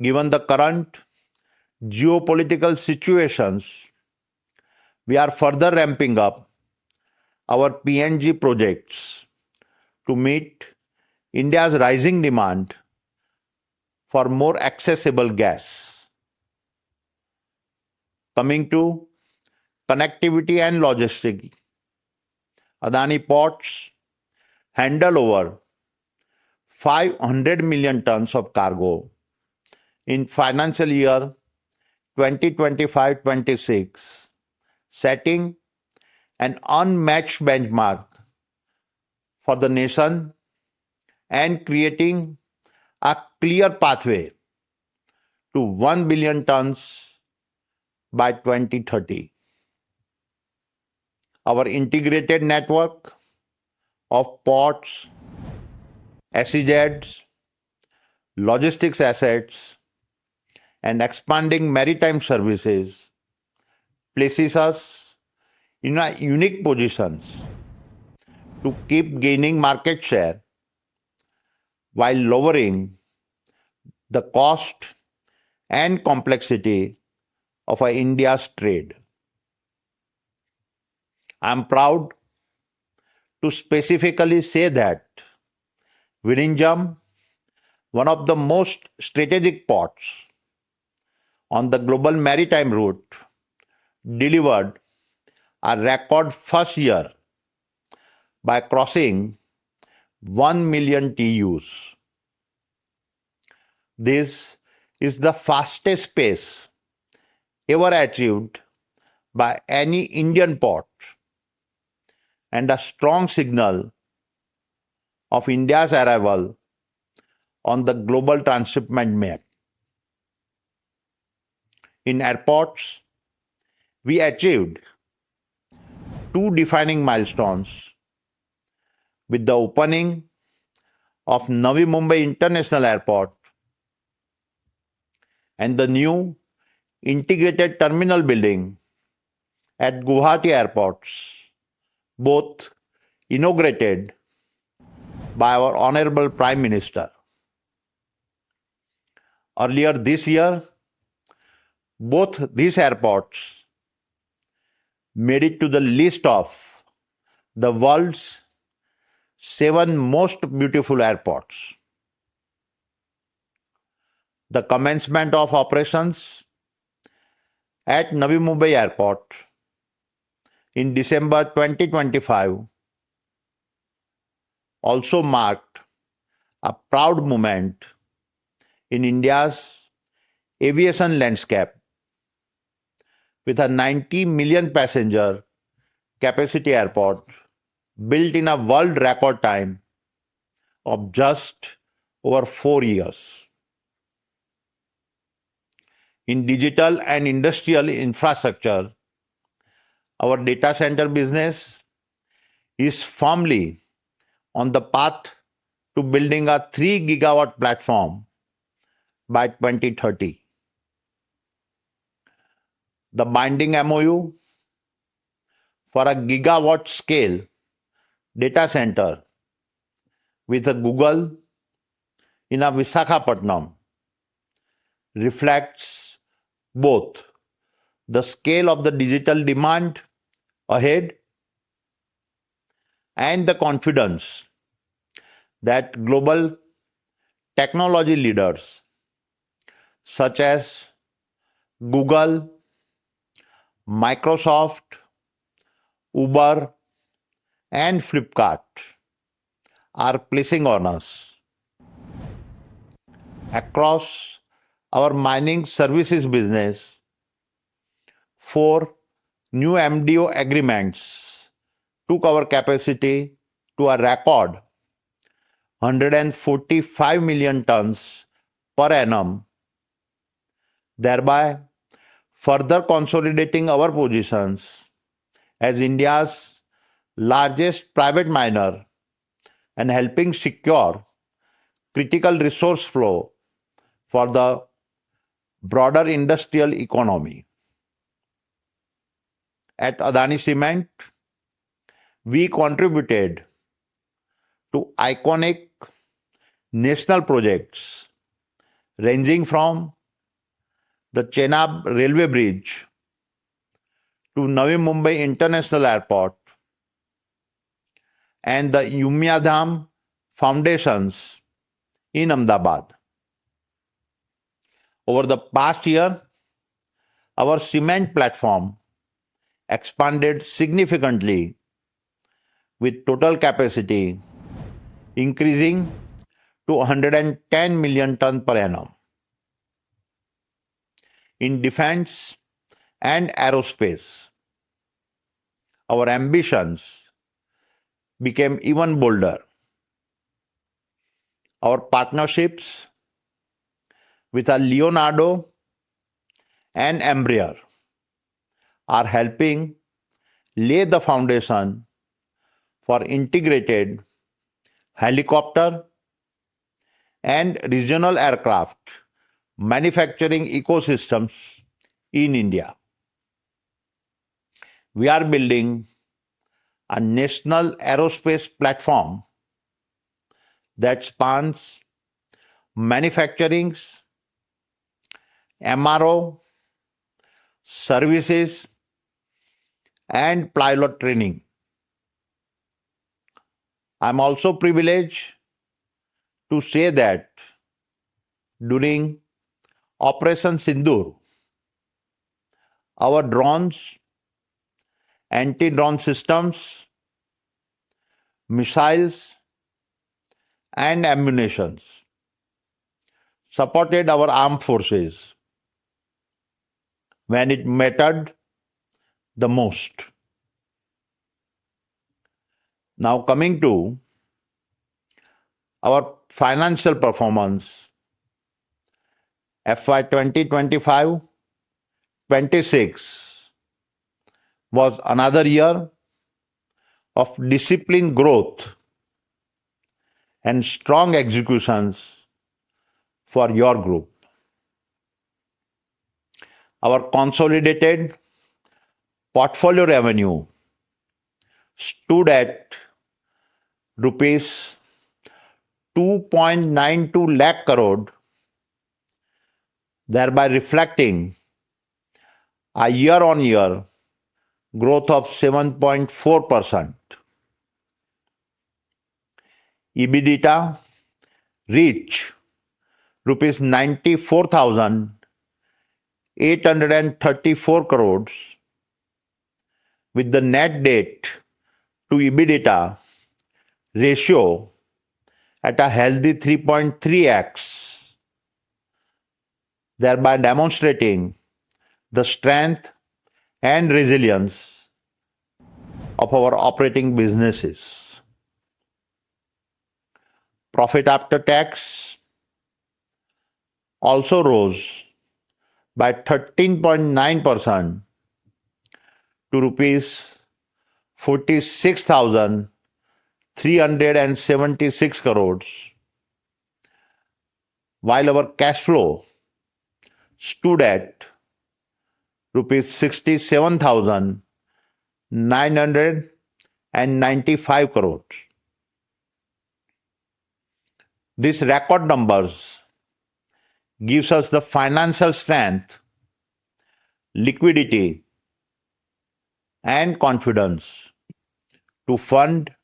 Given the current geopolitical situations, we are further ramping up our PNG projects to meet India's rising demand for more accessible gas. Coming to connectivity and logistics, Adani Ports handle over 500 million tons of cargo in financial year 2025-26, setting an unmatched benchmark for the nation and creating a clear pathway to 1 billion tons by 2030. Our integrated network of ports, SEZs, logistics assets, and expanding maritime services places us in a unique positions to keep gaining market share while lowering the cost and complexity of India's trade. I am proud to specifically say that Virinjam, one of the most strategic ports on the global maritime route, delivered a record first year by crossing 1 million TEUs. This is the fastest pace ever achieved by any Indian port and a strong signal of India's arrival on the global transshipment map. In airports, we achieved two defining milestones with the opening of Navi Mumbai International Airport and the new integrated terminal building at Guwahati airports, both inaugurated by our Honorable Prime Minister. Earlier this year, both these airports made it to the list of the world's 7 most beautiful airports. The commencement of operations at Navi Mumbai Airport in December 2025 also marked a proud moment in India's aviation landscape, with a 90 million passenger capacity airport built in a world record time of just over 4 years. In digital and industrial infrastructure, our data center business is firmly on the path to building a 3 gigawatt platform by 2030. The binding MOU for a gigawatt scale data center with a Google in a Visakhapatnam reflects both the scale of the digital demand ahead and the confidence that global technology leaders such as Google, Microsoft, Uber, and Flipkart are placing on us. Across our mining services business, 4 new MDO agreements took our capacity to a record 145 million tons per annum, thereby further consolidating our positions as India's largest private miner and helping secure critical resource flow for the broader industrial economy. At Adani Cement, we contributed to iconic national projects ranging from the Chenab railway bridge to Navi Mumbai International Airport and the Umayadham foundations in Ahmedabad. Over the past year, our cement platform expanded significantly with total capacity increasing to 110 million ton per annum. In defense and aerospace, our ambitions became even bolder. Our partnerships with Leonardo and Embraer are helping lay the foundation for integrated helicopter and regional aircraft manufacturing ecosystems in India. We are building a national aerospace platform that spans manufacturing, MRO, services, and pilot training. I'm also privileged to say that during Operation Sindoor, our drones, anti-drone systems, missiles, and ammunition supported our armed forces when it mattered the most. Now coming to our financial performance, FY 2025-26 was another year of disciplined growth and strong executions for your group. Our consolidated portfolio revenue stood at rupees 2.92 lakh crore, thereby reflecting a year-on-year growth of 7.4%. EBITDA reached rupees 94,834 crores with the net debt to EBITDA ratio at a healthy 3.3x, thereby demonstrating the strength and resilience of our operating businesses. Profit after tax also rose by 13.9% to rupees 46,376 crores, while our cash flow stood at rupees 67,995 crores. These record numbers gives us the financial strength, liquidity, and confidence to fund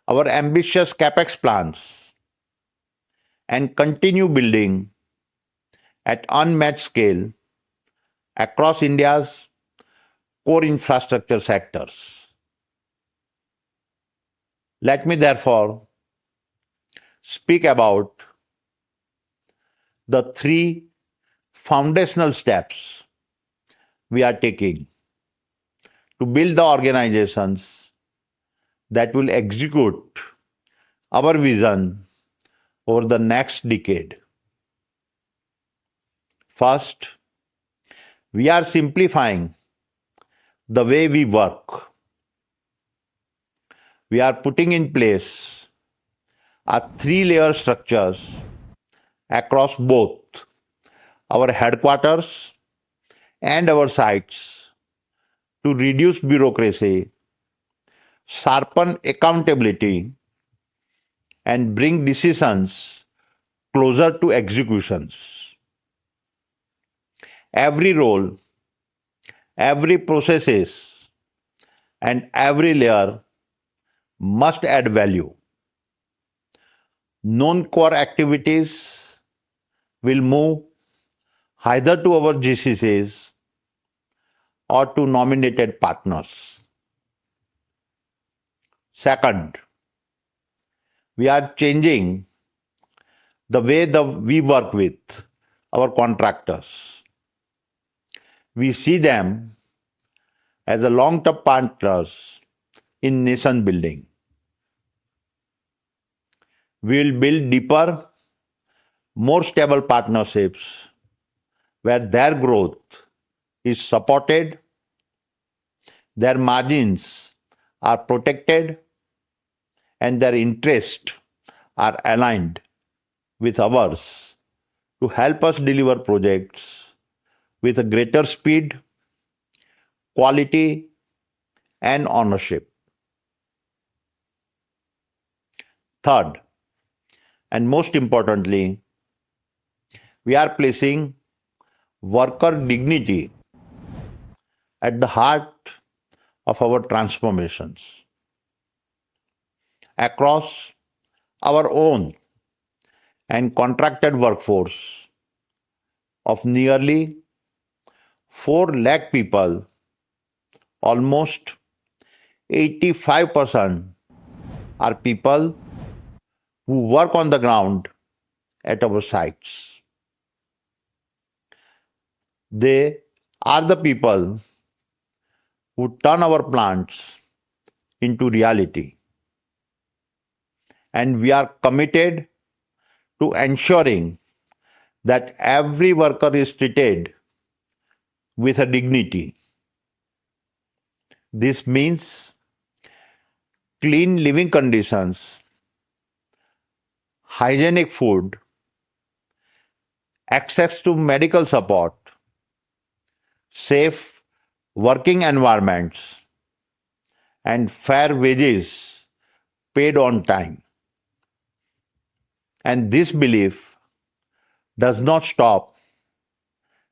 our ambitious capex plans and continue building at unmatched scale across India's core infrastructure sectors. Let me therefore speak about the three foundational steps we are taking to build the organizations that will execute our vision over the next decade. First, we are simplifying the way we work. We are putting in place a three-layer structures across both our headquarters and our sites to reduce bureaucracy, sharpen accountability, and bring decisions closer to executions. Every role, every processes, and every layer must add value. Non-core activities will move either to our GCCs or to nominated partners. Second, we are changing the way we work with our contractors. We see them as a long-term partners in nation building. We will build deeper, more stable partnerships where their growth is supported, their margins are protected, and their interests are aligned with ours to help us deliver projects with a greater speed, quality, and ownership. Third, and most importantly, we are placing worker dignity at the heart of our transformations. Across our own and contracted workforce of nearly 4 lakh people, almost 85% are people who work on the ground at our sites. They are the people who turn our plants into reality. And we are committed to ensuring that every worker is treated with a dignity. This means clean living conditions, hygienic food, access to medical support, safe working environments, and fair wages paid on time. And this belief does not stop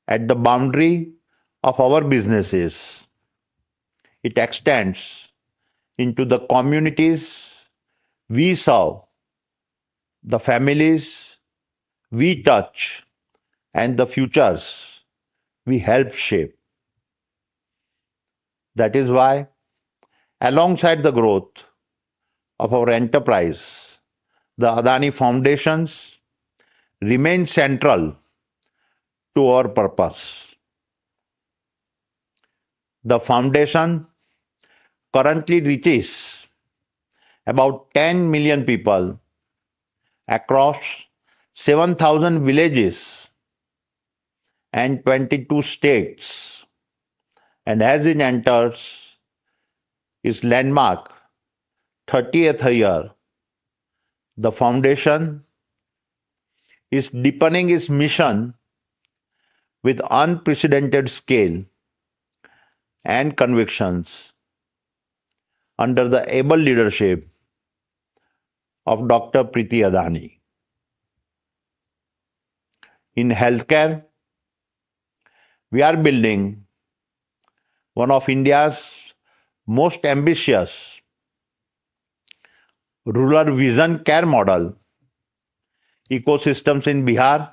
at the boundary of our businesses. It extends into the communities we serve, the families we touch, and the futures we help shape. That is why, alongside the growth of our enterprise, the Adani Foundations remain central to our purpose. The foundation currently reaches about 10 million people across 7,000 villages and 22 states, and as it enters its landmark 30th year, the foundation is deepening its mission with unprecedented scale and convictions under the able leadership of Dr. Priti Adani. In healthcare, we are building one of India's most ambitious rural vision care model ecosystems in Bihar,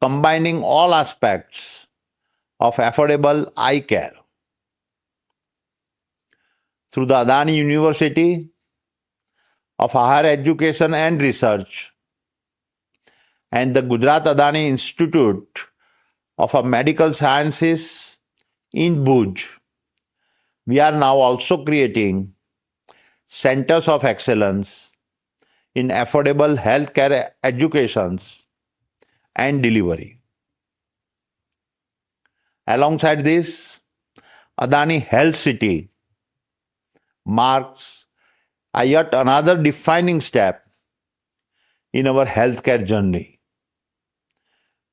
combining all aspects of affordable eye care. Through the Adani University of Higher Education and Research and the Gujarat Adani Institute of Medical Sciences in Bhuj, we are now also creating centers of excellence in affordable healthcare educations and delivery. Alongside this, Adani Health City marks a yet another defining step in our healthcare journey.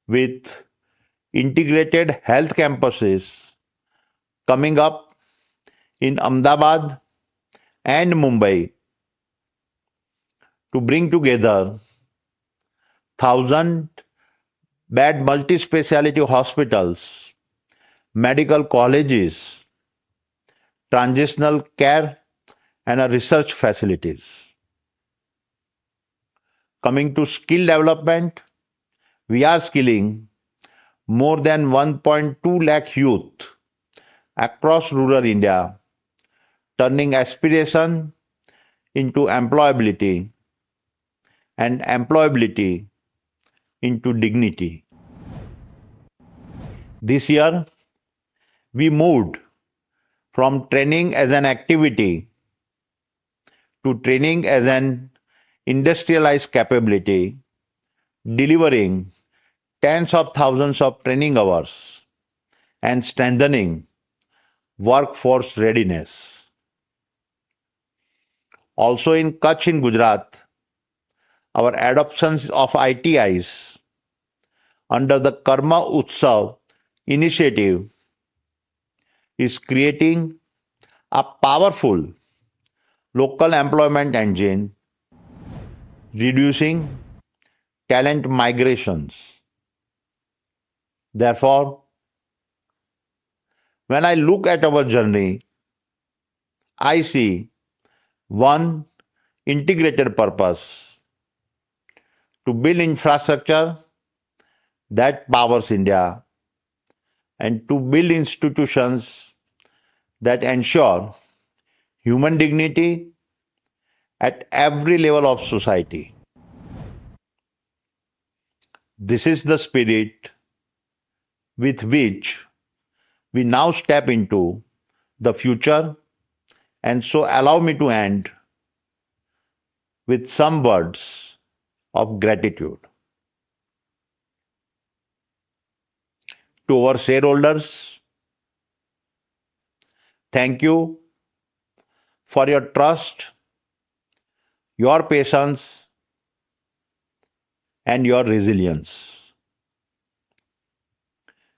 With integrated health campuses coming up in Ahmedabad and Mumbai to bring together 1,000 bed multi-speciality hospitals, medical colleges, transitional care, and research facilities. Coming to skill development, we are skilling more than 1.2 lakh youth across rural India, turning aspiration into employability and employability into dignity. This year, we moved from training as an activity to training as an industrialized capability, delivering tens of thousands of training hours and strengthening workforce readiness. Also in Kutch in Gujarat, our adoptions of ITIs under the Karma Utsav initiative is creating a powerful local employment engine, reducing talent migrations. Therefore, when I look at our journey, I see one integrated purpose: to build infrastructure that powers India and to build institutions that ensure human dignity at every level of society. This is the spirit with which we now step into the future, and so allow me to end with some words of gratitude. To our shareholders, thank you for your trust, your patience, and your resilience.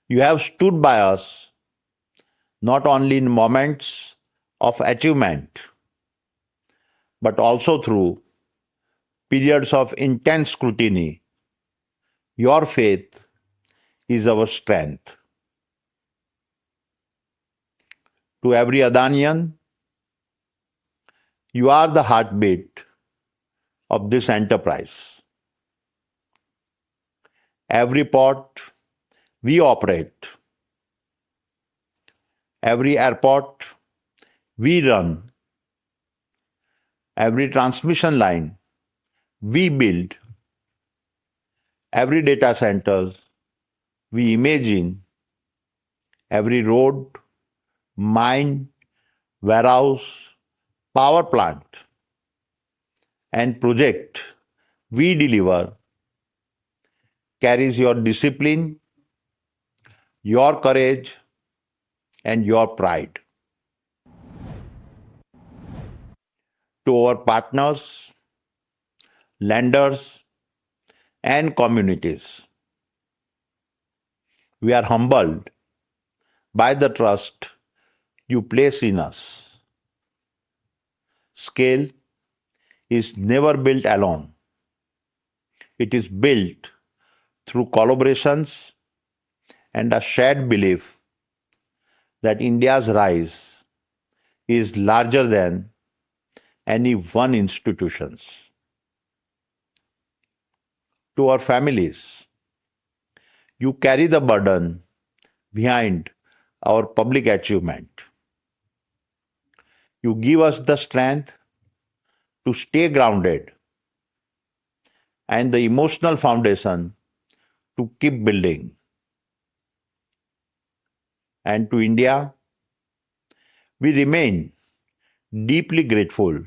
You have stood by us not only in moments of achievement, but also through periods of intense scrutiny. Your faith is our strength. To every Adanian, you are the heartbeat of this enterprise. Every port we operate, every airport we run, every transmission line we build, every data center we imagine, every road, mine, warehouse, power plant, and project we deliver carries your discipline, your courage, and your pride. To our partners, lenders, and communities, we are humbled by the trust you place in us. Scale is never built alone. It is built through collaborations and a shared belief that India's rise is larger than any one institution. To our families, you carry the burden behind our public achievement. You give us the strength to stay grounded and the emotional foundation to keep building. And to India, we remain deeply grateful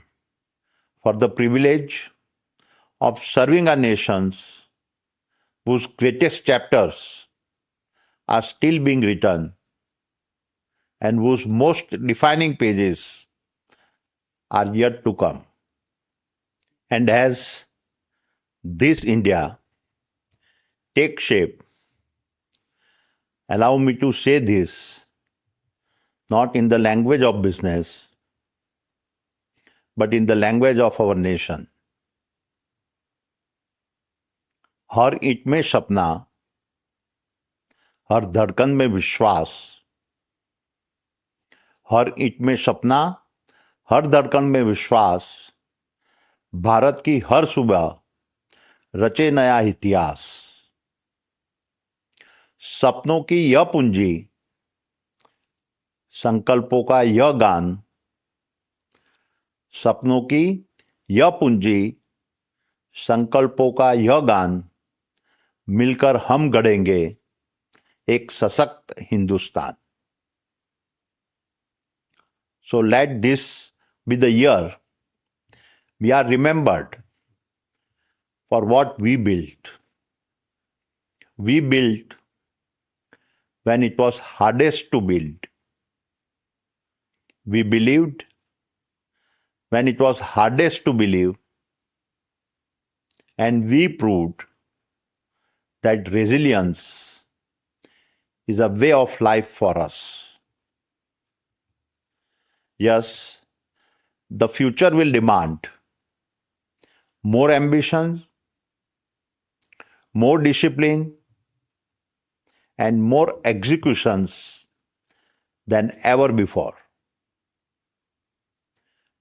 for the privilege of serving our nations whose greatest chapters are still being written and whose most defining pages are yet to come. And as this India takes shape, allow me to say this not in the language of business, but in the language of our nation. हर ईंट में सपना, हर धड़कन में विश्वास, हर ईंट में सपना, हर धड़कन में विश्वास, भारत की हर सुबह रचे नया इतिहास। सपनों की यह पूंजी, संकल्पों का यह गान, सपनों की यह पूंजी, संकल्पों का यह गान, मिलकर हम गढ़ेंगे एक सशक्त Hindustan. So let this be the year we are remembered for what we built. We built when it was hardest to build. We believed when it was hardest to believe. And we proved that resilience is a way of life for us. Yes, the future will demand more ambition, more discipline, and more executions than ever before.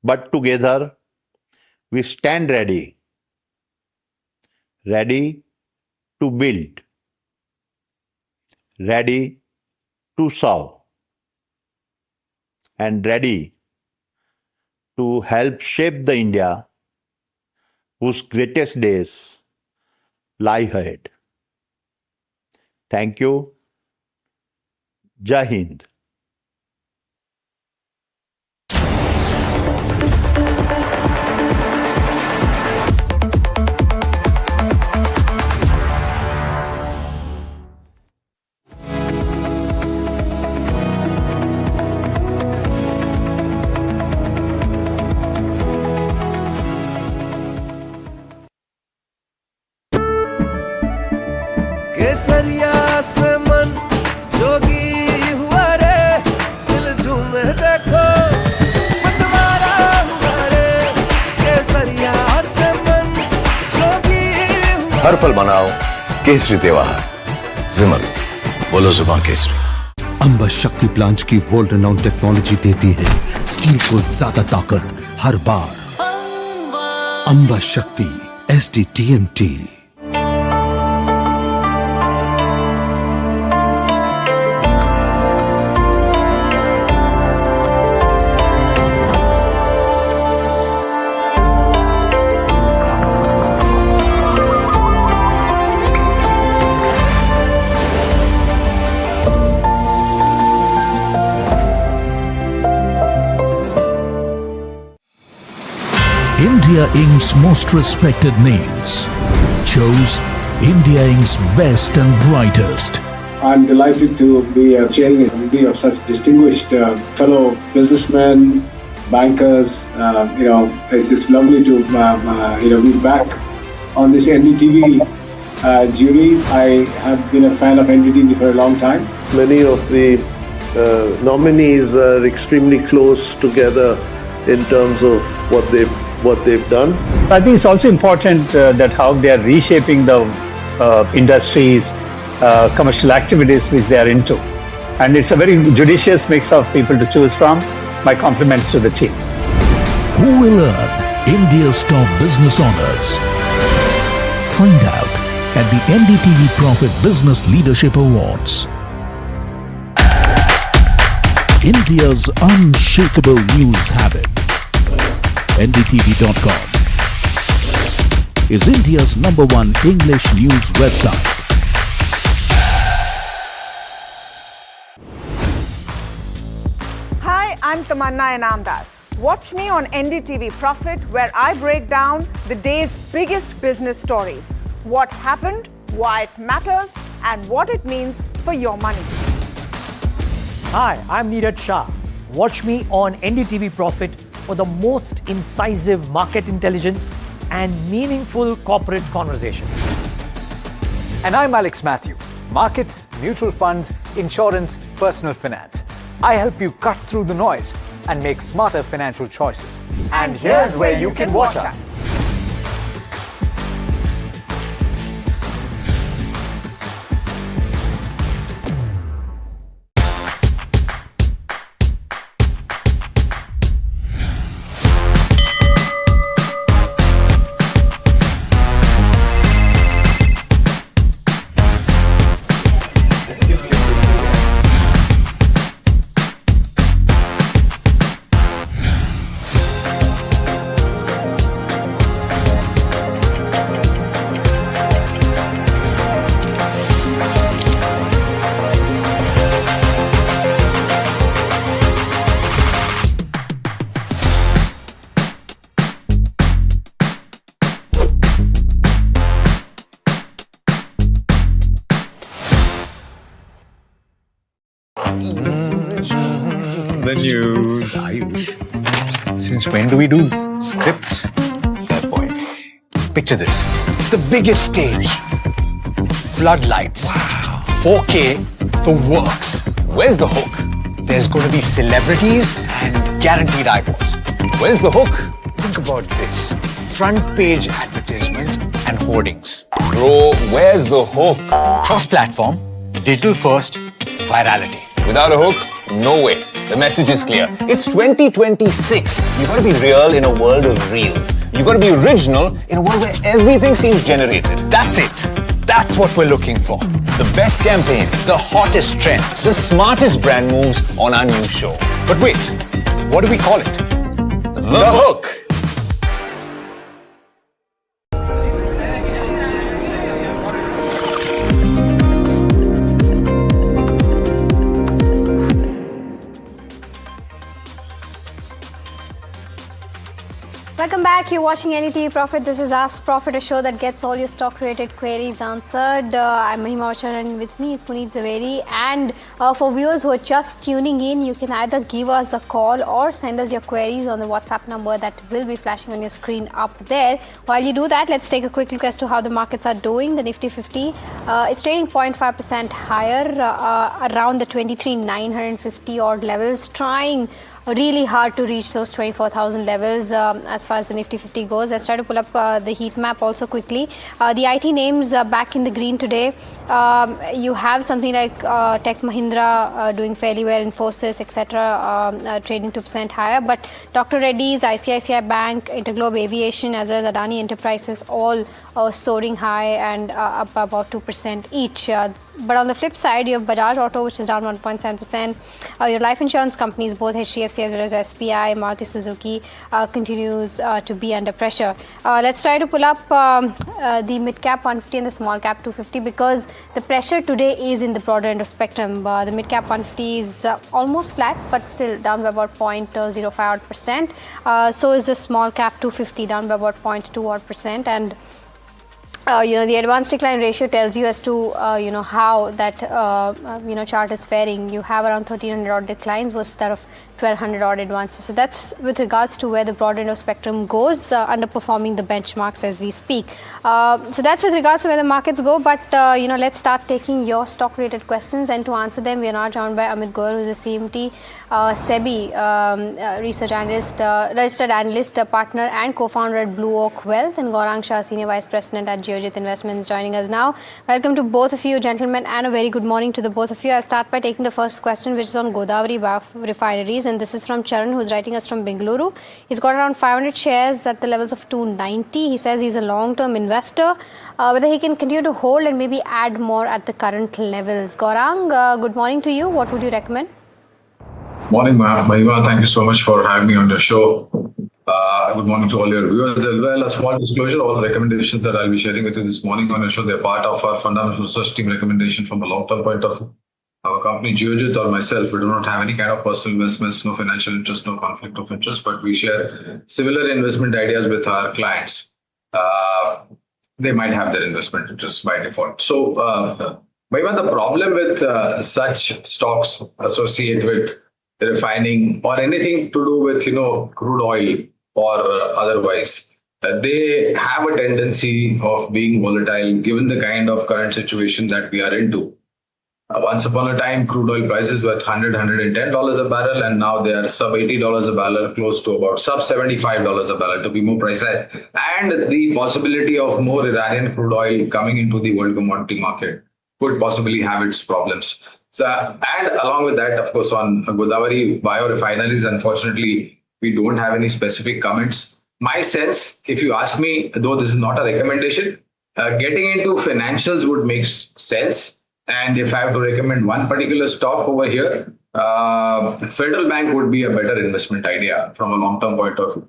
But together, we stand ready to build, ready to serve, and ready to help shape the India whose greatest days lie ahead. Thank you. Jai Hind. केसरिया से मन जोगी हुआ रे, दिल झूमे देखो मतवारा हुआ रे। केसरिया से मन जोगी हुआ। हर पल मनाओ केसरी त्योहार। विमल, बोलो जुबान केसरी। अंबा शक्ति प्लांट की वर्ल्ड रेनाउंड टेक्नोलॉजी देती है स्टील को ज्यादा ताकत हर बार। अंबा शक्ति SDTMT। India Inc.'s most respected names chose India Inc.'s best and brightest. I'm delighted to be chairing a committee of such distinguished fellow businessmen, bankers. It's just lovely to be back on this NDTV jury. I have been a fan of NDTV for a long time. Many of the nominees are extremely close together in terms of what they've done. I think it's also important that how they are reshaping the industries, commercial activities which they are into. And it's a very judicious mix of people to choose from. My compliments to the team. Who will earn India's top business honors? Find out at the NDTV Profit Business Leadership Awards. India's unshakable news habit. NDTV.com is India's #1 English news website. Hi, I'm Tamanna Inamdar. Watch me on NDTV Profit, where I break down the day's biggest business stories. What happened, why it matters, and what it means for your money. Hi, I'm Neeraj Shah. Watch me on NDTV Profit for the most incisive market intelligence and meaningful corporate conversations. And I'm Alex Matthew. Markets, mutual funds, insurance, personal finance. I help you cut through the noise and make smarter financial choices. And here's where you can watch us. The news, Ayush. Since when do we do scripts? Fair point. Picture this. The biggest stage. Floodlights. 4K. The works. Where's the hook? There's going to be celebrities and guaranteed eyeballs. Where's the hook? Think about this. Front page advertisements and hoardings. Bro, where's the hook? Cross-platform, digital first, virality. Without a hook, no way. The message is clear. It's 2026. You gotta be real in a world of reels. You gotta be original in a world where everything seems generated. That's it. That's what we're looking for. The best campaign, the hottest trends, the smartest brand moves on our new show. But wait, what do we call it? The hook. Welcome back. You're watching NDTV Profit. This is Ask Profit, a show that gets all your stock-related queries answered. I'm Mahima Vachar and with me is Puneet Zaveri. And for viewers who are just tuning in, you can either give us a call or send us your queries on the WhatsApp number that will be flashing on your screen up there. While you do that, let's take a quick look as to how the markets are doing. The Nifty 50 is trading 0.5% higher, around the 23,950 odd levels, trying really hard to reach those 24,000 levels as far as the Nifty 50 goes. Let's try to pull up the heat map also quickly. The IT names are back in the green today. You have something like Tech Mahindra doing fairly well, Infosys, etc., trading 2% higher. But Dr. Reddy's, ICICI Bank, Interglobe Aviation, as well as Adani Enterprises, all soaring high and up about 2% each. But on the flip side, you have Bajaj Auto, which is down 1.7%. Your life insurance companies, both HDFC as well as SBI, Maruti Suzuki, continues to be under pressure. Let's try to pull up the mid-cap 150 and the small-cap 250 because the pressure today is in the broader end of spectrum. The mid-cap 150 is almost flat, but still down by about 0.05%. So is the small-cap 250 down by about 0.2%. And the advanced decline ratio tells you as to how that chart is faring. You have around 1,300 odd declines versus that of 1,200 odd advances. So that's with regards to where the broad end of spectrum goes, underperforming the benchmarks as we speak. So that's with regards to where the markets go. But let's start taking your stock-related questions, and to answer them, we are now joined by Amit Goyal, who is a CMT, SEBI research analyst, registered analyst, partner, and co-founder at Blue Oak Wealth, and Gaurang Shah, senior vice president at Geojit Investments, joining us now. Welcome to both of you, gentlemen, and a very good morning to the both of you. I'll start by taking the first question, which is on Godavari refineries. And this is from Charan, who's writing us from Bengaluru. He's got around 500 shares at the levels of 290. He says he's a long-term investor, whether he can continue to hold and maybe add more at the current levels. Gaurang, good morning to you. What would you recommend? Morning, Mahima. Thank you so much for having me on your show. Good morning to all your viewers as well. A small disclosure, all recommendations that I'll be sharing with you this morning on your show, they're part of our fundamental research team recommendation from a long-term point of view. Our company, Geojit, or myself, we do not have any kind of personal investments, no financial interest, no conflict of interest, but we share similar investment ideas with our clients. They might have their investment interest by default. So, Mahima, the problem with such stocks associated with refining or anything to do with, crude oil or otherwise, they have a tendency of being volatile given the kind of current situation that we are into. Once upon a time, crude oil prices were $100, $110 a barrel, and now they are sub $80 a barrel, close to about sub $75 a barrel, to be more precise. And the possibility of more Iranian crude oil coming into the world commodity market could possibly have its problems. So, and along with that, of course, on Godavari biorefineries, unfortunately, we don't have any specific comments. My sense, if you ask me, though this is not a recommendation, getting into financials would make sense. And if I have to recommend one particular stock over here, Federal Bank would be a better investment idea from a long-term point of view.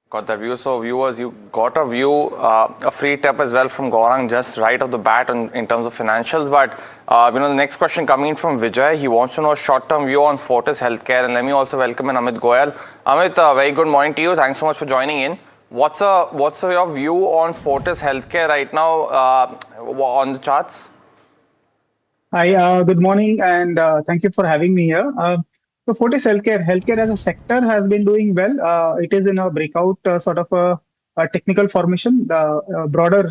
Got that view. So viewers, you got a view, a free tip as well from Gaurang just right off the bat in terms of financials. But the next question coming in from Vijay, he wants to know a short-term view on Fortis Healthcare. And let me also welcome in Amit Goyal. Amit, very good morning to you. Thanks so much for joining in. What's your view on Fortis Healthcare right now on the charts? Hi, good morning, and thank you for having me here. So, Fortis Healthcare as a sector has been doing well. It is in a breakout sort of a technical formation, the broader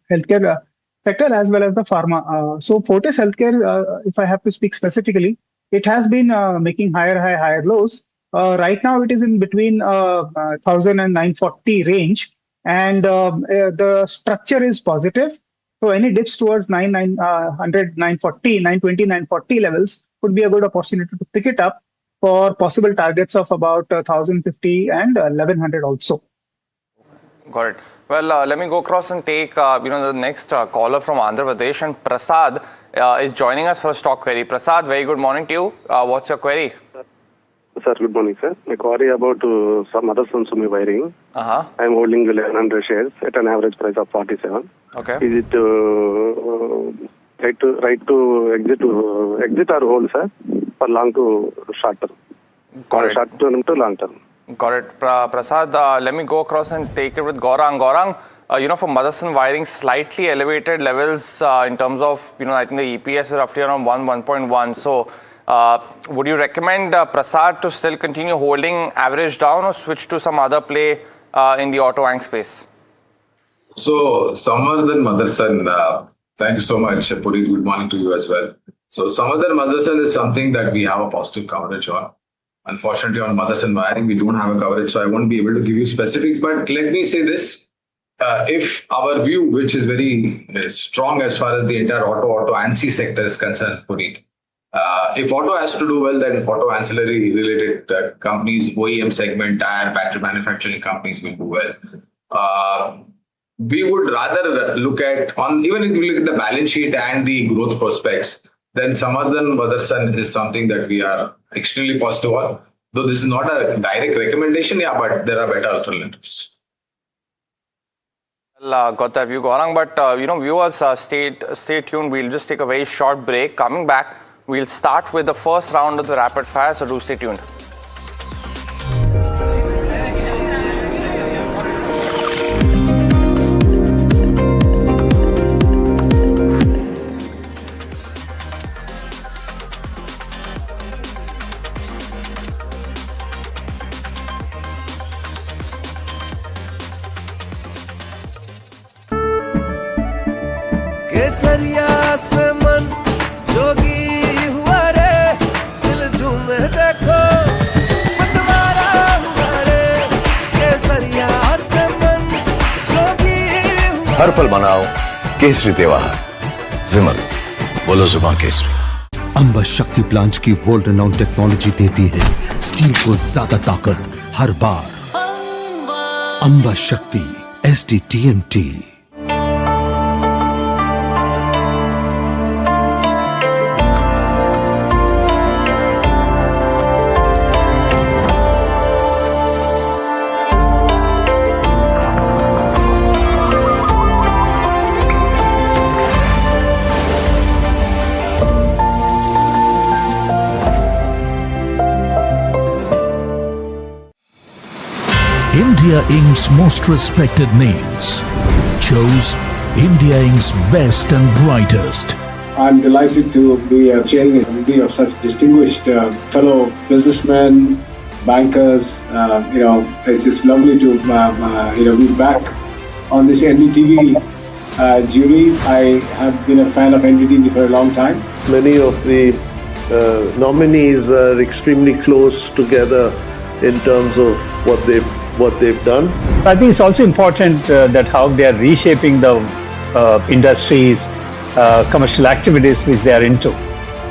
healthcare sector as well as the pharma. So, Fortis Healthcare, if I have to speak specifically, it has been making higher high, higher lows. Right now, it is in between 1,000 and 940 range, and the structure is positive. So any dips towards 900, 940, 920, 940 levels could be a good opportunity to pick it up for possible targets of about 1,050 and 1,100 also. Got it. Well, let me go across and take the next caller from Andhra Pradesh, and Prasad is joining us for a stock query. Prasad, very good morning to you. What's your query? Sir, good morning, sir. My query about some other Sumi wiring. Uh-huh. I'm holding 1,100 shares at an average price of 47. Okay. Is it right to exit or hold, sir, for long to short term? Got it. Short term to long term. Got it. Prasad, let me go across and take it with Gaurang. Gaurang, for Motherson wiring, slightly elevated levels in terms of, I think the EPS is roughly around 1.1. So, would you recommend Prasad to still continue holding average down or switch to some other play in the auto ang space? So, Samardhan Motherson, thank you so much, Puri. Good morning to you as well. So, Samardhan Motherson is something that we have a positive coverage on. Unfortunately, on Motherson wiring, we don't have a coverage, so I won't be able to give you specifics. But let me say this. If our view, which is very strong as far as the entire auto ANSI sector is concerned, Puneet, if auto has to do well, then auto ancillary related companies, OEM segment, tire, battery manufacturing companies will do well. We would rather look at, even if you look at the balance sheet and the growth prospects, then Samardhan Motherson is something that we are extremely positive on. Though this is not a direct recommendation, but there are better alternatives. Well, got that view, Gaurang. But, viewers, stay tuned. We'll just take a very short break. Coming back, we'll start with the first round of the rapid fire, so do stay tuned. केसरिया से मन जोगी हुआ रे दिल झूमे देखो मतवारा हुआ रे केसरिया से मन जोगी हुआ हर पल मनाओ केसरी त्योहार। विमल, बोलो जुबान केसरी। अंबा शक्ति प्लांट की वर्ल्ड रेनाउंड टेक्नोलॉजी देती है स्टील को ज्यादा ताकत हर बार। अंबा शक्ति SDTMT। India Inc.'s most respected names chose India Inc.'s best and brightest. I'm delighted to be chairing a committee of such distinguished fellow businessmen, bankers. It's just lovely to be back on this NDTV jury. I have been a fan of NDTV for a long time. Many of the nominees are extremely close together in terms of what they've done. I think it's also important that how they are reshaping the industries, commercial activities which they are into.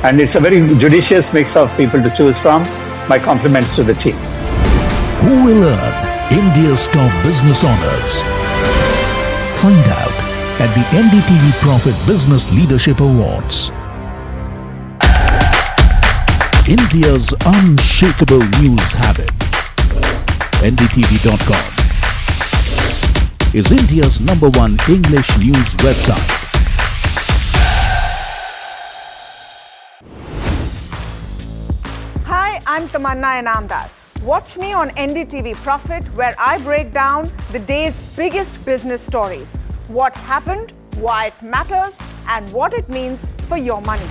And it's a very judicious mix of people to choose from. My compliments to the team. Who will earn India's top business honors? Find out at the NDTV Profit Business Leadership Awards. India's unshakable news habit. NDTV.com is India's #1 English news website. Hi, I'm Tamanna Inamdar. Watch me on NDTV Profit, where I break down the day's biggest business stories. What happened, why it matters, and what it means for your money.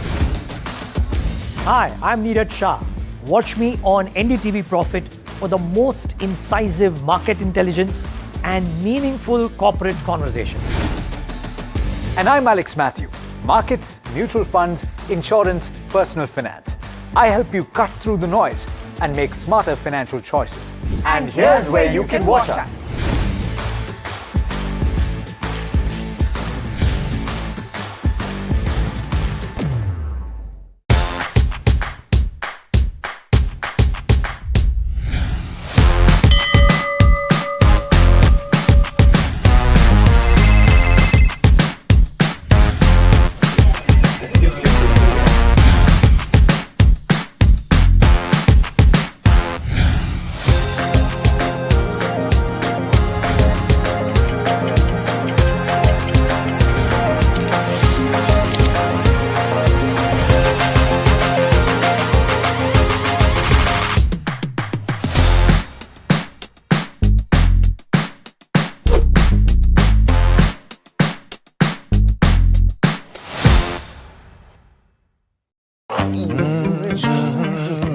Hi, I'm Neeraj Shah. Watch me on NDTV Profit for the most incisive market intelligence and meaningful corporate conversations. And I'm Alex Matthew. Markets, mutual funds, insurance, personal finance. I help you cut through the noise and make smarter financial choices. And here's where you can watch us.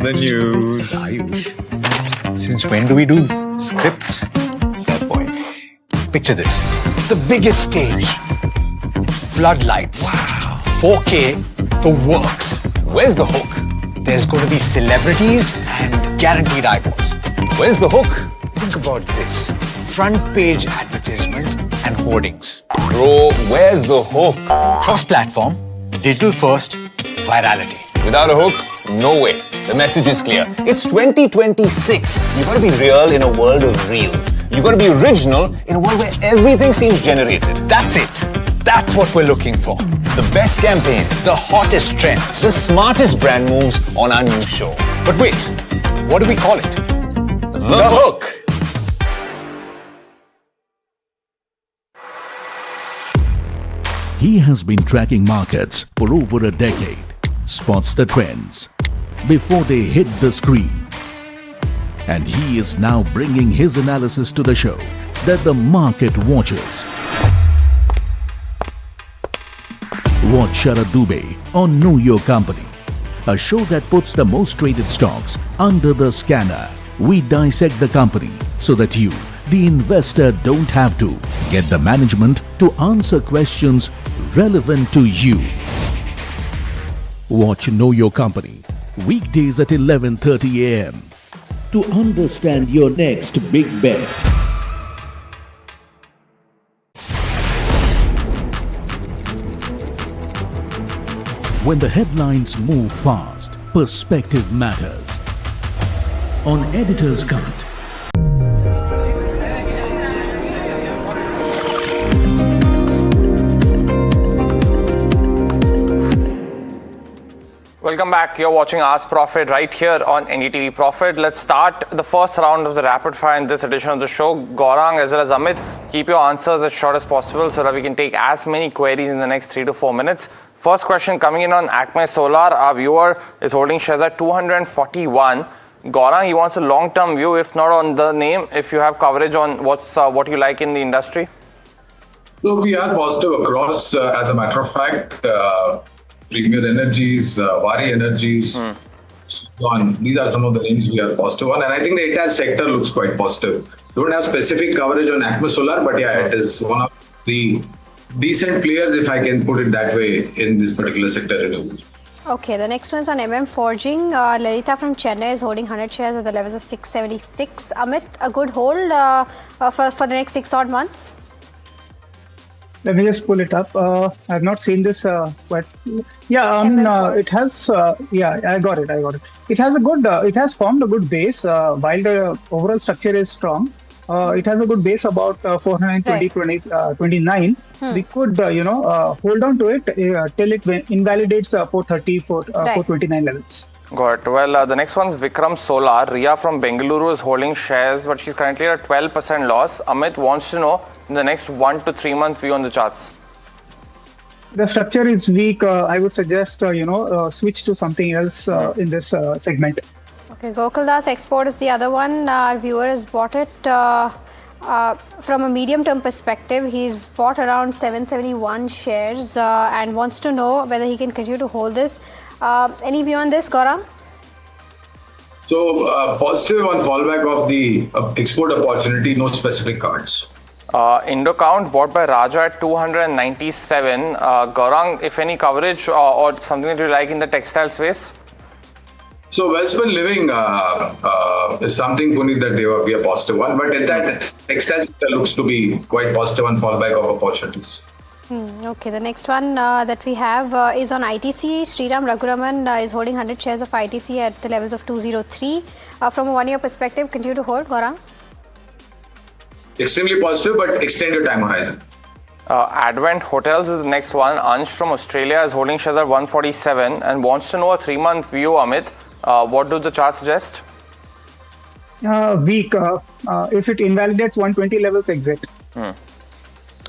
The news, Ayush. Since when do we do scripts? Fair point. Picture this. The biggest stage. Floodlights. Wow. 4K. The works. Where's the hook? There's going to be celebrities and guaranteed eyeballs. Where's the hook? Think about this. Front page advertisements and hoardings. Bro, where's the hook? Cross-platform, digital first, virality. Without a hook, no way. The message is clear. It's 2026. You gotta be real in a world of reels. You gotta be original in a world where everything seems generated. That's it. That's what we're looking for. The best campaigns, the hottest trends, the smartest brand moves on our new show. But wait, what do we call it? The hook. He has been tracking markets for over a decade, spots the trends before they hit the screen. And he is now bringing his analysis to the show that the market watches. Watch Sharad Dubey on Know Your Company, a show that puts the most traded stocks under the scanner. We dissect the company so that you, the investor, don't have to. Get the management to answer questions relevant to you. Watch Know Your Company, weekdays at 11:30 a.m. to understand your next big bet. When the headlines move fast, perspective matters. On Editor's Cut. Welcome back. You're watching Ask Profit right here on NDTV Profit. Let's start the first round of the rapid fire in this edition of the show. Gaurang as well as Amit, keep your answers as short as possible so that we can take as many queries in the next 3 to 4 minutes. First question coming in on Acme Solar. Our viewer is holding shares at 241. Gaurang, he wants a long-term view, if not on the name, if you have coverage on what you like in the industry. So we are positive across, as a matter of fact. Premier Energies, Vari Energies, so on. These are some of the names we are positive on, and I think the entire sector looks quite positive. Don't have specific coverage on Acme Solar, but yeah, it is one of the decent players, if I can put it that way, in this particular sector renewable. Okay, the next one's on Forging. Lalita from Chennai is holding 100 shares at the levels of 676. Amit, a good hold for the next 6 odd months? Let me just pull it up. I have not seen this, but yeah, it has. Yeah, I got it. It has a good. It has formed a good base. While the overall structure is strong, it has a good base about 429. We could, hold on to it till it invalidates 430, 429 levels. Got it. Well, the next one's Vikram Solar. Ria from Bengaluru is holding shares, but she's currently at a 12% loss. Amit wants to know the next 1 to 3 month view on the charts. The structure is weak. I would suggest, switch to something else in this segment. Okay, Gokuldas Export is the other one. Our viewer has bought it. From a medium-term perspective, he's bought around 771 shares and wants to know whether he can continue to hold this. Any view on this, Gaurang? So positive on fallback of the export opportunity, no specific cards. Indocount bought by Raja at 297. Gaurang, if any coverage or something that you like in the textile space? So Wellspun Living is something, Puneet, that we are positive on. But in that textile sector looks to be quite positive on fallback of opportunities. Okay, the next one that we have is on ITC. Sriram Raghuraman is holding 100 shares of ITC at the levels of 203. From a one-year perspective, continue to hold, Gaurang? Extremely positive, but extend your time horizon. Advent Hotels is the next one. Ansh from Australia is holding shares at 147 and wants to know a 3-month view, Amit. What do the charts suggest? Weak. If it invalidates 120 levels, exit.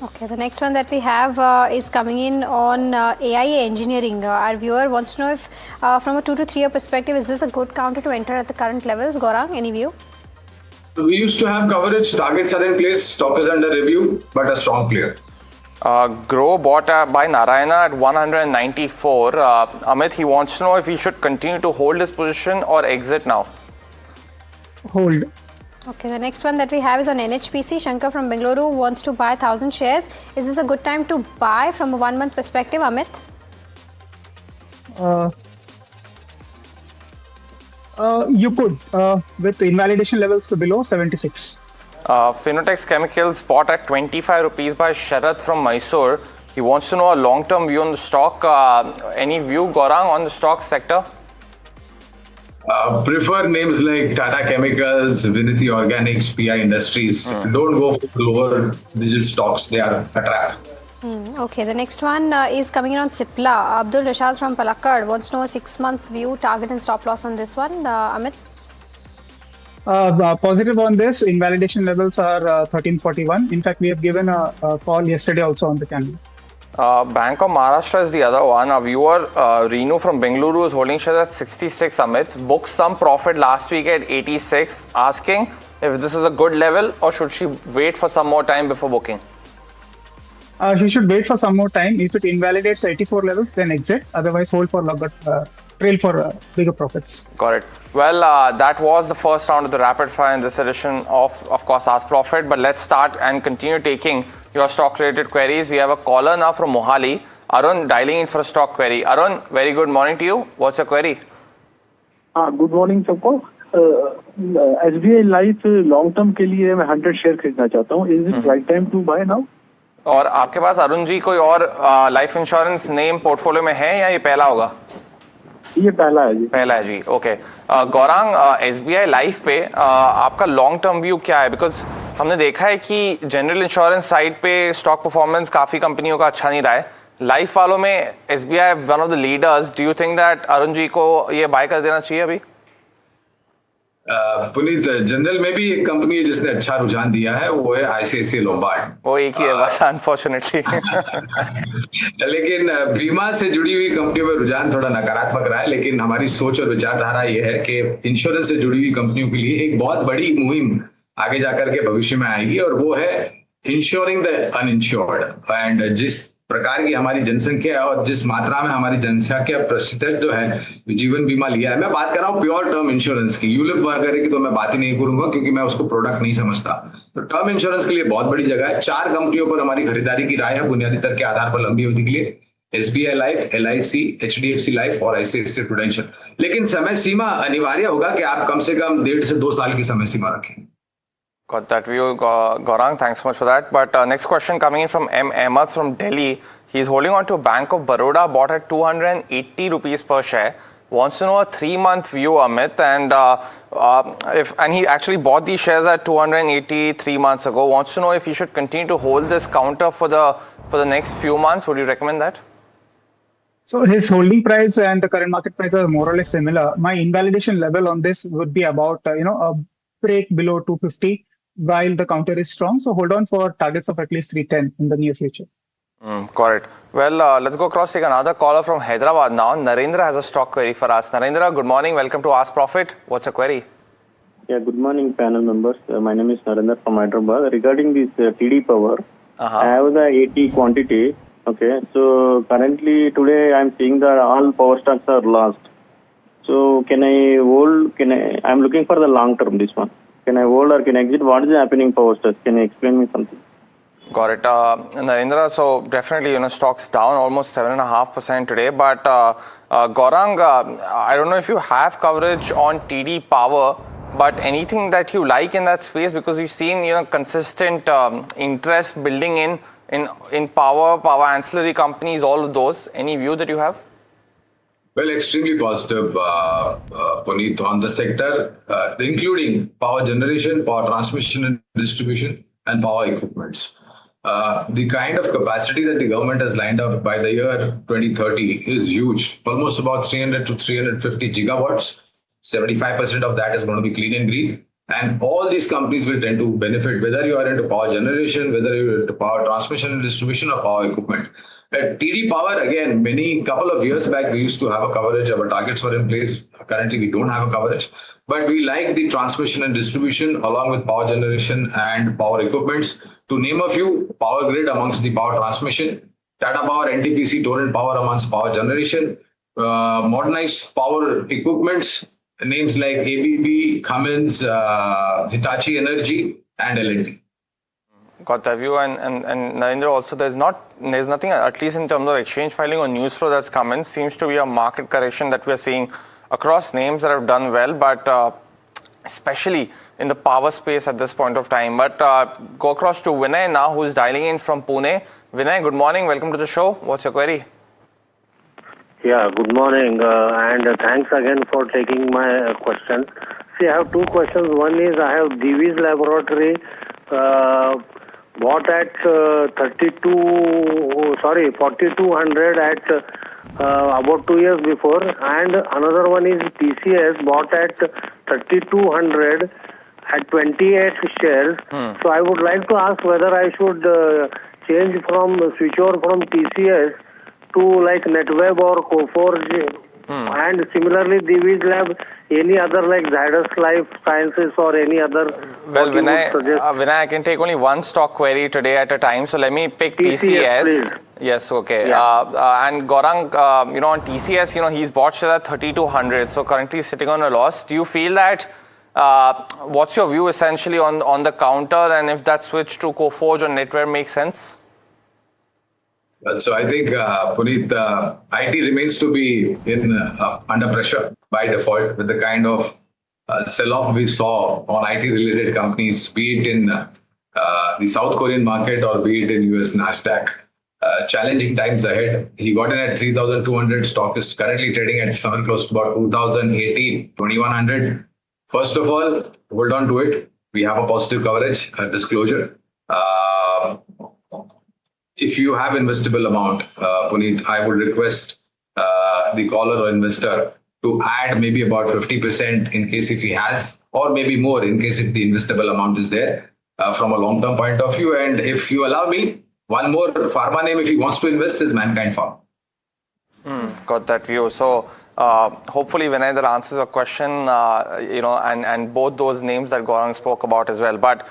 Okay, the next one that we have is coming in on AIA Engineering. Our viewer wants to know if from a 2 to 3 year perspective, is this a good counter to enter at the current levels? Gaurang, any view? We used to have coverage, targets are in place, stock is under review, but a strong player. Grow bought by Narayana at 194. Amit, he wants to know if he should continue to hold his position or exit now. Hold. Okay, the next one that we have is on NHPC. Shankar from Bengaluru wants to buy 1,000 shares. Is this a good time to buy from a 1 month perspective, Amit? You could, with invalidation levels below 76. Finotex Chemicals bought at 25 rupees by Sharath from Mysore. He wants to know a long-term view on the stock. Any view, Gaurang, on the stock sector? Prefer names like Tata Chemicals, Vinity Organics, PI Industries. Don't go for lower digit stocks. They are a trap. Okay, the next one is coming in on Cipla. Abdul Rashad from Palakkad wants to know a 6 months view, target and stop loss on this one. Amit? Positive on this. Invalidation levels are 1341. In fact, we have given a call yesterday also on the channel. Bank of Maharashtra is the other one. A viewer, Reenu from Bengaluru, is holding shares at 66, Amit. Booked some profit last week at 86, asking if this is a good level or should she wait for some more time before booking? She should wait for some more time. If it invalidates 84 levels, then exit. Otherwise, hold for longer, trail for bigger profits. Got it. Well, that was the first round of the rapid fire in this edition of course, Ask Profit. But let's start and continue taking your stock-related queries. We have a caller now from Mohali. Arun, dialing in for a stock query. Arun, very good morning to you. What's your query? Good morning सबको. SBI Life long term के लिए मैं 100 share खरीदना चाहता हूँ. Is it right time to buy now? और आपके पास अरुण जी कोई और लाइफ इंश्योरेंस नेम पोर्टफोलियो में है या ये पहला होगा? ये पहला है जी. पहला है जी. ओके. गौरांग, SBI लाइफ पे आपका लॉन्ग टर्म व्यू क्या है? बिकॉज हमने देखा है कि जनरल इंश्योरेंस साइड पे स्टॉक परफॉर्मेंस काफी कंपनियों का अच्छा नहीं रहा है. लाइफ वालों में SBI one of the leaders. Do you think that Arun ji को ये बाय कर देना चाहिए अभी? पुनीत, जनरल में भी एक कंपनी है जिसने अच्छा रुझान दिया है, वो है ICICI लोम्बार्ड. वो एक ही है बस, अनफॉर्चुनेटली. लेकिन बीमा से जुड़ी हुई कंपनियों में रुझान थोड़ा नकारात्मक रहा है. लेकिन हमारी सोच और विचारधारा ये है कि इंश्योरेंस से जुड़ी हुई कंपनियों के लिए एक बहुत बड़ी मुहिम आगे जाकर के भविष्य में आएगी और वो है इंश्योरिंग द अनइंश्योर्ड. एंड जिस प्रकार की हमारी जनसंख्या है और जिस मात्रा में हमारी जनसंख्या प्रतिशत जो है जीवन बीमा लिया है, मैं बात कर रहा हूँ प्योर टर्म इंश्योरेंस की. यूलिप वगैरह की तो मैं बात ही नहीं करूंगा क्योंकि मैं उसको प्रोडक्ट नहीं समझता. तो टर्म इंश्योरेंस के लिए बहुत बड़ी जगह है. 4 कंपनियों पर हमारी खरीदारी की राय है बुनियादी दर के आधार पर लंबी अवधि के लिए. SBI life, LIC, HDFC life और ICICI प्रूडेंशियल. लेकिन समय सीमा अनिवार्य होगा कि आप कम से कम 1.5 से 2 साल की समय सीमा रखें. Got that view, Gaurang. Thanks so much for that. But next question coming in from M. Ahmad from Delhi. He's holding on to Bank of Baroda, bought at 280 rupees per share. Wants to know a 3-month view, Amit. And he actually bought these shares at 280 3 months ago. Wants to know if he should continue to hold this counter for the next few months. Would you recommend that? So his holding price and the current market price are more or less similar. My invalidation level on this would be about a break below 250 while the counter is strong. So hold on for targets of at least 310 in the near future. Got it. Well, let's go across, take another caller from Hyderabad now. Narendra has a stock query for us. Narendra, good morning. Welcome to Ask Profit. What's your query? Yeah, good morning, panel members. My name is Narendra from Hyderabad. Regarding this TD Power, I have the 80 quantity. Okay, so currently today I'm seeing that all power stocks are lost. So can I hold? I'm looking for the long term. This one. Can I hold or can I exit? What is happening power stocks? Can you explain me something? Got it. Narendra, so definitely, stocks down almost 7.5% today. But Gaurang, I don't know if you have coverage on TD Power, but anything that you like in that space, because we've seen, consistent interest building in power ancillary companies, all of those. Any view that you have? Well, extremely positive, Puneet, on the sector, including power generation, power transmission and distribution, and power equipments. The kind of capacity that the government has lined up by the year 2030 is huge, almost about 300 to 350 gigawatts. 75% of that is going to be clean and green. And all these companies will tend to benefit, whether you are into power generation, whether you're into power transmission and distribution or power equipment. At TD Power, again, couple of years back, we used to have a coverage. Our targets were in place. Currently, we don't have a coverage. But we like the transmission and distribution along with power generation and power equipments. To name a few, Power Grid amongst the power transmission, Tata Power, NTPC, Torrent Power amongst power generation, modernized power equipments, names like ABB, Cummins, Hitachi Energy, and L&T. Got that view. And Narendra, also, there's nothing, at least in terms of exchange filing or news flow that's come in, seems to be a market correction that we're seeing across names that have done well, but especially in the power space at this point of time. But go across to Vinay now, who's dialing in from Pune. Vinay, good morning. Welcome to the show. What's your query? Yeah, good morning, and thanks again for taking my question. See, I have two questions. One is I have Divi's Laboratory bought at 4,200 at about 2 years before, and another one is TCS bought at 3,200 at 28 shares. So I would like to ask whether I should switch over from TCS to like NetWeb or Coforge, and similarly Divi's Lab, any other like Zydus Life Sciences or any other. Well, Vinay, I can take only one stock query today at a time, so let me pick TCS. Please. Yes, okay. Yeah. And Gaurang, on TCS, he's bought shares at 3,200, so currently sitting on a loss. Do you feel that, what's your view essentially on the counter, and if that switch to Coforge or NetWeb makes sense? So I think, Puneet, IT remains to be under pressure by default with the kind of sell-off we saw on IT-related companies, be it in the South Korean market or be it in US NASDAQ. Challenging times ahead. He got in at 3,200. Stock is currently trading at somewhere close to about 2,080, 2,100. First of all, hold on to it. We have a positive coverage, disclosure. If you have investable amount, Puneet, I would request the caller or investor to add maybe about 50% in case if he has, or maybe more in case if the investable amount is there from a long-term point of view. And if you allow me, one more pharma name if he wants to invest is Mankind Pharma. Got that view. So hopefully, Vinay, that answers your question, and both those names that Gaurang spoke about as well. But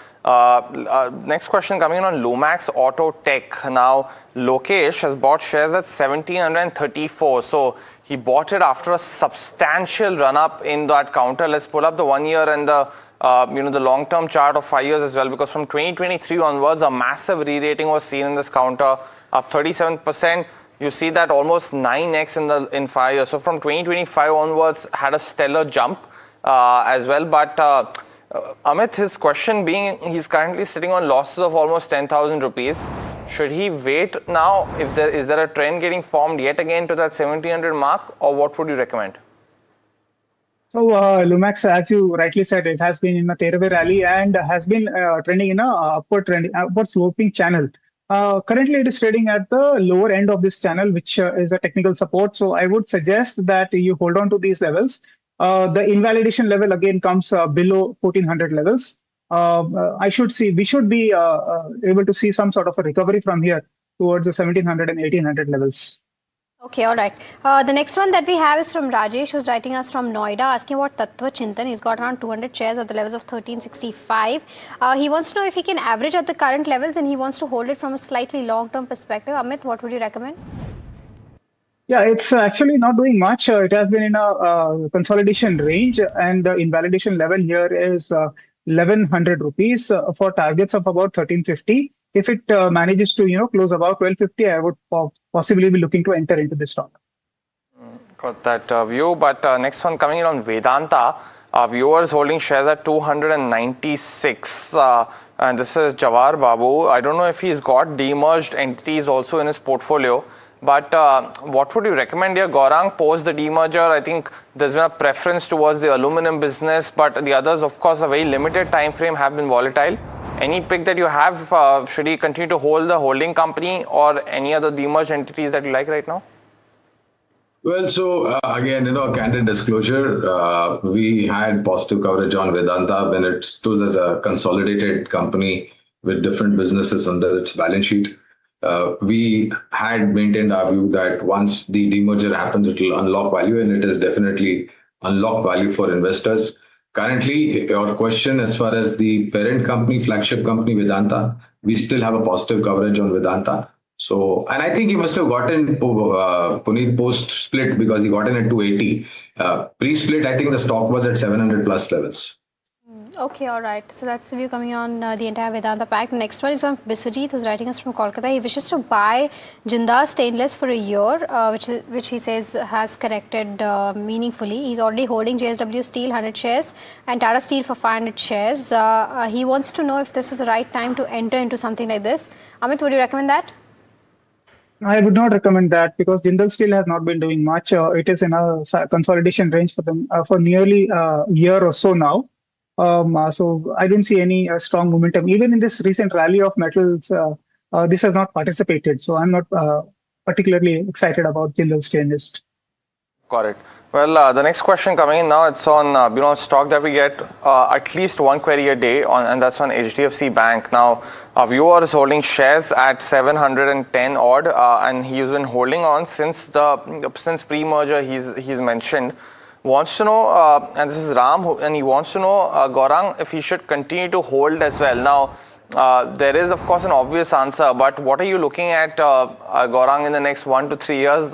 next question coming in on Lumax Auto Tech. Now, Lokesh has bought shares at 1,734. So he bought it after a substantial run-up in that counter. Let's pull up the 1 year and the the long-term chart of 5 years as well, because from 2023 onwards, a massive re-rating was seen in this counter, up 37%. You see that almost 9x in 5 years. So from 2025 onwards, had a stellar jump as well. But Amit, his question being, he's currently sitting on losses of almost 10,000 rupees. Should he wait now? Is there a trend getting formed yet again to that 1,700 mark, or what would you recommend? So Lumax, as you rightly said, it has been in a tearaway rally and has been trending in a upward sloping channel. Currently, it is trading at the lower end of this channel, which is a technical support. So I would suggest that you hold on to these levels. The invalidation level again comes below 1,400 levels. We should be able to see some sort of a recovery from here towards the 1,700 and 1,800 levels. Okay, all right. The next one that we have is from Rajesh, who's writing us from Noida, asking about Tattva Chintan. He's got around 200 shares at the levels of 1365. He wants to know if he can average at the current levels, and he wants to hold it from a slightly long-term perspective. Amit, what would you recommend? Yeah, it's actually not doing much. It has been in a consolidation range, and the invalidation level here is 1100 rupees for targets of about 1350. If it manages to close about 1250, I would possibly be looking to enter into this stock. Got that view. But next one coming in on Vedanta. Viewers holding shares at 296. And this is Jawar Babu. I don't know if he's got demerged entities also in his portfolio. But what would you recommend here, Gaurang, post the demerger? I think there's been a preference towards the aluminum business, but the others, of course, a very limited time frame have been volatile. Any pick that you have, should he continue to hold the holding company or any other demerged entities that you like right now? Well, so again, a candid disclosure, we had positive coverage on Vedanta when it stood as a consolidated company with different businesses under its balance sheet. We had maintained our view that once the demerger happens, it will unlock value, and it has definitely unlocked value for investors. Currently, your question as far as the parent company, flagship company, Vedanta, we still have a positive coverage on Vedanta. So, and I think he must have gotten Puneet post-split because he got in at 280. Pre-split, I think the stock was at 700 plus levels. Okay, all right. So that's the view coming on the entire Vedanta pack. The next one is from Biswajit, who's writing us from Kolkata. He wishes to buy Jindal Stainless for a year, which he says has corrected meaningfully. He's already holding JSW Steel 100 shares and Tata Steel for 500 shares. He wants to know if this is the right time to enter into something like this. Amit, would you recommend that? I would not recommend that because Jindal Steel has not been doing much. It is in a consolidation range for them for nearly a year or so now. So I don't see any strong momentum. Even in this recent rally of metals, this has not participated. So I'm not particularly excited about Jindal Stainless. Got it. Well, the next question coming in now, it's on stock that we get at least one query a day on, and that's on HDFC Bank. Now, a viewer is holding shares at 710 odd, and he's been holding on since pre-merger. He's mentioned. Wants to know, and this is Ram, and he wants to know, Gaurang, if he should continue to hold as well. Now, there is, of course, an obvious answer, but what are you looking at, Gaurang, in the next 1 to 3 years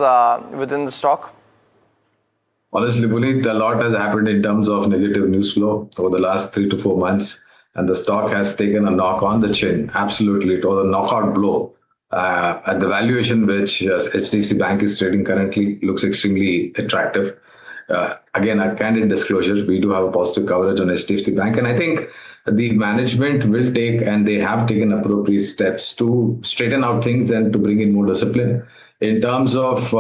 within the stock? Honestly, Puneet, a lot has happened in terms of negative news flow over the last 3 to 4 months, and the stock has taken a knock on the chin. Absolutely, it was a knockout blow. At the valuation which HDFC Bank is trading currently looks extremely attractive. Again, a candid disclosure, we do have a positive coverage on HDFC Bank, and I think the management will take, and they have taken appropriate steps to straighten out things and to bring in more discipline. In terms of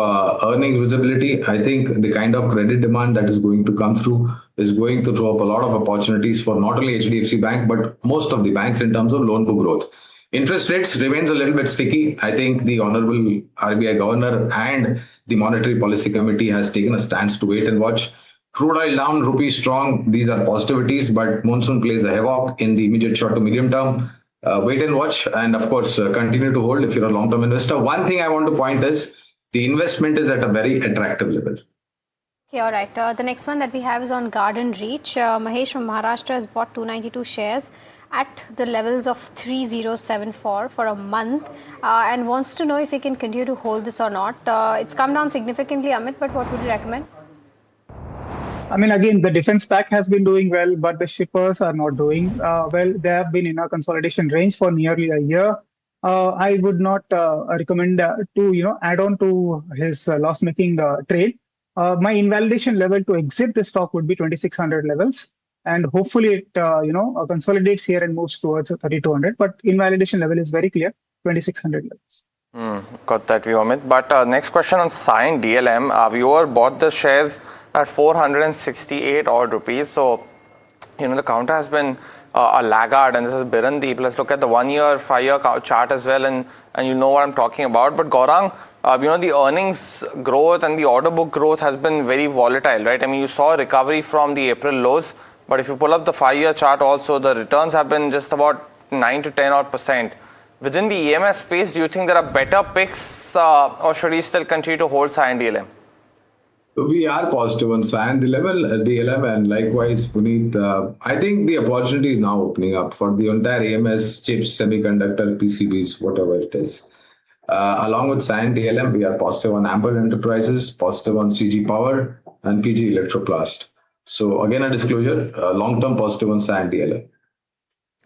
earnings visibility, I think the kind of credit demand that is going to come through is going to throw up a lot of opportunities for not only HDFC Bank, but most of the banks in terms of loan book growth. Interest rates remains a little bit sticky. I think the Honorable RBI Governor and the Monetary Policy Committee has taken a stance to wait and watch. Crude oil down, rupee strong. These are positivities, but monsoon plays a havoc in the immediate short to medium term. Wait and watch, and of course, continue to hold if you're a long-term investor. One thing I want to point is the investment is at a very attractive level. Okay, all right. The next one that we have is on Garden Reach. Mahesh from Maharashtra has bought 292 shares at the levels of 3074 for a month and wants to know if he can continue to hold this or not. It's come down significantly, Amit, but what would you recommend? I mean, again, the defense pack has been doing well, but the shippers are not doing well. They have been in a consolidation range for nearly a year. I would not recommend to add on to his loss-making trade. My invalidation level to exit the stock would be 2600 levels, and hopefully it consolidates here and moves towards 3200. But invalidation level is very clear, 2600 levels. Got that view, Amit. But next question on Sign DLM. Our viewer bought the shares at 468 odd rupees. So, the counter has been a laggard, and this is Birandeep. Let's look at the 1 year, 5 year chart as well, and you know what I'm talking about. But Gaurang, the earnings growth and the order book growth has been very volatile, right? I mean, you saw a recovery from the April lows, but if you pull up the 5 year chart also, the returns have been just about 9 to 10 odd %. Within the EMS space, do you think there are better picks or should he still continue to hold SAI and DLM? We are positive on SAI and DLM, and likewise, Puneet. I think the opportunity is now opening up for the entire EMS, chips, semiconductor, PCBs, whatever it is. Along with SAI and DLM, we are positive on Amber Enterprises, positive on CG Power, and PG Electroplast. So again, a disclosure, long-term positive on SAI and DLM.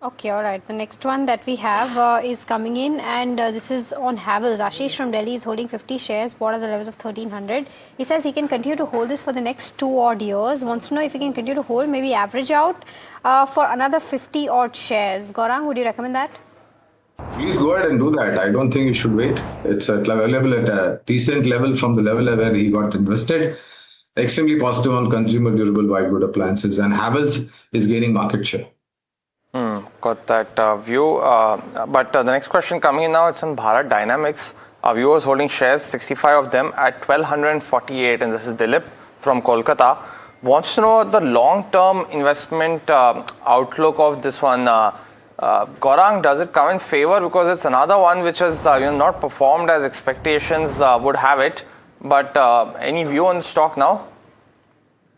Okay, all right. The next one that we have is coming in, and this is on Havells. Ashish from Delhi is holding 50 shares, bought at the levels of 1300. He says he can continue to hold this for the next 2 odd years. Wants to know if he can continue to hold, maybe average out for another 50 odd shares. Gaurang, would you recommend that? Please go ahead and do that. I don't think you should wait. It's available at a decent level from the level where he got invested. Extremely positive on consumer durable white good appliances, and Havells is gaining market share. Got that view. But the next question coming in now, it's on Bharat Dynamics. Our viewers holding shares, 65 of them at 1248, and this is Dilip from Kolkata. Wants to know the long-term investment outlook of this one. Gaurang, does it come in favor? Because it's another one which has not performed as expectations would have it. But any view on the stock now?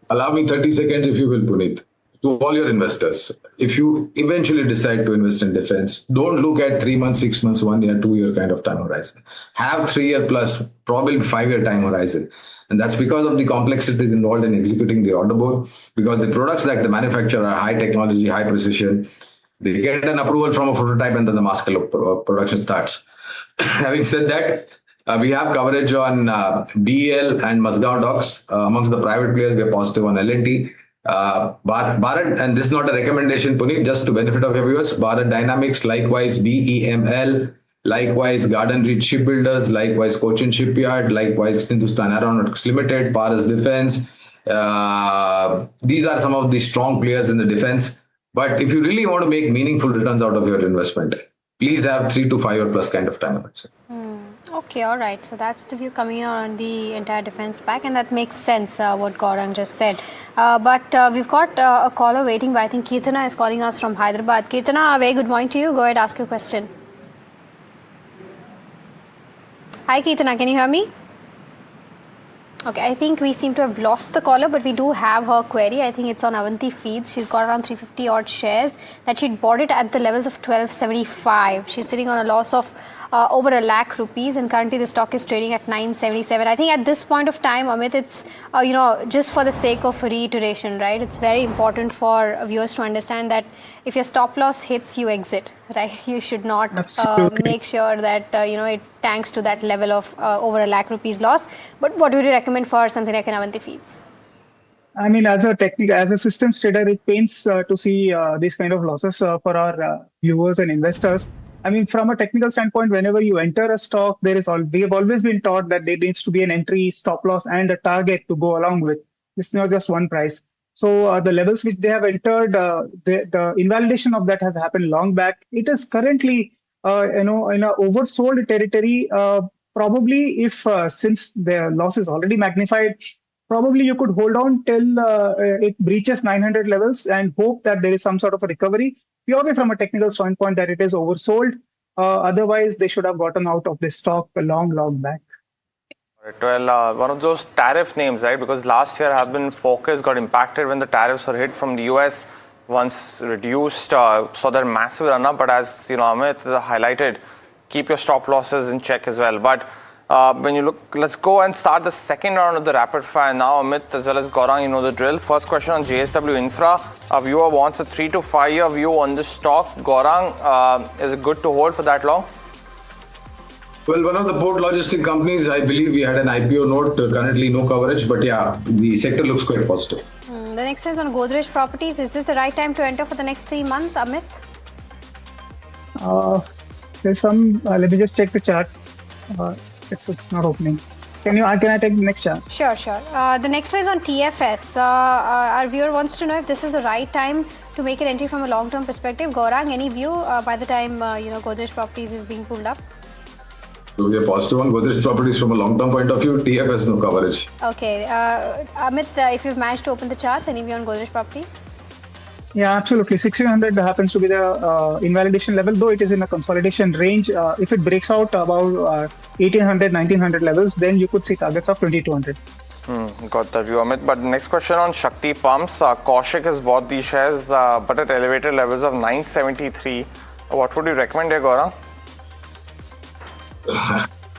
Allow me 30 seconds, if you will, Puneet. To all your investors, if you eventually decide to invest in defense, don't look at 3 months, 6 months, 1 year, 2 year kind of time horizon. Have 3 year plus, probably 5 year time horizon. And that's because of the complexities involved in executing the order book, because the products that they manufacture are high technology, high precision. They get an approval from a prototype and then the mass scale production starts. Having said that, we have coverage on BEL and Mazgaon Docks. Amongst the private players, we are positive on L&T. Bharat, and this is not a recommendation, Puneet, just to benefit of your viewers, Bharat Dynamics, likewise BEML, likewise Garden Reach Shipbuilders, likewise Cochin Shipyard, likewise Hindustan Aeronautics Limited, Paras Defense. These are some of the strong players in the defense. But if you really want to make meaningful returns out of your investment, please have 3 to 5 year plus kind of time horizon. Okay, all right. So that's the view coming in on the entire defense pack, and that makes sense what Gaurang just said. But we've got a caller waiting, but I think Kirtana is calling us from Hyderabad. Kirtana, a very good morning to you. Go ahead, ask your question. Hi, Kirtana, can you hear me? Okay, I think we seem to have lost the caller, but we do have her query. I think it's on Avanti Feeds. She's got around 350 odd shares that she'd bought it at the levels of 1275. She's sitting on a loss of over £1 lakh, and currently the stock is trading at 977. I think at this point of time, Amit, it's just for the sake of reiteration, right? It's very important for viewers to understand that if your stop loss hits, you exit, right? You should not make sure that it tanks to that level of over £1 lakh loss. But what would you recommend for something like an Avanti Feeds? I mean, as a systems trader, it pains to see these kind of losses for our viewers and investors. I mean, from a technical standpoint, whenever you enter a stock, we have always been taught that there needs to be an entry, stop loss, and a target to go along with. It's not just one price. So the levels which they have entered, the invalidation of that has happened long back. It is currently, in a oversold territory. Probably, if since the loss is already magnified, probably you could hold on till it breaches 900 levels and hope that there is some sort of a recovery, purely from a technical standpoint that it is oversold. Otherwise, they should have gotten out of this stock a long back. Well, one of those tariff names, right? Because last year Focus got impacted when the tariffs were hit from the US. Once reduced, saw their massive run-up. But as Amit highlighted, keep your stop losses in check as well. But when you look, let's go and start the second round of the rapid fire now. Amit as well as Gaurang, you know the drill. First question on JSW Infra. A viewer wants a 3 to 5 year view on the stock. Gaurang, is it good to hold for that long? Well, one of the port logistic companies, I believe we had an IPO note, currently no coverage, but yeah, the sector looks quite positive. The next is on Godrej Properties. Is this the right time to enter for the next 3 months, Amit? There's some, let me just check the chart. It's not opening. Can I take the next chart? Sure. The next one is on TFS. Our viewer wants to know if this is the right time to make an entry from a long-term perspective. Gaurang, any view by the time Godrej Properties is being pulled up? So we are positive on Godrej Properties from a long-term point of view. TFS no coverage. Okay, Amit, if you've managed to open the charts, any view on Godrej Properties? Yeah, absolutely. 1600 happens to be the invalidation level, though it is in a consolidation range. If it breaks out about 1800, 1900 levels, then you could see targets of 2200. Got that view, Amit. But next question on Shakti Pumps. Kaushik has bought these shares, but at elevated levels of 973. What would you recommend here, Gaurang?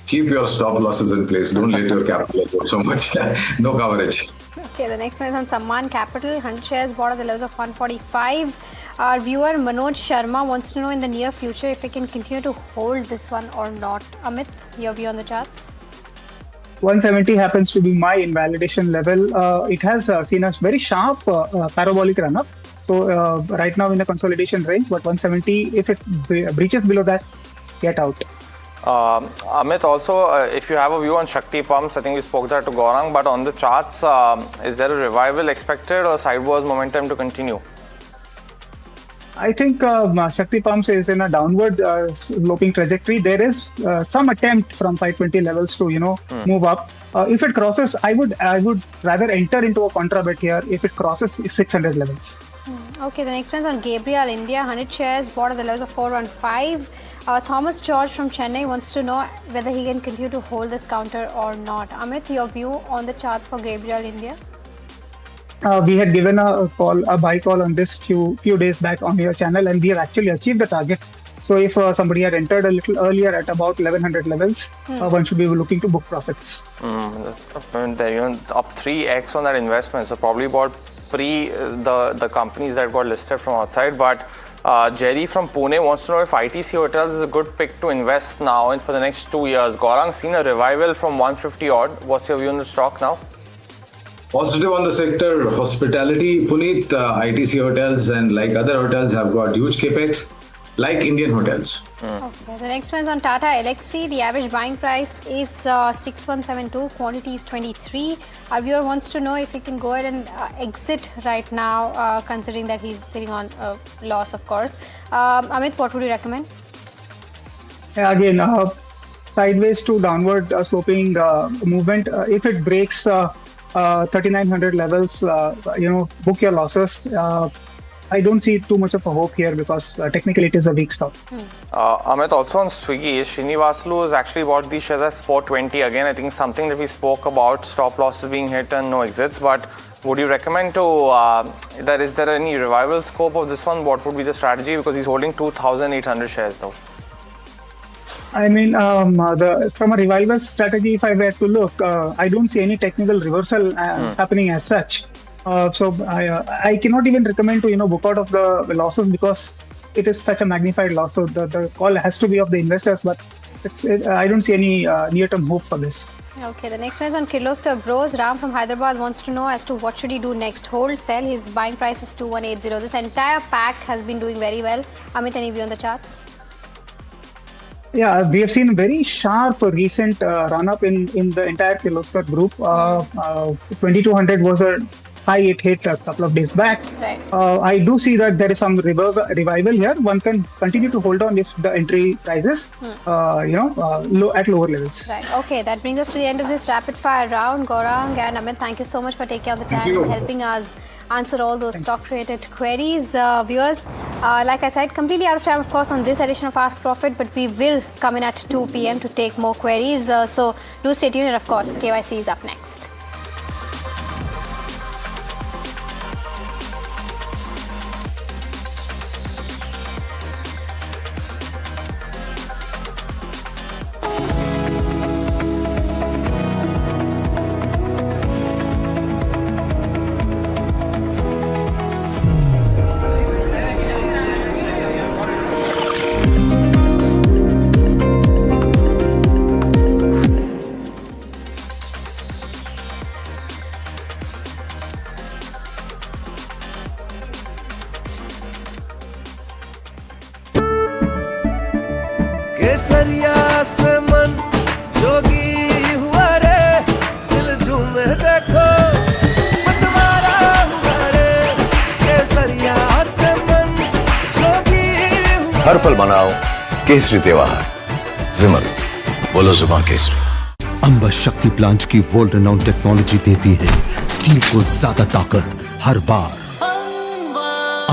Keep your stop losses in place. Don't let your capital go so much. No coverage. Okay, the next one is on Samman Capital. 100 shares bought at the levels of 145. Our viewer Manoj Sharma wants to know in the near future if we can continue to hold this one or not. Amit, your view on the charts? 170 happens to be my invalidation level. It has seen a very sharp parabolic run-up. So right now in the consolidation range, but 170, if it breaches below that, get out. Amit, also, if you have a view on Shakti Pumps, I think we spoke that to Gaurang, but on the charts, is there a revival expected or sideways momentum to continue? I think Shakti Pumps is in a downward sloping trajectory. There is some attempt from 520 levels to move up. If it crosses, I would rather enter into a contra bet here if it crosses 600 levels. Okay, the next one is on Gabriel India. 100 shares bought at the levels of 415. Thomas George from Chennai wants to know whether he can continue to hold this counter or not. Amit, your view on the charts for Gabriel India? We had given a buy call on this few days back on your channel, and we have actually achieved the target. So if somebody had entered a little earlier at about 1100 levels, one should be looking to book profits. Up 3x on that investment, so probably about the companies that got listed from outside. But Jerry from Pune wants to know if ITC Hotels is a good pick to invest now and for the next 2 years. Gaurang, seen a revival from 150 odd. What's your view on the stock now? Positive on the sector. Hospitality, Puneet, ITC Hotels and like other hotels have got huge capex, like Indian hotels. Okay. The next one is on Tata Elxsi. The average buying price is 6172, quantity is 23. Our viewer wants to know if he can go ahead and exit right now, considering that he's sitting on a loss, of course. Amit, what would you recommend? Yeah, again, sideways to downward sloping movement. If it breaks 3900 levels, book your losses. I don't see too much of a hope here because technically it is a weak stock. Amit, also on Swiggy, Srinivasulu has actually bought these shares as 420. Again, I think something that we spoke about, stop losses being hit and no exits. But would you recommend is there any revival scope of this one? What would be the strategy? Because he's holding 2,800 shares though. I mean, from a revival strategy, if I were to look, I don't see any technical reversal happening as such. So I cannot even recommend to book out of the losses because it is such a magnified loss. So the call has to be of the investors, but I don't see any near-term hope for this. Okay, the next one is on Kirloskar Bros. Ram from Hyderabad wants to know as to what should he do next. Hold, sell. His buying price is 2180. This entire pack has been doing very well. Amit, any view on the charts? Yeah, we have seen a very sharp recent run-up in the entire Kirloskar group. 2200 was a high it hit a couple of days back. Right. I do see that there is some revival here. One can continue to hold on if the entry prices, at lower levels. Right. Okay, that brings us to the end of this rapid fire round. Gaurang and Amit, thank you so much for taking out the time and helping us answer all those stock-related queries. Viewers, like I said, completely out of time, of course, on this edition of Ask Profit, but we will come in at 2 p.m. to take more queries. So do stay tuned, and of course, KYC is up next. केसरिया से मन जोगी हुआ रे दिल झूमे देखो मतवारा हुआ रे केसरिया से मन जोगी हुआ हर पल मनाओ केसरी त्योहार। विमल, बोलो जुबान केसरी। अंबा शक्ति प्लांट की वर्ल्ड रेनाउंड टेक्नोलॉजी देती है स्टील को ज्यादा ताकत हर बार।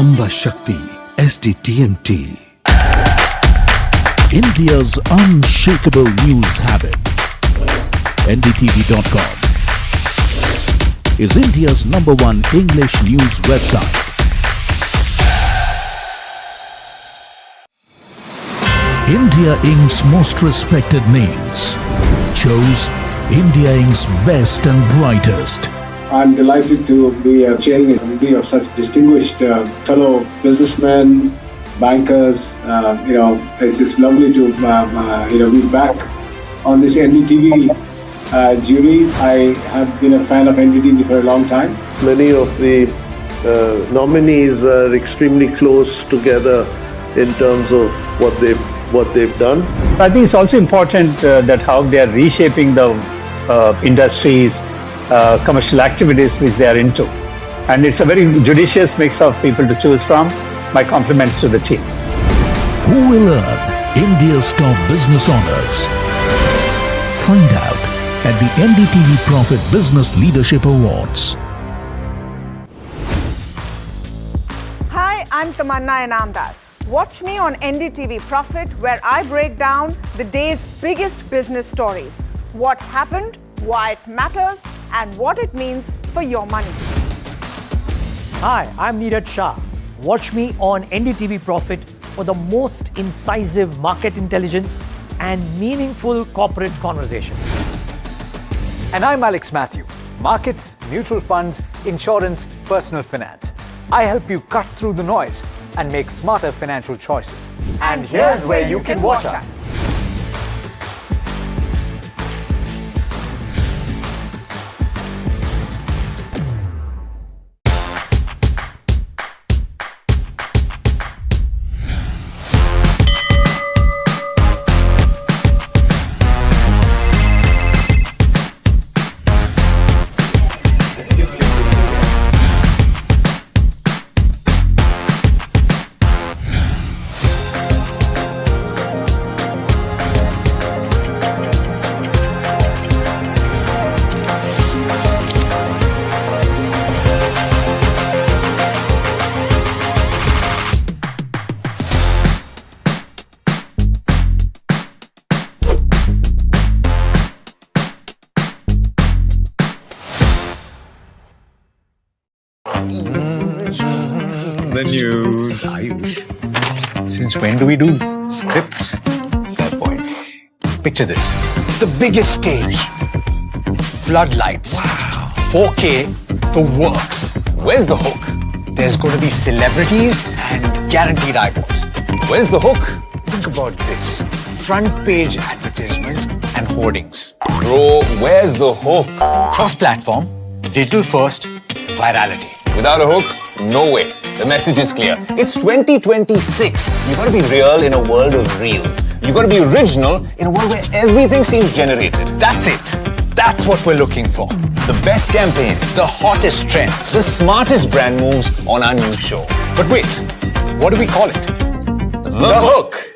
Amba Shakti SDTMT. India's unshakable news habit. NDTV.com is India's #1 English news website. India Inc.'s most respected names chose India Inc.'s best and brightest. I'm delighted to be chairing a committee of such distinguished fellow businessmen, bankers. It's just lovely to be back on this NDTV jury. I have been a fan of NDTV for a long time. Many of the nominees are extremely close together in terms of what they've done. I think it's also important that how they are reshaping the industries, commercial activities which they are into. And it's a very judicious mix of people to choose from. My compliments to the team. Who will earn India's top business honors? Find out at the NDTV Profit Business Leadership Awards. Hi, I'm Tamanna Inamdar. Watch me on NDTV Profit, where I break down the day's biggest business stories. What happened, why it matters, and what it means for your money. Hi, I'm Neeraj Shah. Watch me on NDTV Profit for the most incisive market intelligence and meaningful corporate conversation. And I'm Alex Matthew. Markets, mutual funds, insurance, personal finance. I help you cut through the noise and make smarter financial choices. And here's where you can watch us. The news, Ayush. Since when do we do scripts? Fair point. Picture this. The biggest stage. Floodlights. 4K. The works. Where's the hook? There's going to be celebrities and guaranteed eyeballs. Where's the hook? Think about this. Front page advertisements and hoardings. Bro, where's the hook? Cross-platform, digital first, virality. Without a hook, no way. The message is clear. It's 2026. You gotta be real in a world of reels. You gotta be original in a world where everything seems generated. That's it. That's what we're looking for. The best campaigns, the hottest trends, the smartest brand moves on our new show. But wait, what do we call it? The hook.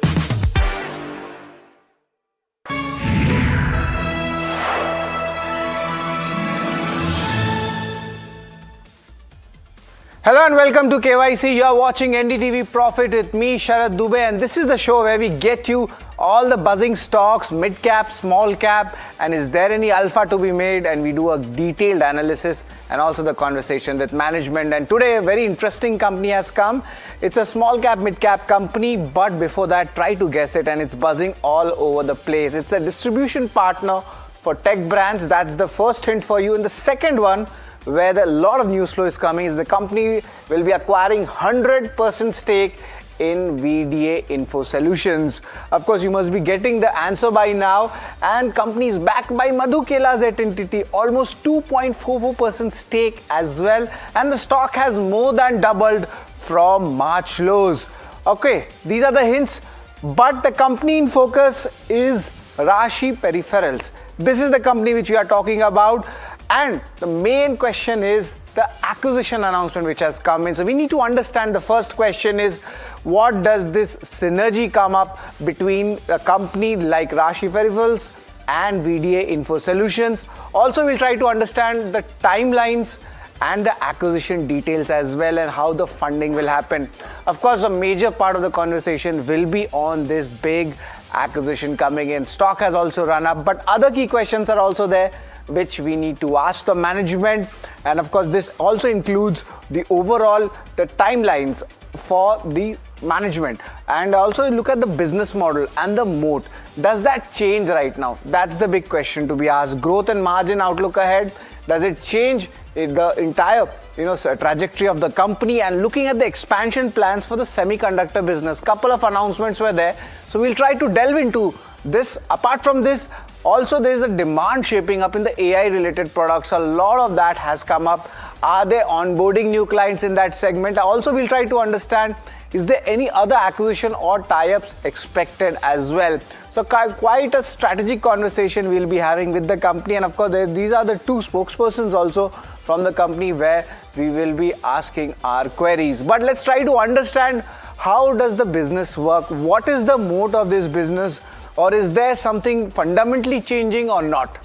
Hello and welcome to KYC. You are watching NDTV Profit with me, Sharad Dubey, and this is the show where we get you all the buzzing stocks, mid cap, small cap, and is there any alpha to be made, and we do a detailed analysis and also the conversation with management. And today a very interesting company has come. It's a small cap, mid cap company, but before that, try to guess it, and it's buzzing all over the place. It's a distribution partner for tech brands. That's the first hint for you. And the second one, where a lot of news flow is coming, is the company will be acquiring 100% stake in VDA Info Solutions. Of course, you must be getting the answer by now. And company is backed by Madhu Kela's entity, almost 2.44% stake as well. And the stock has more than doubled from March lows. Okay, these are the hints. But the company in focus is Rashi Peripherals. This is the company which we are talking about. And the main question is the acquisition announcement which has come in. So we need to understand, the first question is, what does this synergy come up between a company like Rashi Peripherals and VDA Info Solutions? Also, we'll try to understand the timelines and the acquisition details as well, and how the funding will happen. Of course, a major part of the conversation will be on this big acquisition coming in. Stock has also run up, but other key questions are also there which we need to ask the management. And of course, this also includes the overall the timelines for the management, and also look at the business model and the moat. Does that change right now? That's the big question to be asked. Growth and margin outlook ahead, does it change the entire trajectory of the company? And looking at the expansion plans for the semiconductor business, couple of announcements were there, so we'll try to delve into this. Apart from this, also there is a demand shaping up in the AI related products. A lot of that has come up. Are they onboarding new clients in that segment? Also, we'll try to understand, is there any other acquisition or tie-ups expected as well? So quite a strategic conversation we'll be having with the company. And of course, these are the two spokespersons also from the company where we will be asking our queries. But let's try to understand, how does the business work? What is the moat of this business? Or is there something fundamentally changing or not?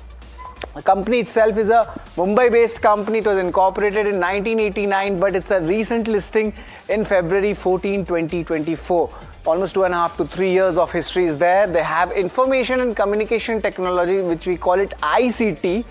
The company itself is a Mumbai-based company. It was incorporated in 1989, but it's a recent listing in February 14, 2024. Almost 2.5 to 3 years of history is there. They have information and communication technology, which we call it ICT,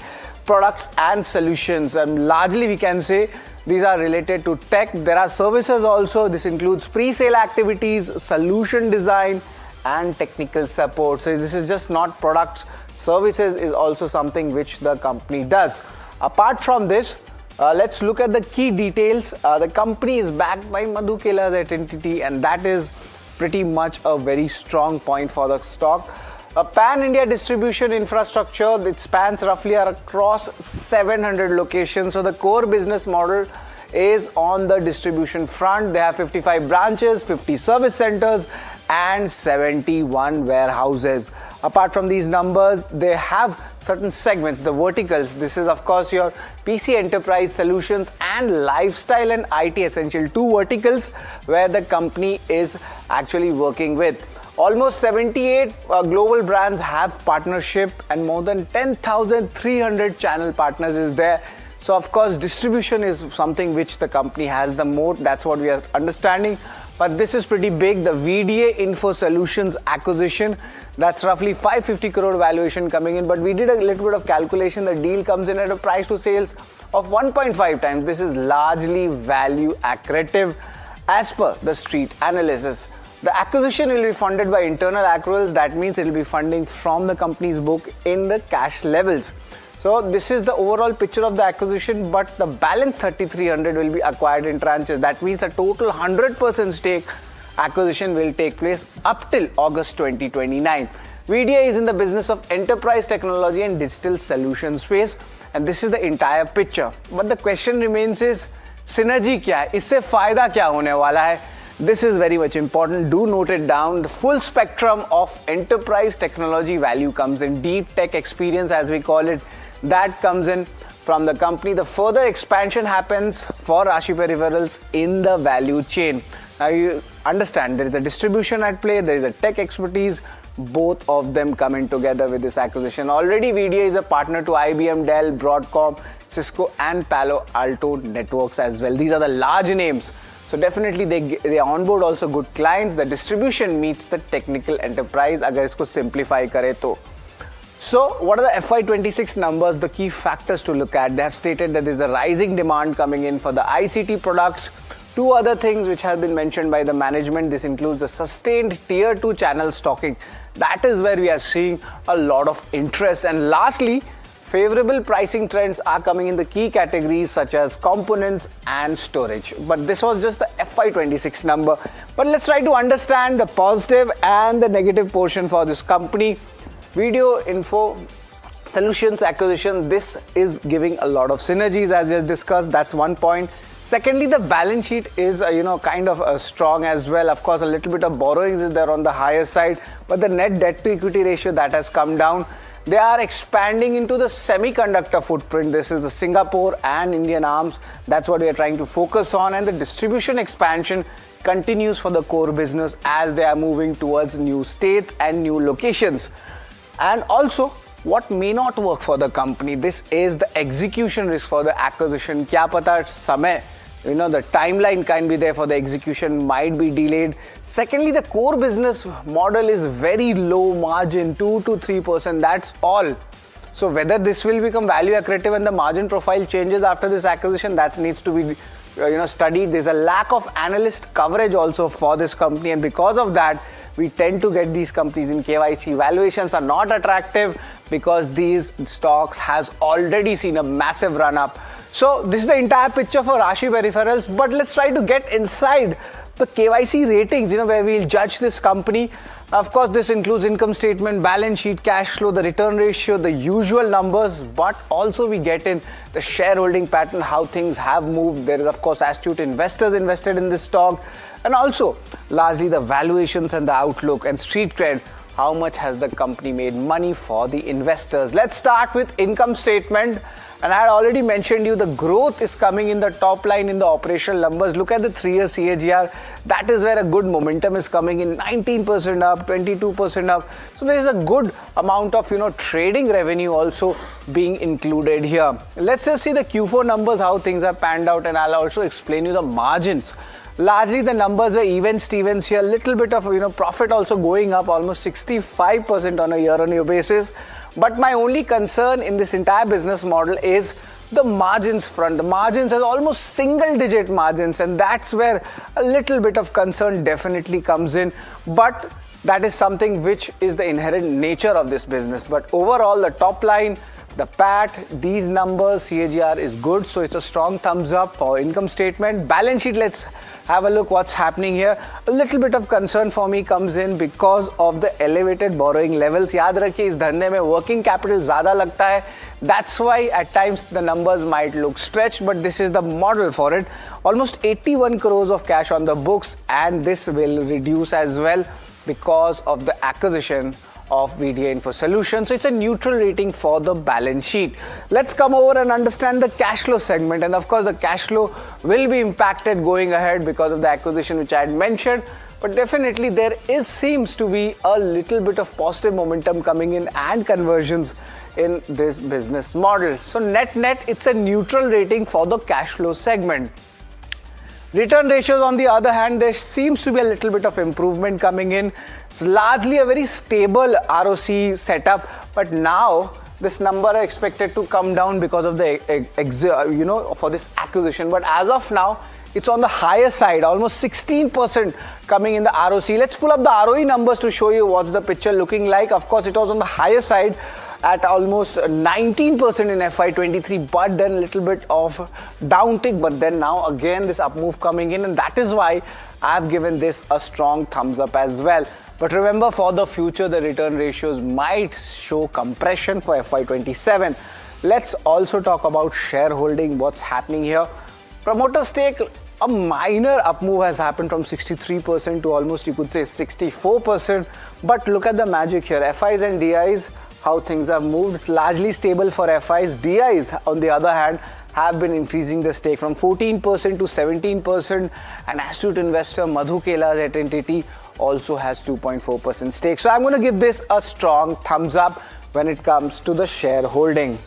products and solutions. And largely we can say these are related to tech. There are services also. This includes pre-sale activities, solution design, and technical support. So this is just not products. Services is also something which the company does. Apart from this, let's look at the key details. The company is backed by Madhu Kela's entity, and that is pretty much a very strong point for the stock. A pan-India distribution infrastructure that spans roughly across 700 locations. So the core business model is on the distribution front. They have 55 branches, 50 service centers, and 71 warehouses. Apart from these numbers, they have certain segments, the verticals. This is of course your PC enterprise solutions and lifestyle and IT essential, two verticals where the company is actually working with. Almost 78 global brands have partnership, and more than 10,300 channel partners is there. So of course, distribution is something which the company has the moat. That's what we are understanding. But this is pretty big. The VDA Info Solutions acquisition, that's roughly 550 crore valuation coming in. But we did a little bit of calculation. The deal comes in at a price to sales of 1.5 times. This is largely value accretive as per the street analysis. The acquisition will be funded by internal accruals. That means it will be funding from the company's book in the cash levels. So this is the overall picture of the acquisition, but the balance 3,300 will be acquired in tranches. That means a total 100% stake acquisition will take place up till August 2029. VDA is in the business of enterprise technology and digital solution space, and this is the entire picture. But the question remains is, synergy क्या है? इससे फायदा क्या होने वाला है? This is very much important. Do note it down. The full spectrum of enterprise technology value comes in. Deep tech experience, as we call it, that comes in from the company. The further expansion happens for Rashi Peripherals in the value chain. Now you understand there is a distribution at play, there is a tech expertise, both of them coming together with this acquisition. Already VDA is a partner to IBM, Dell, Broadcom, Cisco and Palo Alto Networks as well. These are the large names. So definitely they onboard also good clients. The distribution meets the technical enterprise, agar isko simplify kare to. So what are the FY26 numbers, the key factors to look at? They have stated that there is a rising demand coming in for the ICT products. Two other things which have been mentioned by the management, this includes the sustained tier 2 channel stocking. That is where we are seeing a lot of interest. And lastly, favorable pricing trends are coming in the key categories such as components and storage. But this was just the FY26 number. But let's try to understand the positive and the negative portion for this company. Video Info Solutions acquisition, this is giving a lot of synergies as we have discussed. That's one point. Secondly, the balance sheet is kind of strong as well. Of course, a little bit of borrowings is there on the higher side, but the net debt to equity ratio that has come down. They are expanding into the semiconductor footprint. This is the Singapore and Indian arms. That's what we are trying to focus on, and the distribution expansion continues for the core business as they are moving towards new states and new locations. And also, what may not work for the company. This is the execution risk for the acquisition. Kya pata samay, the timeline can be there for the execution, might be delayed. Secondly, the core business model is very low margin, 2 to 3%, that's all. So whether this will become value accretive and the margin profile changes after this acquisition, that needs to be studied. There's a lack of analyst coverage also for this company, and because of that, we tend to get these companies in KYC. Valuations are not attractive because these stocks has already seen a massive run up. So this is the entire picture for Rashi Peripherals, but let's try to get inside the KYC ratings, where we'll judge this company. Of course, this includes income statement, balance sheet, cash flow, the return ratio, the usual numbers, but also we get in the shareholding pattern, how things have moved. There is, of course, astute investors invested in this stock, and also largely the valuations and the outlook and street cred. How much has the company made money for the investors? Let's start with income statement. And I had already mentioned you the growth is coming in the top line in the operational numbers. Look at the 3-year CAGR. That is where a good momentum is coming in. 19% up, 22% up. So there is a good amount of trading revenue also being included here. Let's just see the Q4 numbers, how things have panned out, and I'll also explain you the margins. Largely the numbers were even Stevens here. Little bit of profit also going up, almost 65% on a year-on-year basis. But my only concern in this entire business model is the margins front. The margins are almost single-digit margins, and that's where a little bit of concern definitely comes in. But that is something which is the inherent nature of this business. But overall, the top line, the PAT, these numbers, CAGR is good, so it's a strong thumbs up for income statement. Balance sheet, let's have a look what's happening here. A little bit of concern for me comes in because of the elevated borrowing levels. याद रखिए इस धंधे में working capital ज़्यादा लगता है. That's why at times the numbers might look stretched, but this is the model for it. Almost 81 crores of cash on the books, and this will reduce as well because of the acquisition of VDA Info Solutions. So it's a neutral rating for the balance sheet. Let's come over and understand the cash flow segment. And of course, the cash flow will be impacted going ahead because of the acquisition which I had mentioned. But definitely there seems to be a little bit of positive momentum coming in and conversions in this business model. So net, it's a neutral rating for the cash flow segment. Return ratios, on the other hand, there seems to be a little bit of improvement coming in. It's largely a very stable ROC setup, but now this number is expected to come down because of the for this acquisition. But as of now, it's on the higher side, almost 16% coming in the ROC. Let's pull up the ROE numbers to show you what's the picture looking like. Of course, it was on the higher side at almost 19% in FY23, but then a little bit of downtick, but then now again this up move coming in, and that is why I've given this a strong thumbs up as well. But remember, for the future, the return ratios might show compression for FY27. Let's also talk about shareholding, what's happening here. Promoter stake, a minor up move has happened from 63% to almost, you could say, 64%. But look at the magic here. FIs and DIs, how things have moved. It's largely stable for FIs. DIs, on the other hand, have been increasing the stake from 14% to 17%. An astute investor, Madhu Kela at NDTV, also has 2.4% stake. So I'm going to give this a strong thumbs up when it comes to the shareholding.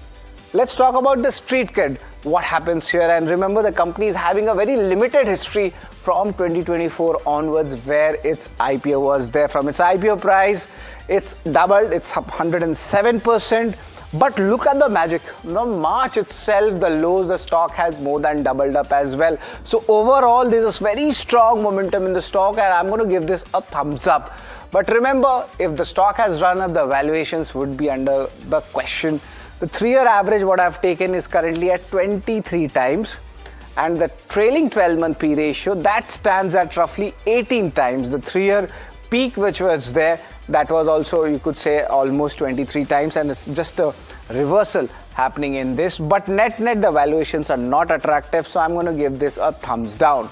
Let's talk about the street cred, what happens here. And remember, the company is having a very limited history from 2024 onwards, where its IPO was there. From its IPO price, it's doubled, it's up 107%. But look at the magic. Now, March itself, the lows, the stock has more than doubled up as well. So overall, there's a very strong momentum in the stock, and I'm going to give this a thumbs up. But remember, if the stock has run up, the valuations would be under the question. The 3-year average, what I've taken, is currently at 23 times. And the trailing 12-month P ratio, that stands at roughly 18 times. The 3-year peak which was there, that was also, you could say, almost 23 times, and it's just a reversal happening in this. But net, the valuations are not attractive, so I'm going to give this a thumbs down.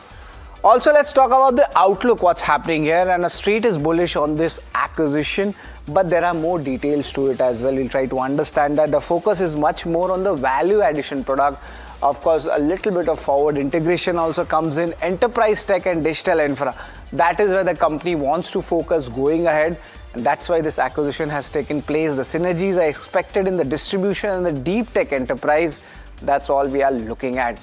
Also, let's talk about the outlook, what's happening here. And the street is bullish on this acquisition, but there are more details to it as well. We'll try to understand that. The focus is much more on the value addition product. Of course, a little bit of forward integration also comes in. Enterprise tech and digital infra, that is where the company wants to focus going ahead. And that's why this acquisition has taken place. The synergies are expected in the distribution and the deep tech enterprise. That's all we are looking at.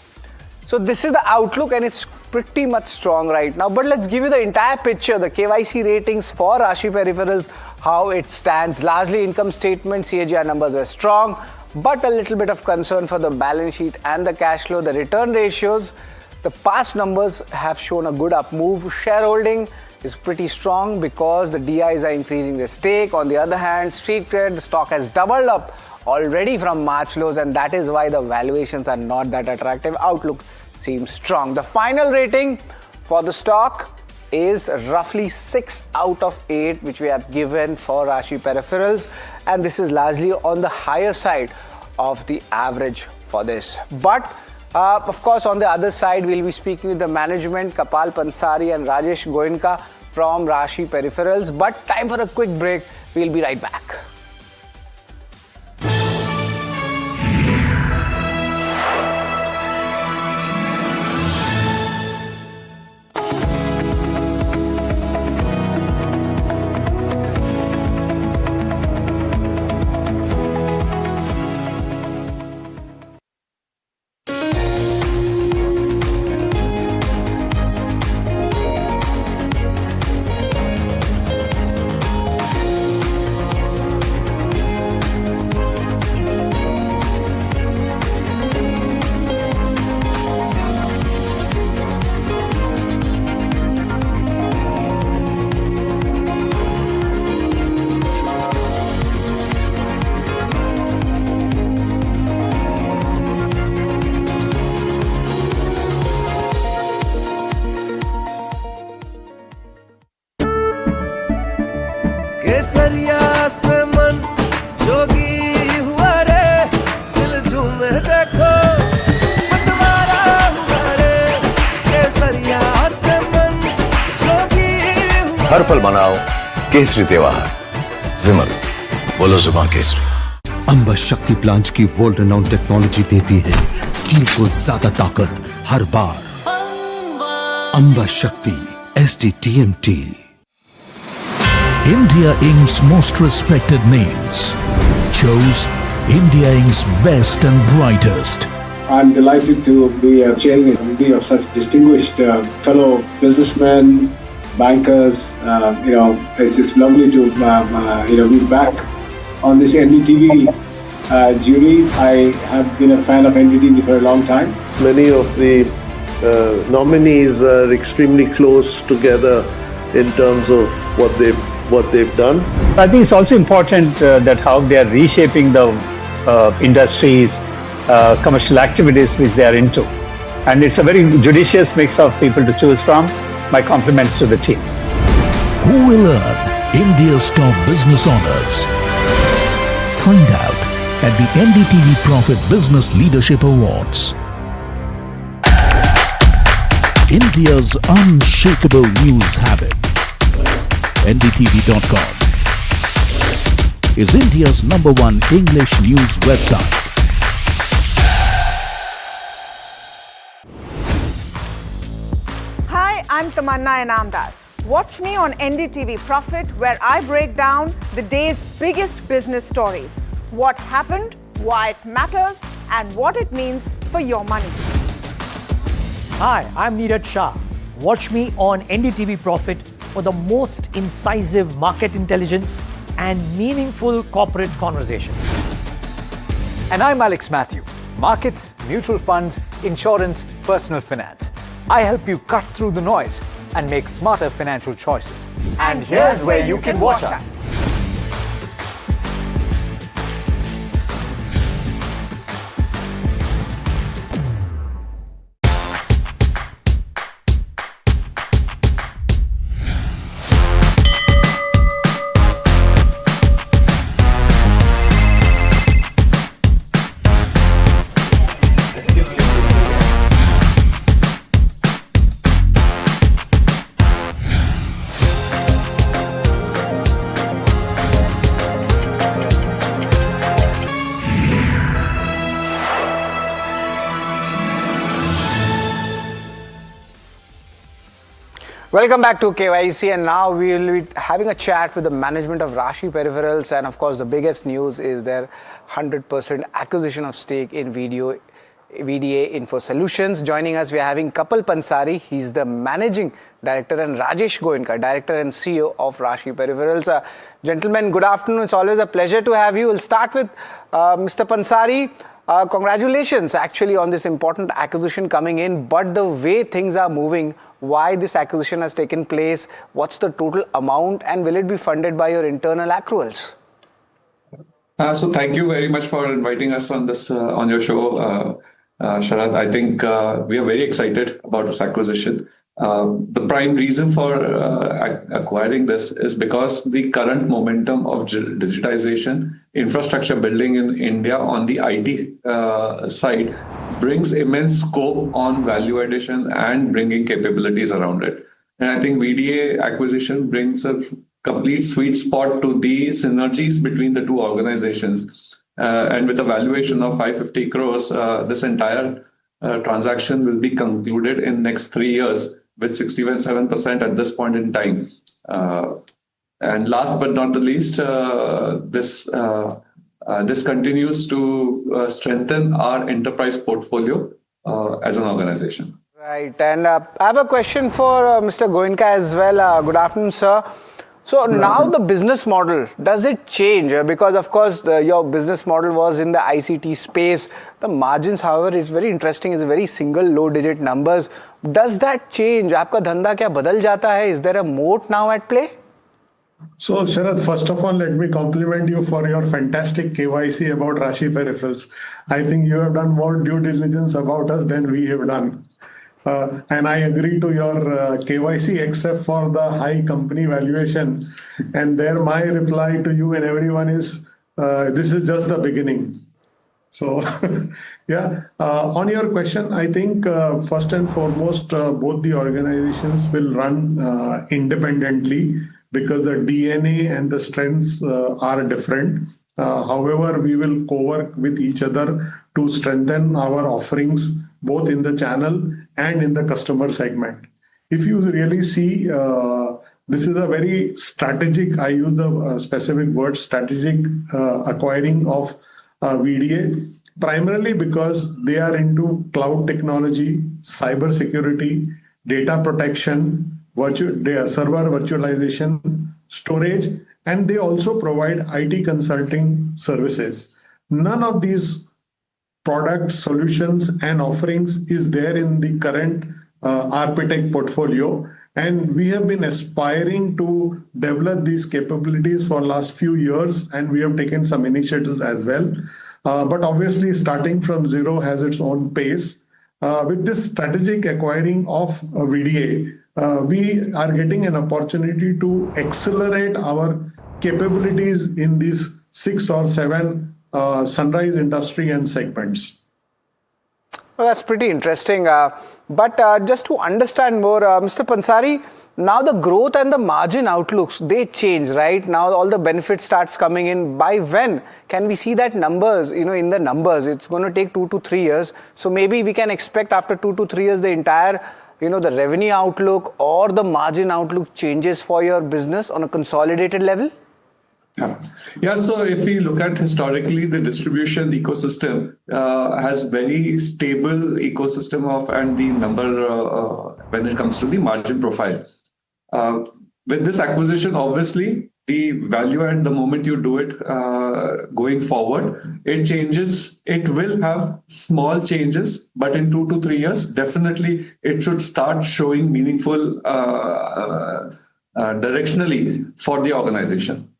So this is the outlook, and it's pretty much strong right now. But let's give you the entire picture, the KYC ratings for Rashi Peripherals, how it stands. Largely income statement, CAGR numbers were strong, but a little bit of concern for the balance sheet and the cash flow. The return ratios, the past numbers have shown a good up move. Shareholding is pretty strong because the DIs are increasing their stake. On the other hand, street cred, the stock has doubled up already from March lows, and that is why the valuations are not that attractive. Outlook seems strong. The final rating for the stock is roughly 6 out of 8, which we have given for Rashi Peripherals, and this is largely on the higher side of the average for this. But of course, on the other side, we'll be speaking with the management, Kapal Pansari and Rajesh Goenka from Rashi Peripherals. But time for a quick break. We'll be right back. केसरिया से मन जोगी हुआ रे दिल झूमे देखो मतवारा हुआ रे केसरिया से मन जोगी हुआ हर पल मनाओ केसरी त्योहार। विमल, बोलो जुबान केसरी। अंबा शक्ति प्लांट की वर्ल्ड रेनाउंड टेक्नोलॉजी देती है स्टील को ज्यादा ताकत हर बार। अंबा शक्ति SDTMT। India Inc.'s most respected names chose India Inc.'s best and brightest. I'm delighted to be chairing a committee of such distinguished fellow businessmen, bankers. It's just lovely to be back on this NDTV jury. I have been a fan of NDTV for a long time. Many of the nominees are extremely close together in terms of what they've done. I think it's also important that how they are reshaping the industries, commercial activities which they are into. And it's a very judicious mix of people to choose from. My compliments to the team. Who will earn India's top business honors? Find out at the NDTV Profit Business Leadership Awards. India's unshakable news habit. NDTV.com is India's #1 English news website. Hi, I'm Tamanna Inamdar. Watch me on NDTV Profit, where I break down the day's biggest business stories. What happened, why it matters, and what it means for your money. Hi, I'm Neeraj Shah. Watch me on NDTV Profit for the most incisive market intelligence and meaningful corporate conversation. And I'm Alex Matthew. Markets, mutual funds, insurance, personal finance. I help you cut through the noise and make smarter financial choices. And here's where you can watch us. Welcome back to KYC, and now we will be having a chat with the management of Rashi Peripherals, and of course the biggest news is their 100% acquisition of stake in VDA Info Solutions. Joining us, we are having Kapil Pansari. He's the managing director, and Rajesh Goenka, director and CEO of Rashi Peripherals. Gentlemen, good afternoon. It's always a pleasure to have you. We'll start with Mr. Pansari. Congratulations actually on this important acquisition coming in, but the way things are moving, why this acquisition has taken place, what's the total amount, and will it be funded by your internal accruals? So thank you very much for inviting us on this on your show, Sharad. I think we are very excited about this acquisition. The prime reason for acquiring this is because the current momentum of digitization, infrastructure building in India on the IT side brings immense scope on value addition and bringing capabilities around it. And I think VDA acquisition brings a complete sweet spot to the synergies between the two organizations. And with a valuation of 550 crores, this entire transaction will be concluded in next 3 years with 67% at this point in time. And last but not the least, this continues to strengthen our enterprise portfolio as an organization. Right, and I have a question for Mr. Goenka as well. Good afternoon, sir. So now the business model, does it change? Because of course your business model was in the ICT space. The margins, however, is very interesting. It's very single low digit numbers. Does that change? आपका धंधा क्या बदल जाता है? Is there a moat now at play? So Sharad, first of all, let me compliment you for your fantastic KYC about Rashi Peripherals. I think you have done more due diligence about us than we have done. And I agree to your KYC except for the high company valuation. And there my reply to you and everyone is, this is just the beginning. So, yeah, on your question, I think first and foremost, both the organizations will run independently because the DNA and the strengths are different. However, we will co-work with each other to strengthen our offerings, both in the channel and in the customer segment. If you really see, this is a very strategic, I use the specific word, strategic acquiring of VDA, primarily because they are into cloud technology, cyber security, data protection, server virtualization, storage, and they also provide IT consulting services. None of these products, solutions, and offerings is there in the current Arpitech portfolio. And we have been aspiring to develop these capabilities for last few years, and we have taken some initiatives as well. But obviously, starting from zero has its own pace. With this strategic acquiring of VDA, we are getting an opportunity to accelerate our capabilities in these 6 or 7 sunrise industry and segments. Well, that's pretty interesting. But just to understand more, Mr. Pansari, now the growth and the margin outlooks, they change, right? Now all the benefits starts coming in. By when can we see that numbers, in the numbers? It's going to take 2 to 3 years. So maybe we can expect after 2 to 3 years, the entire, the revenue outlook or the margin outlook changes for your business on a consolidated level? Yeah, so if we look at historically, the distribution ecosystem has very stable ecosystem and the number when it comes to the margin profile. With this acquisition, obviously, the value at the moment you do it going forward, it changes. It will have small changes, but in 2 to 3 years, definitely it should start showing meaningful directionally for the organization.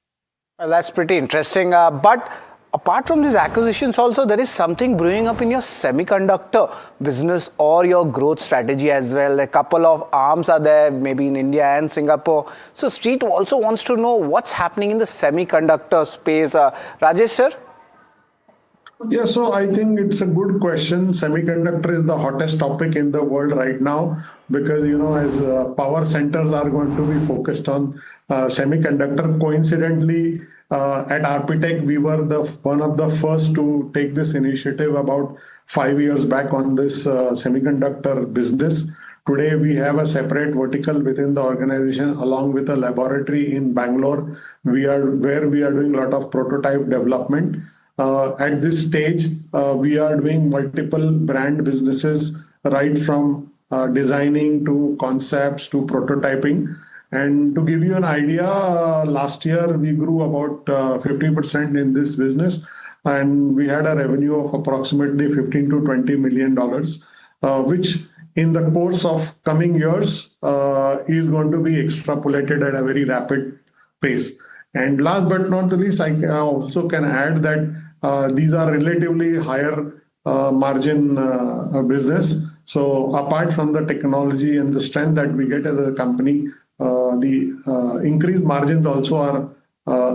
Well, that's pretty interesting. But apart from these acquisitions also, there is something brewing up in your semiconductor business or your growth strategy as well. A couple of arms are there, maybe in India and Singapore. So Street also wants to know what's happening in the semiconductor space. Rajesh, sir? Yeah, so I think it's a good question. Semiconductor is the hottest topic in the world right now because, as power centers are going to be focused on semiconductor. Coincidentally, at Arpitech, we were one of the first to take this initiative about 5 years back on this semiconductor business. Today, we have a separate vertical within the organization along with a laboratory in Bangalore. Where we are doing a lot of prototype development. At this stage, we are doing multiple brand businesses, right from designing to concepts to prototyping. And to give you an idea, last year we grew about 50% in this business, and we had a revenue of approximately $15 to $20 million, which in the course of coming years is going to be extrapolated at a very rapid pace. And last but not the least, I also can add that these are relatively higher margin business. So apart from the technology and the strength that we get as a company, the increased margins also are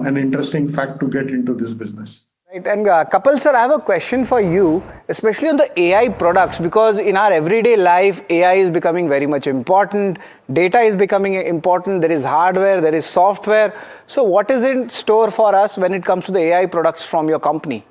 an interesting fact to get into this business. Right. And Kapil sir, I have a question for you, especially on the AI products, because in our everyday life, AI is becoming very much important. Data is becoming important. There is hardware, there is software. So what is in store for us when it comes to the AI products from your company?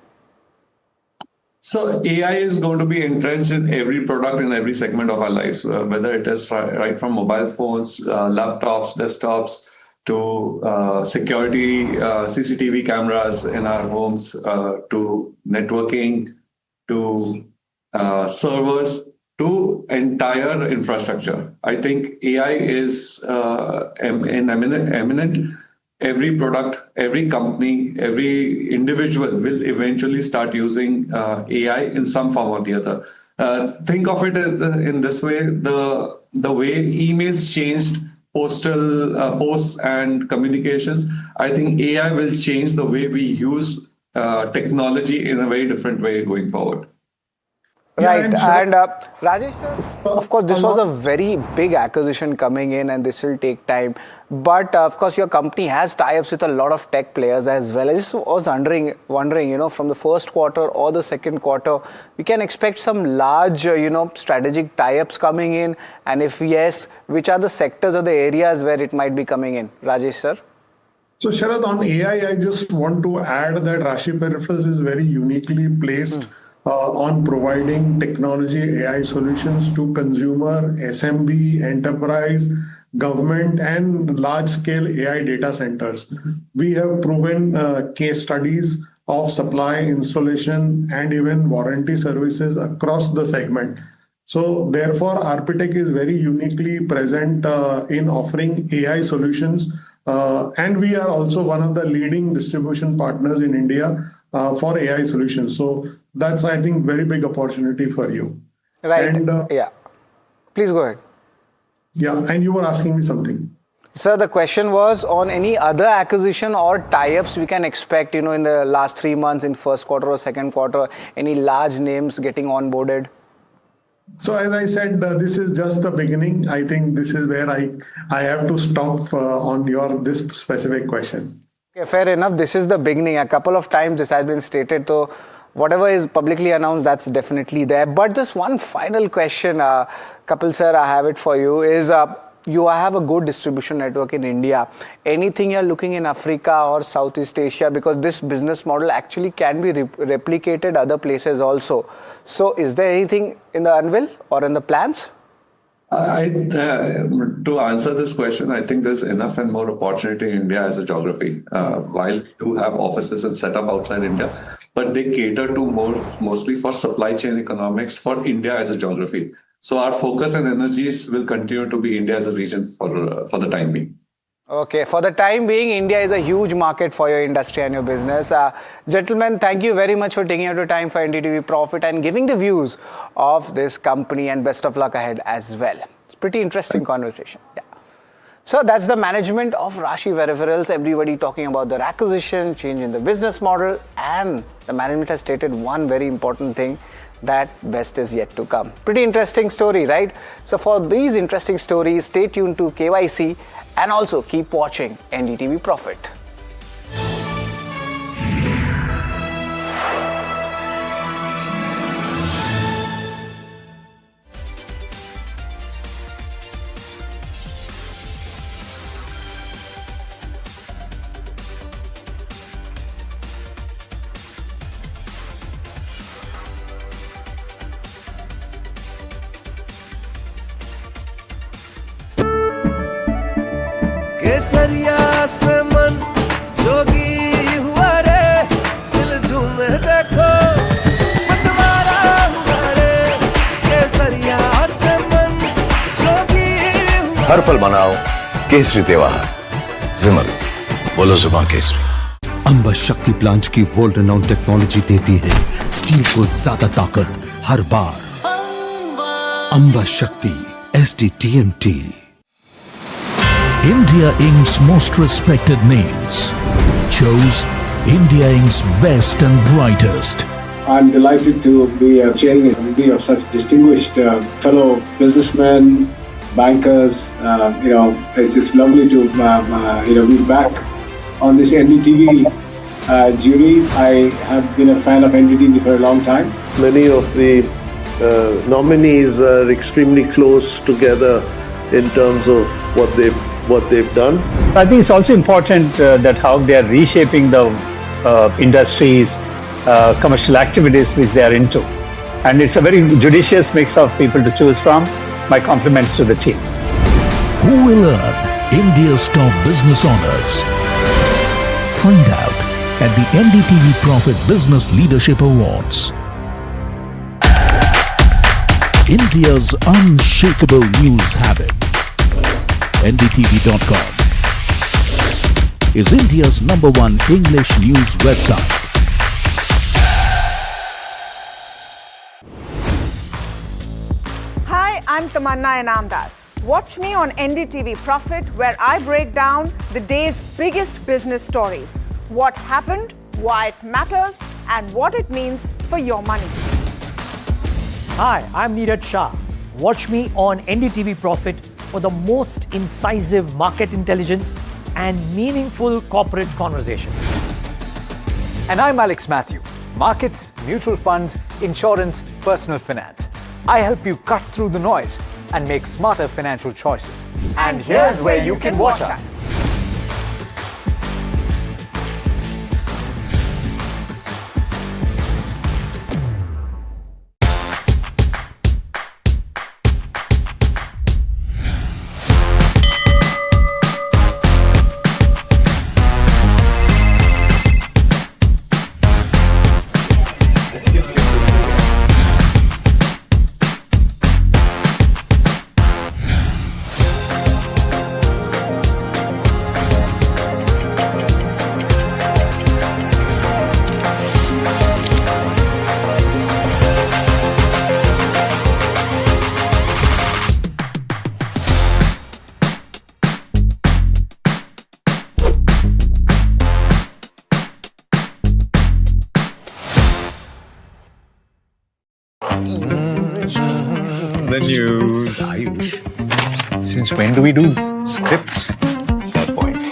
So AI is going to be entrenched in every product in every segment of our lives, whether it is right from mobile phones, laptops, desktops, to security, CCTV cameras in our homes, to networking, to servers, to entire infrastructure. I think AI is eminent. Every product, every company, every individual will eventually start using AI in some form or the other. Think of it in this way: the way emails changed posts and communications. I think AI will change the way we use technology in a very different way going forward. Right. And Rajesh sir, of course, this was a very big acquisition coming in, and this will take time. But of course, your company has tie-ups with a lot of tech players as well. I just was wondering, from the first quarter or the second quarter, we can expect some large, strategic tie-ups coming in. And if yes, which are the sectors or the areas where it might be coming in? Rajesh sir? So Sharad, on AI, I just want to add that Rashi Peripherals is very uniquely placed on providing technology AI solutions to consumer, SMB, enterprise, government, and large-scale AI data centers. We have proven case studies of supply, installation, and even warranty services across the segment. So therefore, Arpitec is very uniquely present in offering AI solutions. And we are also one of the leading distribution partners in India for AI solutions. So that's, I think, very big opportunity for you. Right. And, yeah. Please go ahead. Yeah. And you were asking me something. Sir, the question was on any other acquisition or tie-ups we can expect, in the last 3 months, in first quarter or second quarter, any large names getting onboarded? So as I said, this is just the beginning. I think this is where I have to stop on this specific question. Okay, fair enough. This is the beginning. A couple of times this has been stated. So whatever is publicly announced, that's definitely there. But just one final question, Kapil sir, I have it for you, is you have a good distribution network in India. Anything you're looking in Africa or Southeast Asia? Because this business model actually can be replicated other places also. So is there anything in the anvil or in the plans? To answer this question, I think there's enough and more opportunity in India as a geography. While we do have offices and set up outside India, but they cater to mostly for supply chain economics for India as a geography. So our focus and energies will continue to be India as a region for the time being. Okay, for the time being, India is a huge market for your industry and your business. Gentlemen, thank you very much for taking out your time for NDTV Profit and giving the views of this company, and best of luck ahead as well. It's pretty interesting conversation. Yeah. So that's the management of Rashi Peripherals. Everybody talking about their acquisition, change in the business model, and the management has stated one very important thing, that best is yet to come. Pretty interesting story, right? So for these interesting stories, stay tuned to KYC and also keep watching NDTV Profit. केसरिया से मन जोगी हुआ रे, दिल झूमे देखो मतवारा हुआ रे, केसरिया से मन जोगी हुआ। हर पल मनाओ केसरी त्योहार। विमल, बोलो जुबान केसरी। अंबा शक्ति प्लांट की वर्ल्ड रेनाउंड टेक्नोलॉजी देती है स्टील को ज्यादा ताकत हर बार। अंबा शक्ति SDTMT। India Inc.'s most respected names chose India Inc.'s best and brightest. I'm delighted to be chairing a committee of such distinguished fellow businessmen, bankers. It's just lovely to be back on this NDTV jury. I have been a fan of NDTV for a long time. Many of the nominees are extremely close together in terms of what they've done. I think it's also important that how they are reshaping the industries, commercial activities which they are into. And it's a very judicious mix of people to choose from. My compliments to the team. Who will earn India's top business honors? Find out at the NDTV Profit Business Leadership Awards. India's unshakable news habit. NDTV.com is India's #1 English news website. Hi, I'm Tamanna Inamdar. Watch me on NDTV Profit, where I break down the day's biggest business stories. What happened, why it matters, and what it means for your money. Hi, I'm Neeraj Shah. Watch me on NDTV Profit for the most incisive market intelligence and meaningful corporate conversations. And I'm Alex Matthew. Markets, mutual funds, insurance, personal finance. I help you cut through the noise and make smarter financial choices. And here's where you can watch us. The news, Ayush. Since when do we do scripts? Fair point.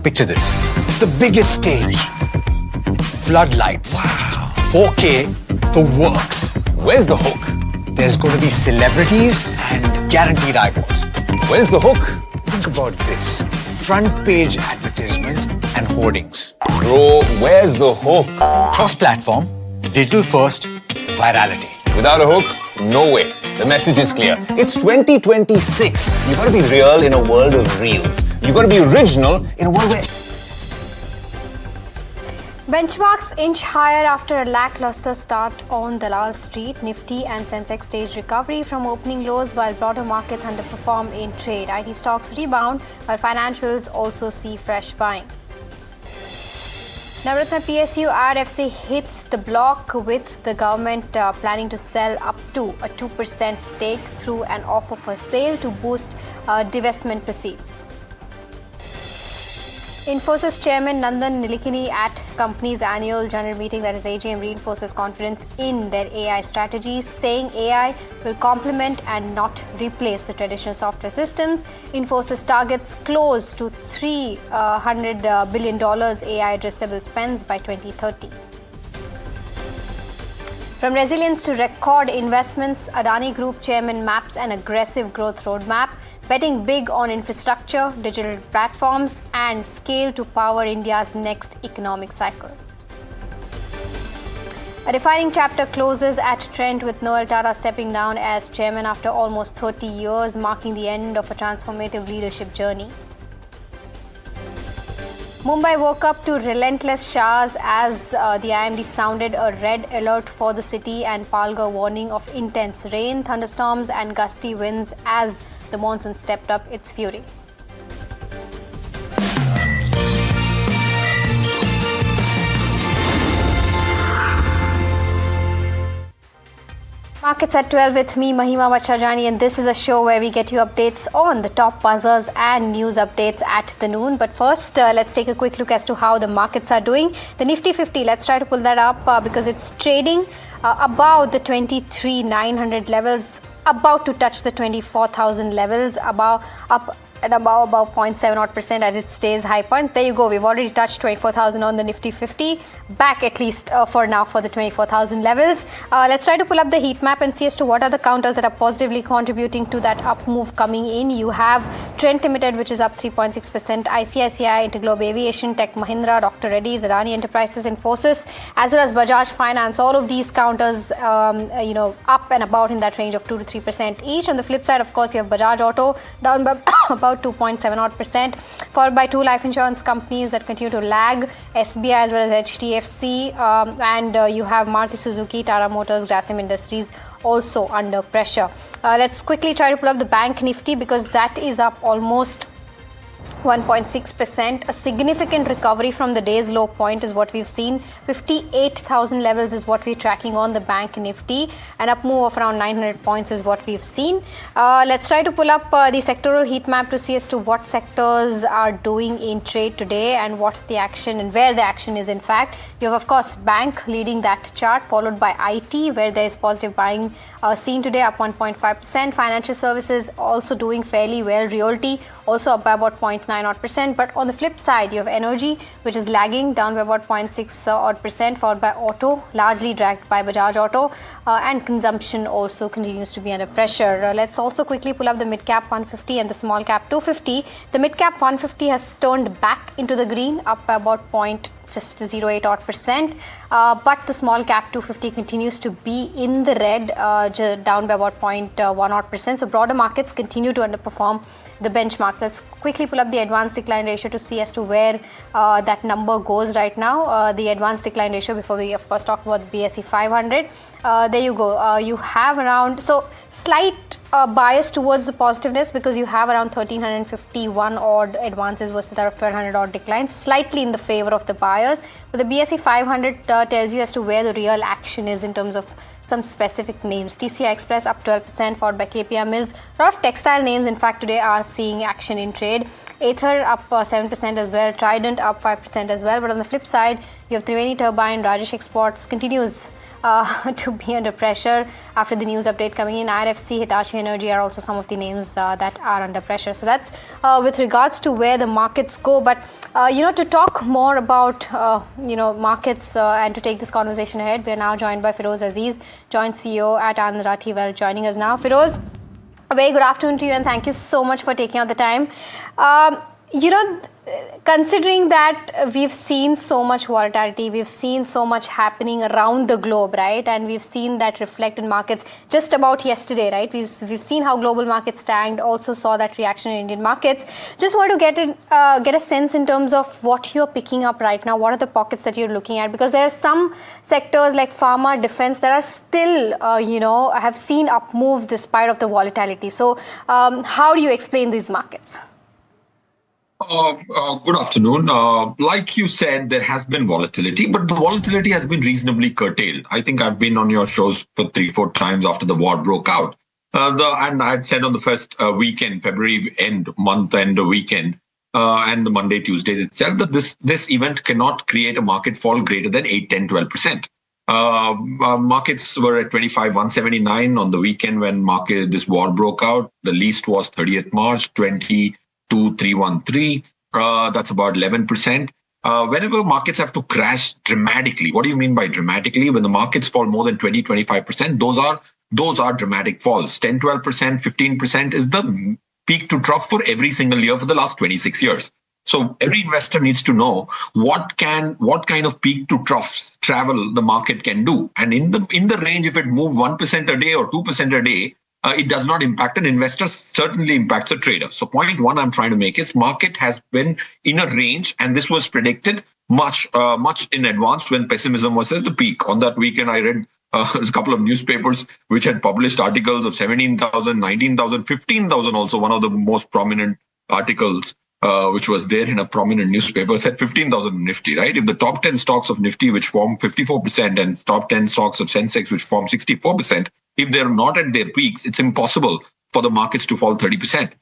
Picture this. The biggest stage. Floodlights. Wow. 4K. The works. Where's the hook? There's going to be celebrities and guaranteed eyeballs. Where's the hook? Think about this. Front page advertisements and hoardings. Bro, where's the hook? Cross-platform, digital first, virality. Without a hook, no way. The message is clear. It's 2026. You gotta be real in a world of reels. You gotta be original in a world where... Benchmarks inch higher after a lackluster start on Dalal Street. Nifty and Sensex stage recovery from opening lows while broader markets underperform in trade. IT stocks rebound while financials also see fresh buying. Navratna PSU RFC hits the block with the government planning to sell up to a 2% stake through an offer for sale to boost divestment proceeds. Infosys Chairman Nandan Nilekani at company's annual general meeting, that is AGM, reinforces confidence in their AI strategies, saying AI will complement and not replace the traditional software systems. Infosys targets close to $300 billion AI addressable spends by 2030. From resilience to record investments, Adani Group Chairman maps an aggressive growth roadmap, betting big on infrastructure, digital platforms, and scale to power India's next economic cycle. A defining chapter closes at Trent with Noel Tata stepping down as chairman after almost 30 years, marking the end of a transformative leadership journey. Mumbai woke up to relentless showers as the IMD sounded a red alert for the city and Palghar warning of intense rain, thunderstorms and gusty winds as the monsoon stepped up its fury. Markets at 12 with me, Mahima Vachajani, and this is a show where we get you updates on the top buzzers and news updates at the noon. But first, let's take a quick look as to how the markets are doing. The Nifty 50, let's try to pull that up because it's trading above the 23,900 levels, about to touch the 24,000 levels, about 0.7% at its day's high point. There you go. We've already touched 24,000 on the Nifty 50. Back at least for now for the 24,000 levels. Let's try to pull up the heat map and see as to what are the counters that are positively contributing to that up move coming in. You have Trent Limited, which is up 3.6%, ICICI, Interglobe Aviation, Tech Mahindra, Dr. Reddy's, Adani Enterprises, Infosys, as well as Bajaj Finance. All of these counters, up and about in that range of 2 to 3% each. On the flip side, of course, you have Bajaj Auto down by about 2.7%, followed by two life insurance companies that continue to lag, SBI as well as HDFC, and you have Maruti Suzuki, Tata Motors, Grasim Industries also under pressure. Let's quickly try to pull up the Bank Nifty because that is up almost 1.6%. A significant recovery from the day's low point is what we've seen. 58,000 levels is what we're tracking on the Bank Nifty. An up move of around 900 points is what we've seen. Let's try to pull up the sectoral heat map to see as to what sectors are doing in trade today and what the action and where the action is in fact. You have, of course, Bank leading that chart, followed by IT, where there is positive buying seen today, up 1.5%. Financial services also doing fairly well. Realty also up by about 0.9%. But on the flip side, you have energy, which is lagging, down by about 0.6%, followed by auto, largely dragged by Bajaj Auto, and consumption also continues to be under pressure. Let's also quickly pull up the mid-cap 150 and the small-cap 250. The mid-cap 150 has turned back into the green, up by about 0.08%, but the small cap 250 continues to be in the red, down by about 0.1%. So broader markets continue to underperform the benchmarks. Let's quickly pull up the advanced decline ratio to see as to where that number goes right now. The advanced decline ratio, before we of course talk about the BSE 500. There you go. You have around, so slight bias towards the positiveness because you have around 1,351 odd advances versus that of 1,200 odd declines, slightly in the favor of the buyers. But the BSE 500 tells you as to where the real action is in terms of some specific names. TCI Express up 12%, followed by KPR Mills. A lot of textile names, in fact, today are seeing action in trade. Ather up 7% as well. Trident up 5% as well. But on the flip side, you have Triveni Turbine, Rajesh Exports continues to be under pressure after the news update coming in. IRFC, Hitachi Energy are also some of the names that are under pressure. So that's with regards to where the markets go. But to talk more about markets and to take this conversation ahead, we are now joined by Feroz Aziz, Joint CEO at Anand Rathi Wealth, joining us now. Feroz, a very good afternoon to you and thank you so much for taking out the time. Considering that we've seen so much volatility, we've seen so much happening around the globe, right? And we've seen that reflect in markets just about yesterday, right? We've seen how global markets tanked, also saw that reaction in Indian markets. Just want to get a sense in terms of what you're picking up right now. What are the pockets that you're looking at? Because there are some sectors like pharma, defense that are still, have seen up moves despite of the volatility. So how do you explain these markets? Good afternoon. Like you said, there has been volatility, but the volatility has been reasonably curtailed. I think I've been on your shows for 3-4 times after the war broke out. And I had said on the first weekend, February month end weekend, and the Monday, Tuesdays itself, that this event cannot create a market fall greater than 8, 10, 12%. Markets were at 25,179 on the weekend when this war broke out. The least was 30th March, 22,313. That's about 11%. Whenever markets have to crash dramatically, what do you mean by dramatically? When the markets fall more than 20, 25%, those are dramatic falls. 10, 12%, 15% is the peak to trough for every single year for the last 26 years. So every investor needs to know what kind of peak to trough travel the market can do. And in the range, if it moves 1% a day or 2% a day, it does not impact an investor, certainly impacts a trader. So point one I'm trying to make is market has been in a range, and this was predicted much in advance when pessimism was at the peak. On that weekend, I read a couple of newspapers which had published articles of 17,000, 19,000, 15,000 also. One of the most prominent articles which was there in a prominent newspaper said 15,000 Nifty, right? If the top 10 stocks of Nifty, which form 54%, and top 10 stocks of Sensex, which form 64%, if they're not at their peaks, it's impossible for the markets to fall 30%.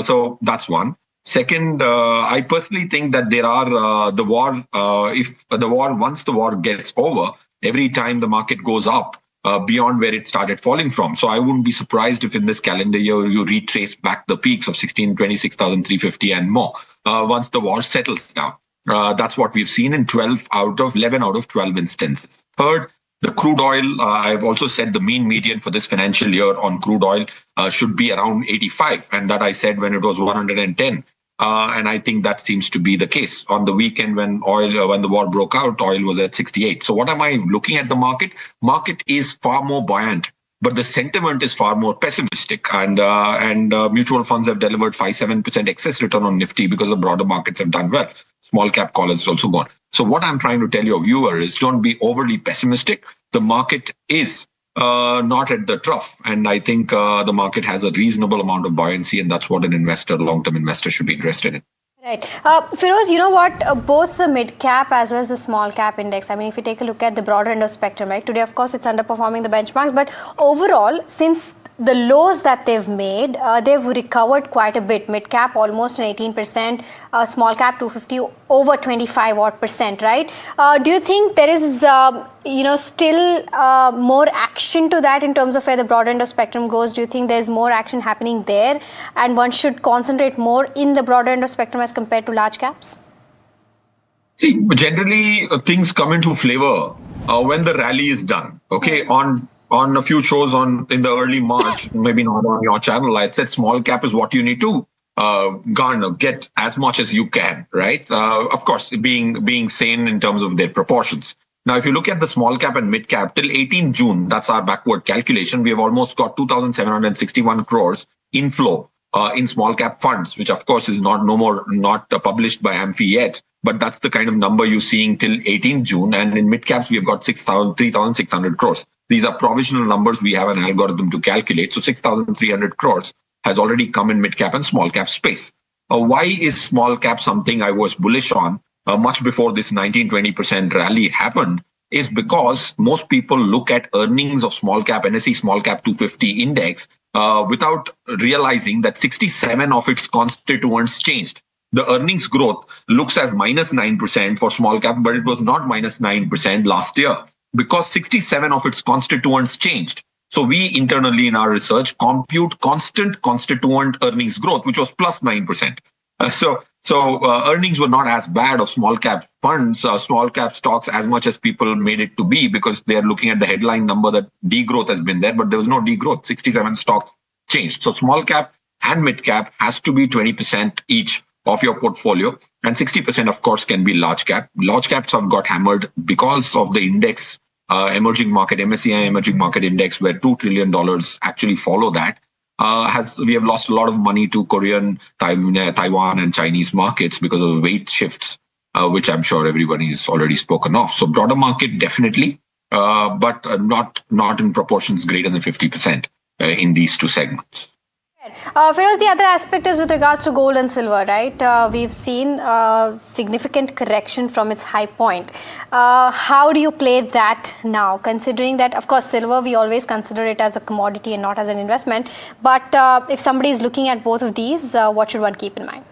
So that's one. Second, I personally think that there are the war. Once the war gets over, every time the market goes up beyond where it started falling from. So I wouldn't be surprised if in this calendar year you retrace back the peaks of 26,350 and more once the war settles down. That's what we've seen in 11 out of 12 instances. Third, the crude oil, I've also said the mean median for this financial year on crude oil should be around 85. And that I said when it was 110. And I think that seems to be the case. On the weekend when the war broke out, oil was at 68. So what am I looking at the market? Market is far more buoyant, but the sentiment is far more pessimistic. And mutual funds have delivered 5-7% excess return on Nifty because the broader markets have done well. Small cap call has also gone. So what I'm trying to tell your viewer is don't be overly pessimistic. The market is not at the trough. And I think the market has a reasonable amount of buoyancy, and that's what an investor, long-term investor, should be interested in. Right. Feroz, you know what? Both the mid-cap as well as the small-cap index, I mean, if you take a look at the broader end of spectrum, right? Today, of course, it's underperforming the benchmarks. But overall, since the lows that they've made, they've recovered quite a bit. Mid-cap, almost an 18%. Small-cap, 250, over 25%, right? Do you think there is, still more action to that in terms of where the broader end of spectrum goes? Do you think there's more action happening there and one should concentrate more in the broader end of spectrum as compared to large caps? See, generally things come into flavor when the rally is done. Okay, on a few shows in the early March, maybe not on your channel, I said small cap is what you need to garner, get as much as you can, right? Of course, being sane in terms of their proportions. Now, if you look at the small cap and mid cap, till 18 June, that's our backward calculation, we have almost got 2,761 crores inflow in small cap funds, which of course is not published by Amphi yet, but that's the kind of number you're seeing till 18 June. And in mid caps, we have got 3,600 crores. These are provisional numbers. We have an algorithm to calculate. So 6,300 crores has already come in mid cap and small cap space. Why is small cap something I was bullish on much before this 19-20% rally happened? Is because most people look at earnings of small cap, NSE small cap 250 index without realizing that 67 of its constituents changed. The earnings growth looks as minus 9% for small cap, but it was not minus 9% last year because 67 of its constituents changed. So we internally in our research compute constant constituent earnings growth, which was plus 9%. So earnings were not as bad of small cap funds, small cap stocks as much as people made it to be, because they're looking at the headline number that degrowth has been there, but there was no degrowth. 67 stocks changed. So small cap and mid cap has to be 20% each of your portfolio, and 60% of course can be large cap. Large caps have got hammered because of the index, emerging market, MSCI emerging market index, where $2 trillion actually follow that. We have lost a lot of money to Korean, Taiwan and Chinese markets because of weight shifts, which I'm sure everybody has already spoken of. So broader market definitely, but not in proportions greater than 50% in these two segments. Feroz, the other aspect is with regards to gold and silver, right? We've seen significant correction from its high point. How do you play that now, considering that, of course, silver, we always consider it as a commodity and not as an investment. But if somebody is looking at both of these, what should one keep in mind?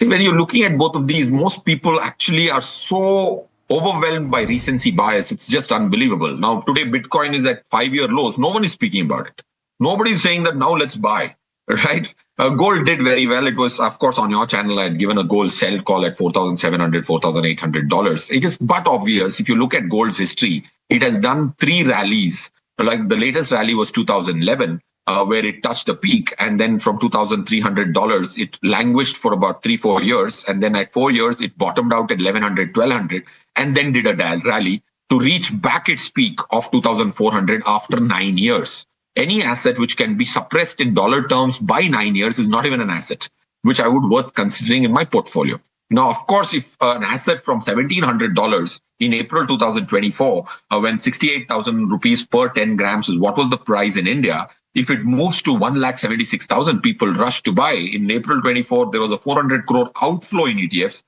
See, when you're looking at both of these, most people actually are so overwhelmed by recency bias. It's just unbelievable. Now, today, Bitcoin is at 5-year lows. No one is speaking about it. Nobody's saying that now let's buy, right? Gold did very well. It was, of course, on your channel, I had given a gold sell call at $4,700, $4,800. It is but obvious. If you look at gold's history, it has done 3 rallies. Like the latest rally was 2011, where it touched a peak. And then from $2,300, it languished for about 3-4 years. And then at 4 years, it bottomed out at $1,100, $1,200, and then did a rally to reach back its peak of 2,400 after 9 years. any asset which can be suppressed in dollar terms by 9 years is not even an asset, which I would worth considering in my portfolio. Now, of course, if an asset from $1,700 in April 2024, when 68,000 rupees per 10 grams is what was the price in India, if it moves to 1,76,000, people rush to buy. In April 24, there was a 400 crore outflow in ETFs.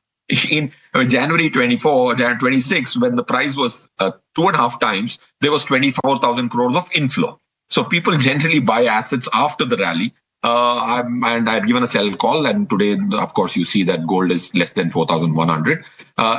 In January 24 or January 26, when the price was 2.5 times, there was 24,000 crores of inflow. So people generally buy assets after the rally. And I've given a sell call, and today, of course, you see that gold is less than 4,100.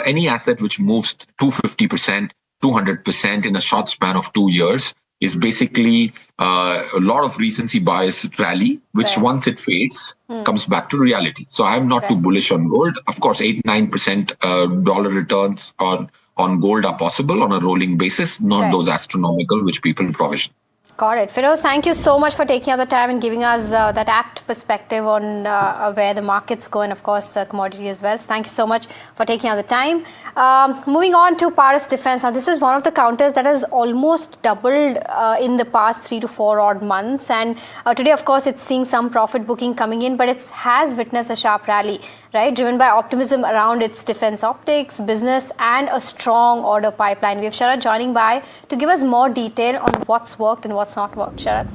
Any asset which moves 250%, 200% in a short span of 2 years is basically a lot of recency bias rally, which once it fades, comes back to reality. So I'm not too bullish on gold. Of course, 8-9% dollar returns on gold are possible on a rolling basis, not those astronomical which people provision. Got it. Feroz, thank you so much for taking out the time and giving us that apt perspective on where the markets go, and of course commodity as well. So thank you so much for taking out the time. Moving on to Paras Defense. Now, this is one of the counters that has almost doubled in the past 3 to 4 odd months. And today, of course, it's seeing some profit booking coming in, but it has witnessed a sharp rally, right? Driven by optimism around its defense optics, business, and a strong order pipeline. We have Sharad joining by to give us more detail on what's worked and what's not worked. Sharad.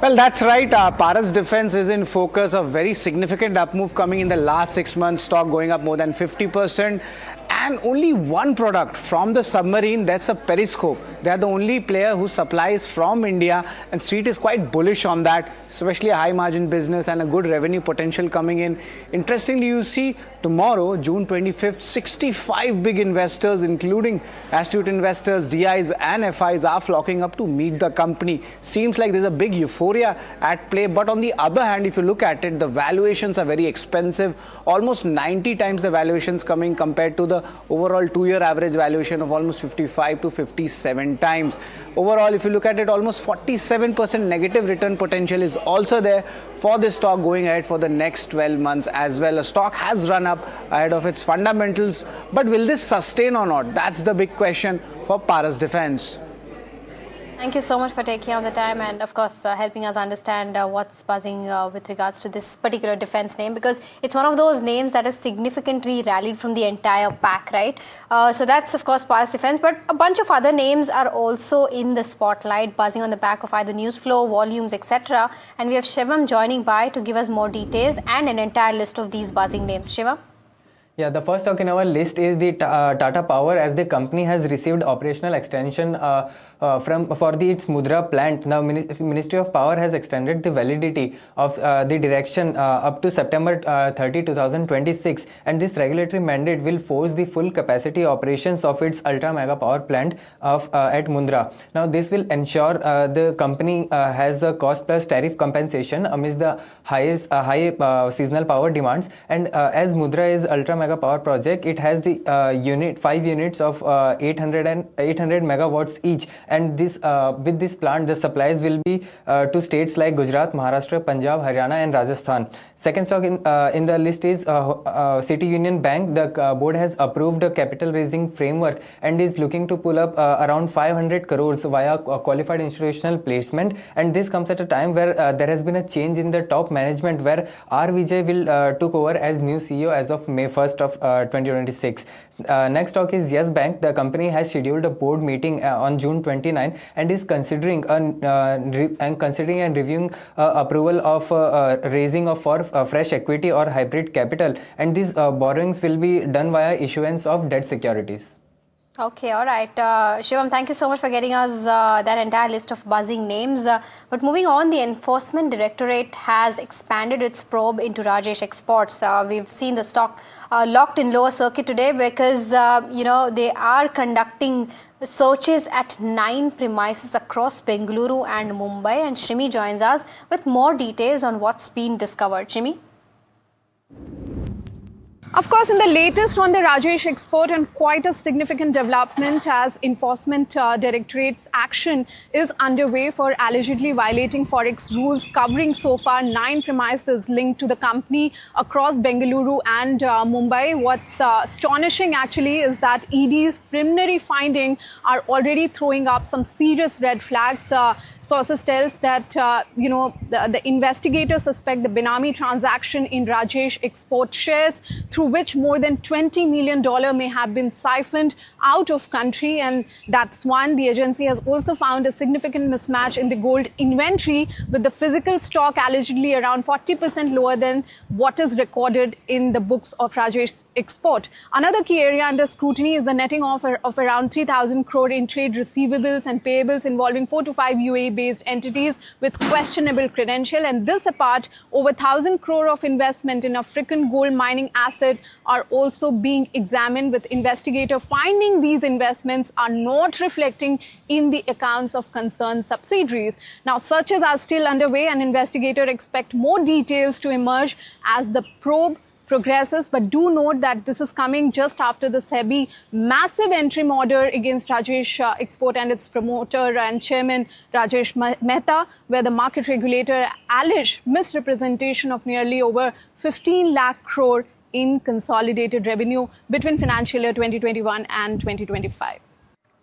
Well, that's right. Paras Defense is in focus. A very significant up move coming in the last 6 months. Stock going up more than 50%. And only one product from the submarine, that's a periscope. They're the only player who supplies from India, and Street is quite bullish on that, especially a high margin business and a good revenue potential coming in. Interestingly, you see tomorrow, June 25th, 65 big investors, including astute investors, DIs and FIs, are flocking up to meet the company. Seems like there's a big euphoria at play, but on the other hand, if you look at it, the valuations are very expensive, almost 90 times the valuations coming compared to the overall 2-year average valuation of almost 55 to 57 times. Overall, if you look at it, almost 47% negative return potential is also there for this stock going ahead for the next 12 months as well. A stock has run up ahead of its fundamentals, but will this sustain or not? That's the big question for Paras Defense. Thank you so much for taking out the time and, of course, helping us understand what's buzzing with regards to this particular defense name, because it's one of those names that has significantly rallied from the entire pack, right? So that's, of course, Paras Defense, but a bunch of other names are also in the spotlight, buzzing on the back of either news flow, volumes, etc. And we have Shivam joining by to give us more details and an entire list of these buzzing names. Shivam? Yeah, the first stock in our list is the Tata Power, as the company has received operational extension for its Mundra plant. Now, Ministry of Power has extended the validity of the direction up to September 30, 2026, and this regulatory mandate will force the full capacity operations of its ultra mega power plant at Mundra. Now, this will ensure the company has the cost plus tariff compensation amidst the high seasonal power demands, and as Mundra is ultra mega power project, it has the 5 units of 800 megawatts each, and this with this plant the supplies will be to states like Gujarat, Maharashtra, Punjab, Haryana and Rajasthan. Second stock in the list is City Union Bank. The board has approved a capital raising framework and is looking to pull up around 500 crores via qualified institutional placement, and this comes at a time where there has been a change in the top management, where R. Vijay will took over as new CEO as of May 1st of 2026. Next stock is Yes Bank. The company has scheduled a board meeting on June 29 and is considering and reviewing approval of raising of for fresh equity or hybrid capital, and these borrowings will be done via issuance of debt securities. Okay, all right. Shivam, thank you so much for getting us that entire list of buzzing names. But moving on, the Enforcement Directorate has expanded its probe into Rajesh Exports. We've seen the stock locked in lower circuit today because, they are conducting searches at 9 premises across Bengaluru and Mumbai. And Shrimi joins us with more details on what's been discovered. Shrimi? Of course, in the latest on the Rajesh Export, and quite a significant development as Enforcement Directorate's action is underway for allegedly violating forex rules, covering so far 9 premises linked to the company across Bengaluru and Mumbai. What's astonishing actually is that ED's preliminary findings are already throwing up some serious red flags. Sources tells that, the investigators suspect the Benami transaction in Rajesh Export shares, through which more than $20 million may have been siphoned out of country. And that's one. The agency has also found a significant mismatch in the gold inventory, with the physical stock allegedly around 40% lower than what is recorded in the books of Rajesh Export. Another key area under scrutiny is the netting of around 3,000 crore in trade receivables and payables involving 4 to 5 UAE-based entities with questionable credential. And this apart, over 1,000 crore of investment in African gold mining asset are also being examined, with investigator finding these investments are not reflecting in the accounts of concerned subsidiaries. Now, searches are still underway and investigators expect more details to emerge as the probe progresses. But do note that this is coming just after the SEBI massive interim order against Rajesh Export and its promoter and chairman Rajesh Mehta, where the market regulator alleged misrepresentation of nearly over 15 lakh crore in consolidated revenue between financial year 2021 and 2025.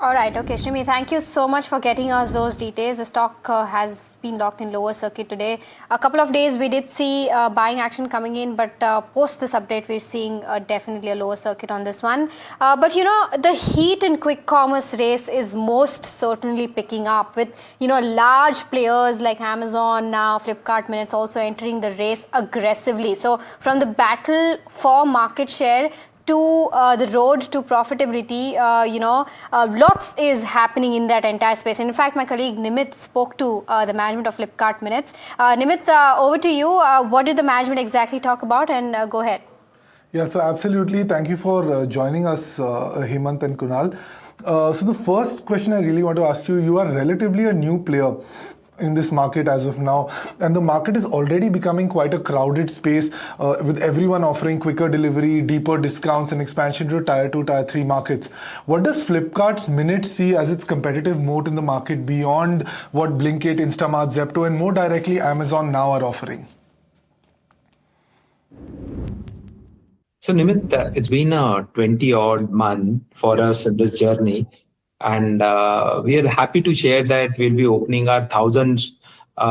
All right. Okay, Shrimi, thank you so much for getting us those details. The stock has been locked in lower circuit today. A couple of days we did see buying action coming in, but post this update, we're seeing definitely a lower circuit on this one. But, the heat in quick commerce race is most certainly picking up with, large players like Amazon now, Flipkart Minutes also entering the race aggressively. So from the battle for market share to the road to profitability, lots is happening in that entire space. And in fact, my colleague Nimit spoke to the management of Flipkart Minutes. Nimit, over to you. What did the management exactly talk about? And go ahead. Yeah, so absolutely. Thank you for joining us, Hemant and Kunal. So the first question I really want to ask you, you are relatively a new player in this market as of now, and the market is already becoming quite a crowded space with everyone offering quicker delivery, deeper discounts and expansion to tier 2, tier 3 markets. What does Flipkart's Minutes see as its competitive moat in the market beyond what Blinkit, Instamart, Zepto and more directly Amazon now are offering? So Nimit, it's been a 20-odd month for us in this journey. And we are happy to share that we'll be opening our 1,000th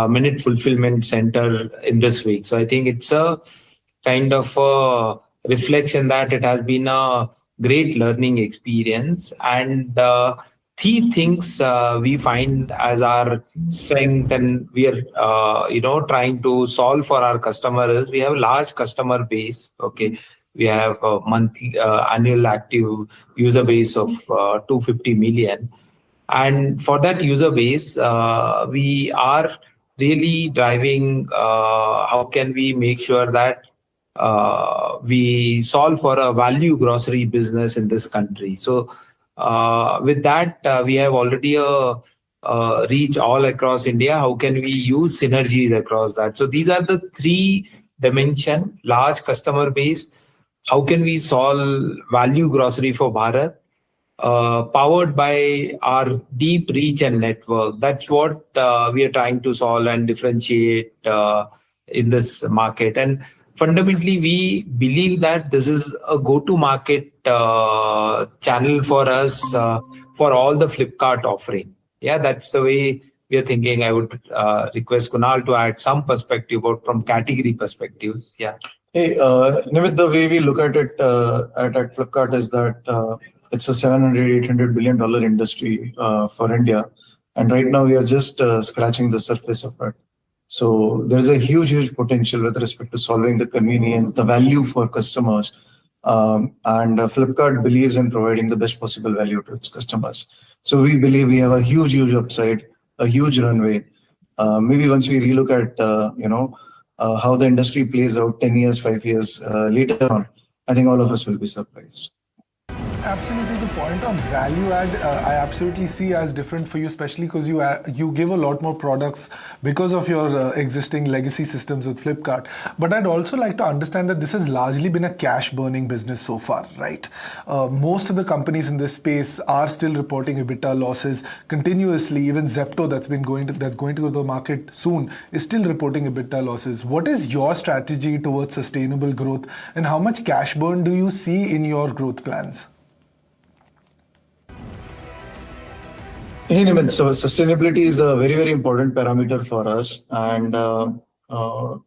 minute fulfillment center in this week. So I think it's a kind of a reflection that it has been a great learning experience. And three things we find as our strength and we are, trying to solve for our customers is we have a large customer base. Okay. We have a monthly annual active user base of 250 million. And for that user base, we are really driving how can we make sure that we solve for a value grocery business in this country. So with that, we have already reach all across India. How can we use synergies across that? So these are the three dimension: large customer base, how can we solve value grocery for Bharat, powered by our deep reach and network. That's what we are trying to solve and differentiate in this market. And fundamentally, we believe that this is a go-to-market channel for us for all the Flipkart offering. Yeah, that's the way we are thinking. I would request Kunal to add some perspective from category perspectives. Yeah. Hey, Nimit, the way we look at it at Flipkart is that it's a $700-800 billion industry for India. And right now we are just scratching the surface of it. So there's a huge potential with respect to solving the convenience, the value for customers. And Flipkart believes in providing the best possible value to its customers. So we believe we have a huge upside, a huge runway. Maybe once we relook at, how the industry plays out 10 years, 5 years later on, I think all of us will be surprised. Absolutely, the point on value add, I absolutely see as different for you, especially because you give a lot more products because of your existing legacy systems with Flipkart. But I'd also like to understand that this has largely been a cash burning business so far, right? Most of the companies in this space are still reporting EBITDA losses continuously. Even Zepto, that's going to the market soon, is still reporting EBITDA losses. What is your strategy towards sustainable growth, and how much cash burn do you see in your growth plans? Hey, Nimit, so sustainability is a very, very important parameter for us. And holding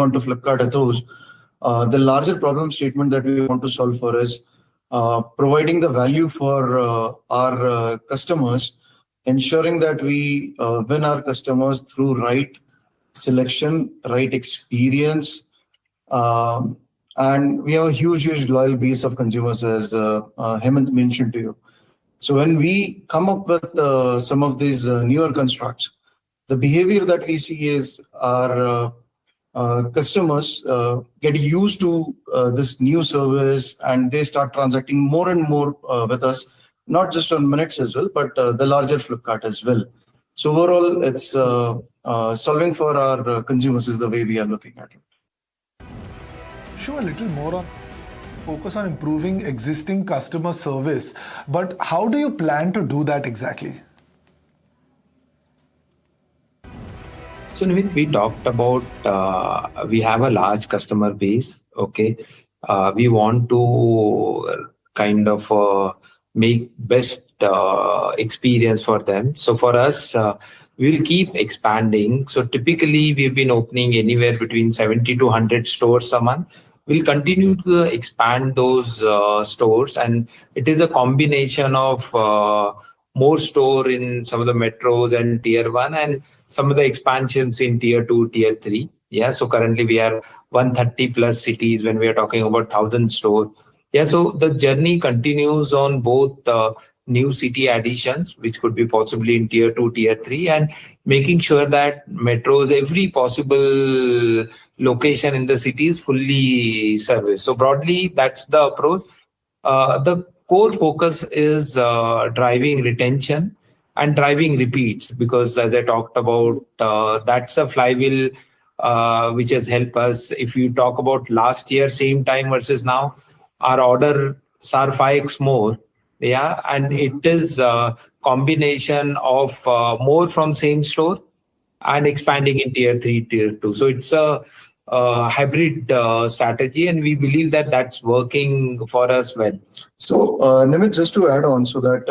on to Flipkart ethos, the larger problem statement that we want to solve for is providing the value for our customers, ensuring that we win our customers through right selection, right experience, and we have a huge, huge loyal base of consumers, as Hemant mentioned to you. So when we come up with some of these newer constructs, the behavior that we see is our customers get used to this new service and they start transacting more and more with us, not just on minutes as well, but the larger Flipkart as well. So overall, it's solving for our consumers is the way we are looking at it. Show a little more on focus on improving existing customer service, but how do you plan to do that exactly? So Nimit, we talked about we have a large customer base. Okay, we want to kind of make best experience for them. So for us, we'll keep expanding. So typically, we've been opening anywhere between 70 to 100 stores a month. We'll continue to expand those stores, and it is a combination of more store in some of the metros and tier 1 and some of the expansions in tier 2, tier 3. Yeah, so currently we are 130 plus cities when we are talking about 1,000 stores. Yeah, so the journey continues on both new city additions, which could be possibly in tier 2, tier 3, and making sure that metros, every possible location in the city is fully serviced. So broadly, that's the approach. The core focus is driving retention and driving repeats, because as I talked about, that's a flywheel which has helped us. If you talk about last year, same time versus now, our orders are 5x more. Yeah, and it is a combination of more from same store and expanding in tier 3, tier 2. So it's a hybrid strategy, and we believe that that's working for us well. So, Nimit, just to add on, so that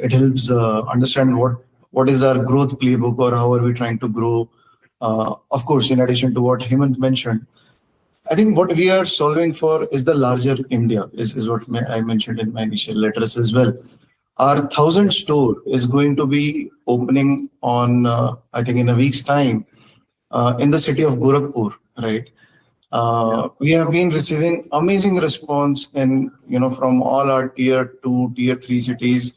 it helps understand what is our growth playbook or how are we trying to grow. Of course, in addition to what Hemant mentioned, I think what we are solving for is the larger India, is what I mentioned in my initial address as well. Our 1,000 store is going to be opening on, I think in a week's time, in the city of Gorakhpur, right? We have been receiving amazing response from all our tier 2, tier 3 cities.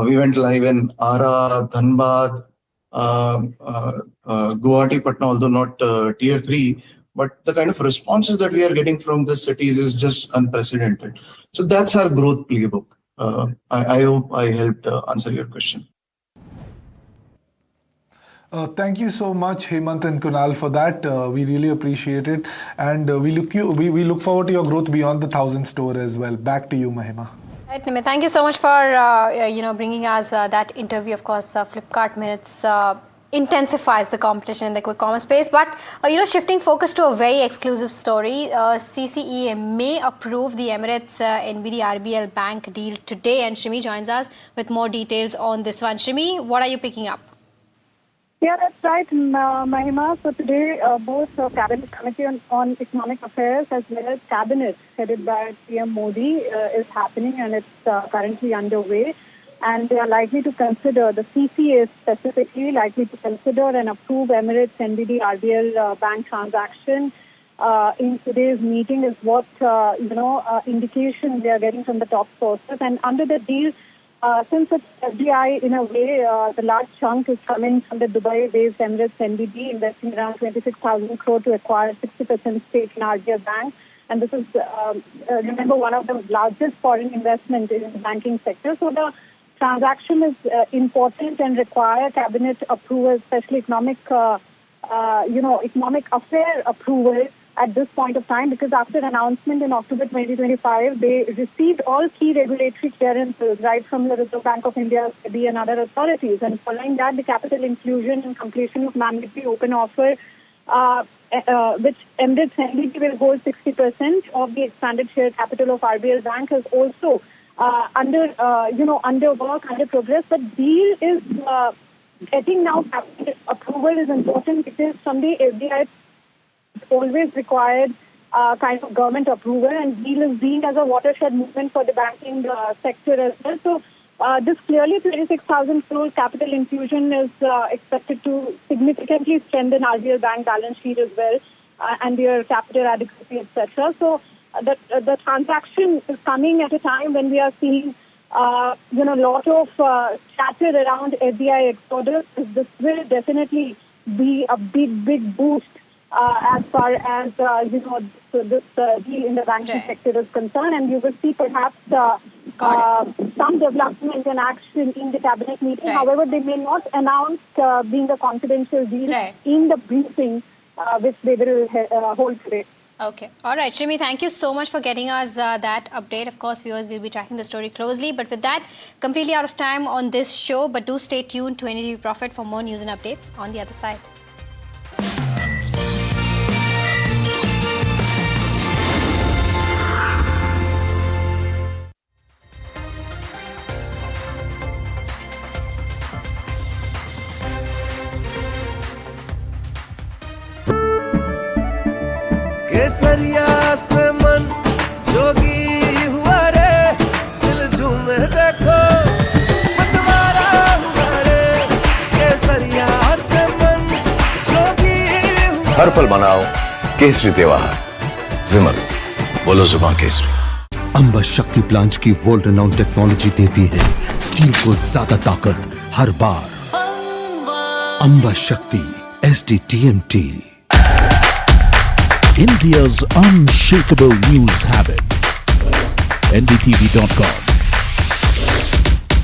We went live in Ara, Dhanbad, Guwahati, Patna, although not tier 3. But the kind of responses that we are getting from the cities is just unprecedented. So that's our growth playbook. I hope I helped answer your question. Thank you so much, Hemant and Kunal, for that. We really appreciate it, and we look forward to your growth beyond the 1,000 store as well. Back to you, Mahima. Right, Nimit, thank you so much for bringing us that interview. Of course, Flipkart Minutes intensifies the competition in the quick commerce space, but shifting focus to a very exclusive story. CCEA may approve the Emirates NBD RBL Bank deal today, and Shrimi joins us with more details on this one. Shrimi, what are you picking up? Yeah, that's right, Mahima. So today, both Cabinet Committee on Economic Affairs as well as Cabinet headed by PM Modi is happening, and it's currently underway. And they are likely to consider, the CCA specifically, likely to consider and approve Emirates NBD RBL bank transaction in today's meeting is what, indication they are getting from the top sources. And under the deal, since it's FDI, in a way, the large chunk is coming from the Dubai-based Emirates NBD, investing around 26,000 crore to acquire 60% stake in RBL Bank. And this is, remember, one of the largest foreign investments in the banking sector. So the transaction is important and require cabinet approval, especially economic affair approval at this point of time, because after announcement in October 2025, they received all key regulatory clearances, right from the Reserve Bank of India, SEBI, and other authorities. And following that, the capital inclusion and completion of mandatory open offer NDTV will hold 60% of the expanded share capital of RBL Bank, is also under work, under progress. But deal is getting now capital approval is important because from the FDI it's always required kind of government approval, and deal is seen as a watershed movement for the banking sector as well. So this clearly 26,000 crore capital infusion is expected to significantly strengthen RBL Bank balance sheet as well, and their capital adequacy, etc. So the transaction is coming at a time when we are seeing lot of chatter around FDI exodus. This will definitely be a big boost as far as this deal in the banking sector is concerned, and you will see perhaps some development and action in the cabinet meeting. However, they may not announce being a confidential deal in the briefing which they will hold today. Okay. All right, Shrimi, thank you so much for getting us that update. Of course, viewers will be tracking the story closely. But with that, completely out of time on this show. But do stay tuned to NDTV Profit for more news and updates on the other side. केसरिया से मन जोगी हुआ रे, दिल झूमे देखो मतवारा हुआ रे। केसरिया से मन जोगी हुआ। हर पल मनाओ केसरी त्योहार। विमल, बोलो जुबान केसरी। अंबा शक्ति प्लांट की वर्ल्ड रेनाउंड टेक्नोलॉजी देती है स्टील को ज्यादा ताकत हर बार। अंबा शक्ति SDTMT, India's unshakable news habit. NDTV.com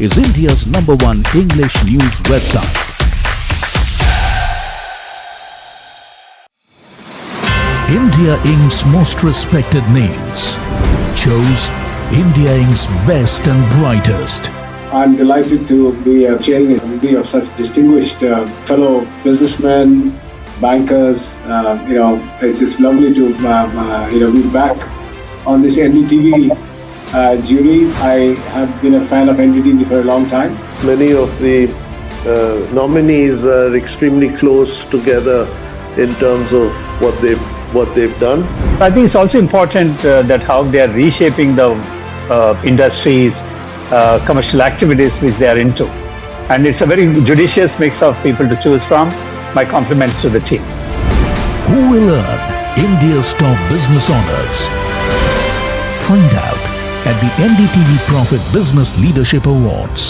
is India's #1 English news website. India Inc.'s most respected names chose India Inc.'s best and brightest. I'm delighted to be chairing a committee of such distinguished fellow businessmen, bankers. It's just lovely to be back on this NDTV jury. I have been a fan of NDTV for a long time. Many of the nominees are extremely close together in terms of what they've done. I think it's also important that how they are reshaping the industries, commercial activities which they are into. And it's a very judicious mix of people to choose from. My compliments to the team. Who will earn India's top business honors? Find out at the NDTV Profit Business Leadership Awards.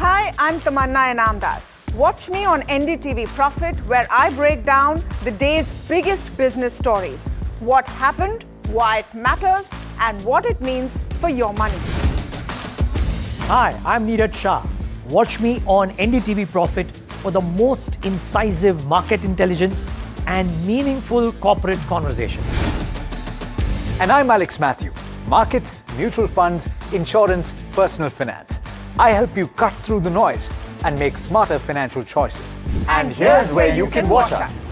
Hi, I'm Tamanna Inamdar. Watch me on NDTV Profit, where I break down the day's biggest business stories. What happened, why it matters, and what it means for your money. Hi, I'm Neeraj Shah. Watch me on NDTV Profit for the most incisive market intelligence and meaningful corporate conversation. And I'm Alex Matthew. Markets, mutual funds, insurance, personal finance. I help you cut through the noise and make smarter financial choices. And here's where you can watch us.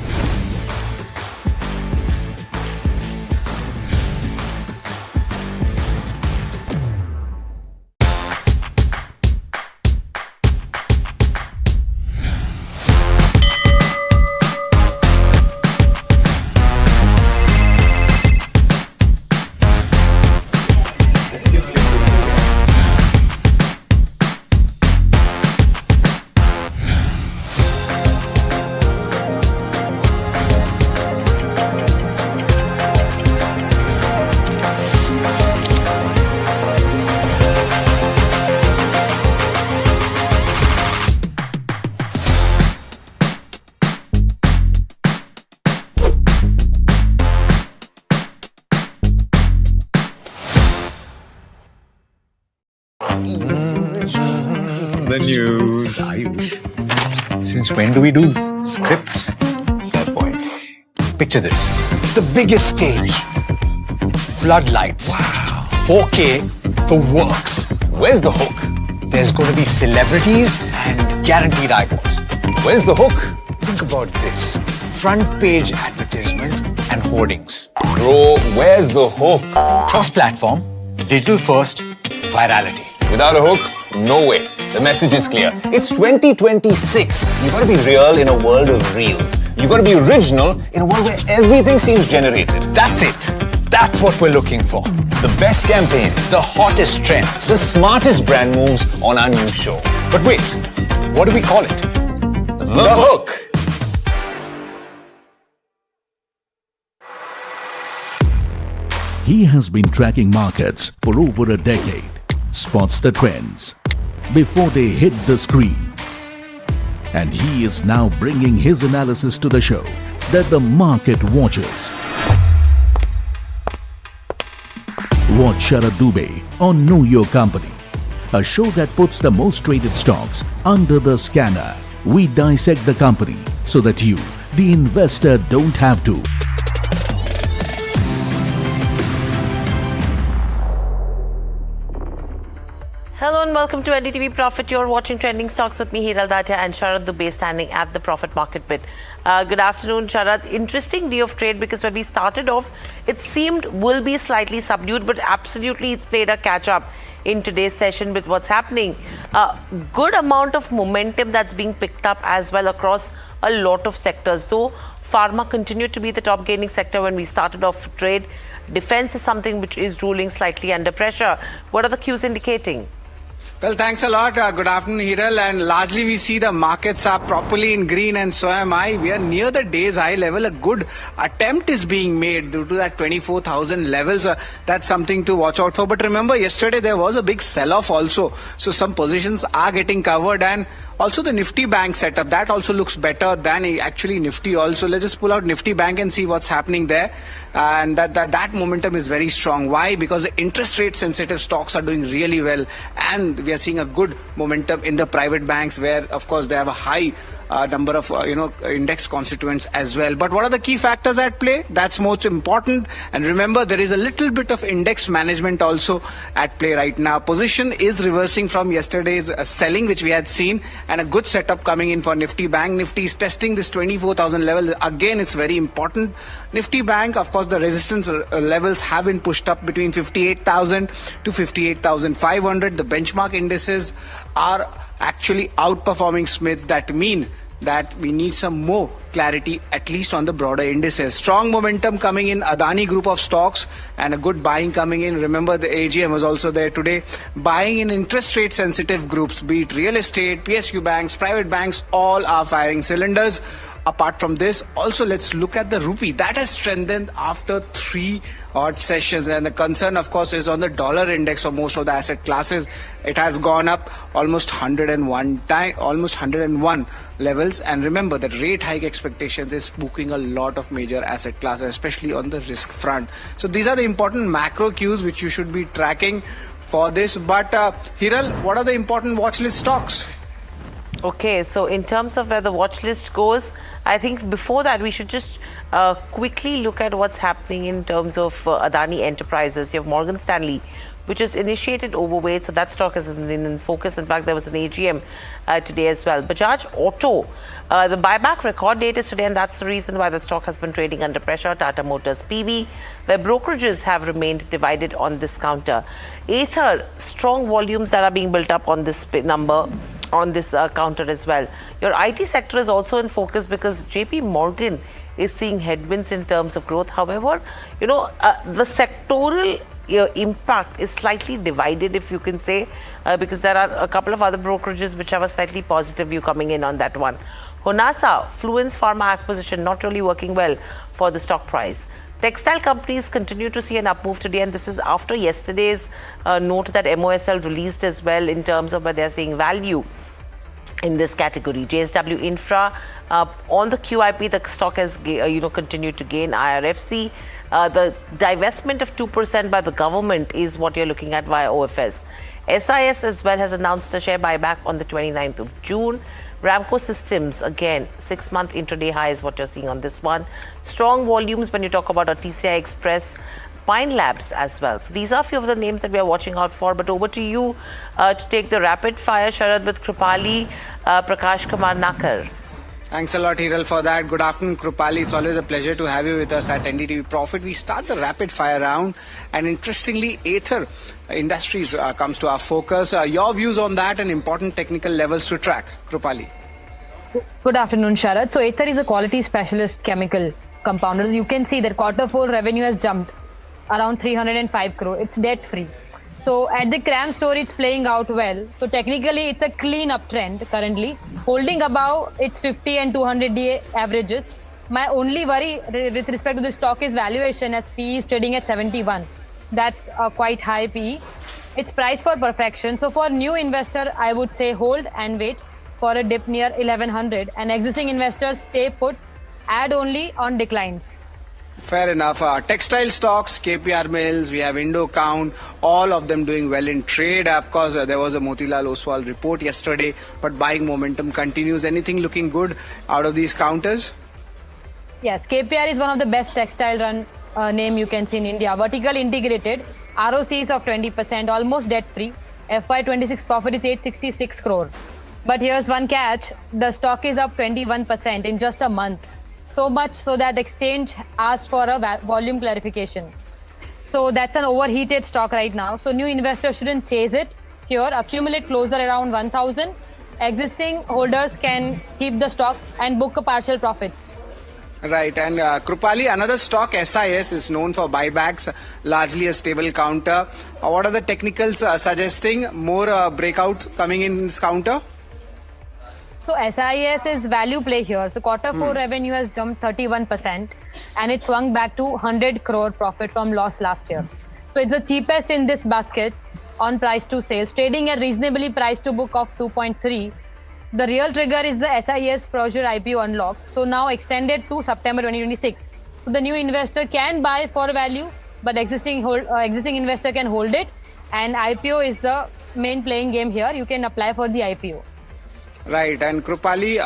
The news, Ayush. Since when do we do scripts? Fair point. Picture this. The biggest stage. Floodlights. Wow. 4K. The works. Where's the hook? There's going to be celebrities and guaranteed eyeballs. Where's the hook? Think about this. Front page advertisements and hoardings. Bro, where's the hook? Cross-platform, digital first, virality. Without a hook, no way. The message is clear. It's 2026. You gotta be real in a world of reels. You gotta be original in a world where everything seems generated. That's it. That's what we're looking for. The best campaigns, the hottest trends, the smartest brand moves on our new show. But wait, what do we call it? The Hook. He has been tracking markets for over a decade, spots the trends before they hit the screen. And he is now bringing his analysis to the show that the market watches. Watch Sharad Dubey on Know Your Company, a show that puts the most traded stocks under the scanner. We dissect the company so that you, the investor, don't have to. Hello and welcome to NDTV Profit. You're watching Trending Stocks with me, Hiral Datia, and Sharad Dubey standing at the Profit Market Pit. Good afternoon, Sharad. Interesting day of trade because when we started off, it seemed will be slightly subdued, but absolutely it's played a catch-up in today's session with what's happening. Good amount of momentum that's being picked up as well across a lot of sectors. Though pharma continued to be the top gaining sector when we started off trade, defense is something which is ruling slightly under pressure. What are the cues indicating? Well, thanks a lot. Good afternoon, Hiral. And largely we see the markets are properly in green, and so am I. We are near the day's high level. A good attempt is being made due to that 24,000 levels. That's something to watch out for. But remember, yesterday there was a big sell-off also. So some positions are getting covered, and also the Nifty Bank setup, that also looks better than actually Nifty also. Let's just pull out Nifty Bank and see what's happening there. And that momentum is very strong. Why? Because the interest rate sensitive stocks are doing really well, and we are seeing a good momentum in the private banks where of course they have a high number of index constituents as well. But what are the key factors at play? That's most important. And remember, there is a little bit of index management also at play right now. Position is reversing from yesterday's selling which we had seen, and a good setup coming in for Nifty Bank. Nifty is testing this 24,000 level. Again, it's very important. Nifty Bank, of course, the resistance levels have been pushed up between 58,000 to 58,500. The benchmark indices are actually outperforming Smiths. That mean that we need some more clarity, at least on the broader indices. Strong momentum coming in Adani group of stocks and a good buying coming in. Remember, the AGM was also there today. Buying in interest rate sensitive groups, be it real estate, PSU banks, private banks, all are firing cylinders. Apart from this, also let's look at the rupee. That has strengthened after 3 odd sessions, and the concern of course is on the dollar index of most of the asset classes. It has gone up almost 101 levels, and remember that rate hike expectations is spooking a lot of major asset classes, especially on the risk front. So these are the important macro cues which you should be tracking for this. But Hiral, what are the important watch list stocks? Okay, so in terms of where the watch list goes, I think before that we should just quickly look at what's happening in terms of Adani Enterprises. You have Morgan Stanley, which is initiated overweight, so that stock has been in focus. In fact, there was an AGM today as well. Bajaj Auto, the buyback record date is today, and that's the reason why the stock has been trading under pressure. Tata Motors PV, where brokerages have remained divided on this counter. Ather, strong volumes that are being built up on this number, on this counter as well. Your IT sector is also in focus because JP Morgan is seeing headwinds in terms of growth. However, the sectoral impact is slightly divided, if you can say, because there are a couple of other brokerages which have a slightly positive view coming in on that one. Honasa, Fluence Pharma acquisition not really working well for the stock price. Textile companies continue to see an up move today, and this is after yesterday's note that MOSL released as well in terms of where they're seeing value in this category. JSW Infra, on the QIP, the stock has continued to gain. IRFC, the divestment of 2% by the government is what you're looking at via OFS. SIS as well has announced a share buyback on the 29th of June. Ramco Systems, again, 6-month intraday high is what you're seeing on this one. Strong volumes when you talk about a TCI Express, Pine Labs as well. So these are a few of the names that we are watching out for. But over to you to take the rapid fire, Sharad, with Kripali, Prakash Kumar Nakar. Thanks a lot, Hiral, for that. Good afternoon, Krupali. It's always a pleasure to have you with us at NDTV Profit. We start the rapid fire round, and interestingly, Aether Industries comes to our focus. Your views on that and important technical levels to track, Krupali. Good afternoon, Sharad. So Aether is a quality specialist chemical compounder. You can see that Q4 revenue has jumped around 305 crore. It's debt free. So at the CRAM store, it's playing out well. So technically, it's a clean uptrend currently, holding above its 50 and 200-day averages. My only worry with respect to the stock is valuation, as PE is trading at 71. That's a quite high PE. It's priced for perfection. So for new investor, I would say hold and wait for a dip near 1100. And existing investors stay put, add only on declines. Fair enough. Textile stocks, KPR Mills, we have Indocount, all of them doing well in trade. Of course, there was a Motilal Oswal report yesterday, but buying momentum continues. Anything looking good out of these counters? Yes, KPR is one of the best textile run name you can see in India. Vertical integrated, ROCs of 20%, almost debt free. FY26 profit is 866 crore. But here's one catch, the stock is up 21% in just a month. So much so that exchange asked for a volume clarification. So that's an overheated stock right now. So new investors shouldn't chase it. Here, accumulate closer around 1,000. Existing holders can keep the stock and book a partial profits. Right, and Krupali, another stock, SIS, is known for buybacks, largely a stable counter. What are the technicals suggesting? More breakouts coming in this counter? So SIS is value play here. So Q4 revenue has jumped 31% and it swung back to 100 crore profit from loss last year. So it's the cheapest in this basket on price to sales, trading at reasonably price to book of 2.3. The real trigger is the SIS Prosure IPO unlock. So now extended to September 2026. So the new investor can buy for value, but existing investor can hold it. And IPO is the main playing game here. You can apply for the IPO. Right, and Krupali,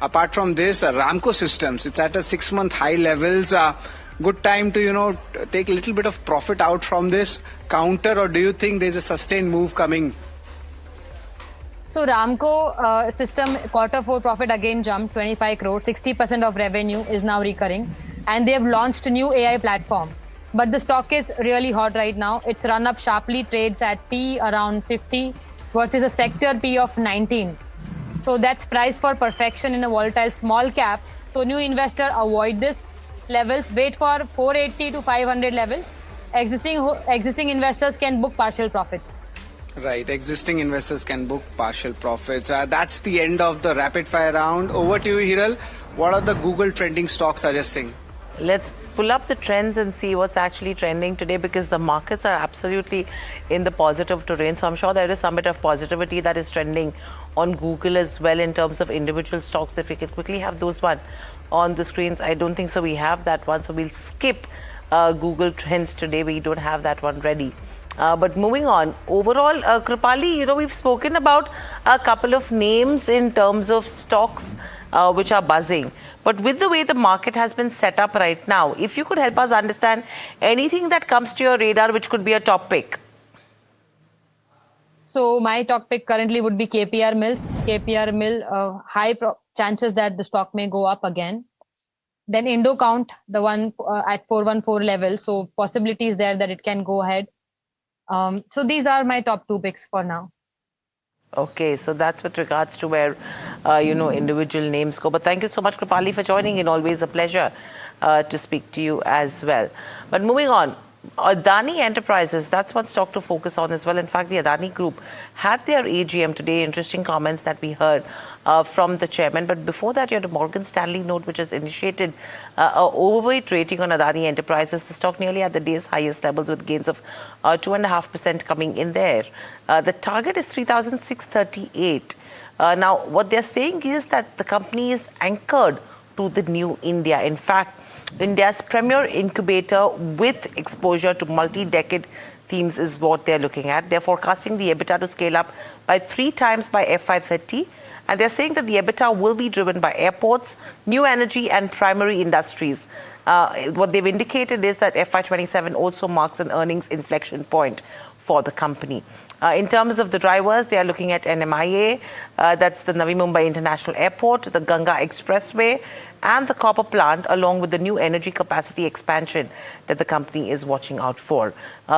apart from this, Ramco Systems, it's at a 6-month high levels. Good time to, take a little bit of profit out from this counter, or do you think there's a sustained move coming? So Ramco system Q4 profit again jumped 25 crore, 60% of revenue is now recurring, and they have launched a new AI platform. But the stock is really hot right now. It's run up sharply, trades at P around 50 versus a sector P of 19. So that's priced for perfection in a volatile small cap. So new investor avoid this levels, wait for 480 to 500 levels. Existing investors can book partial profits. Right, existing investors can book partial profits. That's the end of the rapid fire round. Over to you, Hiral. What are the Google trending stocks suggesting? Let's pull up the trends and see what's actually trending today, because the markets are absolutely in the positive terrain. So I'm sure there is some bit of positivity that is trending on Google as well in terms of individual stocks. If we could quickly have those one on the screens. I don't think so we have that one, so we'll skip Google trends today. We don't have that one ready. But moving on, overall, Krupali, we've spoken about a couple of names in terms of stocks which are buzzing. But with the way the market has been set up right now, if you could help us understand anything that comes to your radar which could be a top pick. So my top pick currently would be KPR Mills. KPR Mill, high chances that the stock may go up again. Then Indocount, the one at 414 level. So possibilities there that it can go ahead. So these are my top two picks for now. Okay, so that's with regards to where, individual names go. But thank you so much, Krupali, for joining in. Always a pleasure to speak to you as well. But moving on, Adani Enterprises, that's one stock to focus on as well. In fact, the Adani Group had their AGM today. Interesting comments that we heard from the chairman. But before that, you had a Morgan Stanley note which has initiated an overweight rating on Adani Enterprises. The stock nearly at the day's highest levels with gains of 2.5% coming in there. The target is 3,638. Now, what they're saying is that the company is anchored to the new India. In fact, India's premier incubator with exposure to multi-decade themes is what they're looking at. They're forecasting the EBITDA to scale up by 3 times by FY30. And they're saying that the EBITDA will be driven by airports, new energy and primary industries. What they've indicated is that FY27 also marks an earnings inflection point for the company. In terms of the drivers, they are looking at NMIA, that's the Navi Mumbai International Airport, the Ganga Expressway, and the copper plant, along with the new energy capacity expansion that the company is watching out for.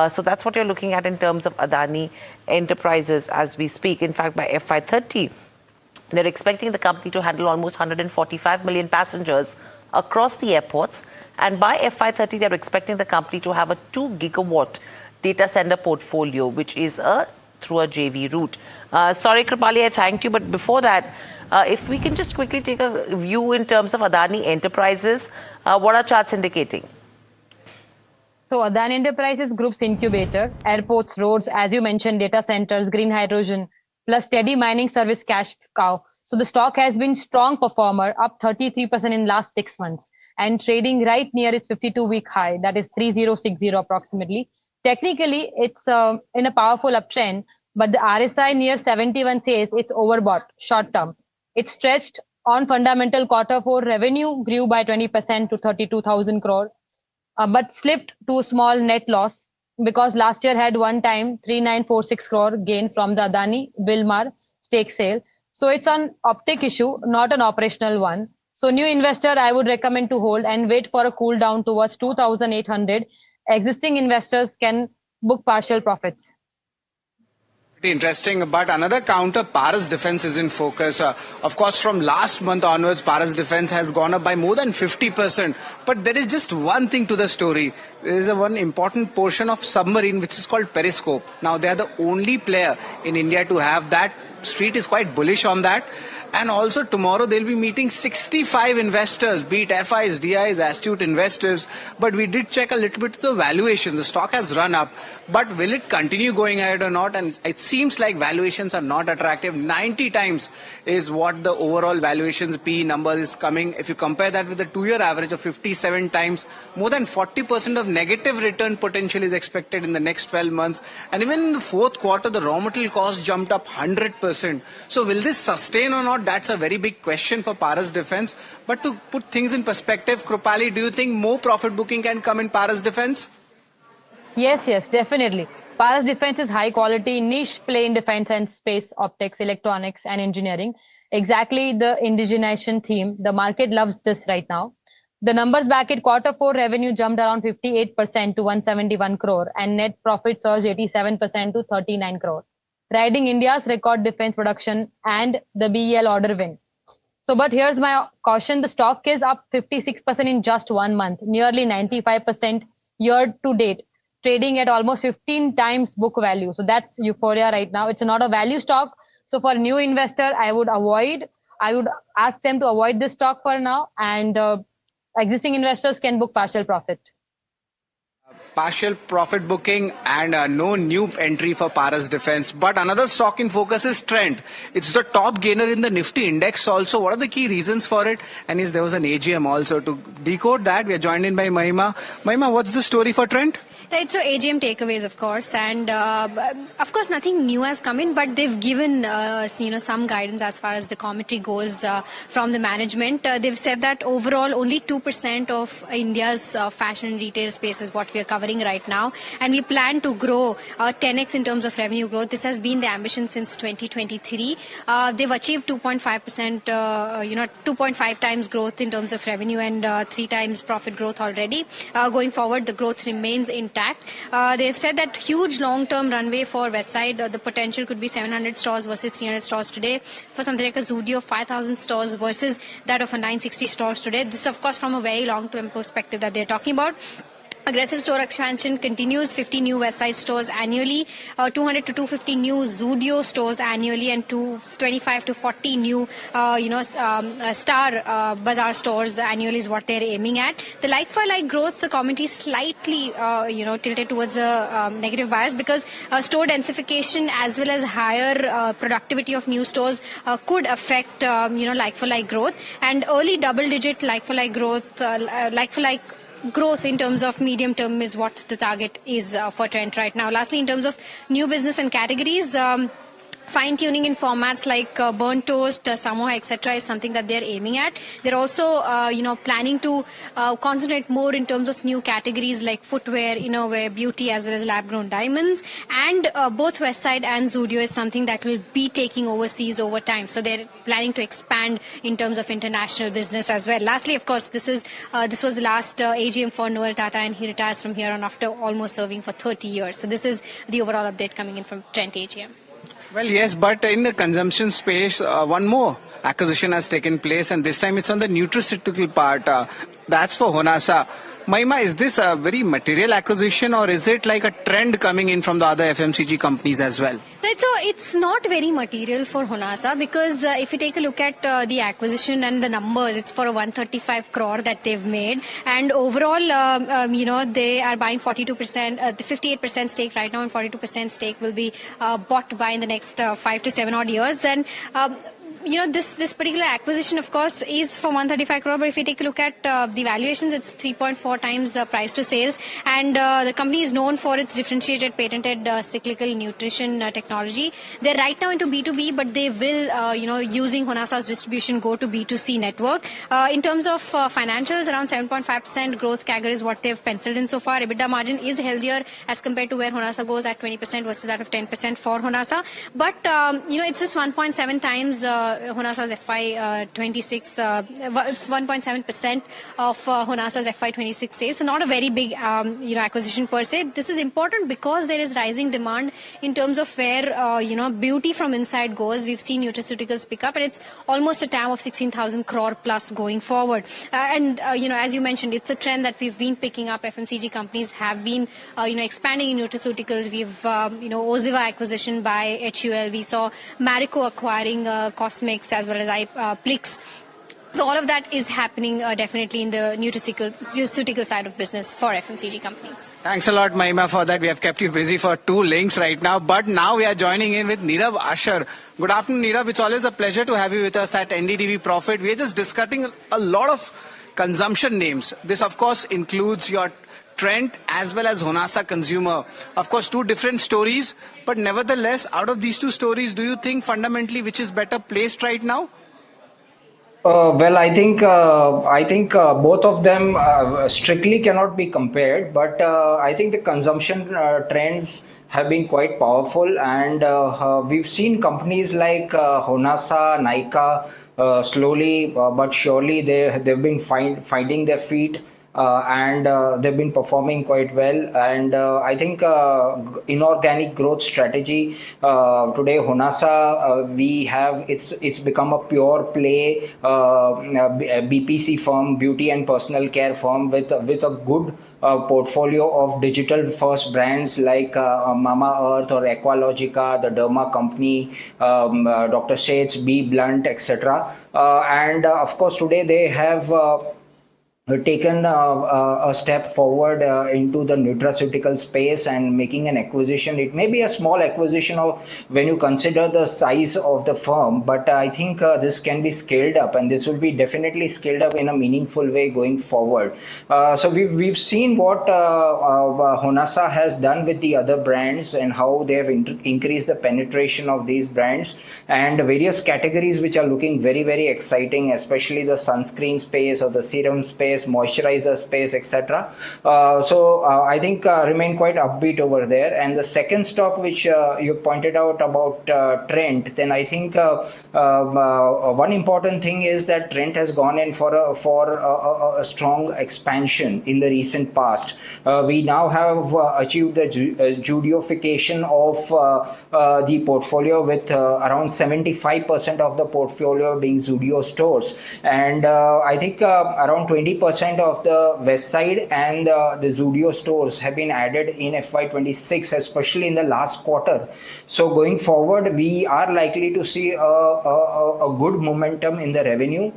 So that's what you're looking at in terms of Adani Enterprises as we speak. In fact, by FY30, they're expecting the company to handle almost 145 million passengers across the airports. And by FY30, they're expecting the company to have a 2 gigawatt data center portfolio, which is through a JV route. Sorry, Kripali, I thanked you. But before that, if we can just quickly take a view in terms of Adani Enterprises, what are charts indicating? So Adani Enterprises Group's incubator, airports, roads, as you mentioned, data centers, green hydrogen, plus steady mining service cash cow. So the stock has been strong performer, up 33% in last 6 months and trading right near its 52-week high, that is 3060 approximately. Technically, it's in a powerful uptrend, but the RSI near 71 says it's overbought short term. It's stretched on fundamental. Q4 revenue grew by 20% to 32,000 crore, but slipped to a small net loss because last year had one time 3946 crore gain from the Adani Wilmar stake sale. So it's an optic issue, not an operational one. So new investor, I would recommend to hold and wait for a cool down towards 2,800. Existing investors can book partial profits. Interesting, but another counter, Paras Defense, is in focus. Of course, from last month onwards, Paras Defense has gone up by more than 50%. But there is just one thing to the story. There is one important portion of submarine which is called Periscope. Now, they are the only player in India to have that. Street is quite bullish on that. And also tomorrow they'll be meeting 65 investors, be it FIs, DIs, astute investors. But we did check a little bit the valuation. The stock has run up. But will it continue going ahead or not? And it seems like valuations are not attractive. 90 times is what the overall valuations PE number is coming. If you compare that with the 2-year average of 57 times, more than 40% of negative return potential is expected in the next 12 months. And even in the fourth quarter, the raw material cost jumped up 100%. So will this sustain or not? That's a very big question for Paras Defense. But to put things in perspective, Kripali, do you think more profit booking can come in Paras Defense? Yes, definitely. Paras Defense is high quality niche play in defense and space, optics, electronics and engineering. Exactly the indigenization theme. The market loves this right now. The numbers back at Q4 revenue jumped around 58% to 171 crore and net profit surged 87% to 39 crore. Riding India's record defense production and the BEL order win. So, but here's my caution. The stock is up 56% in just 1 month, nearly 95% year to date, trading at almost 15 times book value. So that's euphoria right now. It's not a value stock. So for new investor, I would ask them to avoid this stock for now, and existing investors can book partial profit. Partial profit booking and no new entry for Paras Defense. But another stock in focus is Trent. It's the top gainer in the Nifty index also. What are the key reasons for it? And there was an AGM also. To decode that, we are joined in by Mahima. Mahima, what's the story for Trent? Right, so AGM takeaways, of course, and of course nothing new has come in, but they've given some guidance as far as the commentary goes from the management. They've said that overall only 2% of India's fashion retail space is what we are covering right now, and we plan to grow 10x in terms of revenue growth. This has been the ambition since 2023. They've achieved 2.5%, 2.5 times growth in terms of revenue and 3 times profit growth already. Going forward, the growth remains intact. They've said that huge long-term runway for Westside. The potential could be 700 stores versus 300 stores today. For something like a Zudio, 5,000 stores versus that of a 960 stores today. This, of course, from a very long-term perspective that they're talking about. Aggressive store expansion continues, 50 new Westside stores annually, 200 to 250 new Zudio stores annually, and 25 to 40 new, Star Bazaar stores annually is what they're aiming at. The like-for-like growth, the commentary slightly, tilted towards a negative bias because store densification as well as higher productivity of new stores could affect, like-for-like growth, and early double-digit like-for-like growth, growth in terms of medium term is what the target is for Trent right now. Lastly, in terms of new business and categories, fine-tuning in formats like burnt toast, samosa, etc. is something that they're aiming at. They're also, planning to concentrate more in terms of new categories like footwear, innerwear, beauty, as well as lab-grown diamonds. And both Westside and Zudio is something that will be taking overseas over time. So they're planning to expand in terms of international business as well. Lastly, of course, this was the last AGM for Noel Tata, and he retires from here on after almost serving for 30 years. So this is the overall update coming in from Trent AGM. Well, yes, but in the consumption space, one more acquisition has taken place, and this time it's on the nutraceutical part. That's for Honasa. Mahima, is this a very material acquisition, or is it like a trend coming in from the other FMCG companies as well? Right, so it's not very material for Honasa because if you take a look at the acquisition and the numbers, it's for a 135 crore that they've made. And overall, they are buying 42%, the 58% stake right now, and 42% stake will be bought by in the next 5 to 7 odd years. And this particular acquisition, of course, is for 135 crore. But if you take a look at the valuations, it's 3.4 times price to sales. And the company is known for its differentiated, patented cyclical nutrition technology. They're right now into B2B, but they will, using Honasa's distribution, go to B2C network. In terms of financials, around 7.5% growth CAGR is what they've penciled in so far. EBITDA margin is healthier as compared to where Honasa goes at 20% versus that of 10% for Honasa. But, it's just 1.7 times Honasa's FY26, 1.7% of Honasa's FY26 sales. So not a very big, acquisition per se. This is important because there is rising demand in terms of where, beauty from inside goes. We've seen nutraceuticals pick up, and it's almost a TAM of 16,000 crore plus going forward. As you mentioned, it's a trend that we've been picking up. FMCG companies have been, expanding in nutraceuticals. We've, Oziva acquisition by HUL. We saw Marico acquiring Cosmix as well as Plix. So all of that is happening definitely in the nutraceutical side of business for FMCG companies. Thanks a lot, Mahima, for that. We have kept you busy for 2 links right now. But now we are joining in with Nirav Ashar. Good afternoon, Nirav. It's always a pleasure to have you with us at NDTV Profit. We are just discussing a lot of consumption names. This, of course, includes your Trent as well as Honasa Consumer. Of course, 2 different stories. But nevertheless, out of these 2 stories, do you think fundamentally which is better placed right now? Well, I think both of them strictly cannot be compared, but I think the consumption trends have been quite powerful, and we've seen companies like Honasa, Nykaa slowly but surely they've been finding their feet. And they've been performing quite well, and I think inorganic growth strategy today Honasa we have it's become a pure play BPC firm, beauty and personal care firm with a good portfolio of digital first brands like Mama Earth or Aqualogica, the Derma company, Dr. Sheth's, B Blunt, etc. And of course today they have taken a step forward into the nutraceutical space and making an acquisition. It may be a small acquisition of when you consider the size of the firm, but I think this can be scaled up, and this will be definitely scaled up in a meaningful way going forward. So we've seen what Honasa has done with the other brands and how they have increased the penetration of these brands, and various categories which are looking very, very exciting, especially the sunscreen space or the serum space, moisturizer space, etc. So I think remain quite upbeat over there. And the second stock which you pointed out about Trent, then I think one important thing is that Trent has gone in for a strong expansion in the recent past. We now have achieved the Judiofication of the portfolio with around 75% of the portfolio being Zudio stores, and I think around 20% of the West Side and the Zudio stores have been added in FY26, especially in the last quarter. So going forward, we are likely to see a good momentum in the revenue.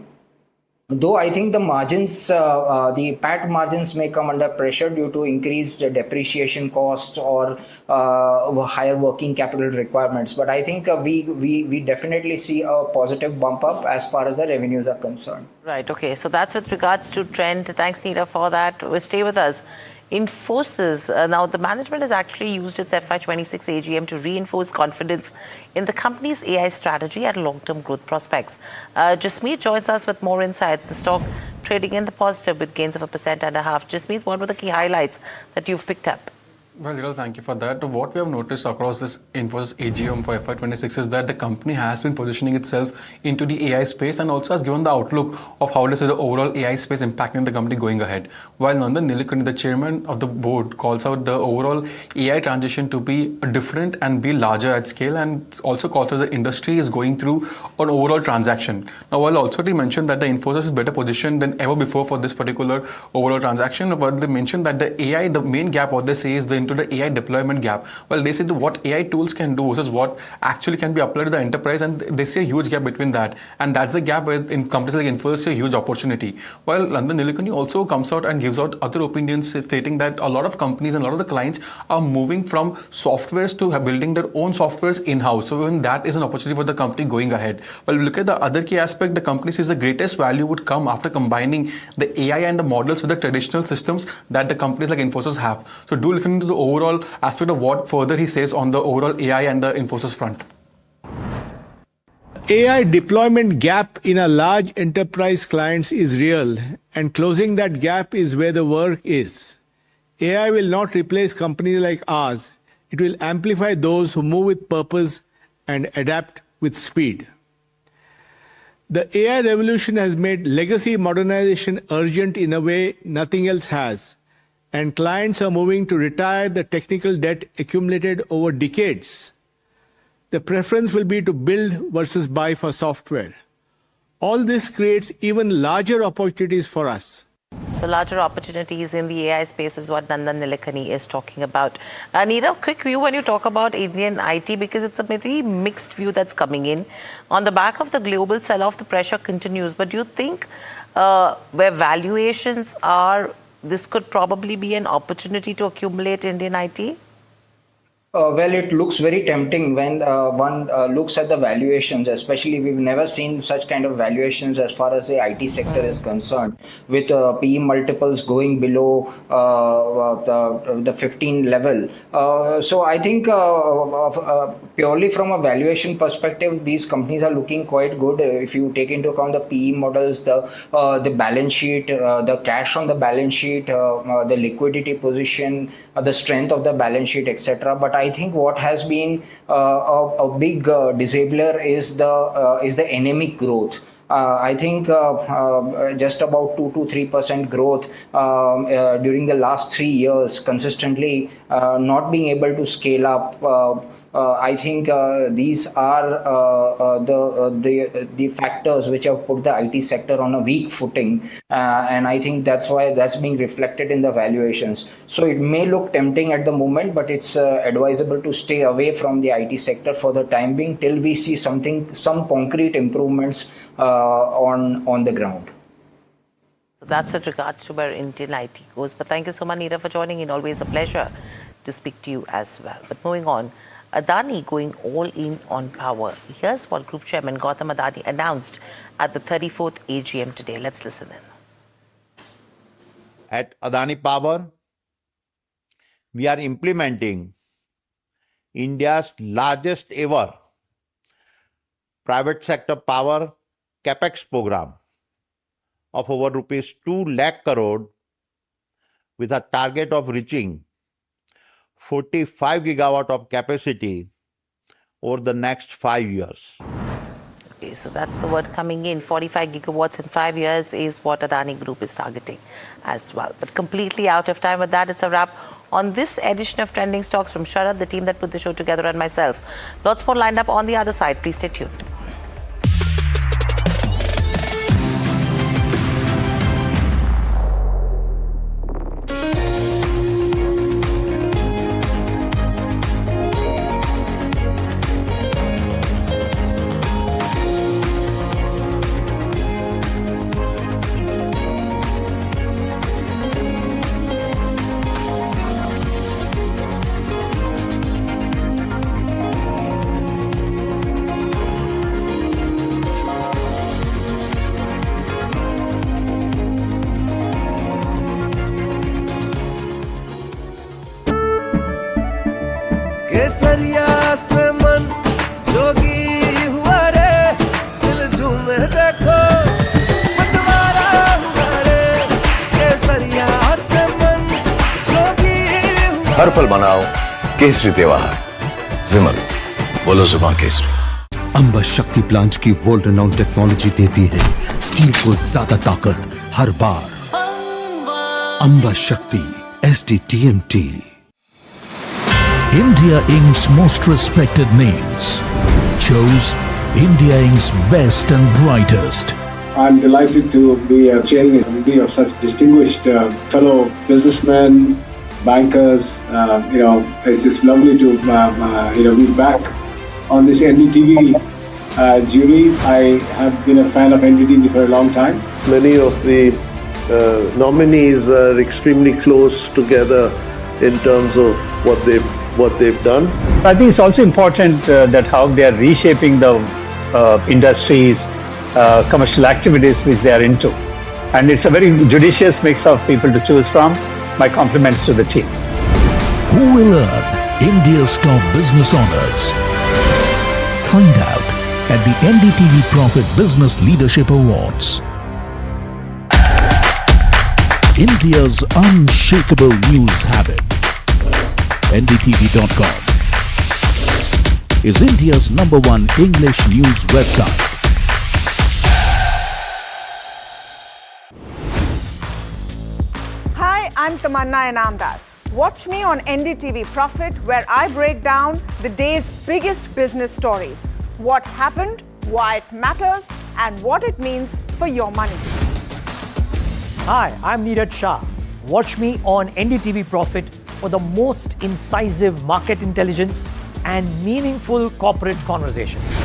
Though I think the margins, the PAT margins may come under pressure due to increased depreciation costs or higher working capital requirements. But I think we definitely see a positive bump up as far as the revenues are concerned. Right. Okay. So that's with regards to Trent. Thanks, Neera, for that. Stay with us. Infosys. Now, the management has actually used its FY26 AGM to reinforce confidence in the company's AI strategy and long-term growth prospects. Jasmeet joins us with more insights. The stock trading in the positive with gains of 1.5%. Jasmeet, what were the key highlights that you've picked up? Well, Hiral, thank you for that. What we have noticed across this Infosys AGM for FY26 is that the company has been positioning itself into the AI space and also has given the outlook of how this is the overall AI space impacting the company going ahead. While Nandan Nilekani, the chairman of the board, calls out the overall AI transition to be different and be larger at scale, and also calls out the industry is going through an overall transaction. Now, while also they mentioned that the Infosys is better positioned than ever before for this particular overall transaction, but they mentioned that the AI, the main gap, what they say is into the AI deployment gap. Well, they say what AI tools can do versus what actually can be applied to the enterprise, and they see a huge gap between that. And that's the gap where in companies like Infosys, a huge opportunity. While Nandan Nilekani also comes out and gives out other opinions, stating that a lot of companies and a lot of the clients are moving from softwares to building their own softwares in-house. So even that is an opportunity for the company going ahead. Well, look at the other key aspect. The company says the greatest value would come after combining the AI and the models with the traditional systems that the companies like Infosys have. So do listen to the overall aspect of what further he says on the overall AI and the Infosys front. AI deployment gap in a large enterprise clients is real, and closing that gap is where the work is. AI will not replace companies like ours. It will amplify those who move with purpose and adapt with speed. The AI revolution has made legacy modernization urgent in a way nothing else has. And clients are moving to retire the technical debt accumulated over decades. The preference will be to build versus buy for software. All this creates even larger opportunities for us. So larger opportunities in the AI space is what Nandan Nilekani is talking about. Neera, quick view when you talk about Indian IT, because it's a very mixed view that's coming in. On the back of the global sell-off, the pressure continues. But do you think where valuations are, this could probably be an opportunity to accumulate Indian IT? Well, it looks very tempting when one looks at the valuations, especially we've never seen such kind of valuations as far as the IT sector is concerned, with PE multiples going below the 15 level. So I think purely from a valuation perspective, these companies are looking quite good. If you take into account the PE models, the balance sheet, the cash on the balance sheet, the liquidity position, the strength of the balance sheet, etc. But I think what has been a big disabler is the anemic growth. I think just about 2 to 3% growth during the last 3 years, consistently not being able to scale up. I think these are the factors which have put the IT sector on a weak footing, and I think that's why that's being reflected in the valuations. So it may look tempting at the moment, but it's advisable to stay away from the IT sector for the time being till we see some concrete improvements on the ground. So that's with regards to where Indian IT goes. But thank you so much, Neera, for joining in. Always a pleasure to speak to you as well. But moving on, Adani going all in on power. Here's what Group Chairman Gautam Adani announced at the 34th AGM today. Let's listen in. At Adani Power, we are implementing India's largest ever private sector power capex program of over rupees 2 lakh crore with a target of reaching 45 gigawatt of capacity over the next 5 years. Okay, so that's the word coming in. 45 gigawatts in 5 years is what Adani Group is targeting as well. But completely out of time with that, it's a wrap on this edition of Trending Stocks from Sharad, the team that put the show together, and myself. Lots more lined up on the other side. Please stay tuned. केसरिया से मन जोगी हुआ रे दिल झूमे देखो मतवारा हुआ रे केसरिया से मन जोगी हुआ हर पल मनाओ केसरी त्योहार। विमल, बोलो जुबान केसरी। अंबा शक्ति प्लांट की वर्ल्ड रेनाउंड टेक्नोलॉजी देती है स्टील को ज्यादा ताकत हर बार। अंबा शक्ति SDTMT। India Inc.'s most respected names chose India Inc.'s best and brightest. I'm delighted to be chairing a committee of such distinguished fellow businessmen, bankers. It's just lovely to be back on this NDTV jury. I have been a fan of NDTV for a long time. Many of the nominees are extremely close together in terms of what they've done. I think it's also important that how they are reshaping the industries, commercial activities which they are into. And it's a very judicious mix of people to choose from. My compliments to the team. Who will earn India's top business honors? Find out at the NDTV Profit Business Leadership Awards. India's unshakable news habit. NDTV.com is India's #1 English news website. Hi, I'm Tamanna Inamdar. Watch me on NDTV Profit, where I break down the day's biggest business stories. What happened, why it matters, and what it means for your money. Hi, I'm Neeraj Shah. Watch me on NDTV Profit for the most incisive market intelligence and meaningful corporate conversations.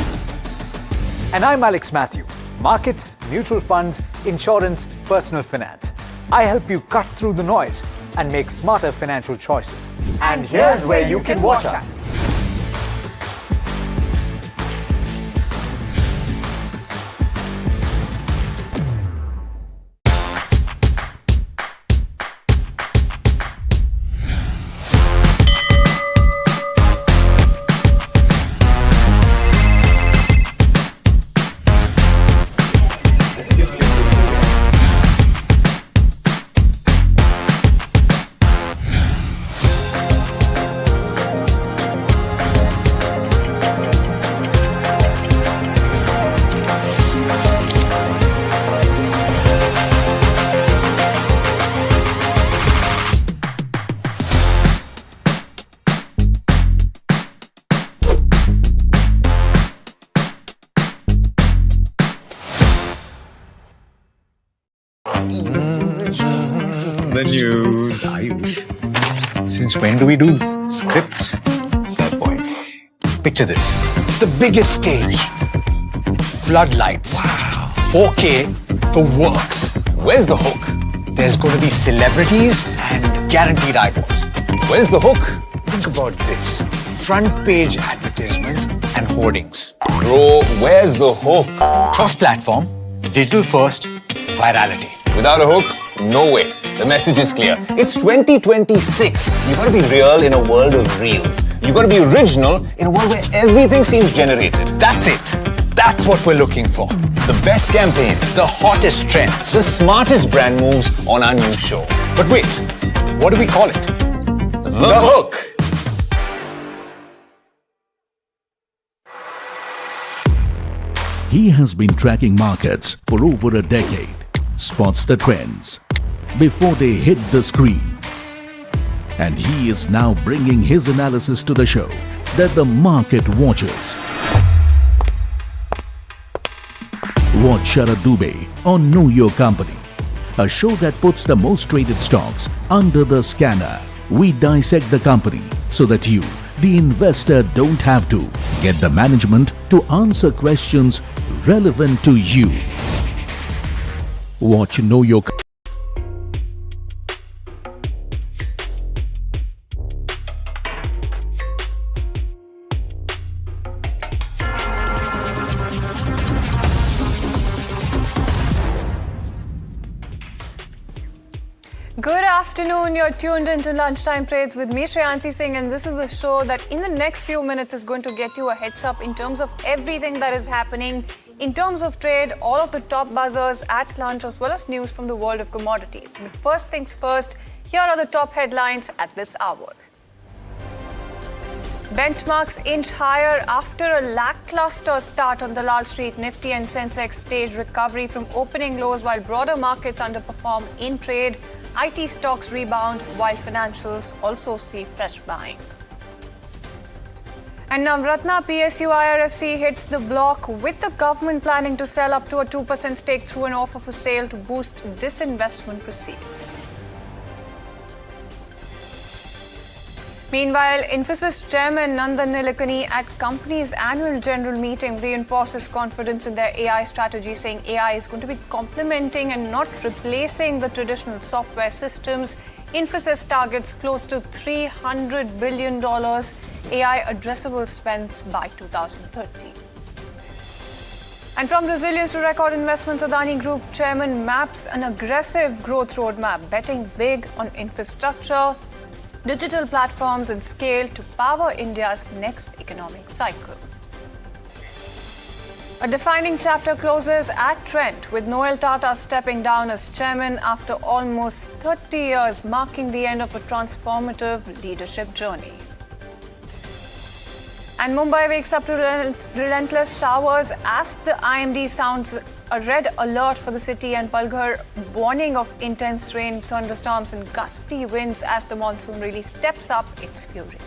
And I'm Alex Matthew. Markets, mutual funds, insurance, personal finance. I help you cut through the noise and make smarter financial choices. And here's where you can watch us. The news, Ayush. Since when do we do scripts? Fair point. Picture this. The biggest stage. Floodlights. Wow. 4K. The works. Where's the hook? There's going to be celebrities and guaranteed eyeballs. Where's the hook? Think about this. Front page advertisements and hoardings. Bro, where's the hook? Cross-platform, digital first, virality. Without a hook, no way. The message is clear. It's 2026. You gotta be real in a world of reels. You gotta be original in a world where everything seems generated. That's it. That's what we're looking for. The best campaigns, the hottest trends, the smartest brand moves on our new show. But wait, what do we call it? The hook. He has been tracking markets for over a decade, spots the trends before they hit the screen. And he is now bringing his analysis to the show that the market watches. Watch Sharad Dubey on Know Your Company, a show that puts the most traded stocks under the scanner. We dissect the company so that you, the investor, don't have to. Get the management to answer questions relevant to you. Watch Know Your Company. Good afternoon. You're tuned into Lunchtime Trades with me, Shreyansi Singh, and this is a show that in the next few minutes is going to get you a heads up in terms of everything that is happening in terms of trade, all of the top buzzers at lunch, as well as news from the world of commodities. But first things first, here are the top headlines at this hour. Benchmarks inch higher after a lackluster start on Dalal Street. Nifty and Sensex stage recovery from opening lows while broader markets underperform in trade. IT stocks rebound while financials also see fresh buying. And Navratna PSU IRFC hits the block with the government planning to sell up to a 2% stake through an offer for sale to boost disinvestment proceeds. Meanwhile, Infosys chairman Nandan Nilekani at company's annual general meeting reinforces confidence in their AI strategy, saying AI is going to be complementing and not replacing the traditional software systems. Infosys targets close to $300 billion AI addressable spends by 2030. And from resilience to record investments, Adani Group chairman maps an aggressive growth roadmap, betting big on infrastructure, digital platforms and scale to power India's next economic cycle. A defining chapter closes at Trent, with Noel Tata stepping down as chairman after almost 30 years, marking the end of a transformative leadership journey. And Mumbai wakes up to relentless showers as the IMD sounds a red alert for the city, and Palghar warning of intense rain, thunderstorms and gusty winds as the monsoon really steps up its fury.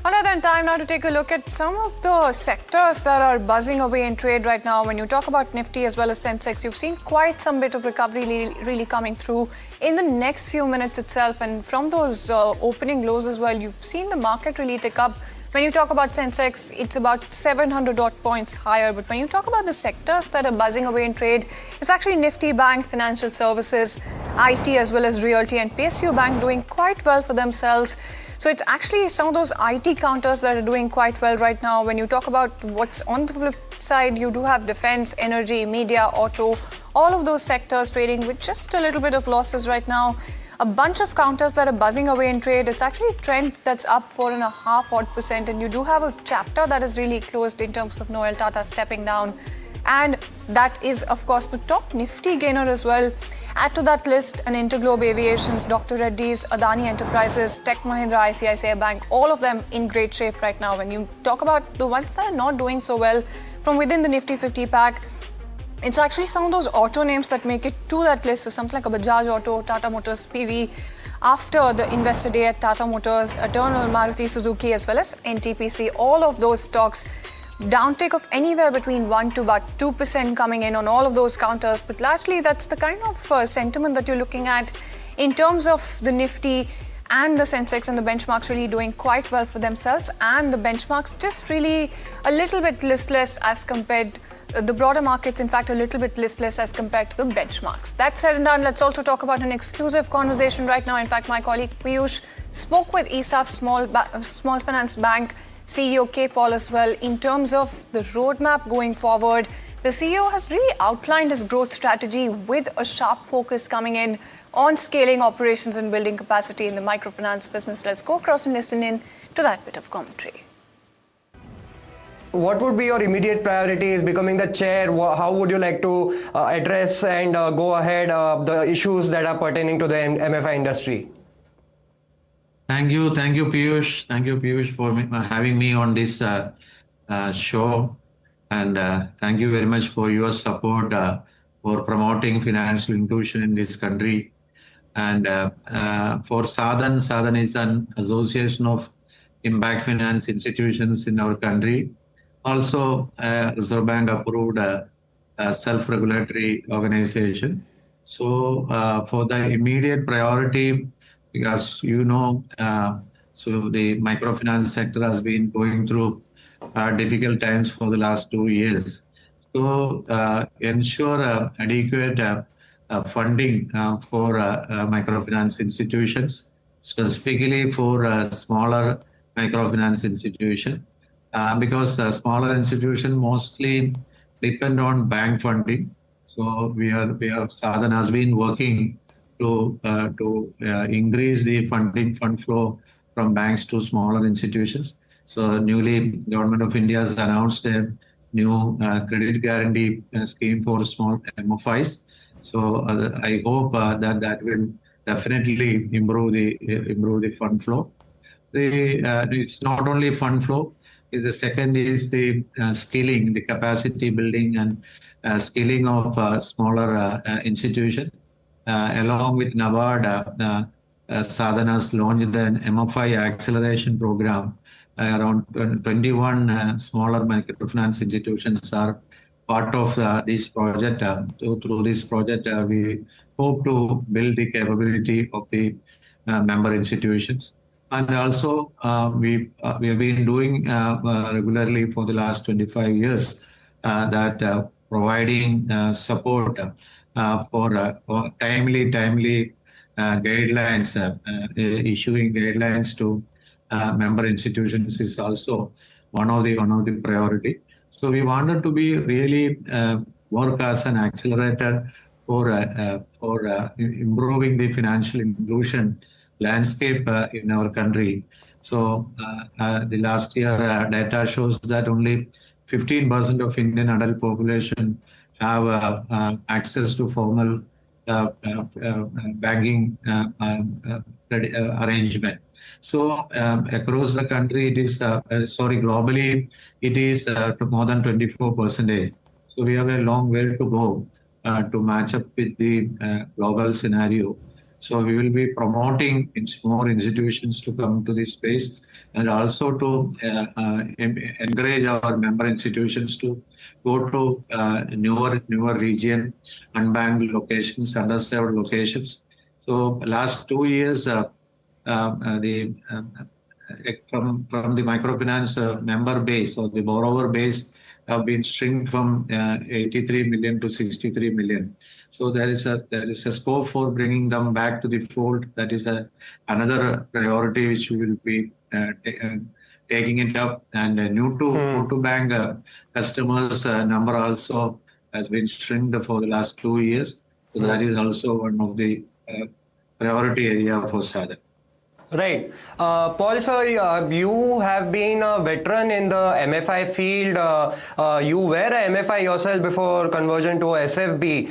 Another time now to take a look at some of the sectors that are buzzing away in trade right now. When you talk about Nifty as well as Sensex, you've seen quite some bit of recovery really coming through in the next few minutes itself. And from those opening lows as well, you've seen the market really tick up. When you talk about Sensex, it's about 700 odd points higher. But when you talk about the sectors that are buzzing away in trade, it's actually Nifty Bank, financial services, IT as well as realty, and PSU Bank doing quite well for themselves. So it's actually some of those IT counters that are doing quite well right now. When you talk about what's on the flip side, you do have defense, energy, media, auto, all of those sectors trading with just a little bit of losses right now. A bunch of counters that are buzzing away in trade. It's actually a trend that's up 4.5% and you do have a chapter that is really closed in terms of Noel Tata stepping down. And that is, of course, the top Nifty gainer as well. Add to that list an Interglobe Aviations, Dr. Reddy's, Adani Enterprises, Tech Mahindra, ICICI Bank, all of them in great shape right now. When you talk about the ones that are not doing so well from within the Nifty 50 pack, it's actually some of those auto names that make it to that list. So something like a Bajaj Auto, Tata Motors, PV, after the investor day at Tata Motors, Eternal, Maruti Suzuki, as well as NTPC, all of those stocks downtick of anywhere between 1 to about 2% coming in on all of those counters. But largely that's the kind of sentiment that you're looking at in terms of the Nifty and the Sensex and the benchmarks really doing quite well for themselves, and the benchmarks just really a little bit listless as compared the broader markets, in fact, a little bit listless as compared to the benchmarks. That said and done, let's also talk about an exclusive conversation right now. In fact, my colleague Piyush spoke with ESAF Small Finance Bank CEO K. Paul as well in terms of the roadmap going forward. The CEO has really outlined his growth strategy with a sharp focus coming in on scaling operations and building capacity in the microfinance business. Let's go across and listen in to that bit of commentary. What would be your immediate priorities becoming the chair? How would you like to address and go ahead the issues that are pertaining to the MFI industry? Thank you, Piyush. Thank you, Piyush, for having me on this show. And thank you very much for your support for promoting financial inclusion in this country. And for Sadhan, Sadhan is an association of impact finance institutions in our country. Also, Reserve Bank approved a self-regulatory organization. So for the immediate priority, because so the microfinance sector has been going through difficult times for the last 2 years. So ensure adequate funding for microfinance institutions, specifically for smaller microfinance institutions. because smaller institutions mostly depend on bank funding. So we have Sadhan has been working to increase the fund flow from banks to smaller institutions. So newly, Government of India has announced a new credit guarantee scheme for small MFIs. So I hope that will definitely improve the fund flow. It's not only fund flow. The second is the skilling, the capacity building and skilling of smaller institutions. Along with NABARD, Sadhana's launched an MFI acceleration program. Around 21 smaller microfinance institutions are part of this project. So through this project, we hope to build the capability of the member institutions. And also, we have been doing regularly for the last 25 years that providing support for timely guidelines, issuing guidelines to member institutions is also one of the priority. So we wanted to be really work as an accelerator for improving the financial inclusion landscape in our country. So the last year data shows that only 15% of Indian adult population have access to formal banking arrangement. So across the country, it is globally, it is to more than 24%. So we have a long way to go to match up with the global scenario. So we will be promoting more institutions to come to this space and also to encourage our member institutions to go to newer region, unbanked locations, underserved locations. So last 2 years, from the microfinance member base or the borrower base have been shrunk from 83 million to 63 million. So there is a scope for bringing them back to the fold. That is another priority which we will be taking it up. And new to bank customers number also has been shrunk for the last 2 years. So that is also one of the priority area for Sadhan. Right. Paul, sir, you have been a veteran in the MFI field. You were a MFI yourself before conversion to SFB.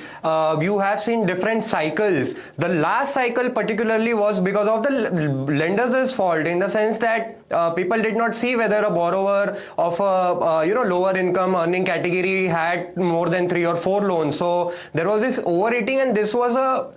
You have seen different cycles. The last cycle particularly was because of the lenders' fault, in the sense that people did not see whether a borrower of a lower income earning category had more than 3 or 4 loans. So there was this overeating, and this was a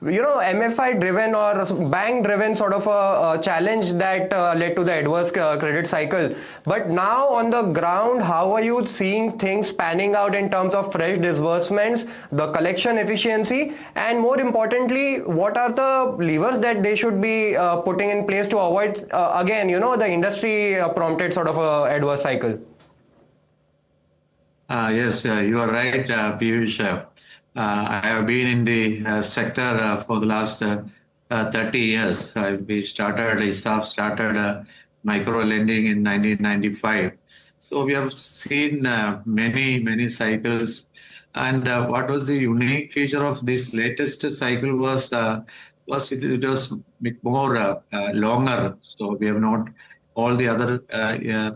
MFI driven or bank driven sort of a challenge that led to the adverse credit cycle. But now on the ground, how are you seeing things panning out in terms of fresh disbursements, the collection efficiency, and more importantly, what are the levers that they should be putting in place to avoid again, the industry prompted sort of a adverse cycle? Yes, you are right, Piyush. I have been in the sector for the last 30 years. ISAF started micro lending in 1995. So we have seen many cycles. And what was the unique feature of this latest cycle was it was bit more longer. So we have not all the other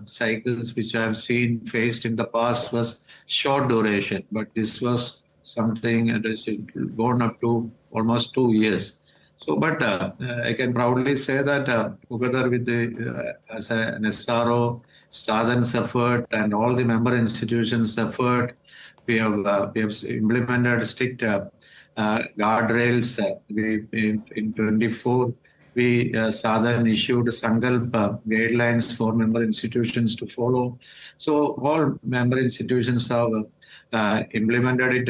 cycles which I have seen faced in the past was short duration, but this was something that has gone up to almost 2 years. So, but I can proudly say that together with the as an SRO, Sadhan's effort and all the member institutions' effort, we have implemented strict guardrails. In 24, Sadhan issued Sankalp guidelines for member institutions to follow. So all member institutions have implemented it.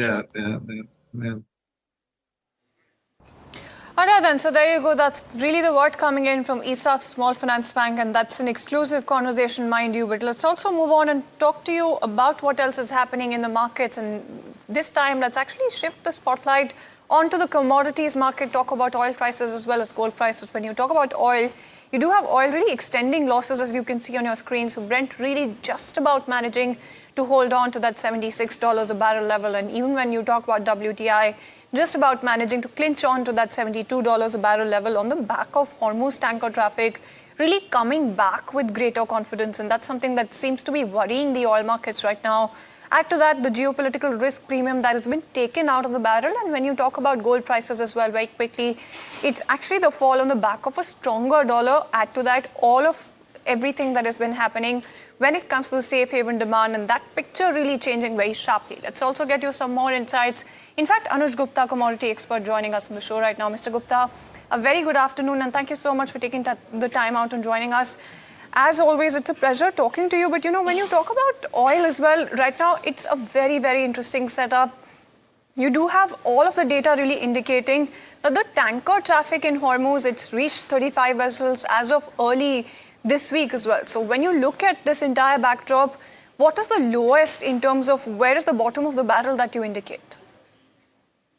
Alright then, so there you go. That's really the word coming in from ESAF Small Finance Bank, and that's an exclusive conversation, mind you. But let's also move on and talk to you about what else is happening in the markets. And this time, let's actually shift the spotlight onto the commodities market, talk about oil prices as well as gold prices. When you talk about oil, You do have oil really extending losses, as you can see on your screen. So Brent really just about managing to hold on to that $76 a barrel level. And even when you talk about WTI, just about managing to clinch on to that $72 a barrel level on the back of Hormuz tanker traffic really coming back with greater confidence. And that's something that seems to be worrying the oil markets right now. Add to that the geopolitical risk premium that has been taken out of the barrel. And when you talk about gold prices as well, very quickly, it's actually the fall on the back of a stronger dollar. Add to that all of everything that has been happening when it comes to the safe haven demand, and that picture really changing very sharply. Let's also get you some more insights. In fact, Anuj Gupta, commodity expert, joining us on the show right now. Mr. Gupta, a very good afternoon, and thank you so much for taking the time out and joining us. As always, it's a pleasure talking to you. But, when you talk about oil as well, right now, it's a very, very interesting setup. You do have all of the data really indicating that the tanker traffic in Hormuz, it's reached 35 vessels as of early this week as well. So when you look at this entire backdrop, what is the lowest in terms of where is the bottom of the barrel that you indicate?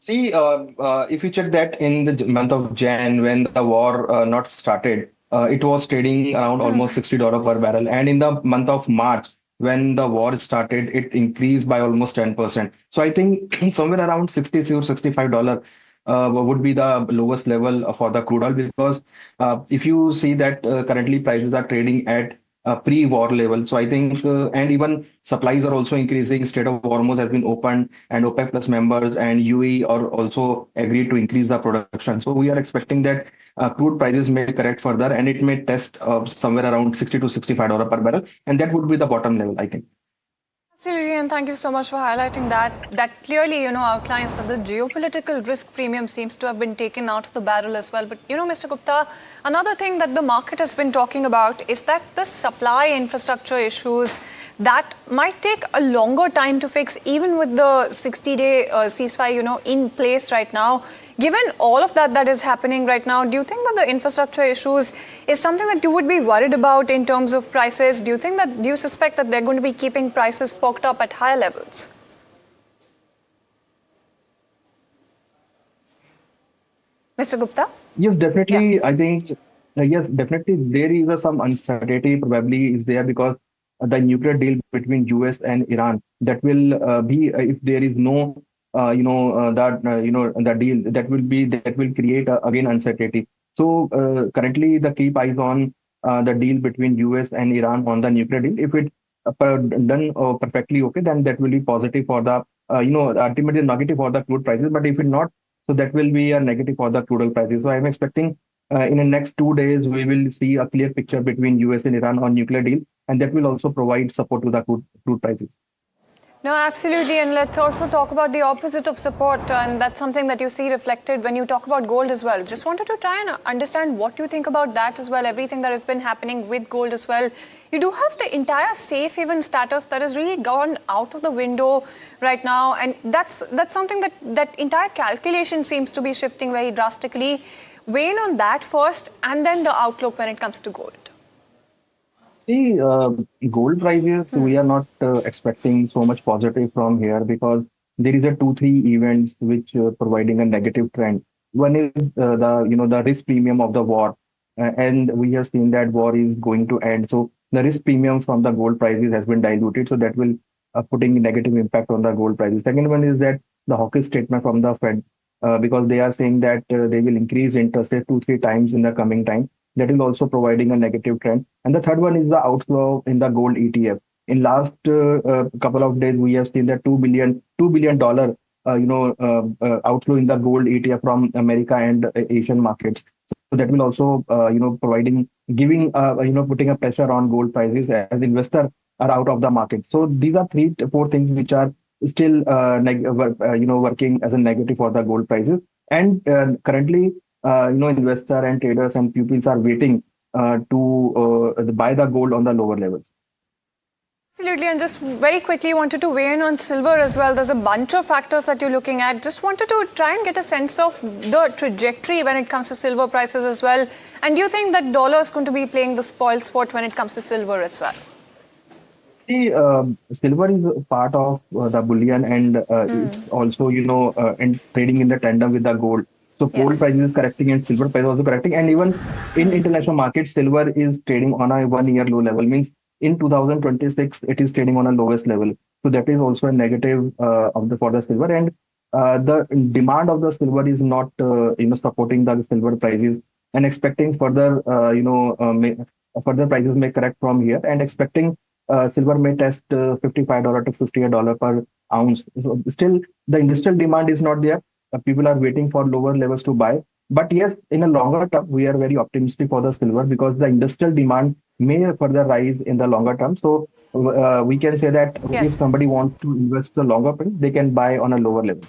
See, if you check that in the month of Jan, when the war not started, it was trading around almost $60 per barrel. And in the month of March, when the war started, it increased by almost 10%. So I think somewhere around $60 or $65 would be the lowest level for the crude oil, because if you see that currently prices are trading at pre-war level. So I think, and even supplies are also increasing. Strait of Hormuz has been opened, and OPEC plus members and UAE are also agreed to increase the production. So we are expecting that crude prices may correct further, and it may test somewhere around $60 to $65 per barrel, and that would be the bottom level, I think. Absolutely, and thank you so much for highlighting that. That clearly, outlines that the geopolitical risk premium seems to have been taken out of the barrel as well. But, Mr. Gupta, another thing that the market has been talking about is that the supply infrastructure issues that might take a longer time to fix, even with the 60-day ceasefire, in place right now. Given all of that is happening right now, do you think that the infrastructure issues is something that you would be worried about in terms of prices? Do you suspect that they're going to be keeping prices poked up at higher levels? Mr. Gupta? Yes, definitely. Yeah. I think, yes, definitely there is some uncertainty probably is there, because the nuclear deal between US and Iran, that will be, if there is no the deal, that will create again uncertainty. So currently the keep eyes on the deal between US and Iran on the nuclear deal. If it's done perfectly okay, then that will be positive for the ultimately negative for the crude prices. But if it's not, so that will be a negative for the crude oil prices. So I'm expecting in the next 2 days we will see a clear picture between US and Iran on nuclear deal, and that will also provide support to the crude prices. No, absolutely. And let's also talk about the opposite of support. And that's something that you see reflected when you talk about gold as well. Just wanted to try and understand what you think about that as well, everything that has been happening with gold as well. You do have the entire safe haven status that has really gone out of the window right now. And that's something that entire calculation seems to be shifting very drastically. Weigh in on that first, and then the outlook when it comes to gold. See, gold prices, we are not expecting so much positive from here, because there is a 2-3 events which are providing a negative trend. One is the risk premium of the war, and we have seen that war is going to end. So the risk premium from the gold prices has been diluted, so that will putting negative impact on the gold prices. Second one is that the hawkish statement from the Fed, because they are saying that they will increase interest rate 2-3 times in the coming time. That is also providing a negative trend. And the third one is the outflow in the gold ETF. In last couple of days, we have seen that $2 billion outflow in the gold ETF from America and Asian markets. So that will also putting a pressure on gold prices as investors are out of the market. So these are 3-4 things which are still working as a negative for the gold prices. And currently, investor and traders and pupils are waiting to buy the gold on the lower levels. Absolutely, and just very quickly wanted to weigh in on silver as well. There's a bunch of factors that you're looking at. Just wanted to try and get a sense of the trajectory when it comes to silver prices as well. And do you think that dollar is going to be playing the spoil sport when it comes to silver as well? See, silver is part of the bullion, and it's also, in trading in the tandem with the gold. So gold price is correcting and silver price also correcting. And even in international markets, silver is trading on a 1 year low level. Means in 2026, it is trading on a lowest level. So that is also a negative for the silver. And the demand of the silver is not supporting the silver prices, and expecting further further prices may correct from here, and expecting silver may test $55 to $58 per ounce. So still the industrial demand is not there. People are waiting for lower levels to buy. But yes, in a longer term, we are very optimistic for the silver because the industrial demand may further rise in the longer term. So we can say that if somebody wants to invest the longer period, they can buy on a lower level.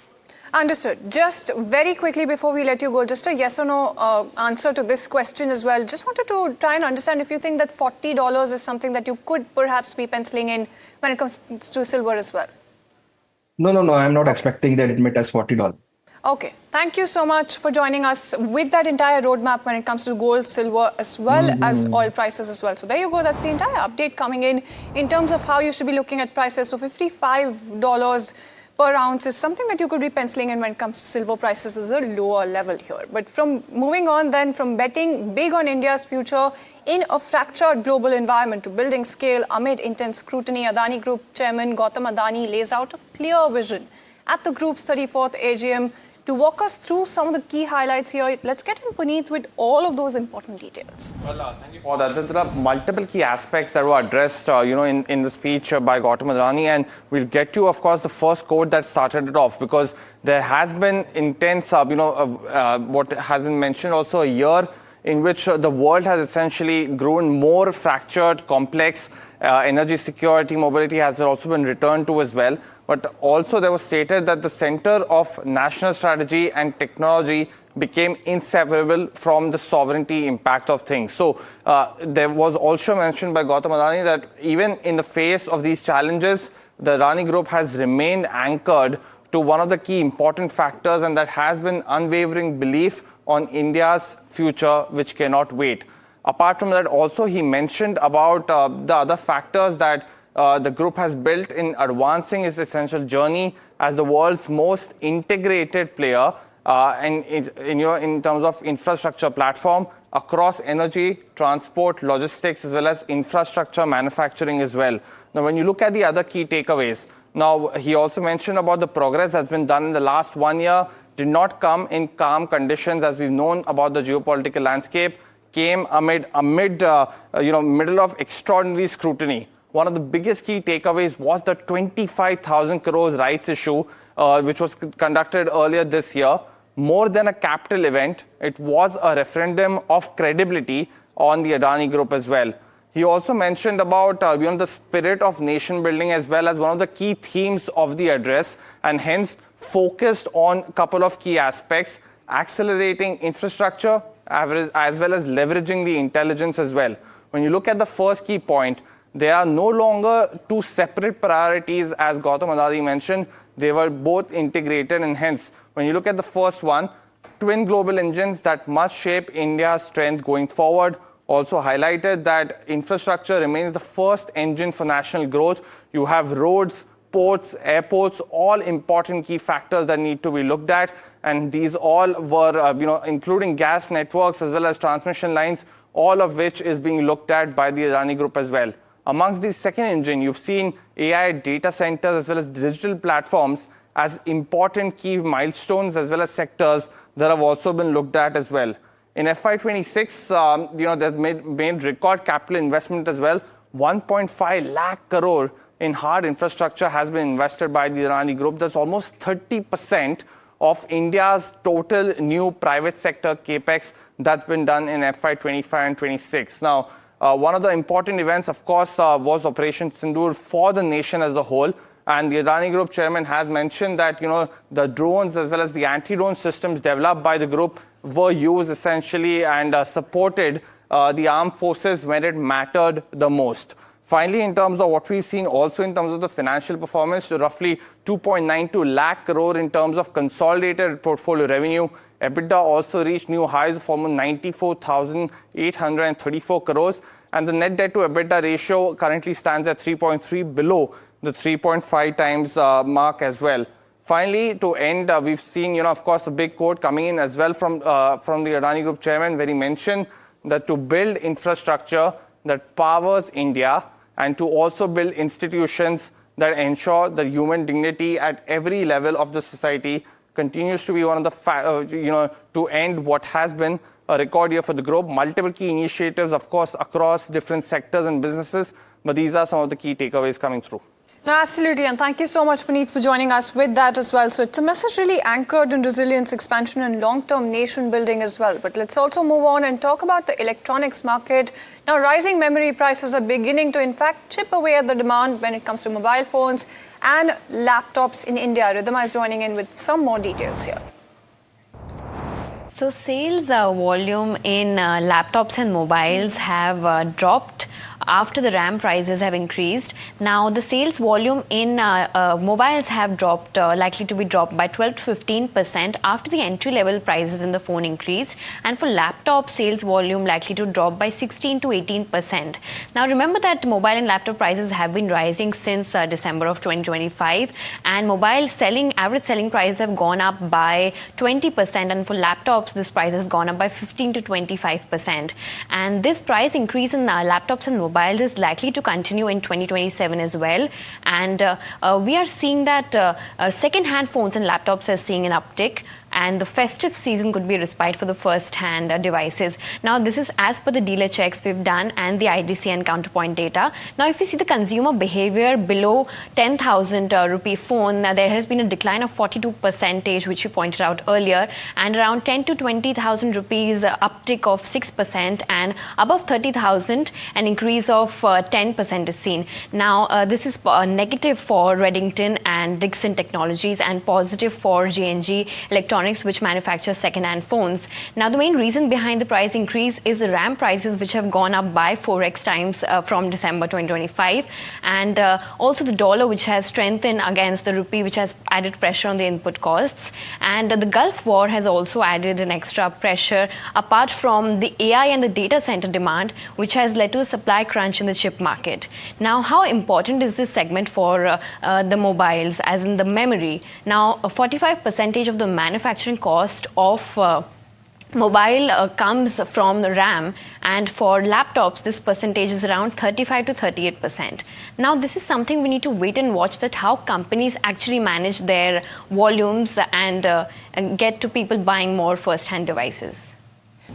Understood. Just very quickly before we let you go, just a yes or no answer to this question as well. Just wanted to try and understand if you think that $40 is something that you could perhaps be penciling in when it comes to silver as well. No. I'm not expecting that it may test $40. Okay. Thank you so much for joining us with that entire roadmap when it comes to gold, silver, as well as oil prices as well. So there you go. That's the entire update coming in terms of how you should be looking at prices. So $55 per ounce is something that you could be penciling in when it comes to silver prices as a lower level here. But from moving on then from betting big on India's future in a fractured global environment to building scale amid intense scrutiny, Adani Group Chairman Gautam Adani lays out a clear vision at the group's 34th AGM. To walk us through some of the key highlights here, let's get in Puneet with all of those important details. Well, thank you for that. There are multiple key aspects that were addressed, in the speech by Gautam Adani, and we'll get to, of course, the first quote that started it off, because there has been intense, what has been mentioned also, a year in which the world has essentially grown more fractured, complex. Energy security, mobility has also been returned to as well. But also there was stated that the center of national strategy and technology became inseparable from the sovereignty impact of things. So there was also mentioned by Gautam Adani that even in the face of these challenges, the Adani Group has remained anchored to one of the key important factors, and that has been unwavering belief on India's future, which cannot wait. Apart from that, also he mentioned about the other factors that the group has built in advancing its essential journey as the world's most integrated player in terms of infrastructure platform across energy, transport, logistics, as well as infrastructure manufacturing as well. Now, when you look at the other key takeaways, now he also mentioned about the progress that's been done in the last 1 year, did not come in calm conditions, as we've known about the geopolitical landscape, came amid middle of extraordinary scrutiny. One of the biggest key takeaways was the 25,000 crores rights issue, which was conducted earlier this year. More than a capital event, it was a referendum of credibility on the Adani Group as well. He also mentioned about the spirit of nation building as well as one of the key themes of the address, and hence focused on a couple of key aspects: accelerating infrastructure as well as leveraging the intelligence as well. When you look at the first key point, there are no longer two separate priorities, as Gautam Adani mentioned. They were both integrated, and hence, when you look at the first one, twin global engines that must shape India's strength going forward. Also highlighted that infrastructure remains the first engine for national growth. You have roads, ports, airports, all important key factors that need to be looked at. And these all were, including gas networks as well as transmission lines, all of which is being looked at by the Adani Group as well. Amongst the second engine, you've seen AI data centers as well as digital platforms as important key milestones as well as sectors that have also been looked at as well. In FY26, they've made record capital investment as well. 1.5 lakh crore in hard infrastructure has been invested by the Adani Group. That's almost 30% of India's total new private sector capex that's been done in FY25 and 26. Now, one of the important events, of course, was Operation Sindoor for the nation as a whole. And the Adani Group chairman has mentioned that, the drones as well as the anti-drone systems developed by the group were used essentially and supported the armed forces when it mattered the most. Finally, in terms of what we've seen also in terms of the financial performance, roughly 2.92 lakh crore in terms of consolidated portfolio revenue. EBITDA also reached new highs of almost 94,834 crores. And the net debt to EBITDA ratio currently stands at 3.3, below the 3.5 times mark as well. Finally, to end, we've seen, of course, a big quote coming in as well from the Adani Group chairman, where he mentioned that to build infrastructure that powers India and to also build institutions that ensure the human dignity at every level of the society continues to be one of the, to end what has been a record year for the group. Multiple key initiatives, of course, across different sectors and businesses, but these are some of the key takeaways coming through. No, absolutely. And thank you so much, Puneet, for joining us with that as well. So it's a message really anchored in resilience, expansion and long-term nation building as well. But let's also move on and talk about the electronics market. Now, rising memory prices are beginning to, in fact, chip away at the demand when it comes to mobile phones and laptops in India. Ridhima is joining in with some more details here. So sales volume in laptops and mobiles have dropped after the RAM prices have increased. Now the sales volume in mobiles have dropped, likely to be dropped by 12 to 15% after the entry level prices in the phone increased, and for laptop sales volume likely to drop by 16 to 18%. Now remember that mobile and laptop prices have been rising since December of 2025, and mobile average selling prices have gone up by 20%, and for laptops this price has gone up by 15 to 25%. And this price increase in laptops and mobiles is likely to continue in 2027 as well. And we are seeing that second-hand phones and laptops are seeing an uptick, and the festive season could be a respite for the first-hand devices. Now, this is as per the dealer checks we've done and the IDC and counterpoint data. Now, if you see the consumer behavior below 10,000 rupee phone, there has been a decline of 42%, which you pointed out earlier, and around 10 to 20,000 rupees uptick of 6%, and above 30,000 an increase of 10% is seen. Now, this is negative for Redington and Dixon Technologies and positive for J&G Electronics, which manufactures second-hand phones. Now, the main reason behind the price increase is the RAM prices, which have gone up by 4x times from December 2025, and also the dollar, which has strengthened against the rupee, which has added pressure on the input costs. And the Gulf War has also added an extra pressure, apart from the AI and the data center demand, which has led to a supply crunch in the chip market. Now, how important is this segment for the mobiles, as in the memory? Now, 45% of the manufacturing cost of mobile comes from the RAM, and for laptops this percentage is around 35 to 38%. Now, this is something we need to wait and watch, that how companies actually manage their volumes and get to people buying more first-hand devices.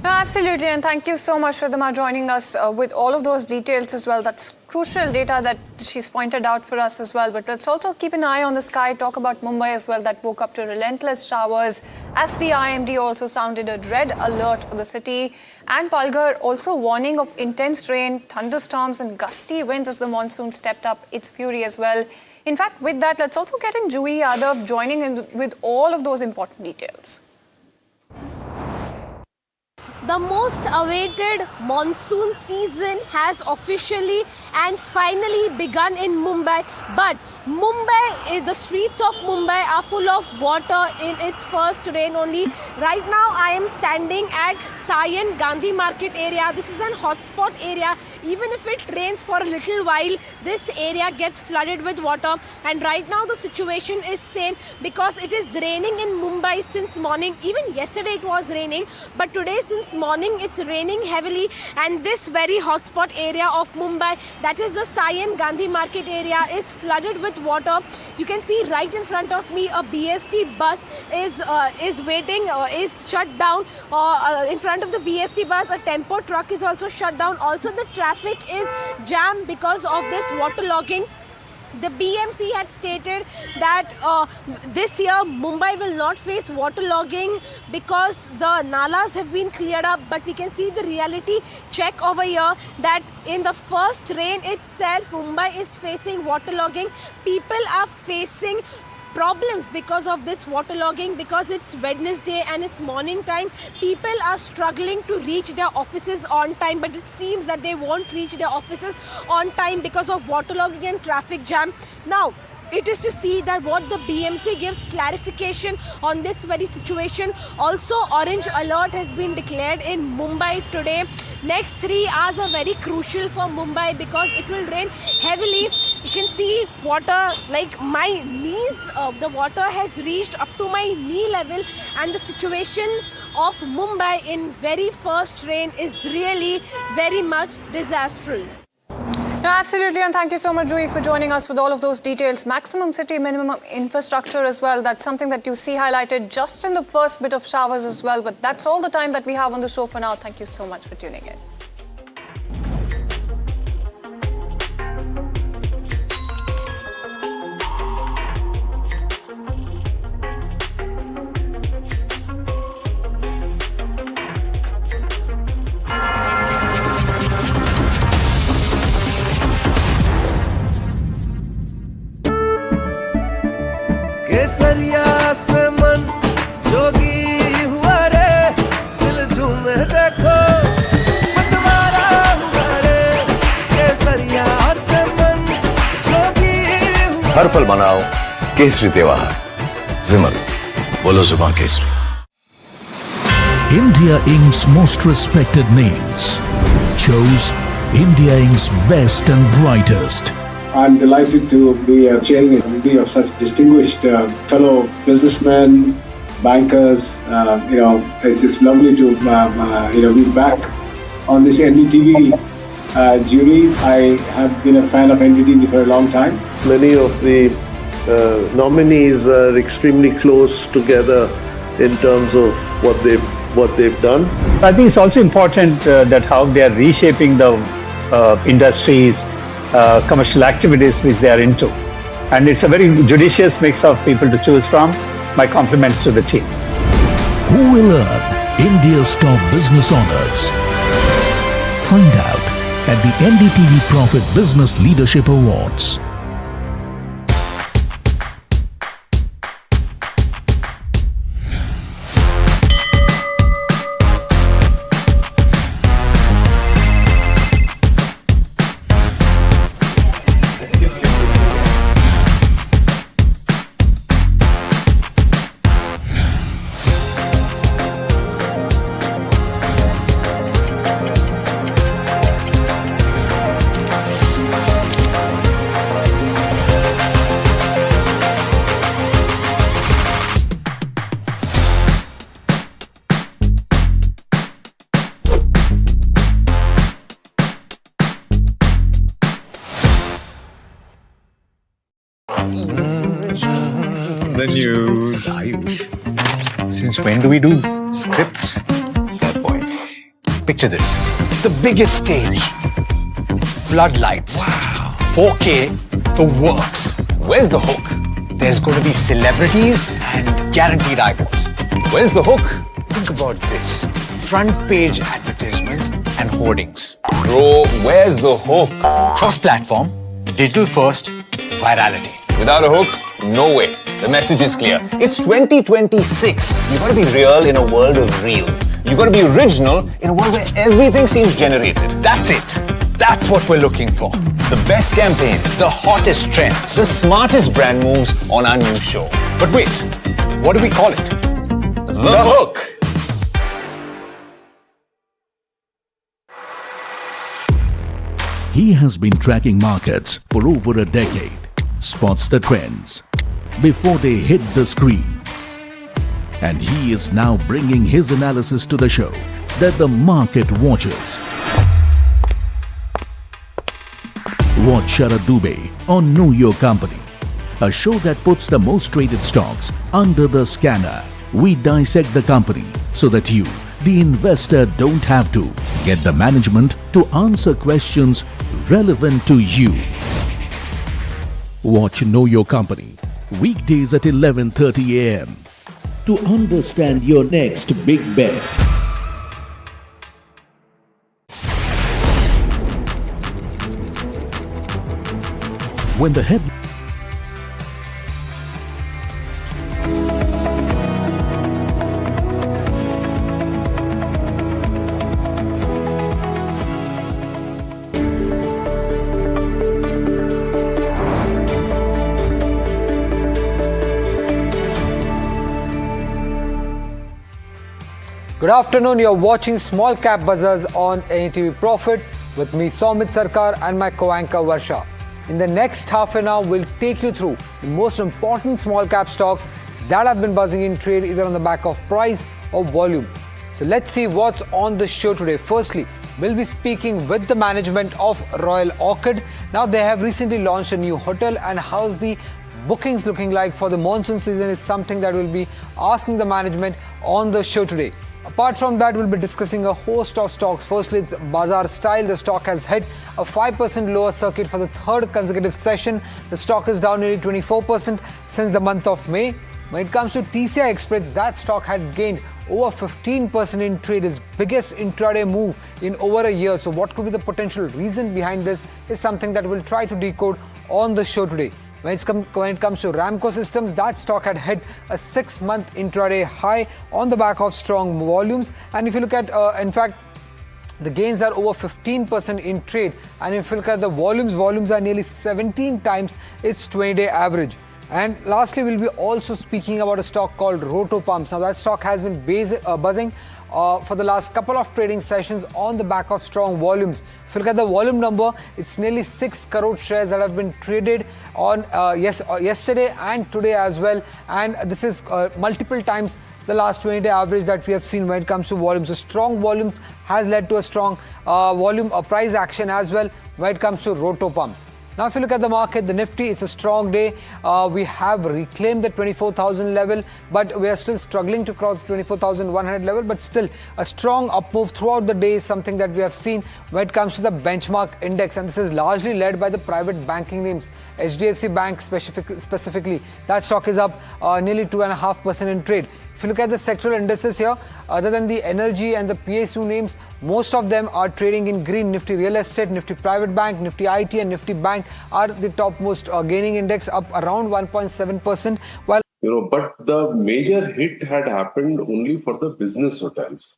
No, absolutely, and thank you so much, Ridhima, joining us with all of those details as well. That's crucial data that she's pointed out for us as well. But let's also keep an eye on the sky, talk about Mumbai as well, that woke up to relentless showers, as the IMD also sounded a red alert for the city. And Palghar also warning of intense rain, thunderstorms and gusty winds as the monsoon stepped up its fury as well. In fact, with that, let's also get in Juhi Yadav joining in with all of those important details. The most awaited monsoon season has officially and finally begun in Mumbai. But Mumbai, the streets of Mumbai are full of water in its first rain only. Right now, I am standing at Sion Gandhi Market area. This is an hotspot area. Even if it rains for a little while, this area gets flooded with water. And right now, the situation is same because it is raining in Mumbai since morning. Even yesterday it was raining, but today since morning it's raining heavily. And this very hotspot area of Mumbai, that is the Sion Gandhi Market area, is flooded with water. You can see right in front of me a BST bus is waiting, is shut down. In front of the BST bus, a tempo truck is also shut down. Also, the traffic is jammed because of this waterlogging. The BMC had stated that this year Mumbai will not face waterlogging because the nalas have been cleared up, but we can see the reality check over here that in the first rain itself Mumbai is facing waterlogging. People are facing problems because of this waterlogging, because it's Wednesday and it's morning time. People are struggling to reach their offices on time, but it seems that they won't reach their offices on time because of waterlogging and traffic jam. Now, it is to see that what the BMC gives clarification on this very situation. Also, orange alert has been declared in Mumbai today. Next 3 hours are very crucial for Mumbai because it will rain heavily. You can see water like my knees, the water has reached up to my knee level, and the situation of Mumbai in very first rain is really very much disastrous. No, absolutely, and thank you so much, Rui, for joining us with all of those details. Maximum city, minimum infrastructure as well. That's something that you see highlighted just in the first bit of showers as well. But that's all the time that we have on the show for now. Thank you so much for tuning in. केसरिया से मन जोगी हुआ रे, दिल झूमे देखो मतवारा हुआ रे। केसरिया से मन जोगी हुआ। हर पल मनाओ केसरी त्योहार। विमल, बोलो जुबान Kesari. India Inc.'s most respected names chose India Inc.'s best and brightest. I'm delighted to be chairing a committee of such distinguished fellow businessmen, bankers. It's just lovely to be back on this NDTV jury. I have been a fan of NDTV for a long time. Many of the nominees are extremely close together in terms of what they've done. I think it's also important that how they are reshaping the industries, commercial activities which they are into. And it's a very judicious mix of people to choose from. My compliments to the team. Who will earn India's top business honors? Find out at the NDTV Profit Business Leadership Awards. The news, Ayush. Since when do we do scripts? Fair point. Picture this. The biggest stage. Floodlights. Wow. 4K. The works. Where's the hook? There's going to be celebrities and guaranteed eyeballs. Where's the hook? Think about this. Front page advertisements and hoardings. Bro, where's the hook? Cross-platform. Digital first. Virality. Without a hook, no way. The message is clear. It's 2026. You gotta be real in a world of reels. You gotta be original in a world where everything seems generated. That's it. That's what we're looking for. The best campaigns, the hottest trends, the smartest brand moves on our new show. But wait, what do we call it? The hook. He has been tracking markets for over a decade, spots the trends before they hit the screen. And he is now bringing his analysis to the show that the market watches. Watch Sharad Dubey on Know Your Company, a show that puts the most traded stocks under the scanner. We dissect the company so that you, the investor, don't have to get the management to answer questions relevant to you. Watch Know Your Company weekdays at 11:30 a.m. to understand your next big bet. When the head Good afternoon, you're watching Small Cap Bazaars on NDTV Profit with me Soumit Sarkar and my co-anchor Varsha. In the next half an hour, we'll take you through the most important small cap stocks that have been buzzing in trade either on the back of price or volume. So let's see what's on the show today. Firstly, we'll be speaking with the management of Royal Orchid. Now they have recently launched a new hotel, and how's the bookings looking like for the monsoon season is something that we'll be asking the management on the show today. Apart from that, we'll be discussing a host of stocks. Firstly, it's Bazaar style. The stock has hit a 5% lower circuit for the third consecutive session. The stock is down nearly 24% since the month of May. When it comes to TCI Express, that stock had gained over 15% in trade, its biggest intraday move in over a year. So what could be the potential reason behind this is something that we'll try to decode on the show today. When it comes to Ramco Systems, that stock had hit a 6-month intraday high on the back of strong volumes. And if you look at, in fact, the gains are over 15% in trade. And if you look at the volumes are nearly 17 times its 20-day average. And lastly, we'll be also speaking about a stock called Roto Pumps. Now, that stock has been buzzing for the last couple of trading sessions on the back of strong volumes. If you look at the volume number, it's nearly 6 crore shares that have been traded on yesterday and today as well. And this is multiple times the last 20-day average that we have seen when it comes to volumes. So strong volumes has led to a strong price action as well when it comes to Roto Pumps. Now, if you look at the market, the Nifty, it's a strong day. We have reclaimed the 24,000 level, but we are still struggling to cross the 24,100 level. But still, a strong up move throughout the day is something that we have seen when it comes to the benchmark index. And this is largely led by the private banking names. HDFC Bank specifically, that stock is up nearly 2.5% in trade. If you look at the sectoral indices here, other than the energy and the PSU names, most of them are trading in green. Nifty Real Estate, Nifty Private Bank, Nifty IT and Nifty Bank are the topmost gaining index, up around 1.7%. While but the major hit had happened only for the business hotels.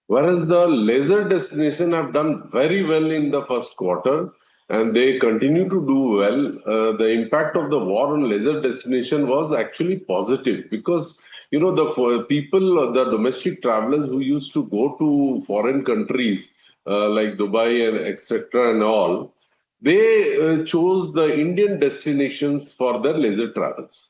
Whereas the leisure destination have done very well in the first quarter and they continue to do well. The impact of the war on leisure destination was actually positive because the people, the domestic travelers who used to go to foreign countries like Dubai and etc. and all, they chose the Indian destinations for their leisure travels.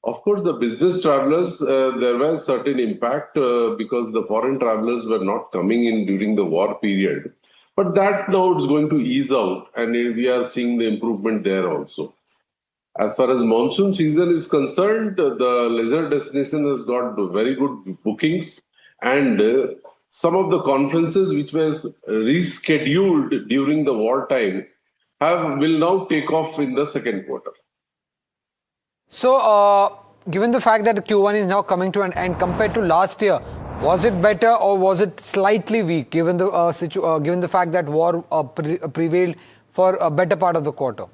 Of course, the business travelers, there was certain impact because the foreign travelers were not coming in during the war period. But that now is going to ease out and we are seeing the improvement there also. As far as monsoon season is concerned, the leisure destination has got very good bookings and some of the conferences which was rescheduled during the wartime will now take off in the second quarter. So, given the fact that Q1 is now coming to an end compared to last year, was it better or was it slightly weak given the fact that war prevailed for a better part of the quarter?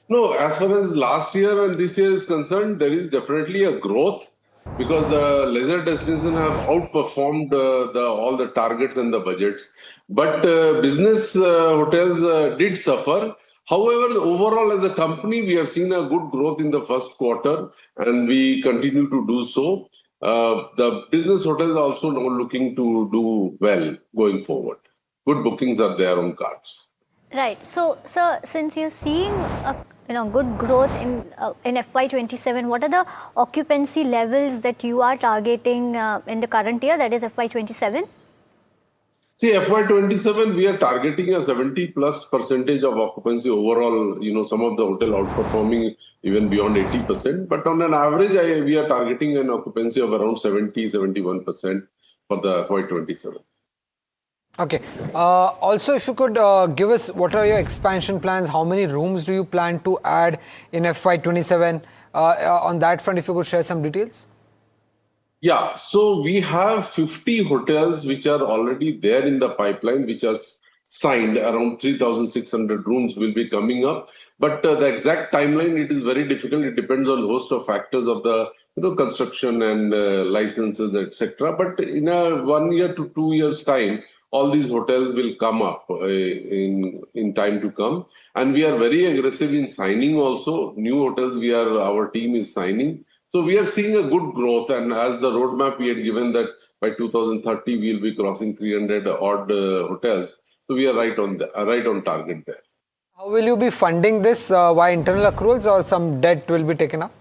No, as far as last year and this year is concerned, there is definitely a growth because the leisure destinations have outperformed all the targets and the budgets. But business hotels did suffer. However, overall as a company, we have seen a good growth in the first quarter and we continue to do so. The business hotels are also now looking to do well going forward. Good bookings are there on cards. Right. So, sir, since you're seeing good growth in FY27, what are the occupancy levels that you are targeting in the current year, that is FY27? See, FY27, we are targeting a 70+% of occupancy overall. Some of the hotel outperforming even beyond 80%. But on an average, we are targeting an occupancy of around 70-71% for the FY27. Okay. Also, if you could give us what are your expansion plans? How many rooms do you plan to add in FY27? On that front, if you could share some details. Yeah, so we have 50 hotels which are already there in the pipeline, which are signed. Around 3,600 rooms will be coming up. But the exact timeline, it is very difficult. It depends on a host of factors of the construction and licenses, etc. But in a 1 year to 2 years time, all these hotels will come up in time to come. And we are very aggressive in signing also. New hotels, our team is signing. So we are seeing a good growth. And as the roadmap we had given that by 2030 we'll be crossing 300 odd hotels. So we are right on target there. How will you be funding this? Via internal accruals or some debt will be taken up?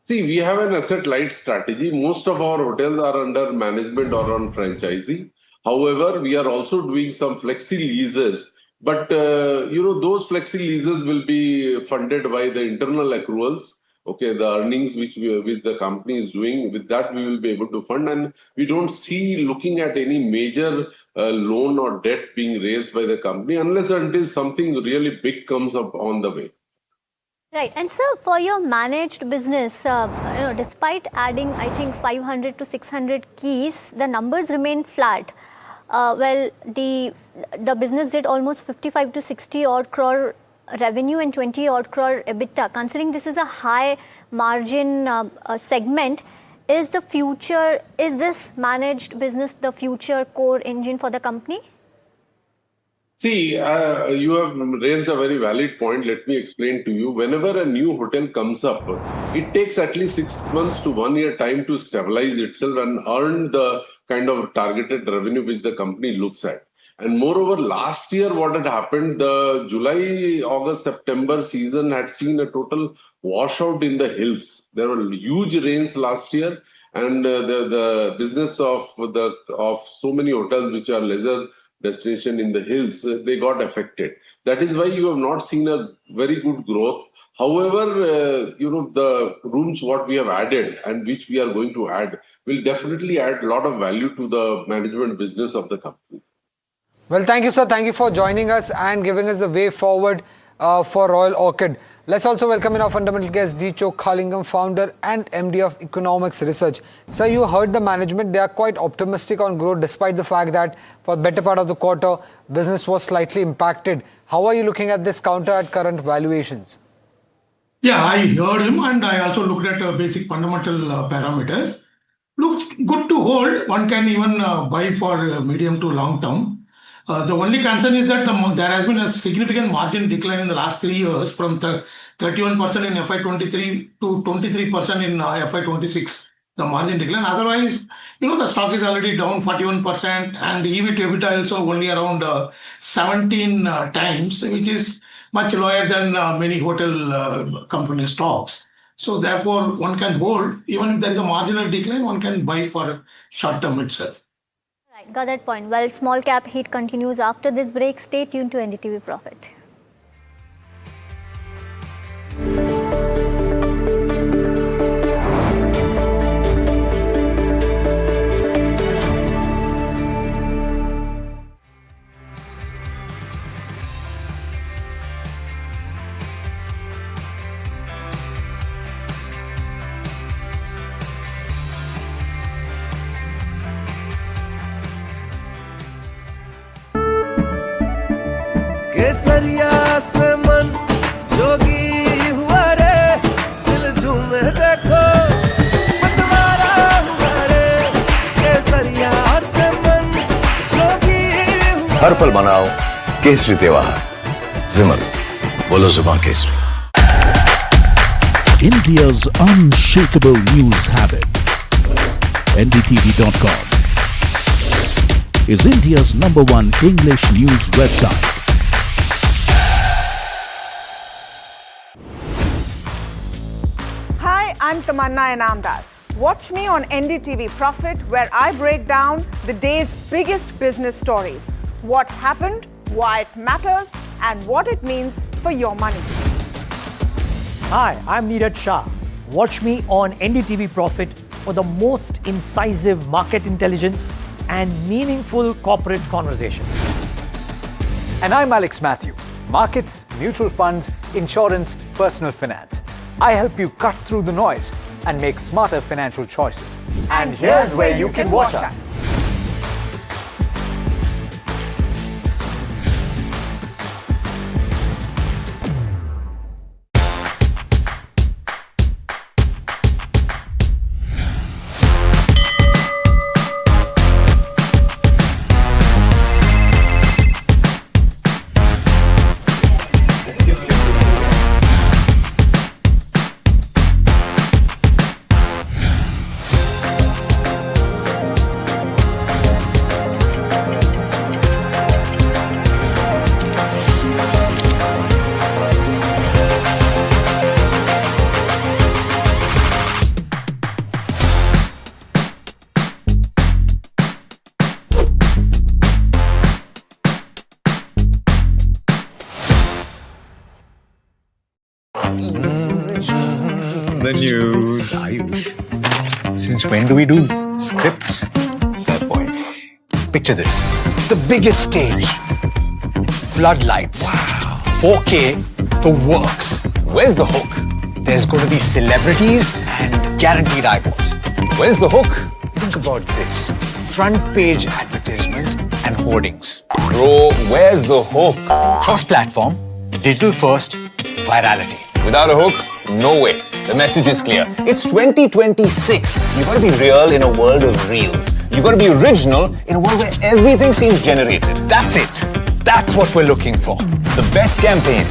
See, we have an asset-light strategy. Most of our hotels are under management or on franchisee. However, we are also doing some flexi leases. But, those flexi leases will be funded by the internal accruals. Okay, the earnings which the company is doing, with that we will be able to fund. And we don't see looking at any major loan or debt being raised by the company unless until something really big comes up on the way. Right. And sir, for your managed business, despite adding, I think, 500 to 600 keys, the numbers remain flat. The business did almost 55 to 60 odd crore revenue and 20 odd crore EBITDA. Considering this is a high margin segment, is this managed business the future core engine for the company? See, you have raised a very valid point. Let me explain to you. Whenever a new hotel comes up, it takes at least 6 months to 1 year time to stabilize itself and earn the kind of targeted revenue which the company looks at. And moreover, last year, what had happened, the July, August, September season had seen a total washout in the hills. There were huge rains last year, and the business of so many hotels which are leisure destination in the hills, they got affected. That is why you have not seen a very good growth. However, the rooms what we have added and which we are going to add will definitely add a lot of value to the management business of the company. Well, thank you, sir. Thank you for joining us and giving us the way forward for Royal Orchid. Let's also welcome in our fundamental guest, D. Chokhalingam, founder and MD of Economics Research. Sir, you heard the management. They are quite optimistic on growth despite the fact that for the better part of the quarter, business was slightly impacted. How are you looking at this counter at current valuations? Yeah, I heard him and I also looked at basic fundamental parameters. Looks good to hold. One can even buy for medium to long term. The only concern is that there has been a significant margin decline in the last 3 years from 31% in FY23 to 23% in FY26. The margin decline. Otherwise, the stock is already down 41% and EV to EBITDA also only around 17 times, which is much lower than many hotel company stocks. So therefore, one can hold. Even if there is a marginal decline, one can buy for short term itself. Right, got that point. Well, small cap heat continues after this break. Stay tuned to NDTV Profit. केसरिया से मन जोगी हुआ रे, दिल झूमे देखो मतवारा हुआ रे, केसरिया से मन जोगी हुआ। हर पल मनाओ केसरी त्योहार। विमल, बोलो जुबान Kesari. India's unshakable news habit. NDTV.com is India's #1 English news website. Hi, I'm Tamanna Inamdar. Watch me on NDTV Profit, where I break down the day's biggest business stories. What happened, why it matters, and what it means for your money. Hi, I'm Neeraj Shah. Watch me on NDTV Profit for the most incisive market intelligence and meaningful corporate conversations. And I'm Alex Matthew. Markets, mutual funds, insurance, personal finance. I help you cut through the noise and make smarter financial choices. And here's where you can watch us. The news, Ayush. Since when do we do scripts? Fair point. Picture this. The biggest stage. Floodlights. 4K. The works. Where's the hook? There's going to be celebrities and guaranteed eyeballs. Where's the hook? Think about this. Front page advertisements and hoardings. Bro, where's the hook? Cross-platform, digital first, virality. Without a hook, no way. The message is clear. It's 2026. You gotta be real in a world of reels. You gotta be original in a world where everything seems generated. That's it. That's what we're looking for. The best campaign.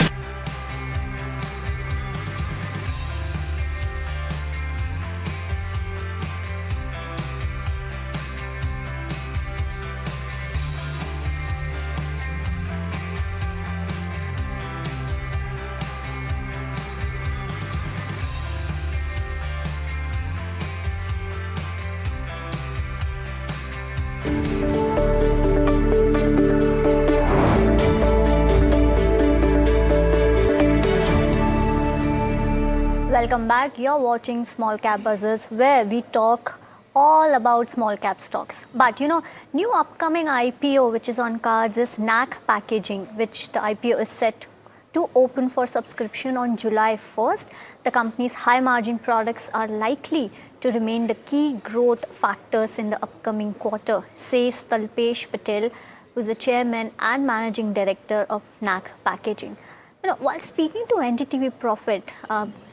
Welcome back. You're watching Small Cap Buzzers, where we talk all about small cap stocks. But you know, new upcoming IPO which is on cards is NAC Packaging, which the IPO is set to open for subscription on July 1st. The company's high margin products are likely to remain the key growth factors in the upcoming quarter, says Talpesh Patel, who is the chairman and managing director of NAC Packaging. You know, while speaking to NDTV Profit,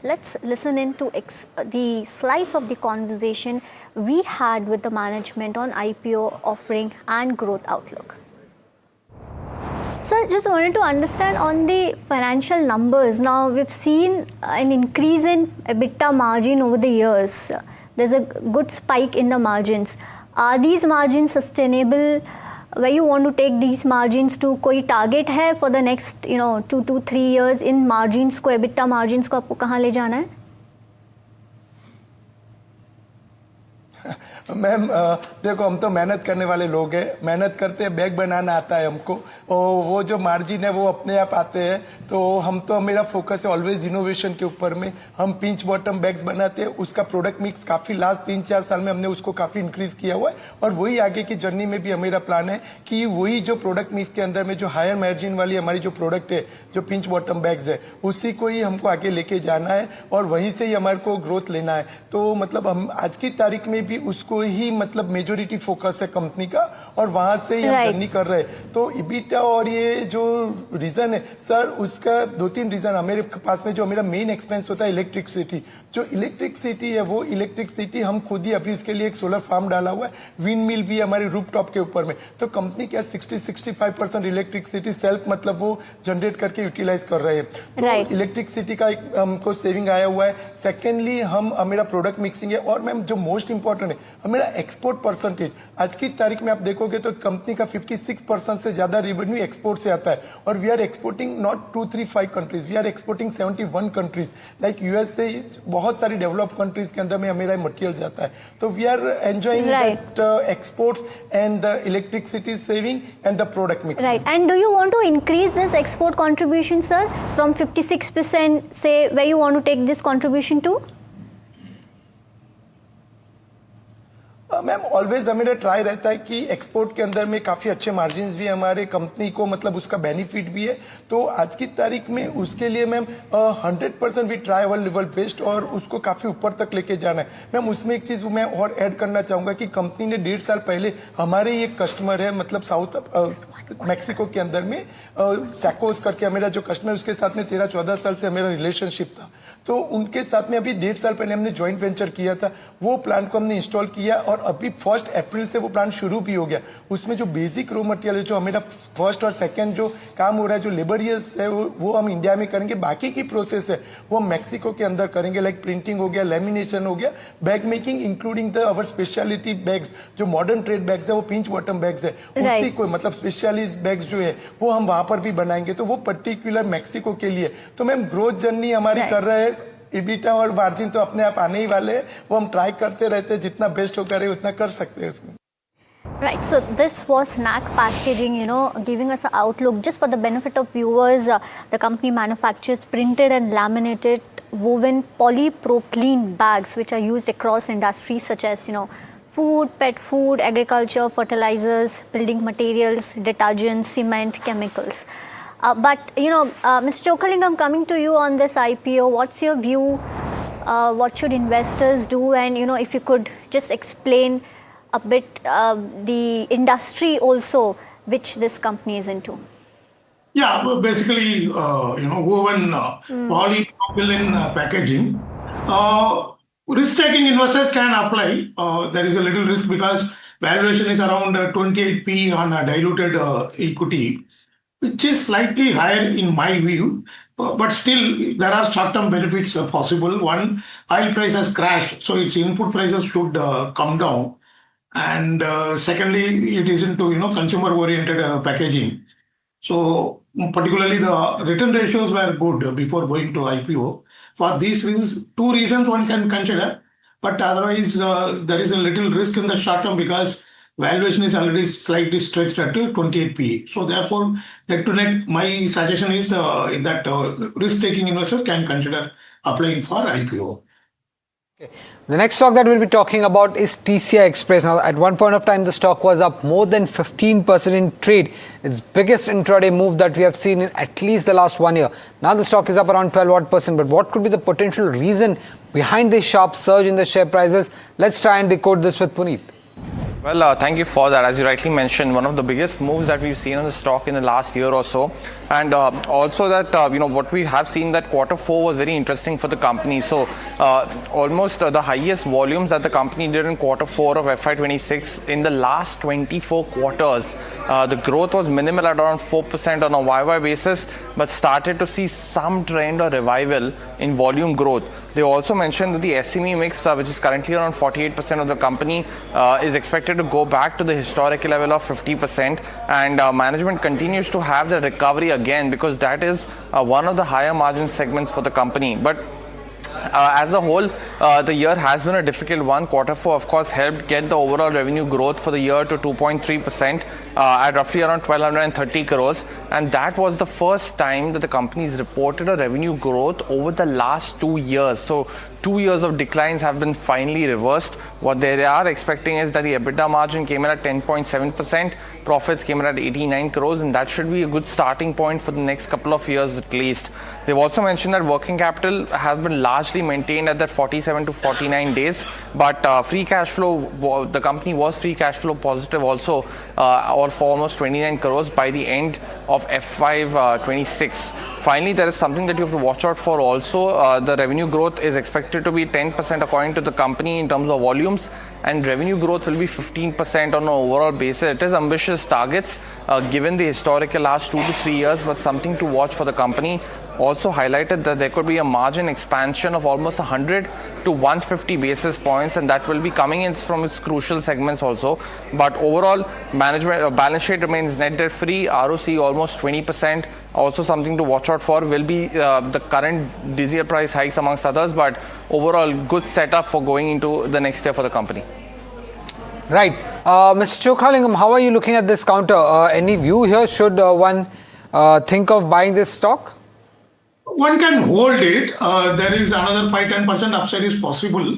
let's listen into the slice of the conversation we had with the management on IPO offering and growth outlook. So I just wanted to understand on the financial numbers. Now we've seen an increase in EBITDA margin over the years. There's a good spike in the margins. Are these margins sustainable? Where you want to take these margins to, कोई target है for the next 2 to 3 years in margins को, EBITDA margins को आपको कहाँ ले जाना है? Ma'am देखो, हम तो मेहनत करने वाले लोग हैं, मेहनत करते हैं, बैग बनाना आता है हमको, और वो जो मार्जिन है वो अपने आप आते हैं. तो हम तो, मेरा फोकस है ऑलवेज इनोवेशन के ऊपर में. हम पिंच बॉटम बैग्स बनाते हैं, उसका प्रोडक्ट मिक्स काफी लास्ट 3-4 साल में हमने उसको काफी इंक्रीज किया हुआ है, और वही आगे की जर्नी में भी मेरा प्लान है कि वही जो प्रोडक्ट मिक्स के अंदर में जो हायर मार्जिन वाली हमारी जो प्रोडक्ट है, जो पिंच बॉटम बैग्स है, उसी को ही हमको आगे लेके जाना है और वहीं से ही हमारे को ग्रोथ लेना है. तो मतलब हम आज की तारीख में भी उसको ही मतलब मेजोरिटी फोकस है कंपनी का, और वहां से ही हम जर्नी कर रहे हैं. तो इबिटा और ये जो रीजन है सर, उसका 2-3 रीजन. हमारे पास में जो मेरा मेन एक्सपेंस होता है इलेक्ट्रिसिटी, जो इलेक्ट्रिसिटी है वो इलेक्ट्रिसिटी हम खुद ही अभी इसके लिए एक सोलर फार्म डाला हुआ है, विंड मिल भी हमारे रूफटॉप के ऊपर में. तो कंपनी क्या 60-65% इलेक्ट्रिसिटी सेल्फ मतलब वो जनरेट करके यूटिलाइज कर रहे हैं. तो इलेक्ट्रिसिटी का एक हमको सेविंग आया हुआ है. सेकेंडली हम मेरा प्रोडक्ट मिक्सिंग है, और मैम जो मोस्ट इंपॉर्टेंट है मेरा एक्सपोर्ट परसेंटेज. आज की तारीख में आप देखोगे तो कंपनी का 56% से ज्यादा रेवेन्यू एक्सपोर्ट से आता है, और we are exporting not 2-3-5 countries, we are exporting 71 countries like USA. बहुत सारी डेवलप कंट्रीज के अंदर में मेरा मटेरियल जाता है. तो we are enjoying that exports and the electricity saving and the product mix. Right. And do you want to increase this export contribution, sir, from 56%, say, where you want to take this contribution to? Ma'am always हमें try रहता है कि export के अंदर में काफी अच्छे margins भी हमारे कंपनी को मतलब उसका बेनिफिट भी है. तो आज की तारीख में उसके लिए मैम 100% भी ट्राई अवर लेवल बेस्ट, और उसको काफी ऊपर तक लेके जाना है. मैम उसमें एक चीज मैं और ऐड करना चाहूंगा कि कंपनी ने 1.5 साल पहले हमारे ही एक कस्टमर है मतलब साउथ मैक्सिको के अंदर में सैकोस करके मेरा जो कस्टमर, उसके साथ में 13-14 साल से मेरा रिलेशनशिप था. तो उनके साथ में अभी 1.5 साल पहले हमने ज्वाइंट वेंचर किया था. वो प्लान को हमने इंस्टॉल किया, और अभी 1 अप्रैल से वो प्लान शुरू भी हो गया. उसमें जो बेसिक रॉ मटेरियल है, जो हमारा फर्स्ट और सेकंड जो काम हो रहा है, जो लेबरियर्स है, वो हम इंडिया में करेंगे. बाकी की प्रोसेस है वो हम मैक्सिको के अंदर करेंगे, लाइक प्रिंटिंग हो गया, लेमिनेशन हो गया, bag making including the our speciality bags, जो मॉडर्न ट्रेड बैग्स है, वो पिंच बॉटम बैग्स है, उसी को मतलब स्पेशलिस्ट बैग्स जो है वो हम वहां पर भी बनाएंगे. तो वो पर्टिकुलर मैक्सिको के लिए. तो मैम ग्रोथ जर्नी हमारी कर रहे हैं. इबिटा और मार्जिन तो अपने आप आने ही वाले हैं, वो हम ट्राई करते रहते हैं, जितना बेस्ट हो करे उतना कर सकते हैं इसमें. Right, so this was Snack Packaging, giving us an outlook. Just for the benefit of viewers, the company manufactures printed and laminated woven polypropylene bags, which are used across industries such as, food, pet food, agriculture, fertilizers, building materials, detergents, cement, chemicals. But, Mr. Chokalingam, coming to you on this IPO, what's your view? What should investors do? And, if you could just explain a bit the industry also which this company is into. Yeah, well, basically, woven polypropylene packaging. Risk-taking investors can apply. There is a little risk because valuation is around 28p on a diluted equity, which is slightly higher in my view. But still, there are short-term benefits possible. One, oil price has crashed, so its input prices should come down. And secondly, it is into consumer-oriented packaging. So particularly the return ratios were good before going to IPO. For these reasons, two reasons one can consider, but otherwise there is a little risk in the short term because valuation is already slightly stretched at 28p. So therefore, net to net, my suggestion is that risk-taking investors can consider applying for IPO. The next stock that we'll be talking about is TCI Express. Now, at one point of time, the stock was up more than 15% in trade. Its biggest intraday move that we have seen in at least the last 1 year. Now the stock is up around 12%. But what could be the potential reason behind this sharp surge in the share prices? Let's try and decode this with Puneet. Well, thank you for that. As you rightly mentioned, one of the biggest moves that we've seen on the stock in the last year or so. And also that, what we have seen that Q4 was very interesting for the company. So almost the highest volumes that the company did in Q4 of FY26 in the last 24 quarters. The growth was minimal at around 4% on a YY basis, but started to see some trend or revival in volume growth. They also mentioned that the SME mix, which is currently around 48% of the company, is expected to go back to the historical level of 50%, and management continues to have the recovery again because that is one of the higher margin segments for the company. But as a whole, the year has been a difficult one. Q4, of course, helped get the overall revenue growth for the year to 2.3% at roughly around 1,230 crores. And that was the first time that the company's reported a revenue growth over the last 2 years. So 2 years of declines have been finally reversed. What they are expecting is that the EBITDA margin came in at 10.7%. Profits came in at 89 crores, and that should be a good starting point for the next couple of years at least. They've also mentioned that working capital has been largely maintained at that 47 to 49 days, but free cash flow, the company was free cash flow positive also, or for almost 29 crores by the end of FY26. Finally, there is something that you have to watch out for also. The revenue growth is expected to be 10% according to the company in terms of volumes, and revenue growth will be 15% on an overall basis. It is ambitious targets given the historical last 2 to 3 years, but something to watch for the company. Also highlighted that there could be a margin expansion of almost 100 to 150 basis points, and that will be coming in from its crucial segments also. But overall, management balance sheet remains net debt free, ROC almost 20%. Also something to watch out for will be the current diesel price hikes amongst others, but overall good setup for going into the next year for the company. Right. Mr. Chokalingam, how are you looking at this counter? Any view here? Should one think of buying this stock? One can hold it. There is another 5-10% upside is possible.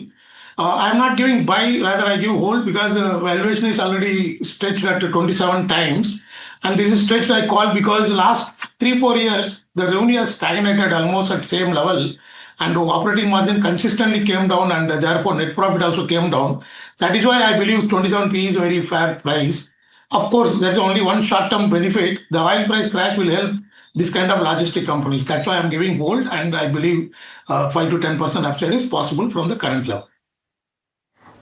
I'm not giving buy, rather I give hold because valuation is already stretched at 27 times. And this is stretched I call because last 3-4 years, the revenue has stagnated almost at same level. And operating margin consistently came down, and therefore net profit also came down. That is why I believe 27p is a very fair price. Of course, there's only one short-term benefit. The oil price crash will help this kind of logistic companies. That's why I'm giving hold, and I believe 5 to 10% upside is possible from the current level.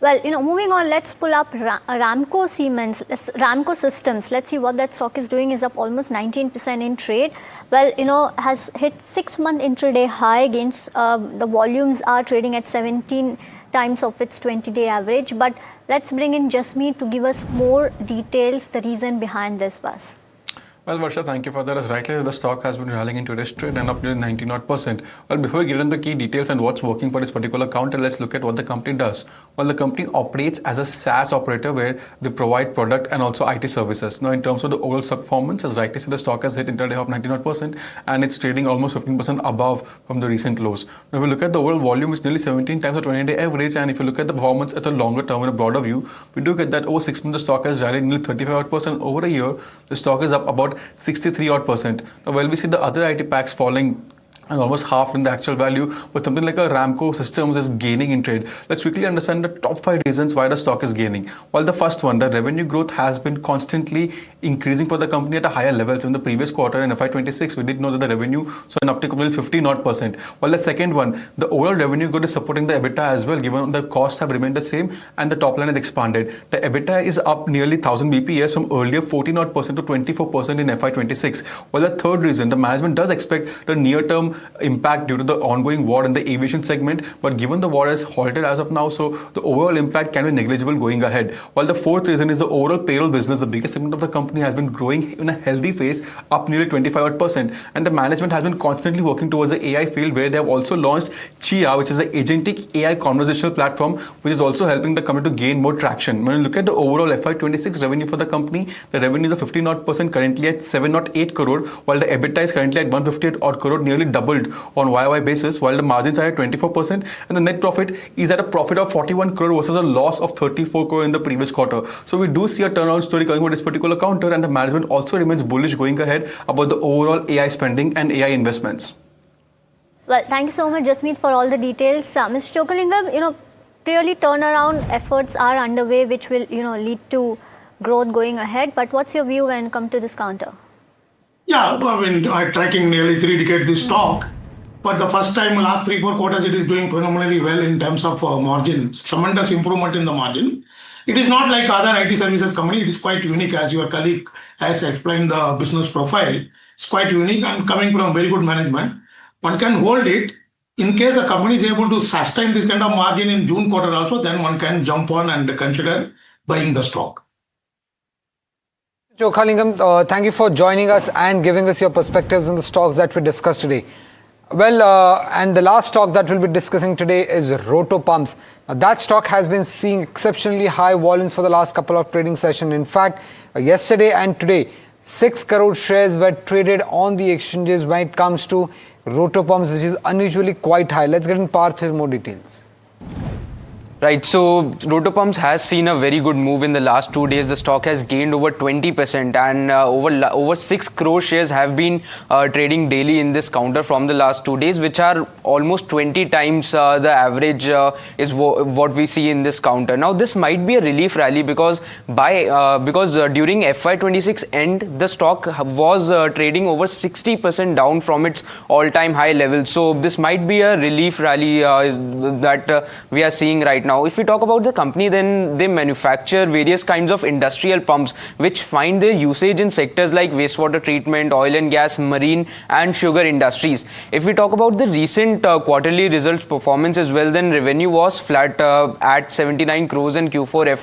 Well, moving on, let's pull up Ramco Systems. Let's see what that stock is doing. Is up almost 19% in trade. Well, has hit 6-month intraday high against the volumes are trading at 17 times of its 20-day average. But let's bring in Jasmeet to give us more details, the reason behind this buzz. Well, Varsha, thank you for that. As rightly said, the stock has been rallying into today's trade and up nearly 19%. Well, before we get into key details and what's working for this particular counter, let's look at what the company does. Well, the company operates as a SaaS operator where they provide product and also IT services. Now, in terms of the overall stock performance, as rightly said, the stock has hit intraday of 19% and it's trading almost 15% above from the recent lows. Now, if we look at the overall volume, it's nearly 17 times the 20-day average. And if you look at the performance at a longer term, in a broader view, we do get that over 6 months, the stock has rallied nearly 35% over a year. The stock is up about 63%. Now, while we see the other IT packs falling and almost half in the actual value, but something like a Ramco Systems is gaining in trade. Let's quickly understand the top 5 reasons why the stock is gaining. Well, the first one, the revenue growth has been constantly increasing for the company at a higher level. So in the previous quarter in FY26, we did know that the revenue saw an uptick of nearly 50%. While the second one, the overall revenue growth is supporting the EBITDA as well, given the costs have remained the same and the top line has expanded. The EBITDA is up nearly 1000 BPS from earlier 14% to 24% in FY26. While the third reason, the management does expect the near-term impact due to the ongoing war in the aviation segment, but given the war has halted as of now, so the overall impact can be negligible going ahead. While the fourth reason is the overall payroll business, the biggest segment of the company has been growing in a healthy phase, up nearly 25%, and the management has been constantly working towards the AI field, where they have also launched Chia, which is an agentic AI conversational platform, which is also helping the company to gain more traction. When you look at the overall FY26 revenue for the company, the revenue is 15% currently at 708 crore, while the EBITDA is currently at 158 odd crore, nearly doubled on YOY basis, while the margins are at 24%, and the net profit is at a profit of 41 crore versus a loss of 34 crore in the previous quarter. So we do see a turnaround story coming for this particular counter, and the management also remains bullish going ahead about the overall AI spending and AI investments. Well, thank you so much, Jasmeet, for all the details. Mr. Chokalingam, clearly turnaround efforts are underway, which will, lead to growth going ahead. But what's your view when it comes to this counter? Yeah, I mean, I'm tracking nearly 3 decades this stock. For the first time, last 3-4 quarters, it is doing phenomenally well in terms of margin. Tremendous improvement in the margin. It is not like other IT services company. It is quite unique, as your colleague has explained the business profile. It's quite unique and coming from very good management. One can hold it. In case the company is able to sustain this kind of margin in June quarter also, then one can jump on and consider buying the stock. Chokalingam, thank you for joining us and giving us your perspectives on the stocks that we discussed today. Well, and the last stock that we'll be discussing today is Roto Pumps. Now, that stock has been seeing exceptionally high volumes for the last couple of trading sessions. In fact, yesterday and today, 6 crore shares were traded on the exchanges when it comes to Roto Pumps, which is unusually quite high. Let's get in Parth with more details. Right, so Roto Pumps has seen a very good move in the last 2 days. The stock has gained over 20% and over 6 crore shares have been trading daily in this counter from the last 2 days, which are almost 20 times the average is what we see in this counter. Now, this might be a relief rally because during FY26 end, the stock was trading over 60% down from its all-time high level. So this might be a relief rally that we are seeing right now. If we talk about the company, then they manufacture various kinds of industrial pumps which find their usage in sectors like wastewater treatment, oil and gas, marine and sugar industries. If we talk about the recent quarterly results performance as well, then revenue was flat at 79 crores in Q4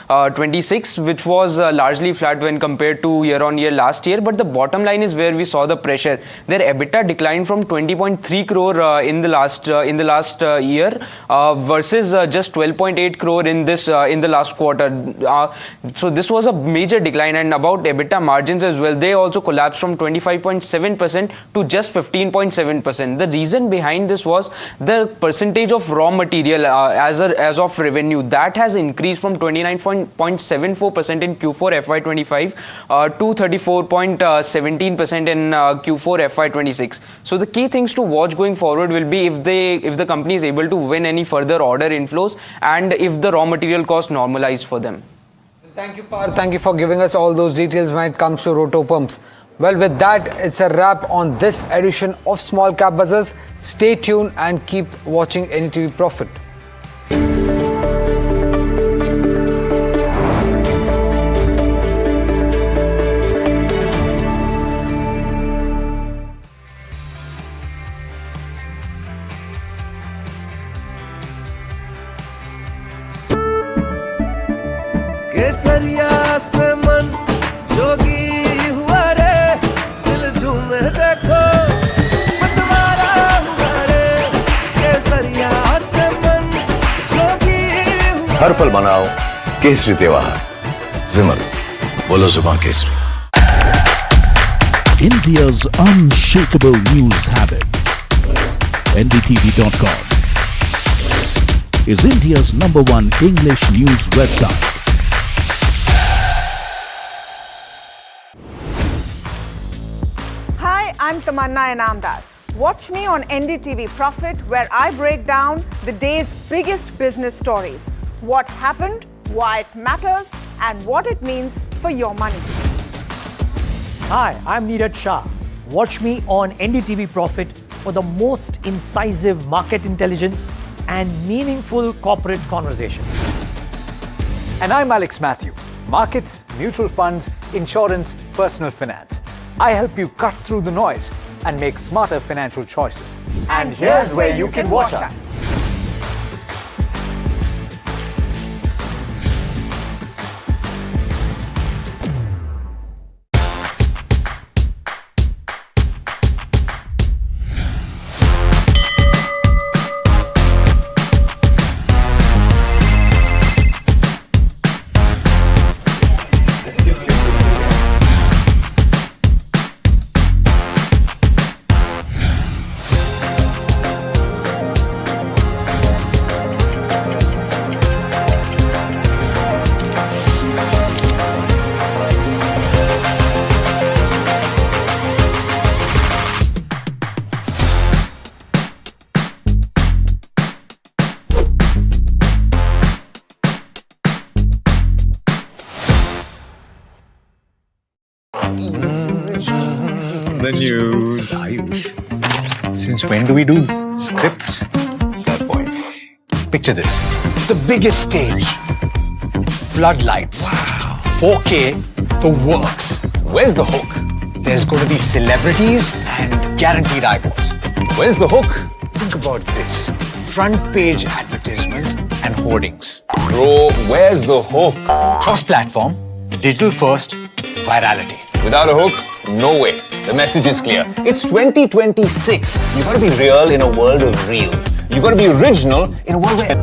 FY26, which was largely flat when compared to year-on-year last year. But the bottom line is where we saw the pressure. Their EBITDA declined from 20.3 crore in the last year versus just 12.8 crore in the last quarter. So this was a major decline. And about EBITDA margins as well, they also collapsed from 25.7% to just 15.7%. The reason behind this was the percentage of raw material as of revenue that has increased from 29.74% in Q4 FY25 to 34.17% in Q4 FY26. So the key things to watch going forward will be if the company is able to win any further order inflows and if the raw material cost normalize for them. Thank you, Parth. Thank you for giving us all those details when it comes to Roto Pumps. Well, with that, it's a wrap on this edition of Small Cap Buzzers. Stay tuned and keep watching NDTV Profit. केसरिया से मन जोगी हुआ रे हर पल मनाओ केसरी त्योहार। विमल, बोलो जुबान Kesari. India's unshakable news habit. NDTV.com is India's #1 English news website. Hi, I'm Tamanna Inamdar. Watch me on NDTV Profit, where I break down the day's biggest business stories. What happened, why it matters, and what it means for your money. Hi, I'm Neeraj Shah. Watch me on NDTV Profit for the most incisive market intelligence and meaningful corporate conversations. And I'm Alex Matthew. Markets, mutual funds, insurance, personal finance. I help you cut through the noise and make smarter financial choices. And here's where you can watch us. The news, Ayush. Since when do we do scripts? Fair point. Picture this. The biggest stage. Floodlights. 4K. The works. Where's the hook? There's going to be celebrities and guaranteed eyeballs. Where's the hook? Think about this. Front page advertisements and hoardings. Bro, where's the hook? Cross-platform, digital first, virality. Without a hook, no way. The message is clear. It's 2026. You gotta be real in a world of reels. You gotta be original in a world where...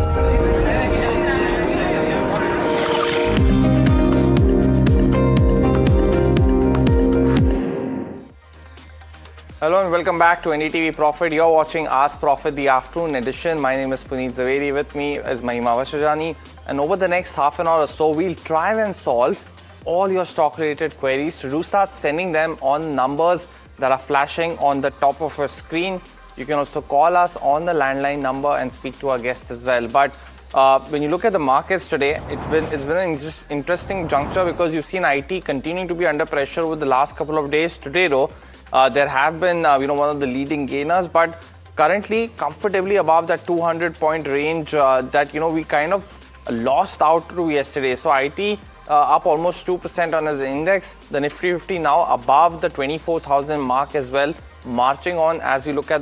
Hello and welcome back to NDTV Profit. You're watching Ask Profit, the afternoon edition. My name is Puneet Zaveri. With me is Mahima Vashajani. And over the next half an hour or so, we'll try and solve all your stock-related queries. To do, start sending them on numbers that are flashing on the top of your screen. You can also call us on the landline number and speak to our guests as well. But when you look at the markets today, it's been an interesting juncture because you've seen IT continuing to be under pressure over the last couple of days. Today, though, there have been one of the leading gainers, but currently comfortably above that 200-point range that we kind of lost out to yesterday. So IT up almost 2% on the index. The Nifty 50 now above the 24,000 mark as well, marching on as we look at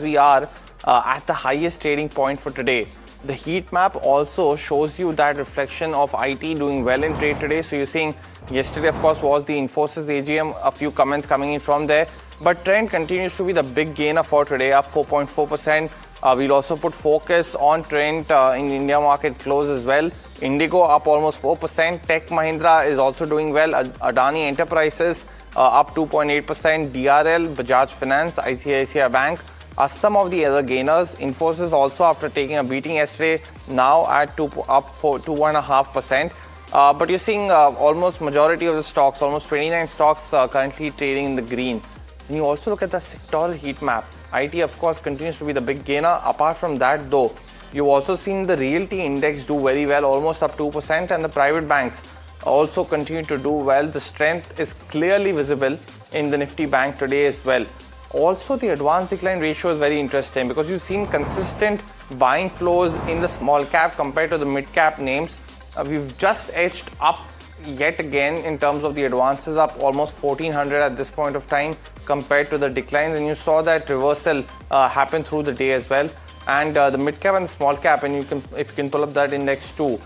we are at the highest trading point for today. The heat map also shows you that reflection of IT doing well in trade today. So you're seeing yesterday, of course, was the Infosys AGM, a few comments coming in from there. But trend continues to be the big gainer for today, up 4.4%. We'll also put focus on trend in India market close as well. Indigo up almost 4%. Tech Mahindra is also doing well. Adani Enterprises up 2.8%. DRL, Bajaj Finance, ICICI Bank are some of the other gainers. Infosys also, after taking a beating yesterday, now at up 2.5%. But you're seeing almost majority of the stocks, almost 29 stocks currently trading in the green. And you also look at the sectoral heat map. IT, of course, continues to be the big gainer. Apart from that, though, you've also seen the realty index do very well, almost up 2%, and the private banks also continue to do well. The strength is clearly visible in the Nifty Bank today as well. Also, the advanced decline ratio is very interesting because you've seen consistent buying flows in the small cap compared to the mid cap names. We've just edged up yet again in terms of the advances, up almost 1400 at this point of time compared to the declines, and you saw that reversal happen through the day as well. And the mid cap and the small cap, and if you can pull up that index too,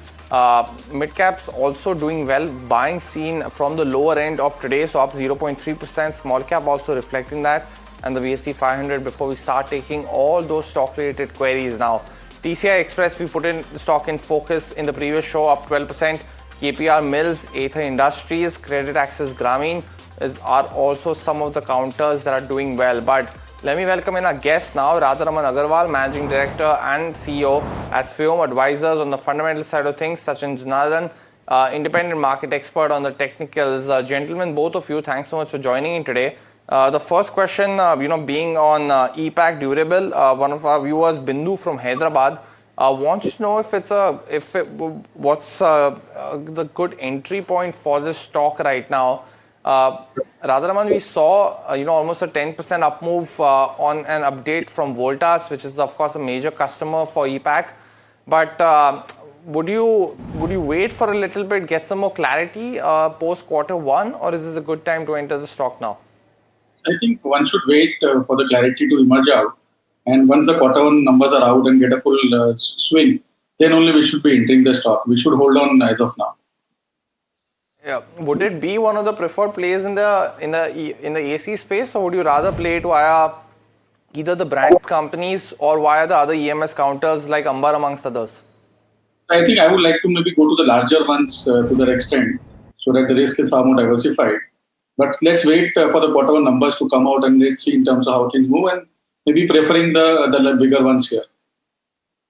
mid caps also doing well, buying seen from the lower end of today, so up 0.3%, small cap also reflecting that, and the BSE 500. Before we start taking all those stock related queries now, TCI Express, we put in the stock in focus in the previous show, up 12%. KPR Mills, Aether Industries, Credit Access Grameen are also some of the counters that are doing well. But let me welcome in our guest now, Radharaman Agarwal, Managing Director and CEO at Sviom Advisors on the fundamental side of things, Sachin Janardhan, independent market expert on the technicals. Gentlemen, both of you, thanks so much for joining in today. The first question, being on EPAC Durable, one of our viewers, Bindu from Hyderabad, wants to know what's the good entry point for this stock right now. Radharaman, we saw almost a 10% up move on an update from Voltas, which is of course a major customer for EPAC. But would you wait for a little bit, get some more clarity post Q1, or is this a good time to enter the stock now? I think one should wait for the clarity to emerge out. And once the Q1 numbers are out and get a full swing, then only we should be entering the stock. We should hold on as of now. Yeah. Would it be one of the preferred plays in the AC space, or would you rather play it via either the brand companies or via the other EMS counters like Ambar amongst others? I think I would like to maybe go to the larger ones to that extent, so that the risk is far more diversified. But let's wait for the Q1 numbers to come out and let's see in terms of how things move, and maybe preferring the bigger ones here.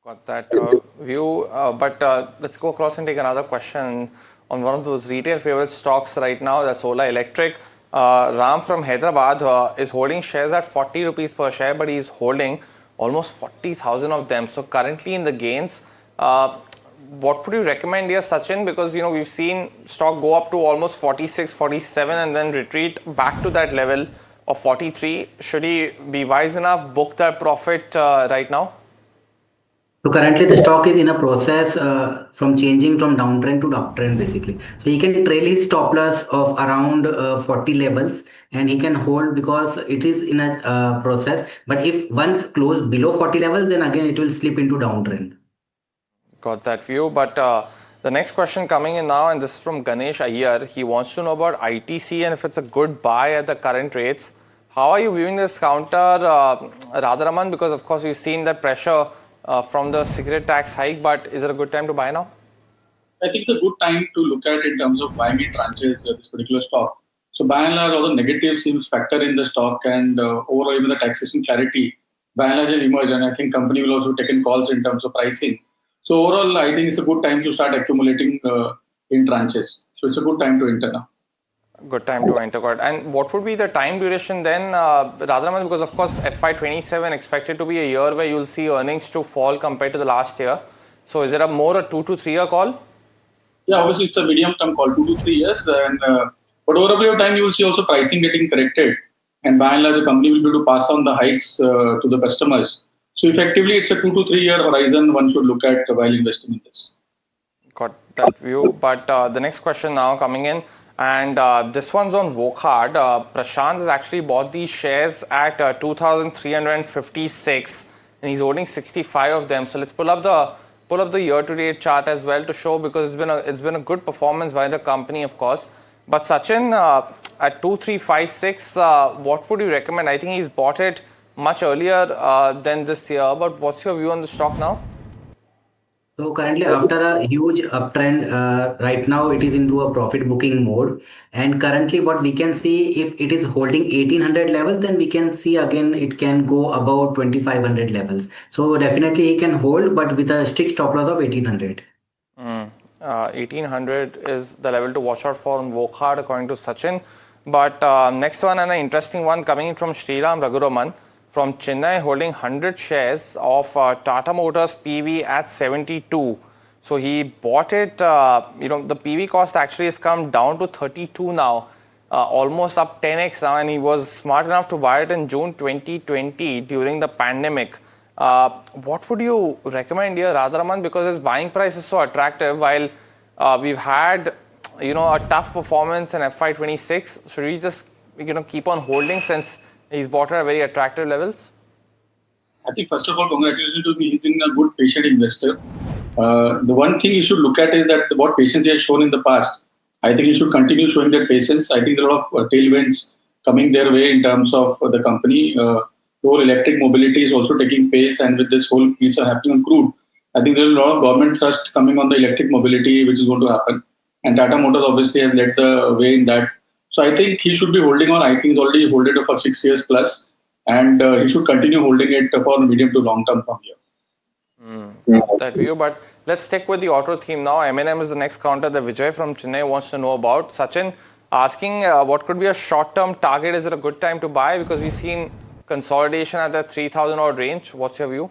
Got that view. But let's go across and take another question on one of those retail favorite stocks right now, that's Ola Electric. Ram from Hyderabad is holding shares at 40 rupees per share, but he's holding almost 40,000 of them. So currently in the gains, what would you recommend here, Sachin? Because we've seen stock go up to almost 46, 47 and then retreat back to that level of 43. Should he be wise enough, book that profit right now? So currently the stock is in a process from changing from downtrend to uptrend basically. So he can trail his stop loss of around 40 levels and he can hold because it is in a process. But if once closed below 40 levels, then again it will slip into downtrend. Got that view. But the next question coming in now, and this is from Ganesh Iyer. He wants to know about ITC and if it's a good buy at the current rates. How are you viewing this counter, Radharaman? Because of course we've seen that pressure from the cigarette tax hike, but is it a good time to buy now? I think it's a good time to look at in terms of buying in tranches this particular stock. So by and large, all the negatives seems factor in the stock, and overall even the taxation clarity by and large will emerge, and I think company will also take in calls in terms of pricing. So overall, I think it's a good time to start accumulating in tranches. So it's a good time to enter now. Good time to enter. And what would be the time duration then, Radharaman? Because of course FY27 expected to be a year where you'll see earnings to fall compared to the last year. So is it a 2 to 3 year call? Yeah, obviously it's a medium term call, 2 to 3 years. And but over a period of time, you will see also pricing getting corrected. And by and large, the company will be able to pass on the hikes to the customers. So effectively, it's a 2 to 3 year horizon one should look at while investing in this. Got that view. But the next question now coming in. And this one's on Wokhard. Prashant has actually bought these shares at 2,356 and he's holding 65 of them. So let's pull up the year-to-date chart as well to show, because it's been a good performance by the company, of course. But Sachin, at 2,356, what would you recommend? I think he's bought it much earlier than this year. But what's your view on the stock now? So currently after a huge uptrend, right now it is into a profit booking mode. And currently what we can see, if it is holding 1800 levels, then we can see again it can go above 2500 levels. So definitely he can hold, but with a strict stop loss of 1800. 1800 is the level to watch out for on Wokhard according to Sachin. But next one, and an interesting one coming in from Sriram Raghuraman from Chennai, holding 100 shares of Tata Motors PV at 72. So he bought it, the PV cost actually has come down to 32 now, almost up 10x now, and he was smart enough to buy it in June 2020 during the pandemic. What would you recommend here, Radharaman? Because his buying price is so attractive, while we've had a tough performance in FY26. Should we just keep on holding since he's bought at very attractive levels? I think first of all, congratulations to him. He's been a good patient investor. The one thing you should look at is that what patience he has shown in the past. I think he should continue showing that patience. I think there are a lot of tailwinds coming their way in terms of the company. Whole electric mobility is also taking pace, and with this whole piece happening on crude, I think there's a lot of government thrust coming on the electric mobility, which is going to happen. And Tata Motors obviously has led the way in that. So I think he should be holding on. I think he's already holding it for 6 years plus, and he should continue holding it for medium to long term from here. That view, but let's stick with the auto theme now. M&M is the next counter that Vijay from Chennai wants to know about. Sachin asking what could be a short-term target? Is it a good time to buy? Because we've seen consolidation at the 3,000 odd range. What's your view?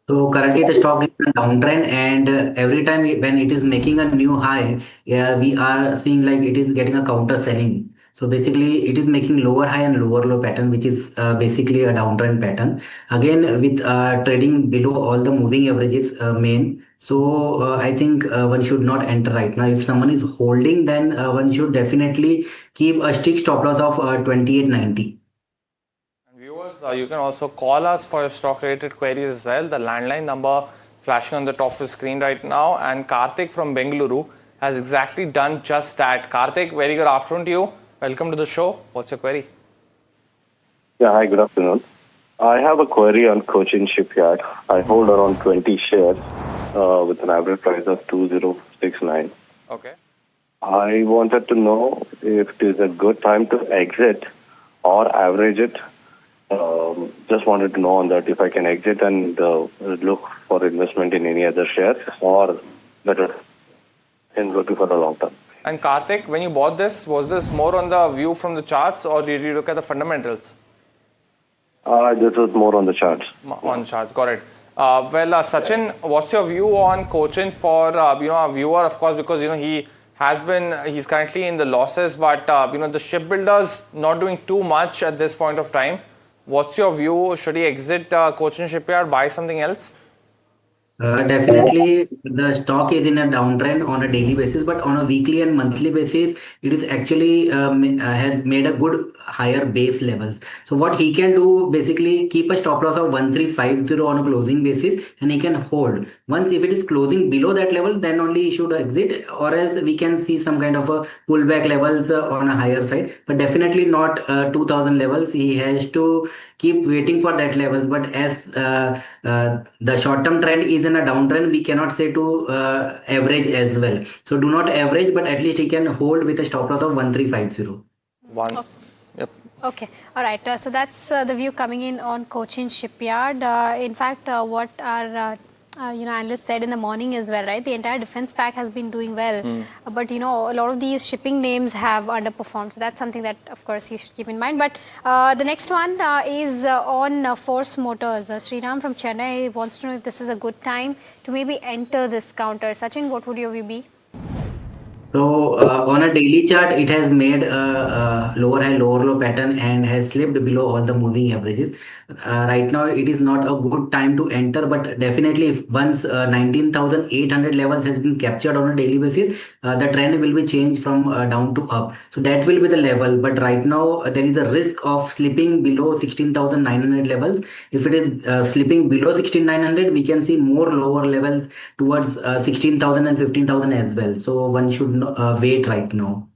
So currently the stock is in a downtrend, and every time when it is making a new high, we are seeing like it is getting a counter selling. So basically it is making lower high and lower low pattern, which is basically a downtrend pattern. Again, with trading below all the moving averages main. So I think one should not enter right now. If someone is holding, then one should definitely keep a strict stop loss of 28.90. Viewers, you can also call us for your stock-related queries as well. The landline number flashing on the top of the screen right now. And Karthik from Bengaluru has exactly done just that. Karthik, very good afternoon to you. Welcome to the show. What's your query? Yeah, hi, good afternoon. I have a query on Cochin Shipyard. I hold around 20 shares with an average price of 2069. Okay. I wanted to know if it is a good time to exit or average it. Just wanted to know on that if I can exit and look for investment in any other shares, or better in looking for the long term. And Karthik, when you bought this, was this more on the view from the charts, or did you look at the fundamentals? This was more on the charts. On charts, got it. Sachin, what's your view on Cochin for a viewer, of course, because he's currently in the losses, but the shipbuilders not doing too much at this point of time. What's your view? Should he exit Cochin Shipyard, buy something else? Definitely, the stock is in a downtrend on a daily basis, but on a weekly and monthly basis, it is actually has made a good higher base levels. So what he can do, basically keep a stop loss of 1350 on a closing basis, and he can hold. Once if it is closing below that level, then only he should exit, or else we can see some kind of a pullback levels on a higher side, but definitely not 2000 levels. He has to keep waiting for that levels, but as the short-term trend is in a downtrend, we cannot say to average as well. So do not average, but at least he can hold with a stop loss of 1350. Okay, all right. So that's the view coming in on Cochin Shipyard. In fact, what our analysts said in the morning as well, right? The entire defense pack has been doing well, but a lot of these shipping names have underperformed. So that's something that, of course, you should keep in mind. But the next one is on Force Motors. Sriram from Chennai wants to know if this is a good time to maybe enter this counter. Sachin, what would your view be? So on a daily chart, it has made a lower high, lower low pattern and has slipped below all the moving averages. Right now, it is not a good time to enter, but definitely if once 19,800 levels has been captured on a daily basis, the trend will be changed from down to up. So that will be the level. But right now, there is a risk of slipping below 16,900 levels. If it is slipping below 16,900, we can see more lower levels towards 16,000 and 15,000 as well. So one should wait right now.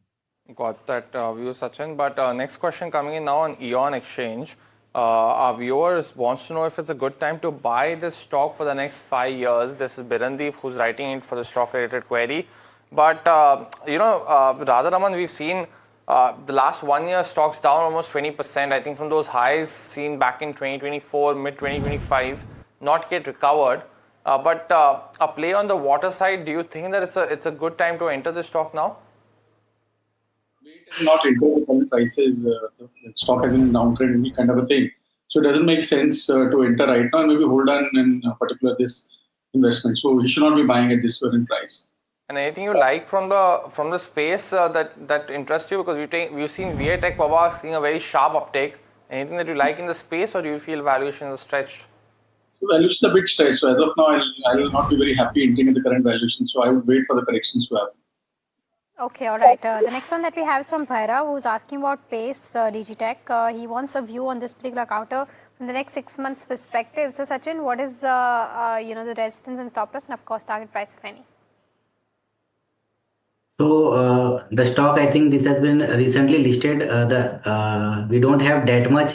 Got that view, Sachin. But next question coming in now on Eon Exchange. Our viewers wants to know if it's a good time to buy this stock for the next 5 years. This is Birandeep who's writing it for the stock-related query. But, Radharaman, we've seen the last 1 year stocks down almost 20%. I think from those highs seen back in 2024, mid-2025, not yet recovered. But a play on the water side, do you think that it's a good time to enter the stock now? Not into the current prices, the stock has been in downtrend, any kind of a thing. So it doesn't make sense to enter right now and maybe hold on in particular this investment. So he should not be buying at this current price. And anything you like from the space that interests you? Because we've seen VA Tech Baba seeing a very sharp uptake. Anything that you like in the space, or do you feel valuations are stretched? Valuation is a bit stretched. So as of now, I will not be very happy entering at the current valuation. So I would wait for the corrections to happen. Okay, all right. The next one that we have is from Bhaira, who's asking about Pace Digitech. He wants a view on this particular counter from the next 6 months perspective. So, Sachin, what is the resistance and stop loss, and of course target price, if any? So the stock, I think this has been recently listed. We don't have that much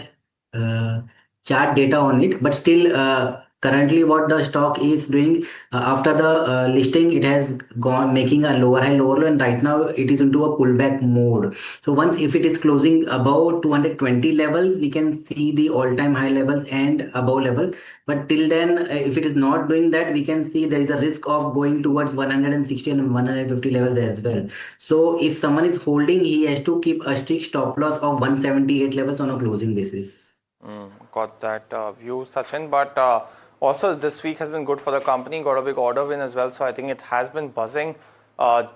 chart data on it, but still Currently, what the stock is doing after the listing, it has gone making a lower high, lower low, and right now it is into a pullback mode. So once if it is closing above 220 levels, we can see the all-time high levels and above levels. But till then, if it is not doing that, we can see there is a risk of going towards 160 and 150 levels as well. So if someone is holding, he has to keep a strict stop loss of 178 levels on a closing basis. Got that view, Sachin. But also this week has been good for the company, got a big order win as well. So I think it has been buzzing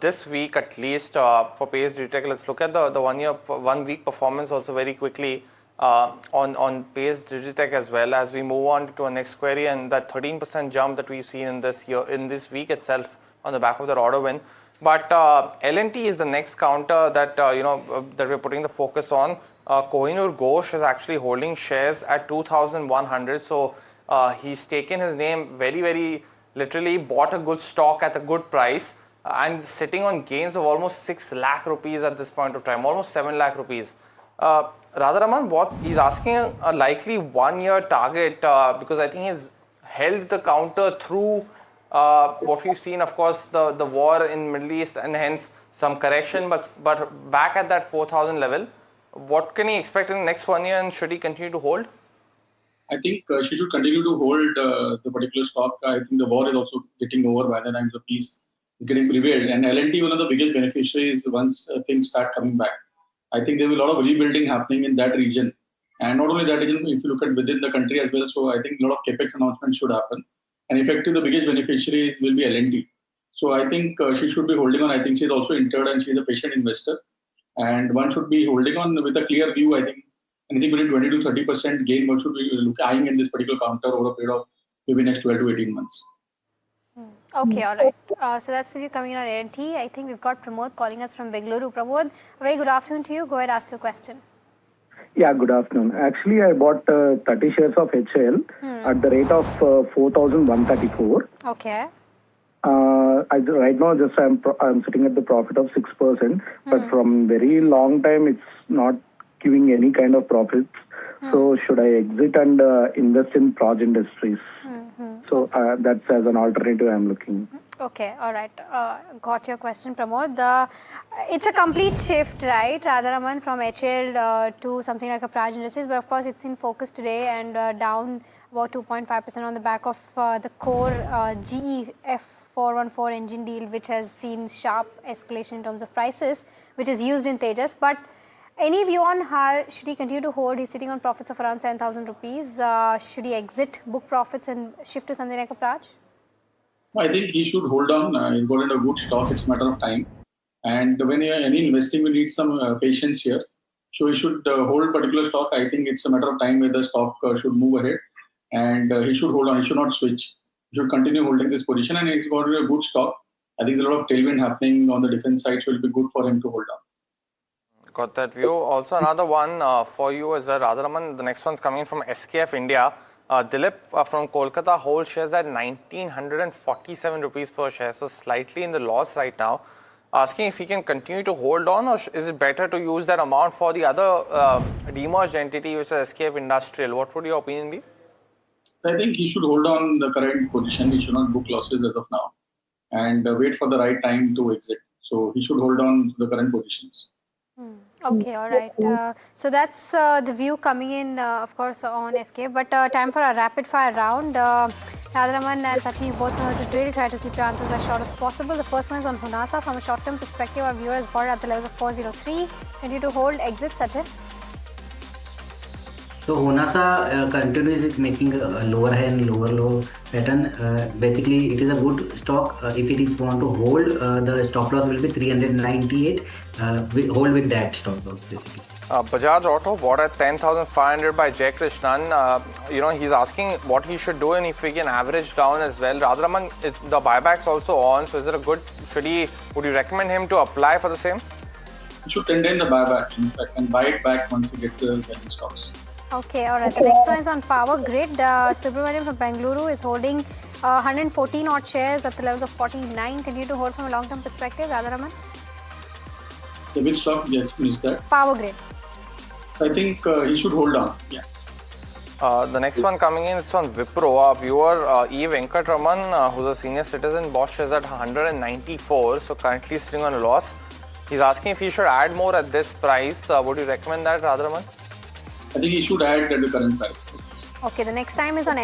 this week at least for Pace Digitech. Let's look at the 1 week performance also very quickly on Pace Digitech as well as we move on to our next query, and that 13% jump that we've seen in this week itself on the back of the order win. But L&T is the next counter that that we're putting the focus on. Kohinoor Ghosh is actually holding shares at 2,100. So he's taken his name very, very literally, bought a good stock at a good price and sitting on gains of almost 6 lakh rupees at this point of time, almost 7 lakh rupees. Radharaman, he's asking a likely 1 year target because I think he's held the counter through what we've seen, of course, the war in Middle East and hence some correction, but back at that 4,000 level. What can he expect in the next 1 year, and should he continue to hold? I think she should continue to hold the particular stock. I think the war is also getting over by the time the peace is getting prevailed. And L&T, one of the biggest beneficiaries once things start coming back. I think there will be a lot of rebuilding happening in that region. And not only that region, if you look at within the country as well, so I think a lot of capex announcements should happen. And effectively, the biggest beneficiaries will be L&T. So I think she should be holding on. I think she's also entered and she's a patient investor. And one should be holding on with a clear view. I think anything between 20 to 30% gain, one should be eyeing in this particular counter over a period of maybe next 12 to 18 months. Okay, all right. So that's the view coming in on L&T. I think we've got Pramod calling us from Bengaluru. Pramod, a very good afternoon to you. Go ahead, ask your question. Yeah, good afternoon. Actually, I bought 30 shares of HL at the rate of 4,134. Okay. Right now, just I'm sitting at the profit of 6%, but from very long time, it's not giving any kind of profits. So should I exit and invest in Proj Industries? So that's as an alternative I'm looking. Okay, all right. Got your question, Pramod. It's a complete shift, right, Radharaman, from HL to something like a Praj Industries, but of course it's in focus today and down about 2.5% on the back of the core GE F414 engine deal, which has seen sharp escalation in terms of prices, which is used in Tejas. But any view on how should he continue to hold? He's sitting on profits of around 7,000 rupees. Should he exit, book profits and shift to something like a Praj? I think he should hold on. He's got a good stock. It's a matter of time. And when any investing will need some patience here. So he should hold particular stock. I think it's a matter of time where the stock should move ahead. And he should hold on. He should not switch. He should continue holding this position. And he's got a good stock. I think there's a lot of tailwind happening on the defense side. So it will be good for him to hold on. Got that view. Also another one for you is Radharaman. The next one's coming from SKF India. Dilip from Kolkata holds shares at 1,947 rupees per share. So slightly in the loss right now. Asking if he can continue to hold on, or is it better to use that amount for the other demerged entity, which is SKF Industrial? What would your opinion be? So I think he should hold on the current position. He should not book losses as of now and wait for the right time to exit. So he should hold on to the current positions. Okay, all right. So that's the view coming in, of course, on SK. But time for a rapid fire round. Radharaman and Sachin, you both know how to drill. Try to keep your answers as short as possible. The first one is on Honasa. From a short-term perspective, our viewer is bought at the levels of 403. Continue to hold, exit, Sachin. So Honasa continues with making a lower high and lower low pattern. Basically, it is a good stock. If it is want to hold, the stop loss will be 398. We hold with that stop loss basically. Bajaj Auto bought at 10,500 by Jay Krishnan. He's asking what he should do and if we can average down as well. Radharaman, the buyback's also on. So is it a good? Would you recommend him to apply for the same? He should maintain the buyback. In fact, and buy it back once you get the stocks. Okay, all right. The next one is on Power Grid. Subramaniam from Bengaluru is holding 114 odd shares at the levels of 49. Continue to hold from a long-term perspective, Radharaman? The which stock? Yes, missed that. Power Grid. I think he should hold on. Yeah. The next one coming in, it's on Wipro. Our viewer E. Venkatraman, who's a senior citizen, bought shares at 194, so currently sitting on a loss. He's asking if he should add more at this price. Would you recommend that, Radharaman? I think he should add at the current price. Okay, the next one is on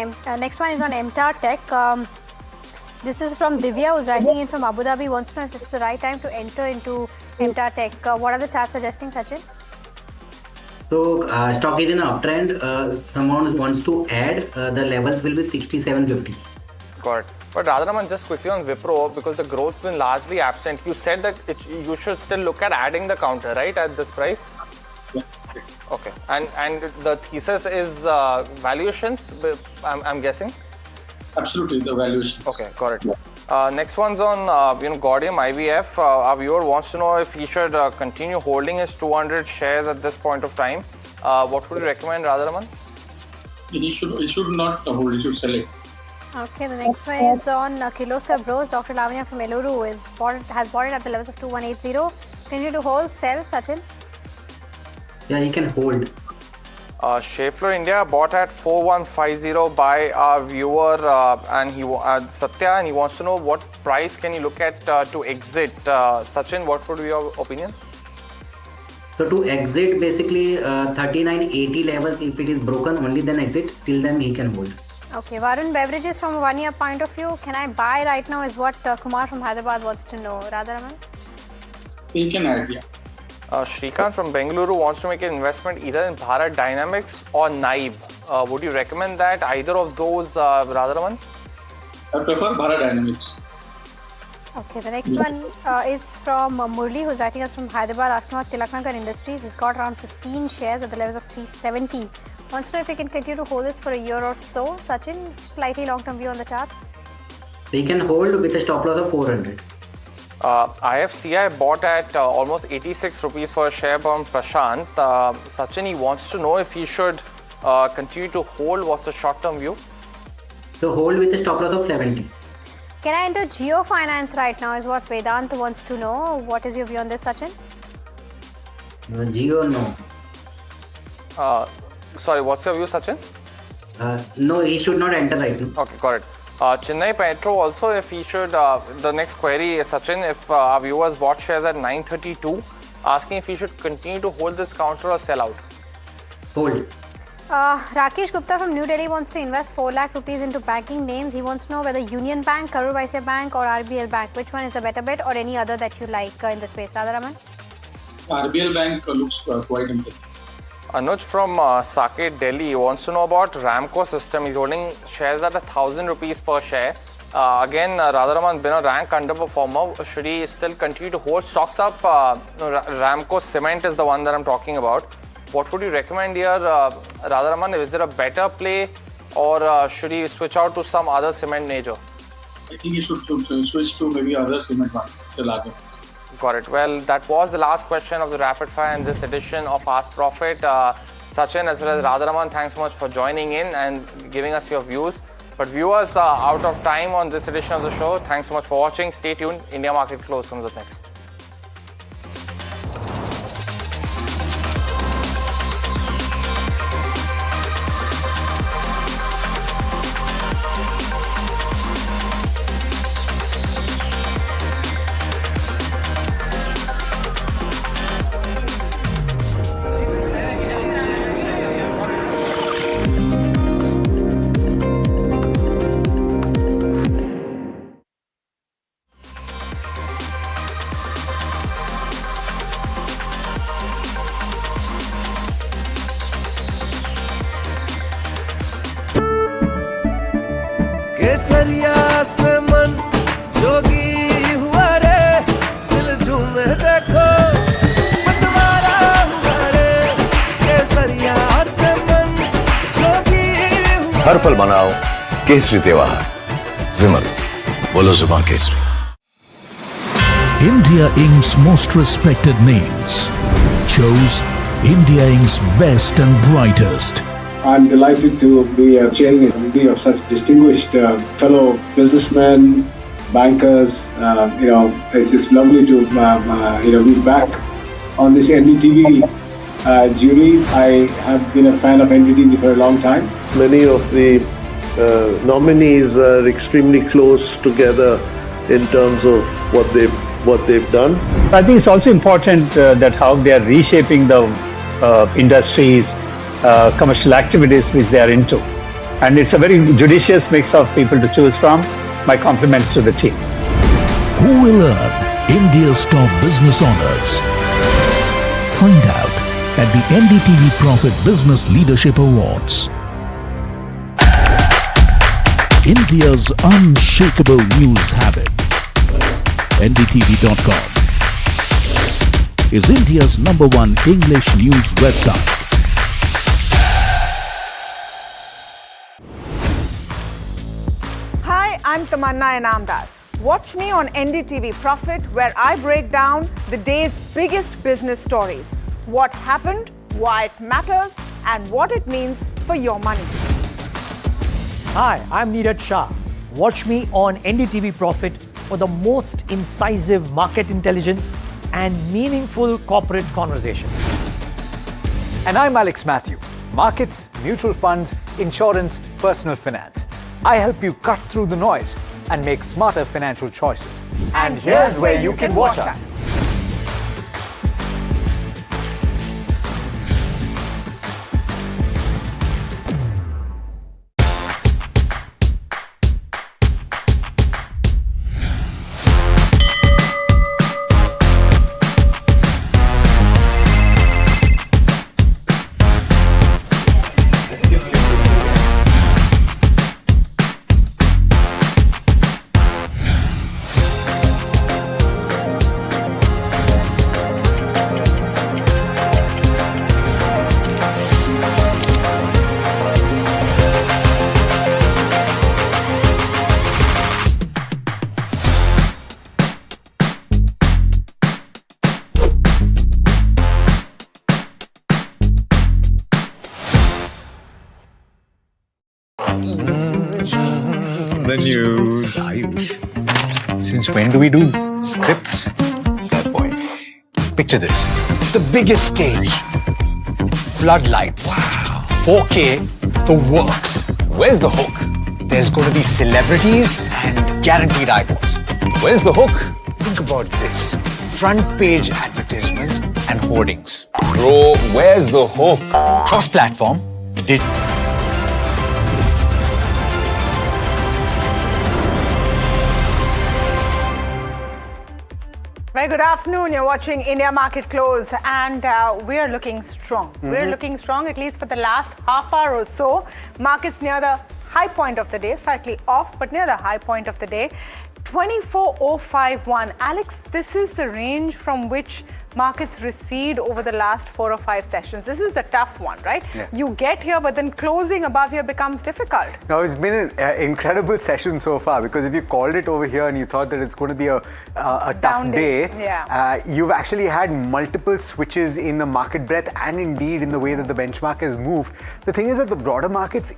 MTAR Tech. This is from Divya, who's writing in from Abu Dhabi. Wants to know if this is the right time to enter into MTAR Tech. What are the charts suggesting, Sachin? So stock is in an uptrend. Someone wants to add. The levels will be 67.50. Got it. But Radharaman, just quickly on Wipro, because the growth's been largely absent, you said that you should still look at adding the counter, right, at this price? Yeah. Okay. And the thesis is valuations, I'm guessing? Absolutely, the valuations. Okay, got it. Next one's on Gaudium IVF. Our viewer wants to know if he should continue holding his 200 shares at this point of time. What would you recommend, Radharaman? He should not hold, he should sell it. Okay, the next one is on Kirloskar Bros. Dr. Lavanya from Eluru has bought it at the levels of 2180. Continue to hold, sell, Sachin? Yeah, you can hold. Schaeffler India bought at 4150 by our viewer and Satya, and he wants to know what price can you look at to exit. Sachin, what would be your opinion? So to exit, basically 3980 levels, if it is broken, only then exit. Till then he can hold. Okay, Varun, beverages from a 1 year point of view, can I buy right now is what Kumar from Hyderabad wants to know. Radharaman? You can add, yeah. Shrikant from Bengaluru wants to make an investment either in Bharat Dynamics or Naib. Would you recommend that, either of those, Radharaman? I prefer Bharat Dynamics. Okay, the next one is from Murli, who's writing us from Hyderabad, asking about Tilaknagar Industries. He's got around 15 shares at the levels of 370. Wants to know if he can continue to hold this for a year or so. Sachin, slightly long-term view on the charts. We can hold with a stop loss of 400. IFCI bought at almost 86 rupees per share from Prashant. Sachin, he wants to know if he should continue to hold. What's the short-term view? So hold with a stop loss of 70. Can I enter Geo Finance right now is what Vedant wants to know. What is your view on this, Sachin? Geo, no. Sorry, what's your view, Sachin? No, he should not enter right now. Okay, got it. Chennai Petro also, if he should, the next query is Sachin, if our viewers bought shares at 932, asking if he should continue to hold this counter or sell out. Hold. Rakesh Gupta from New Delhi wants to invest 4 lakh rupees into banking names. He wants to know whether Union Bank, Karur Vysya Bank or RBL Bank, which one is a better bet, or any other that you like in the space. Radharaman? RBL Bank looks quite impressive. Anuj from Saket, Delhi wants to know about Ramco system. He's holding shares at 1,000 rupees per share. Again, Radharaman been a rank underperformer. Should he still continue to hold stocks up? Ramco Cement is the one that I'm talking about. What would you recommend here, Radharaman? Is it a better play, or should he switch out to some other cement major? I think he should switch to maybe other cement ones, the larger ones. Got it. Well, that was the last question of the Rapid Fire in this edition of Ask Profit. Sachin as well as Radharaman, thanks so much for joining in and giving us your views. But viewers are out of time on this edition of the show. Thanks so much for watching. Stay tuned. India Market Close comes up next. केसरिया से मन जोगी हुआ रे दिल झूमे देखो मतवारा हुआ रे केसरिया से मन जोगी हुआ हर पल मनाओ केसरी त्योहार विमल बोलो जुबान Kesari India Inc.'s most respected names chose India Inc.'s best and brightest. I'm delighted to be chairing a committee of such distinguished fellow businessmen, bankers. It's just lovely to be back on this NDTV Julie, I have been a fan of NDTV for a long time. Many of the nominees are extremely close together in terms of what they've done. I think it's also important that how they are reshaping the industries, commercial activities which they are into. And it's a very judicious mix of people to choose from. My compliments to the team. Who will earn India's top business honors? Find out at the NDTV Profit Business Leadership Awards. India's unshakable news habit. NDTV.com is India's #1 English news website. Hi, I'm Tamanna Inamdar. Watch me on NDTV Profit, where I break down the day's biggest business stories. What happened, why it matters, and what it means for your money. Hi, I'm Neeraj Shah. Watch me on NDTV Profit for the most incisive market intelligence and meaningful corporate conversations. And I'm Alex Matthew. Markets, mutual funds, insurance, personal finance. I help you cut through the noise and make smarter financial choices. And here's where you can watch us. The news, Ayush. Since when do we do scripts? Fair point. Picture this. The biggest stage. Floodlights. Wow. 4K. The works. Where's the hook? There's going to be celebrities and guaranteed eyeballs. Where's the hook? Think about this. Front page advertisements and hoardings. Bro, where's the hook? Cross-platform. Very good afternoon. You're watching India Market Close, and we're looking strong. We're looking strong, at least for the last half hour or so. Markets near the high point of the day, slightly off, but near the high point of the day. 24,051. Alex, this is the range from which markets recede over the last 4 or 5 sessions. This is the tough one, right? Yeah. You get here, but then closing above here becomes difficult. Now, it's been an incredible session so far, because if you called it over here and you thought that it's going to be a tough day, you've actually had multiple switches in the market breadth and indeed in the way that the benchmark has moved. The thing is that the broader markets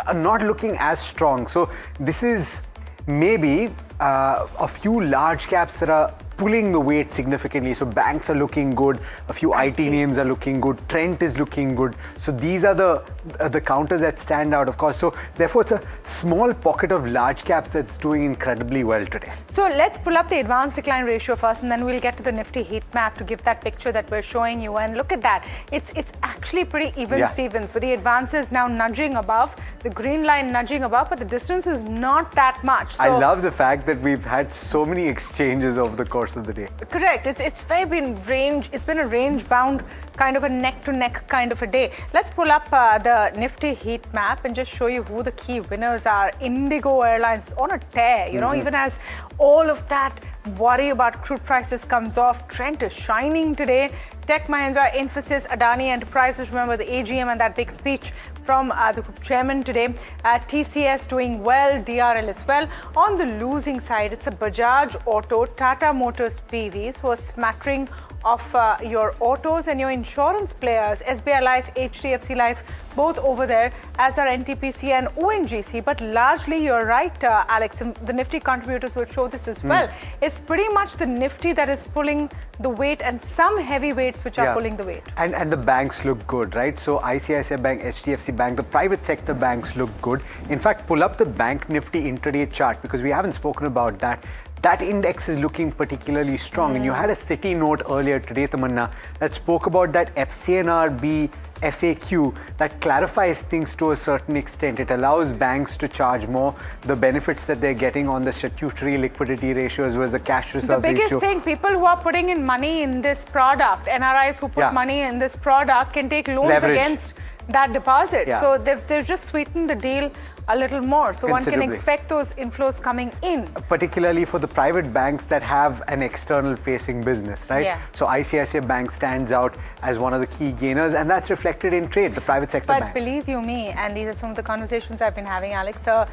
are not looking as strong. So this is maybe a few large caps that are pulling the weight significantly. So banks are looking good, a few IT names are looking good, Trent is looking good. So these are the counters that stand out, of course. So therefore, it's a small pocket of large caps that's doing incredibly well today. So let's pull up the advanced decline ratio first, and then we'll get to the Nifty heat map to give that picture that we're showing you. And look at that. It's actually pretty even, Stevens, with the advances now nudging above, the green line nudging above, but the distance is not that much. So I love the fact that we've had so many exchanges over the course of the day. Correct. It's been a range bound kind of a neck to neck kind of a day. Let's pull up the Nifty heat map and just show you who the key winners are. Indigo Airlines on a tear, you know, even as all of that worry about crude prices comes off. Trent is shining today. Tech Mahindra, Infosys, Adani Enterprises, remember the AGM and that big speech from the group chairman today. TCS doing well, DRL as well. On the losing side, it's a Bajaj Auto, Tata Motors PVs who are smattering of your autos and your insurance players, SBI Life, HDFC Life, both over there, as are NTPC and ONGC. But largely, you're right, Alex, and the Nifty contributors will show this as well. It's pretty much the Nifty that is pulling the weight and some heavyweights which are pulling the weight. And the banks look good, right? So ICICI Bank, HDFC Bank, the private sector banks look good. In fact, pull up the Bank Nifty intraday chart because we haven't spoken about that. That index is looking particularly strong. And you had a Citi note earlier today, Tamanna, that spoke about that FCNRB FAQ that clarifies things to a certain extent. It allows banks to charge more. The benefits that they're getting on the statutory liquidity ratios was the cash reserve ratio. The biggest thing, people who are putting in money in this product, NRIs who put money in this product can take loans against that deposit. So they've just sweetened the deal a little more. So one can expect those inflows coming in. Particularly for the private banks that have an external facing business, right? So ICICI Bank stands out as one of the key gainers, and that's reflected in trade, the private sector banks. But believe you me, and these are some of the conversations I've been having, Alex, the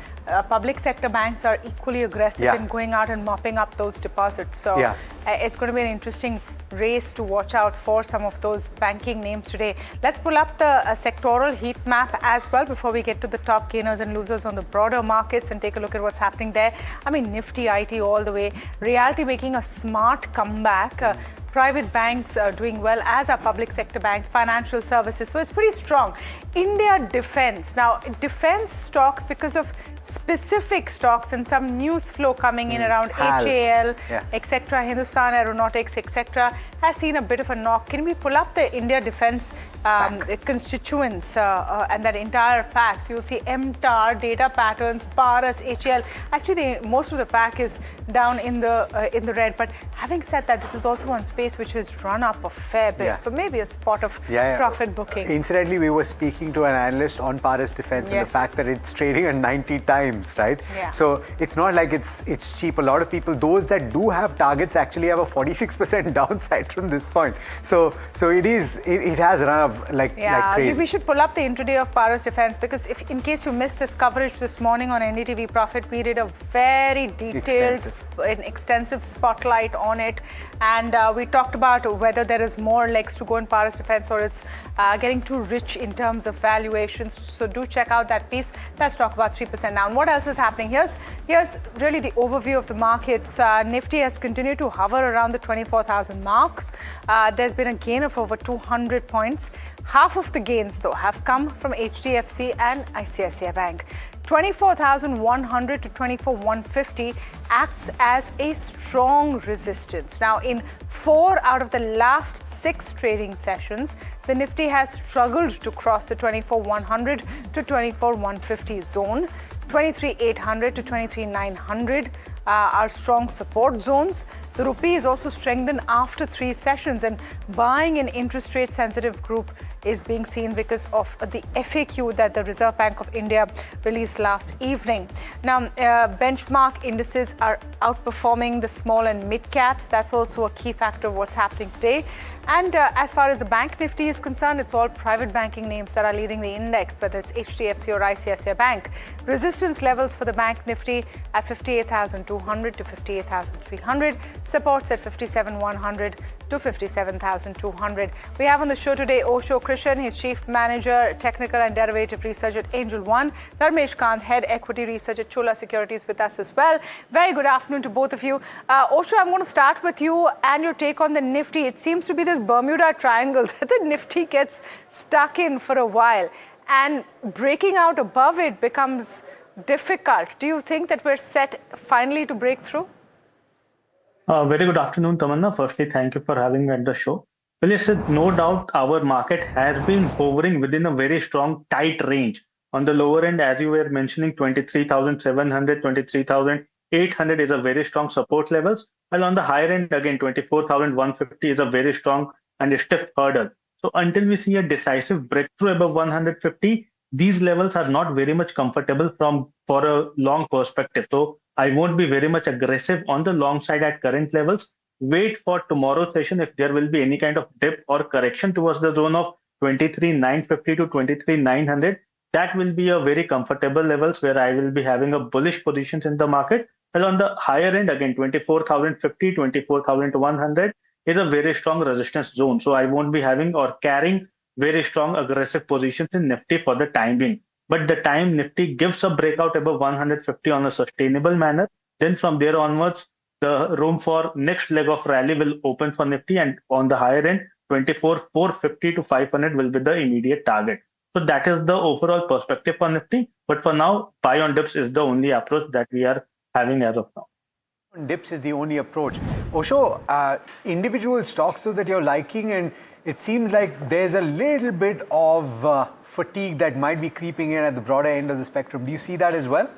public sector banks are equally aggressive in going out and mopping up those deposits. So it's going to be an interesting race to watch out for some of those banking names today. Let's pull up the sectoral heat map as well before we get to the top gainers and losers on the broader markets and take a look at what's happening there. I mean, Nifty, IT all the way. Realty making a smart comeback. Private banks are doing well, as are public sector banks, financial services. So it's pretty strong. India defense. Now, defense stocks, because of specific stocks and some news flow coming in around HAL, etc., Hindustan Aeronautics, etc., has seen a bit of a knock. Can we pull up the India defense constituents and that entire pack? So you'll see MTAR, Data Patterns, Paras, HAL. Actually, most of the pack is down in the red. But having said that, this is also one space which has run up a fair bit. So maybe a spot of profit booking. Incidentally, we were speaking to an analyst on Paras Defense and the fact that it's trading at 90 times, right? So it's not like it's cheap. A lot of people, those that do have targets, actually have a 46% downside from this point. So it has run up like crazy. We should pull up the intraday of Paras Defense, because if in case you missed this coverage this morning on NDTV Profit, we did a very detailed and extensive spotlight on it, and we talked about whether there is more legs to go in Paras Defense or it's getting too rich in terms of valuations. So do check out that piece. Let's talk about 3% now. And what else is happening? Here's really the overview of the markets. Nifty has continued to hover around the 24,000 marks. There's been a gain of over 200 points. Half of the gains, though, have come from HDFC and ICICI Bank. 24,100 to 24,150 acts as a strong resistance. Now, in 4 out of the last 6 trading sessions, the Nifty has struggled to cross the 24,100 to 24,150 zone. 23,800 to 23,900 are strong support zones. The rupee is also strengthened after 3 sessions, and buying an interest rate sensitive group is being seen because of the FAQ that the Reserve Bank of India released last evening. Now, benchmark indices are outperforming the small and mid caps. That's also a key factor of what's happening today. And as far as the Bank Nifty is concerned, it's all private banking names that are leading the index, whether it's HDFC or ICICI Bank. Resistance levels for the Bank Nifty at 58,200 to 58,300. Supports at 57,100 to 57,200. We have on the show today Osho Krishan, his Chief Manager, Technical and Derivative Research at Angel One. Dharmesh Kant, Head Equity Research at Chola Securities, with us as well. Very good afternoon to both of you. Osho, I'm going to start with you and your take on the Nifty. It seems to be this Bermuda Triangle that the Nifty gets stuck in for a while, and breaking out above it becomes difficult. Do you think that we're set finally to break through? Very good afternoon, Tamanna. Firstly, thank you for having me at the show. Well, yes, no doubt our market has been hovering within a very strong, tight range. On the lower end, as you were mentioning, 23,700, 23,800 is a very strong support levels. While on the higher end, again, 24,150 is a very strong and a stiff hurdle. So until we see a decisive breakthrough above 150, these levels are not very much comfortable for a long perspective. So I won't be very much aggressive on the long side at current levels. Wait for tomorrow's session if there will be any kind of dip or correction towards the zone of 23,950 to 23,900. That will be a very comfortable levels where I will be having a bullish positions in the market. Well, on the higher end, again, 24,050, 24,100, is a very strong resistance zone. So I won't be having or carrying very strong aggressive positions in Nifty for the time being. But the time Nifty gives a breakout above 150 on a sustainable manner, then from there onwards, the room for next leg of rally will open for Nifty, and on the higher end, 24,450 to 500 will be the immediate target. So that is the overall perspective for Nifty. But for now, buy on dips is the only approach that we are having as of now. Dips is the only approach. Osho, individual stocks though that you're liking, and it seems like there's a little bit of fatigue that might be creeping in at the broader end of the spectrum. Do you see that as well?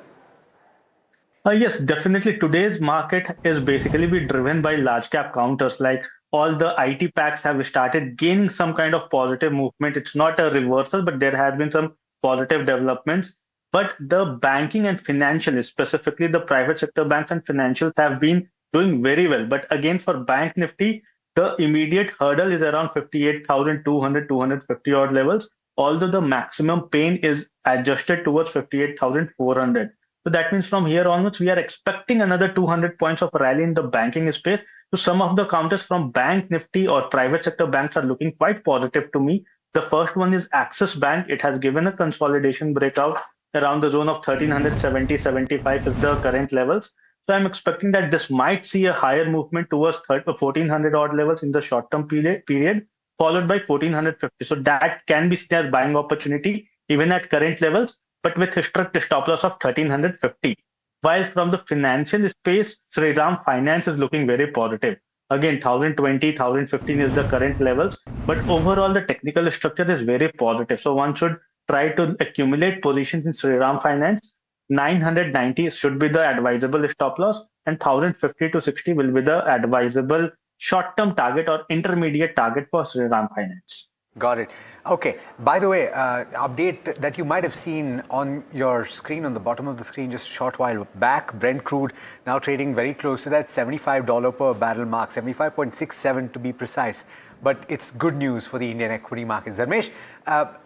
Yes, definitely. Today's market is basically be driven by large cap counters. Like all the IT packs have started gaining some kind of positive movement. It's not a reversal, but there has been some positive developments. But the banking and financial, specifically the private sector banks and financials, have been doing very well. But again, for Bank Nifty, the immediate hurdle is around 58,200, 250 odd levels, although the maximum pain is adjusted towards 58,400. So that means from here onwards, we are expecting another 200 points of rally in the banking space. So some of the counters from Bank Nifty or private sector banks are looking quite positive to me. The first one is Axis Bank. It has given a consolidation breakout around the zone of 1370-75 is the current levels. So I'm expecting that this might see a higher movement towards 1400 odd levels in the short term period, followed by 1450. So that can be seen as buying opportunity even at current levels, but with a strict stop loss of 1350. While from the financial space, Shriram Finance is looking very positive. Again, 1020, 1015 is the current levels, but overall the technical structure is very positive. So one should try to accumulate positions in Shriram Finance. 990 should be the advisable stop loss, and 1050 to 60 will be the advisable short-term target or intermediate target for Shriram Finance. Got it. Okay. By the way, update that you might have seen on your screen, on the bottom of the screen just a short while back, Brent crude now trading very close to that $75 per barrel mark, 75.67 to be precise. But it's good news for the Indian equity markets. Dharmesh,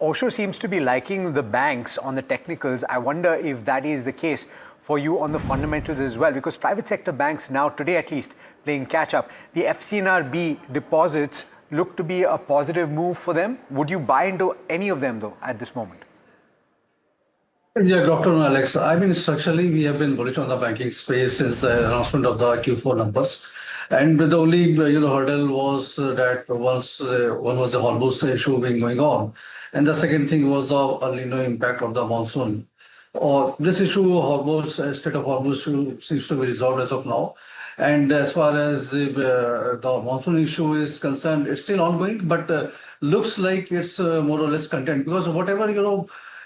Osho seems to be liking the banks on the technicals. I wonder if that is the case for you on the fundamentals as well, because private sector banks now, today at least, playing catch up. The FCNRB deposits look to be a positive move for them. Would you buy into any of them though at this moment? Yeah, good afternoon, Alex. I mean, structurally, we have been bullish on the banking space since the announcement of the Q4 numbers. And the only hurdle was that one was the Hormuz issue going on, and the second thing was the impact of the monsoon. This issue, Hormuz, state of Hormuz seems to be resolved as of now. And as far as the monsoon issue is concerned, it's still ongoing, but looks like it's more or less contained, because whatever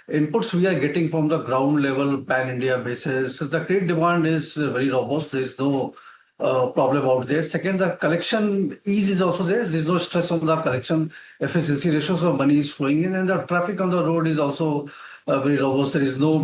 inputs we are getting from the ground level pan-India basis, the credit demand is very robust. There is no problem out there. Second, the collection ease is also there. There is no stress on the collection efficiency ratio, so money is flowing in, and the traffic on the road is also very robust. There is no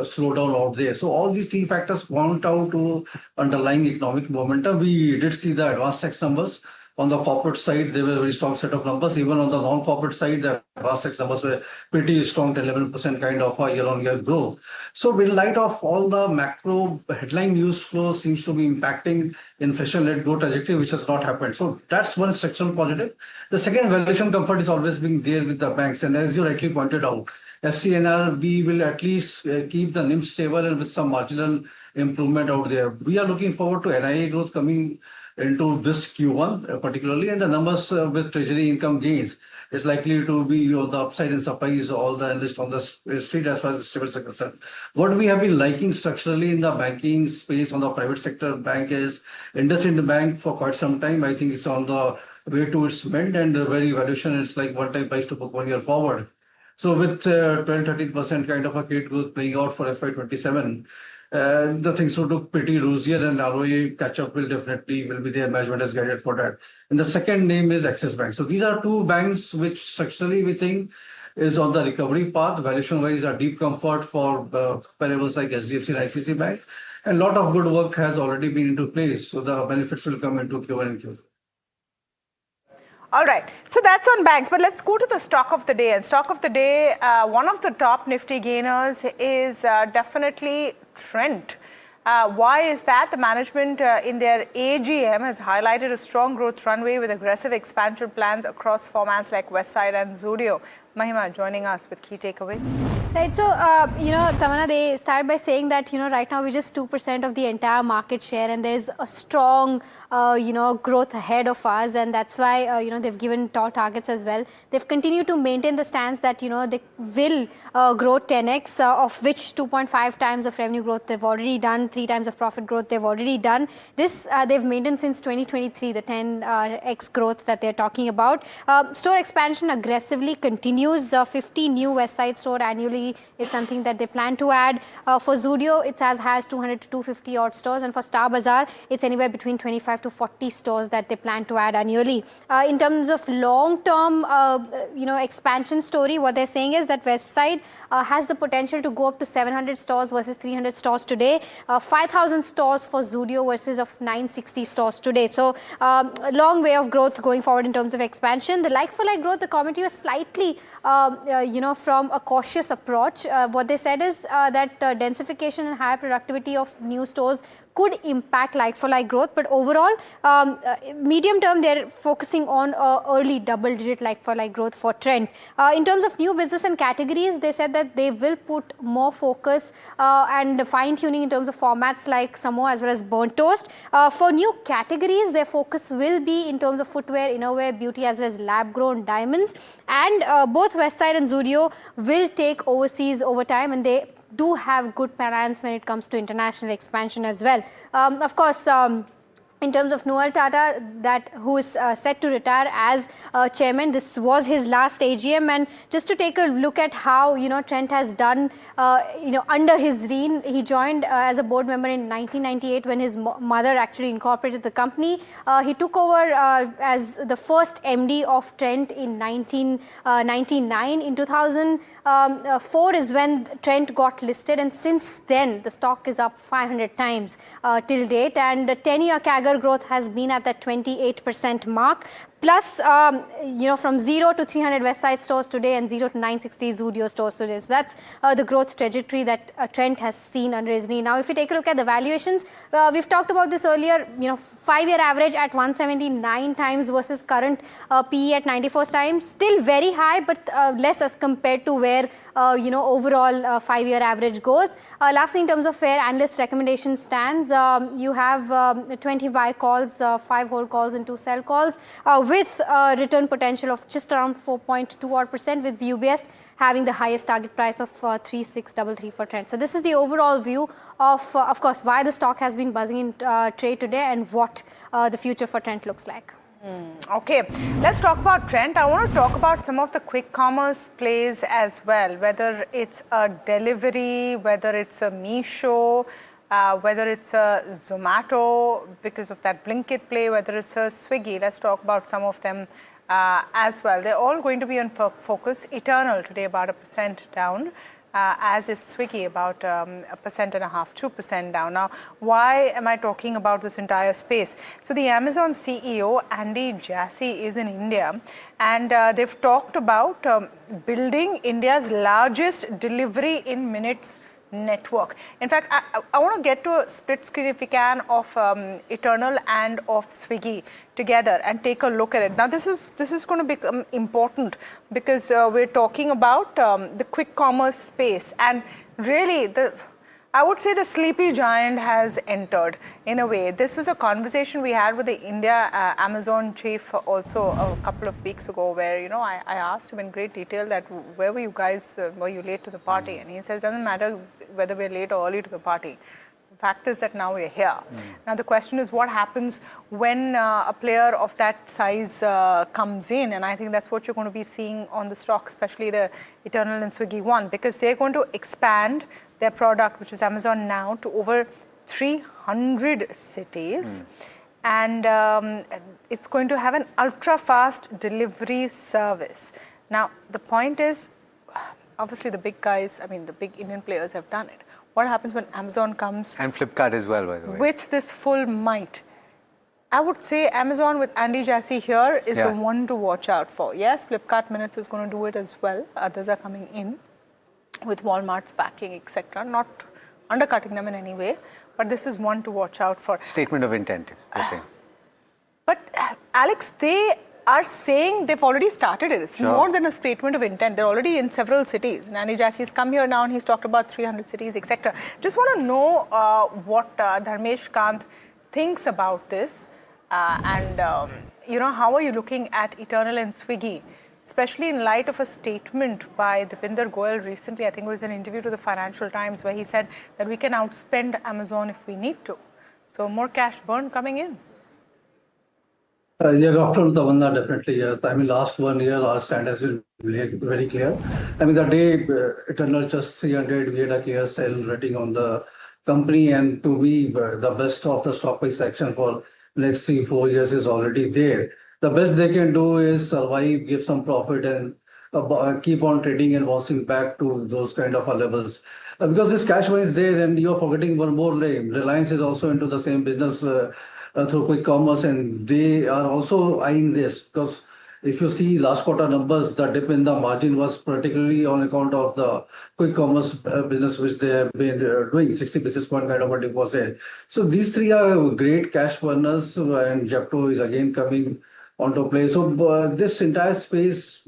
slowdown out there. So all these three factors point out to underlying economic momentum. We did see the advanced tax numbers. On the corporate side, they were a very strong set of numbers. Even on the non-corporate side, the advanced tax numbers were pretty strong, 11% kind of a year-on-year growth. So in light of all the macro headline news flow seems to be impacting inflation-led growth trajectory, which has not happened. So that's one structural positive. The second, valuation comfort is always being there with the banks. And as you rightly pointed out, FCNR, will at least keep the NIM stable and with some marginal improvement out there. We are looking forward to NIA growth coming into this Q1 particularly, and the numbers with treasury income gains is likely to be on the upside and surprise all the analysts on the street as far as the stable are concerned. What we have been liking structurally in the banking space on the private sector bank is IndusInd Bank for quite some time. I think it's on the way to its mend, and very valuation, it's like one-time price to book 1 year forward. So with 12-13% kind of a credit growth playing out for FY27, the things will look pretty rosier, and ROA catch-up will be there. Management has guided for that. And the second name is Axis Bank. So these are two banks which structurally we think is on the recovery path. Valuation-wise, a deep comfort for comparables like HDFC and ICICI Bank. And a lot of good work has already been into place. So the benefits will come into Q1 and Q2. All right, so that's on banks, but let's go to the stock of the day. And stock of the day, one of the top Nifty gainers is definitely Trent. Why is that? The management in their AGM has highlighted a strong growth runway with aggressive expansion plans across formats like Westside and Zudio. Mahima joining us with key takeaways. Right, so, Tamanna, they started by saying that, right now we're just 2% of the entire market share and there's a strong, growth ahead of us, and that's why, they've given tall targets as well. They've continued to maintain the stance that, they will grow 10x, of which 2.5 times of revenue growth they've already done, 3 times of profit growth they've already done. This they've maintained since 2023, the 10x growth that they're talking about. Store expansion aggressively continues. 50 new Westside store annually is something that they plan to add. For Zudio, it's as high as 200 to 250 odd stores, and for Star Bazaar, it's anywhere between 25 to 40 stores that they plan to add annually. In terms of long-term, expansion story, what they're saying is that Westside has the potential to go up to 700 stores versus 300 stores today, 5,000 stores for Zudio versus of 960 stores today. So, a long way of growth going forward in terms of expansion. The like-for-like growth, the committee was slightly, from a cautious approach. What they said is that densification and higher productivity of new stores could impact like-for-like growth, but overall, medium term, they're focusing on early double-digit like-for-like growth for Trent. In terms of new business and categories, they said that they will put more focus and fine-tuning in terms of formats like Samoa as well as burnt toast. For new categories, their focus will be in terms of footwear, innerwear, beauty as well as lab-grown diamonds, and both Westside and Zudio will take overseas over time, and they do have good plans when it comes to international expansion as well. Of course, in terms of Noel Tata, who is set to retire as chairman, this was his last AGM, and just to take a look at how Trent has done under his reign. He joined as a board member in 1998 when his mother actually incorporated the company. He took over as the first MD of Trent in 1999. In 2004 is when Trent got listed, and since then the stock is up 500 times till date, and the 10-year CAGR growth has been at that 28% mark. Plus, from 0 to 300 Westside stores today and 0 to 960 Zudio stores today. So that's the growth trajectory that Trent has seen under his knee. Now, if you take a look at the valuations, we've talked about this earlier, 5-year average at 179 times versus current PE at 94 times. Still very high, but less as compared to where overall 5-year average goes. Lastly, in terms of where analyst recommendation stands, you have 20 buy calls, 5 hold calls and 2 sell calls, with a return potential of just around 4.2% with UBS having the highest target price of 3633 for Trent. So this is the overall view of course, why the stock has been buzzing in trade today and what the future for Trent looks like. Okay, let's talk about Trent. I want to talk about some of the quick commerce plays as well, whether it's a delivery, whether it's a Meesho, whether it's a Zomato because of that Blinkit play, whether it's a Swiggy. Let's talk about some of them as well. They're all going to be on focus. Eternal today about 1% down. As is Swiggy, about 1.5%, 2% down. Now, why am I talking about this entire space? So the Amazon CEO, Andy Jassy, is in India, and they've talked about building India's largest delivery in minutes network. In fact, I want to get to a split screen, if we can, of Eternal and of Swiggy together and take a look at it. Now, this is going to become important because we're talking about the quick commerce space, and really I would say the sleepy giant has entered in a way. This was a conversation we had with the India Amazon chief also a couple of weeks ago, where I asked him in great detail that where were you guys, were you late to the party? And he says, doesn't matter whether we're late or early to the party. The fact is that now we're here. Now the question is what happens when a player of that size comes in, and I think that's what you're going to be seeing on the stock, especially the Eternal and Swiggy one, because they're going to expand their product, which is Amazon Now, to over 300 cities. And it's going to have an ultra-fast delivery service. Now, the point is, obviously the big guys, the big Indian players have done it. What happens when Amazon comes? And Flipkart as well, by the way. With this full might. I would say Amazon with Andy Jassy here is the one to watch out for. Yes, Flipkart Minutes is going to do it as well. Others are coming in with Walmart's backing, etc. Not undercutting them in any way, but this is one to watch out for. Statement of intent, you're saying. But Alex, they are saying they've already started it. It's more than a statement of intent. They're already in several cities. Nani Jassi's come here now and he's talked about 300 cities, etc. Just want to know what Dharmesh Kant thinks about this, and how are you looking at Eternal and Swiggy, especially in light of a statement by Dipinder Goyal recently. I think it was an interview to the Financial Times where he said that we can outspend Amazon if we need to. So more cash burn coming in. Yeah, Dr. Tamanna, definitely, yes. I mean, last 1 year, our stand has been very clear. I mean, the day Eternal just 300, we had a clear sell rating on the company, and to be the best of the stock price action for next 3-4 years is already there. The best they can do is survive, give some profit, and keep on trading and bouncing back to those kind of levels. Because this cash flow is there, and you're forgetting one more name. Reliance is also into the same business through quick commerce, and they are also eyeing this, because if you see last quarter numbers, the dip in the margin was particularly on account of the quick commerce business, which they have been doing 60 basis point kind of a dip was there. So these three are great cash burners, and Zepto is again coming onto play. So this entire space,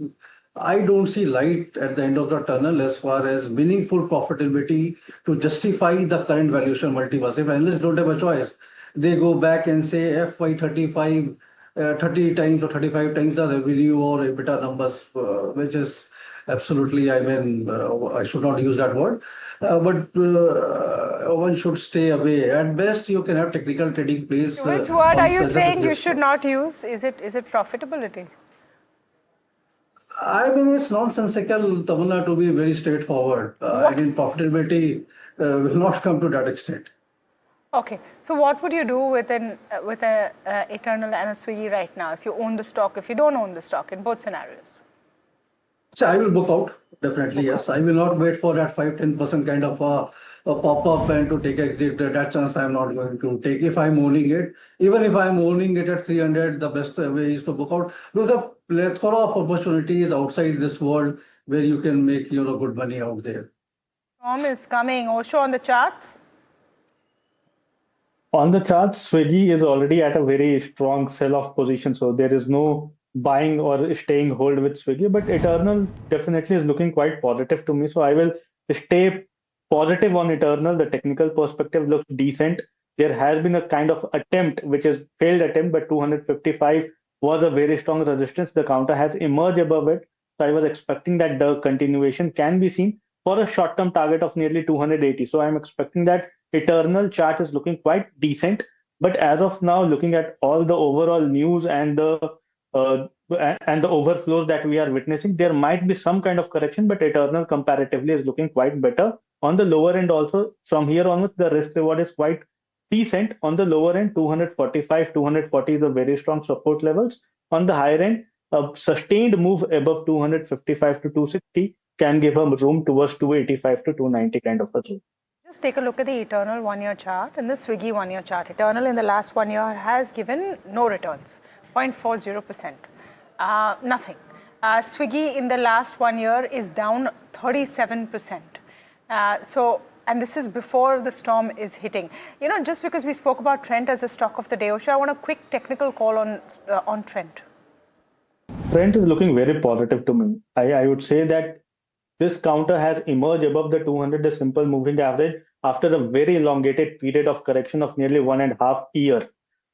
I don't see light at the end of the tunnel as far as meaningful profitability to justify the current valuation multiples. If analysts don't have a choice, they go back and say FY35, 30 times or 35 times the revenue or EBITDA numbers, which is absolutely, I mean, I should not use that word, but one should stay away. At best, you can have technical trading place. Which word are you saying you should not use? Is it profitability? I mean, it's nonsensical, Tamanna, to be very straightforward. I mean, profitability will not come to that extent. Okay, so what would you do with an Eternal and a Swiggy right now if you own the stock, if you don't own the stock, in both scenarios? So I will book out, definitely, yes. I will not wait for that 5-10% kind of a pop-up and to take exit. That chance I'm not going to take if I'm owning it. Even if I'm owning it at 300, the best way is to book out. There's a plethora of opportunities outside this world where you can make good money out there. Tom is coming. Osho on the charts. On the charts, Swiggy is already at a very strong sell-off position, so there is no buying or staying hold with Swiggy. But Eternal definitely is looking quite positive to me, so I will stay positive on Eternal. The technical perspective looks decent. There has been a kind of attempt, which is failed attempt, but 255 was a very strong resistance. The counter has emerged above it, so I was expecting that the continuation can be seen for a short-term target of nearly 280. So I'm expecting that Eternal chart is looking quite decent, but as of now, looking at all the overall news and the overflows that we are witnessing, there might be some kind of correction, but Eternal comparatively is looking quite better. On the lower end also, from here onwards, the risk reward is quite decent. On the lower end, 245, 240 is a very strong support levels. On the higher end, a sustained move above 255 to 260 can give a room towards 285 to 290 kind of a zone. Just take a look at the Eternal 1-year chart and the Swiggy 1-year chart. Eternal in the last 1 year has given no returns, 0.40%. Nothing. Swiggy in the last 1 year is down 37%. And this is before the storm is hitting. Just because we spoke about Trent as a stock of the day, Osho, I want a quick technical call on Trent. Trent is looking very positive to me. I would say that this counter has emerged above the 200, the simple moving average, after a very elongated period of correction of nearly 1.5 years.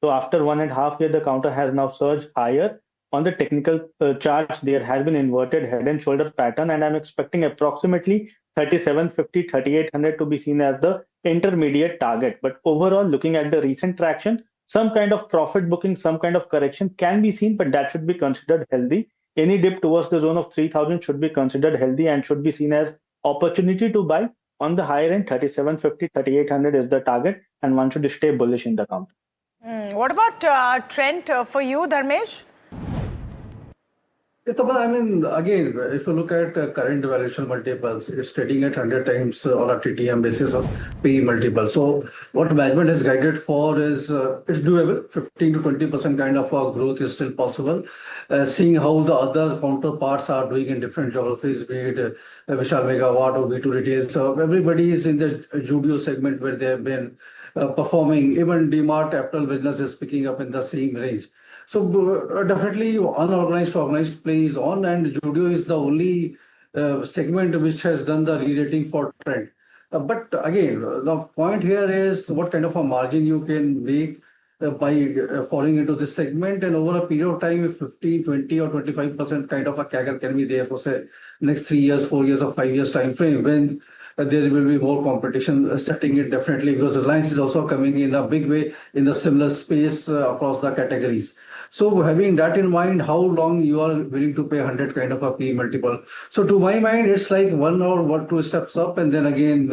So after 1.5 years, the counter has now surged higher. On the technical charts, there has been inverted head and shoulder pattern, and I'm expecting approximately 3750, 3800 to be seen as the intermediate target. But overall, looking at the recent traction, some kind of profit booking, some kind of correction can be seen, but that should be considered healthy. Any dip towards the zone of 3000 should be considered healthy and should be seen as opportunity to buy. On the higher end, 3750, 3800 is the target, and one should stay bullish in the counter. What about Trent for you, Dharmesh? I mean, again, if you look at current valuation multiples, it's trading at 100 times on a TTM basis of PE multiple. So what management has guided for is it's doable. 15 to 20% kind of growth is still possible. Seeing how the other counterparts are doing in different geographies, be it Vishal Megawatt or V2 Retail. So everybody is in the Judio segment where they have been performing. Even DMart Apple business is picking up in the same range. So definitely unorganized to organized play is on, and Judio is the only segment which has done the re-rating for trend. But again, the point here is what kind of a margin you can make by falling into this segment, and over a period of time, if 15, 20 or 25% kind of a CAGR can be there for say next 3 years, 4 years or 5 years time frame, when there will be more competition setting it definitely, because Reliance is also coming in a big way in the similar space across the categories. So having that in mind, how long you are willing to pay 100 kind of a P multiple? So to my mind, it's like 2 steps up, and then again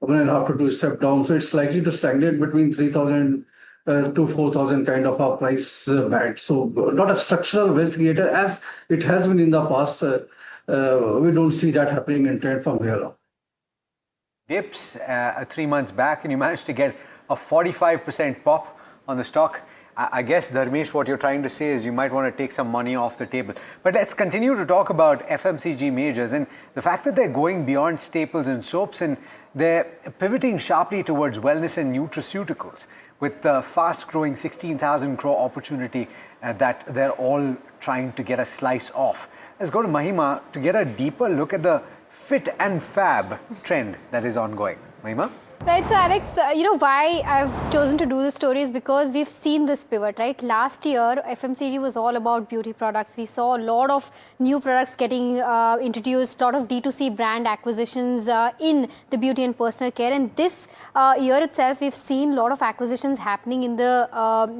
1.5 to 2 steps down. So it's likely to stagnate between 3,000 to 4,000 kind of a price band. So not a structural wealth creator as it has been in the past. We don't see that happening in trend from here on. Dips 3 months back, and you managed to get a 45% pop on the stock. I guess, Dharmesh, what you're trying to say is you might want to take some money off the table. But let's continue to talk about FMCG majors and the fact that they're going beyond staples and soaps, and they're pivoting sharply towards wellness and nutraceuticals with the fast-growing 16,000 crore opportunity that they're all trying to get a slice of. Let's go to Mahima to get a deeper look at the fit and fab trend that is ongoing. Mahima? Right, so Alex, you know why I've chosen to do this story is because we've seen this pivot, right? Last year, FMCG was all about beauty products. We saw a lot of new products getting introduced, a lot of D2C brand acquisitions in the beauty and personal care. And this year itself, we've seen a lot of acquisitions happening in the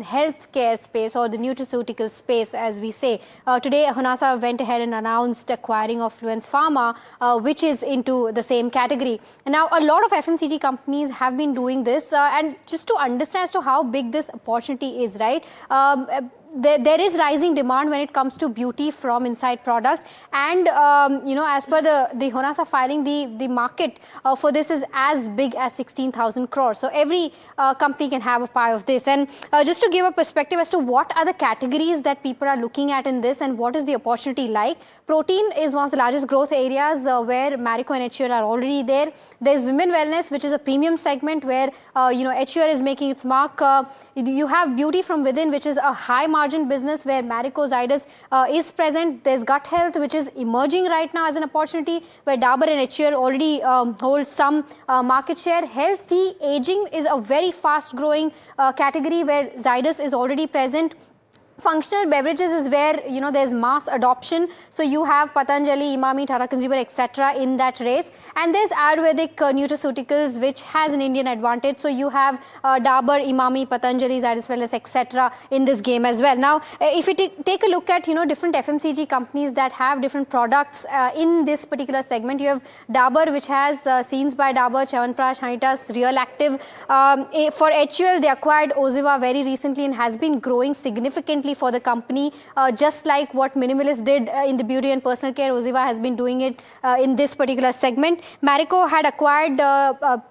healthcare space or the nutraceutical space, as we say. Today, Honasa went ahead and announced acquiring of Fluence Pharma, which is into the same category. And now, a lot of FMCG companies have been doing this, and just to understand as to how big this opportunity is, right? There is rising demand when it comes to beauty from inside products, and you know, as per the Honasa filing, the market for this is as big as 16,000 crores. So every company can have a pie of this. And just to give a perspective as to what are the categories that people are looking at in this and what is the opportunity like, protein is one of the largest growth areas where Marico and HUL are already there. There's women wellness, which is a premium segment where you know, HUL is making its mark. You have beauty from within, which is a high margin business where Marico Zydus is present. There's gut health, which is emerging right now as an opportunity where Dabur and HUL already hold some market share. Healthy aging is a very fast growing category where Zydus is already present. Functional beverages is where, you know, there's mass adoption. So you have Patanjali, Imami, Tata Consumer, etc. in that race. And there's Ayurvedic nutraceuticals, which has an Indian advantage. So you have Dabur, Imami, Patanjali, Zydus Wellness, etc. in this game as well. Now, if you take a look at, you know, different FMCG companies that have different products in this particular segment, you have Dabur, which has Scenes by Dabur, Chyawanprash, Honitus, Real Active. For HUL, they acquired Oziva very recently and has been growing significantly for the company, just like what Minimalist did in the beauty and personal care. Oziva has been doing it in this particular segment. Marico had acquired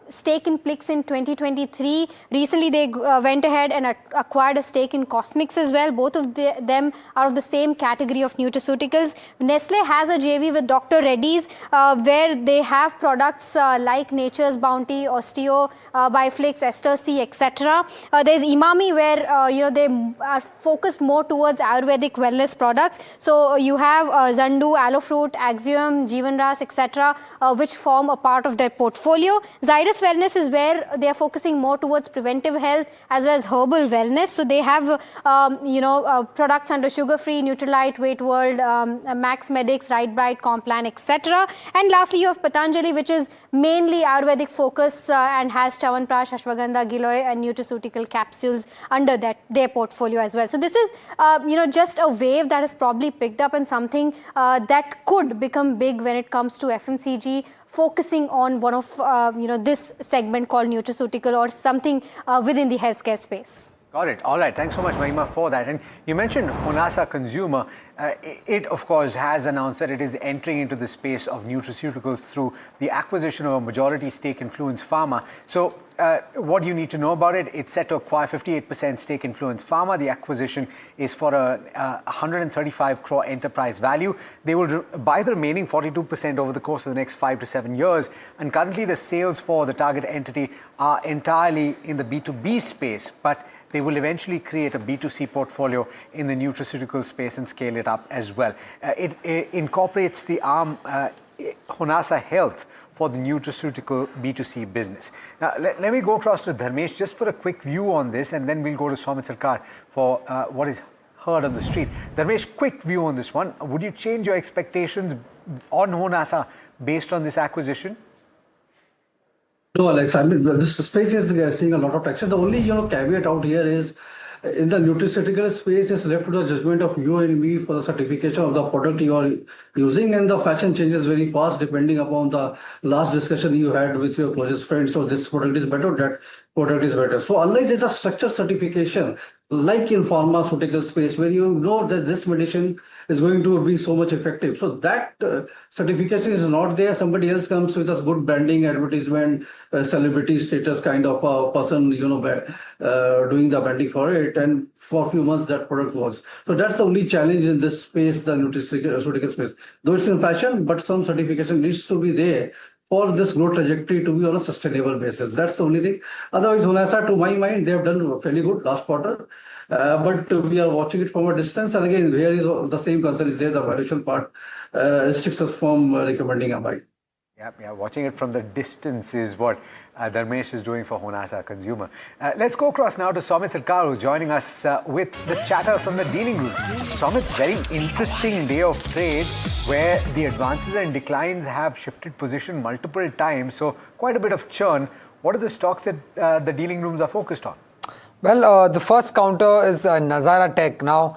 stake in Plix in 2023. Recently, they went ahead and acquired a stake in Cosmix as well. Both of them are of the same category of nutraceuticals. Nestle has a JV with Dr. Reddy's, where they have products like Nature's Bounty, Osteo, Biflix, Ester C, etc. There's Imami, where you know, they are focused more towards Ayurvedic wellness products. So you have Zandu, Allofruit, Axiom, Jeevanras, etc., which form a part of their portfolio. Zydus Wellness is where they are focusing more towards preventive health as well as herbal wellness. So they have you know, products under Sugar Free, Nutrilite, Weight World, Max Medics, Right Bright, Complan, etc. And lastly, you have Patanjali, which is mainly Ayurvedic focus and has Chyawanprash, Ashwagandha, Giloy, and nutraceutical capsules under their portfolio as well. So this is you know, just a wave that has probably picked up and something that could become big when it comes to FMCG, focusing on one of you know, this segment called nutraceutical or something within the healthcare space. Got it. All right. Thanks so much, Mahima, for that. And you mentioned Honasa Consumer. It, of course, has announced that it is entering into the space of nutraceuticals through the acquisition of a majority stake in Fluence Pharma. So, what do you need to know about it? It's set to acquire 58% stake in Fluence Pharma. The acquisition is for a 135 crore enterprise value. They will buy the remaining 42% over the course of the next 5 to 7 years. And currently, the sales for the target entity are entirely in the B2B space, but they will eventually create a B2C portfolio in the nutraceutical space and scale it up as well. It incorporates the arm Honasa Health for the nutraceutical B2C business. Now, let me go across to Dharmesh just for a quick view on this, and then we'll go to Soumit Sarkar for what is heard on the street. Dharmesh, quick view on this one. Would you change your expectations on Honasa based on this acquisition? No, Alex, I mean, this space is seeing a lot of traction. The only, caveat out here is in the nutraceutical space, it's left to the judgment of you and me for the certification of the product you are using, and the fashion changes very fast depending upon the last discussion you had with your closest friends. So this product is better, that product is better. So unless it's a structured certification, like in pharmaceutical space, where you know that this medicine is going to be so much effective. So that certification is not there. Somebody else comes with a good branding, advertisement, celebrity status kind of a person, doing the branding for it. And for a few months, that product works. So that's the only challenge in this space, the nutraceutical space. Though it's in fashion, but some certification needs to be there for this growth trajectory to be on a sustainable basis. That's the only thing. Otherwise, Honasa, to my mind, they have done fairly good last quarter. But we are watching it from a distance. And again, here is the same concern is there. The valuation part restricts us from recommending a buy. Yeah, watching it from the distance is what Dharmesh is doing for Honasa Consumer. Let's go across now to Soumit Sarkar, who's joining us with the chatter from the dealing room. Soumit, very interesting day of trade where the advances and declines have shifted position multiple times. So quite a bit of churn. What are the stocks that the dealing rooms are focused on? Well, the first counter is Nazara Tech. Now,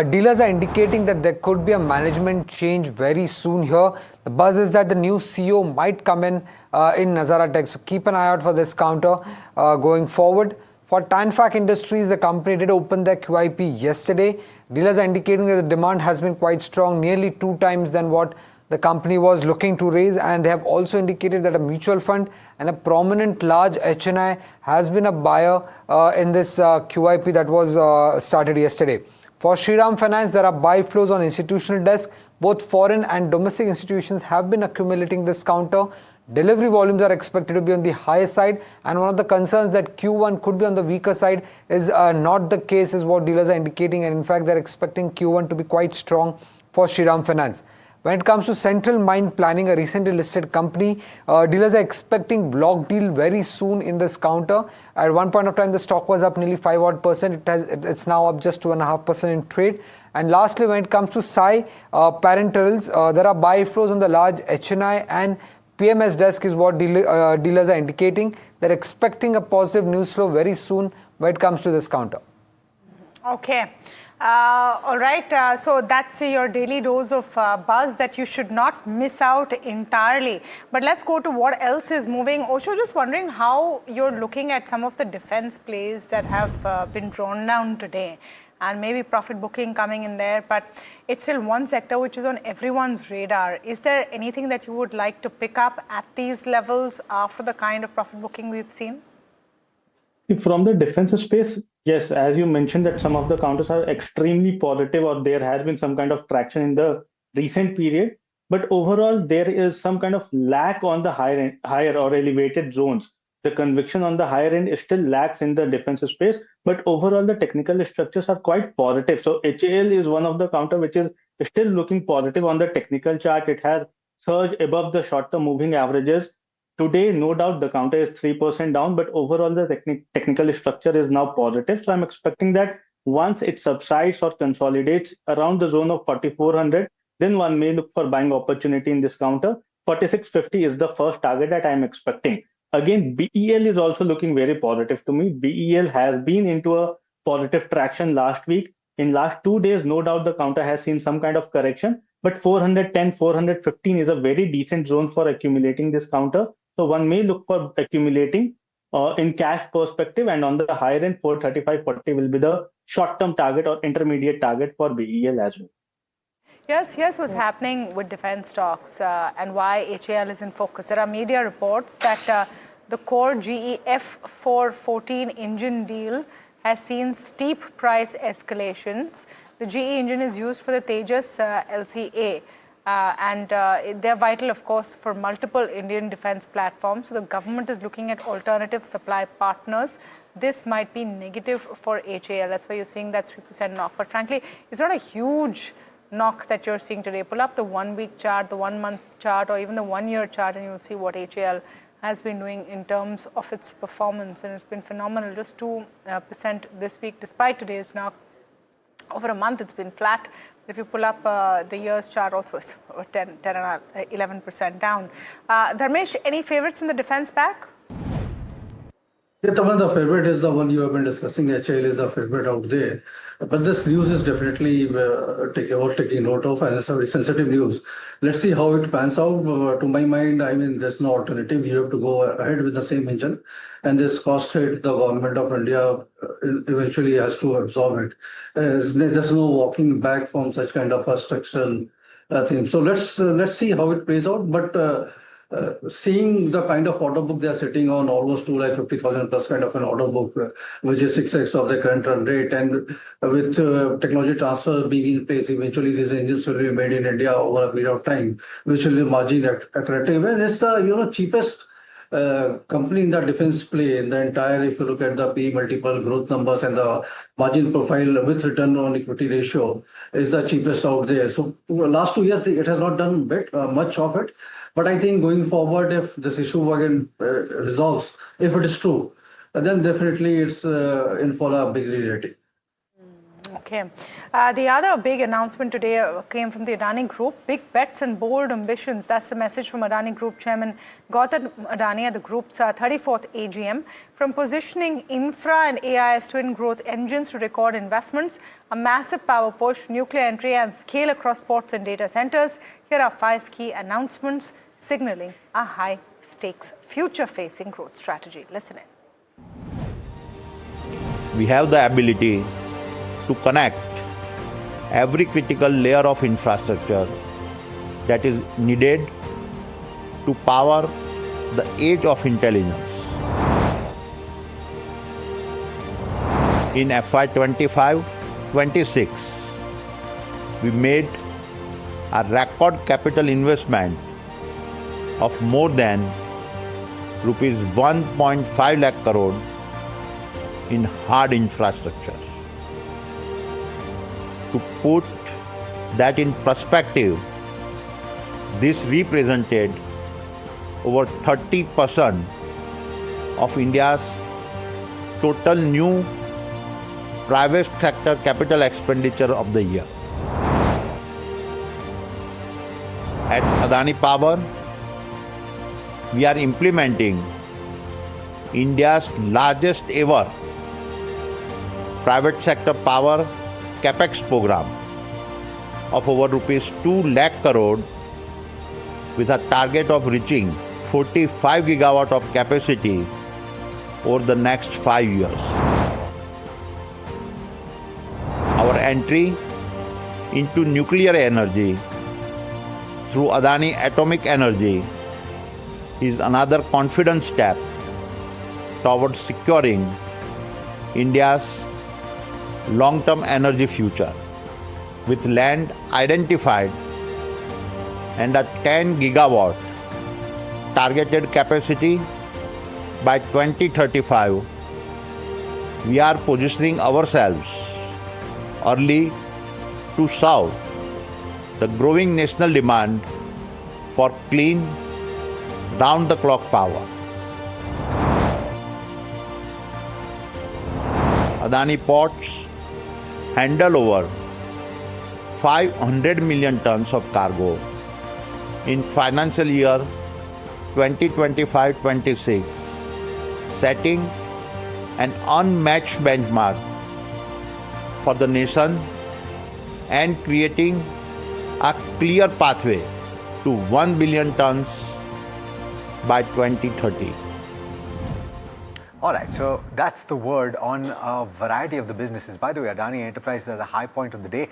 dealers are indicating that there could be a management change very soon here. The buzz is that the new CEO might come in Nazara Tech. So keep an eye out for this counter going forward. For Tanfac Industries, the company did open their QIP yesterday. Dealers are indicating that the demand has been quite strong, nearly 2 times than what the company was looking to raise, and they have also indicated that a mutual fund and a prominent large HNI has been a buyer in this QIP that was started yesterday. For Shriram Finance, there are buy flows on institutional desk. Both foreign and domestic institutions have been accumulating this counter. Delivery volumes are expected to be on the higher side, and one of the concerns that Q1 could be on the weaker side is not the case, is what dealers are indicating, and in fact they're expecting Q1 to be quite strong for Shriram Finance. When it comes to Central Mine Planning, a recently listed company, dealers are expecting block deal very soon in this counter. At one point of time, the stock was up nearly 5%. It's now up just 2.5% in trade. And lastly, when it comes to Sai Parenterals, there are buy flows on the large HNI and PMS desk is what dealers are indicating. They're expecting a positive news flow very soon when it comes to this counter. Okay. All right, so that's your daily dose of buzz that you should not miss out entirely. But let's go to what else is moving. Osho, just wondering how you're looking at some of the defense plays that have been drawn down today, and maybe profit booking coming in there, but it's still one sector which is on everyone's radar. Is there anything that you would like to pick up at these levels after the kind of profit booking we've seen? From the defensive space, yes, as you mentioned that some of the counters are extremely positive, or there has been some kind of traction in the recent period. But overall, there is some kind of lack on the higher or elevated zones. The conviction on the higher end is still lacks in the defensive space, but overall the technical structures are quite positive. So HAL is one of the counter which is still looking positive on the technical chart. It has surged above the short-term moving averages. Today, no doubt, the counter is 3% down, but overall the technical structure is now positive. So I'm expecting that once it subsides or consolidates around the zone of 4,400, then one may look for buying opportunity in this counter. 4,650 is the first target that I'm expecting. Again, BEL is also looking very positive to me. BEL has been into a positive traction last week. In last 2 days, no doubt the counter has seen some kind of correction, but 410, 415 is a very decent zone for accumulating this counter. So one may look for accumulating in cash perspective, and on the higher end, 435.40 will be the short-term target or intermediate target for BEL as well. Yes, here's what's happening with defense stocks and why HAL is in focus. There are media reports that the core GE F414 engine deal has seen steep price escalations. The GE engine is used for the Tejas LCA. And they're vital, of course, for multiple Indian defense platforms. So the government is looking at alternative supply partners. This might be negative for HAL. That's why you're seeing that 3% knock. But frankly, it's not a huge knock that you're seeing today. Pull up the 1 week chart, the 1 month chart, or even the 1 year chart, and you'll see what HAL has been doing in terms of its performance. And it's been phenomenal, just 2% this week, despite today's knock. Over a month, it's been flat. If you pull up the year's chart, also it's 11% down. Dharmesh, any favorites in the defense pack? Yeah, Taman, the favorite is the one you have been discussing. HAL is a favorite out there. But this news is definitely taking note of, and it's a very sensitive news. Let's see how it pans out. To my mind, I mean, there's no alternative. You have to go ahead with the same engine. And this cost hit, the government of India eventually has to absorb it. There's no walking back from such kind of a structural thing. So let's see how it plays out. But seeing the kind of order book they are sitting on, almost 250,000 plus kind of an order book, which is 6x of the current run rate, and with technology transfer being in place, eventually these engines will be made in India over a period of time, which will be margin accretive. And it's the cheapest company in the defense play in the entire. If you look at the P multiple growth numbers and the margin profile with return on equity ratio, is the cheapest out there. So last 2 years it has not done much of it. But I think going forward, if this issue again resolves, if it is true, then definitely it's in for a big re-rating. Okay. The other big announcement today came from the Adani Group. Big bets and bold ambitions. That's the message from Adani Group Chairman Gautam Adani at the group's 34th AGM. From positioning infra and AI as twin growth engines to record investments, a massive power push, nuclear entry and scale across ports and data centers. Here are 5 key announcements signaling a high-stakes, future-facing growth strategy. Listen in. We have the ability to connect every critical layer of infrastructure that is needed to power the age of intelligence. In FY 25-26, we made a record capital investment of more than rupees 1.5 lakh crore in hard infrastructure. To put that in perspective, this represented over 30% of India's total new private sector capital expenditure of the year. At Adani Power, we are implementing India's largest ever private sector power capex program of over rupees 2 lakh crore with a target of reaching 45 gigawatt of capacity over the next 5 years. Our entry into nuclear energy through Adani Atomic Energy is another confident step towards securing India's long-term energy future, with land identified and a 10 gigawatt targeted capacity by 2035. We are positioning ourselves early to serve the growing national demand for clean, round-the-clock power. Adani Ports handle over 500 million tons of cargo in financial year 2025-26, setting an unmatched benchmark for the nation and creating a clear pathway to 1 billion tons by 2030. All right, so that's the word on a variety of the businesses. By the way, Adani Enterprises are the high point of the day.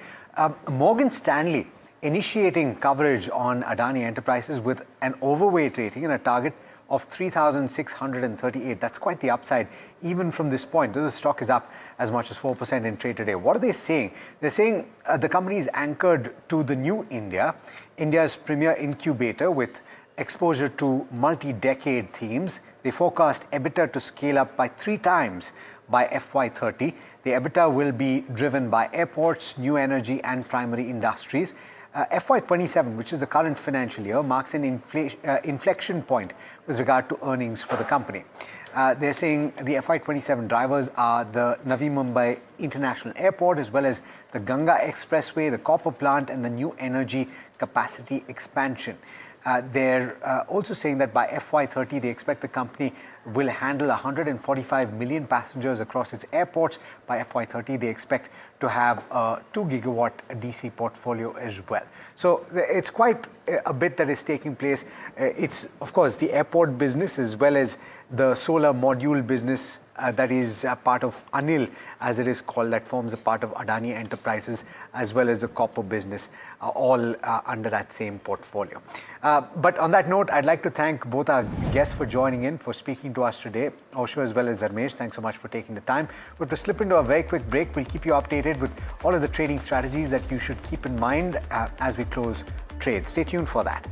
Morgan Stanley initiating coverage on Adani Enterprises with an overweight rating and a target of 3,638. That's quite the upside, even from this point. The stock is up as much as 4% in trade today. What are they saying? They're saying the company is anchored to the new India, India's premier incubator with exposure to multi-decade themes. They forecast EBITDA to scale up by 3 times by FY30. The EBITDA will be driven by airports, new energy and primary industries. FY27, which is the current financial year, marks an inflection point with regard to earnings for the company. They're saying the FY27 drivers are the Navi Mumbai International Airport, as well as the Ganga Expressway, the copper plant, and the new energy capacity expansion. They're also saying that by FY30, they expect the company will handle 145 million passengers across its airports. By FY30, they expect to have a 2 gigawatt DC portfolio as well. So it's quite a bit that is taking place. It's, of course, the airport business as well as the solar module business that is a part of ANIL, as it is called, that forms a part of Adani Enterprises, as well as the copper business, all under that same portfolio. But on that note, I'd like to thank both our guests for joining in, for speaking to us today. Osho as well as Dharmesh, thanks so much for taking the time. We'll have to slip into a very quick break. We'll keep you updated with all of the trading strategies that you should keep in mind as we close trade. Stay tuned for that.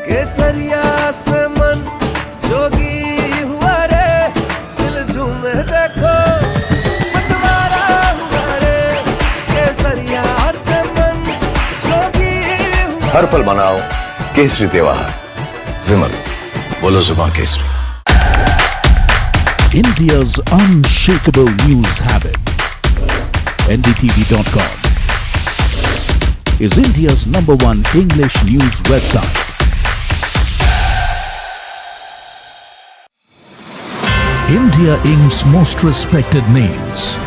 केसरिया से मन जोगी हुआ रे दिल झूमे देखो मतवारा हुआ रे केसरिया से मन जोगी हुआ हर पल मनाओ केसरी त्योहार। विमल, बोलो जुबान Kesari. India's unshakable news habit. NDTV.com is India's #1 English news website. India Inc.'s most respected names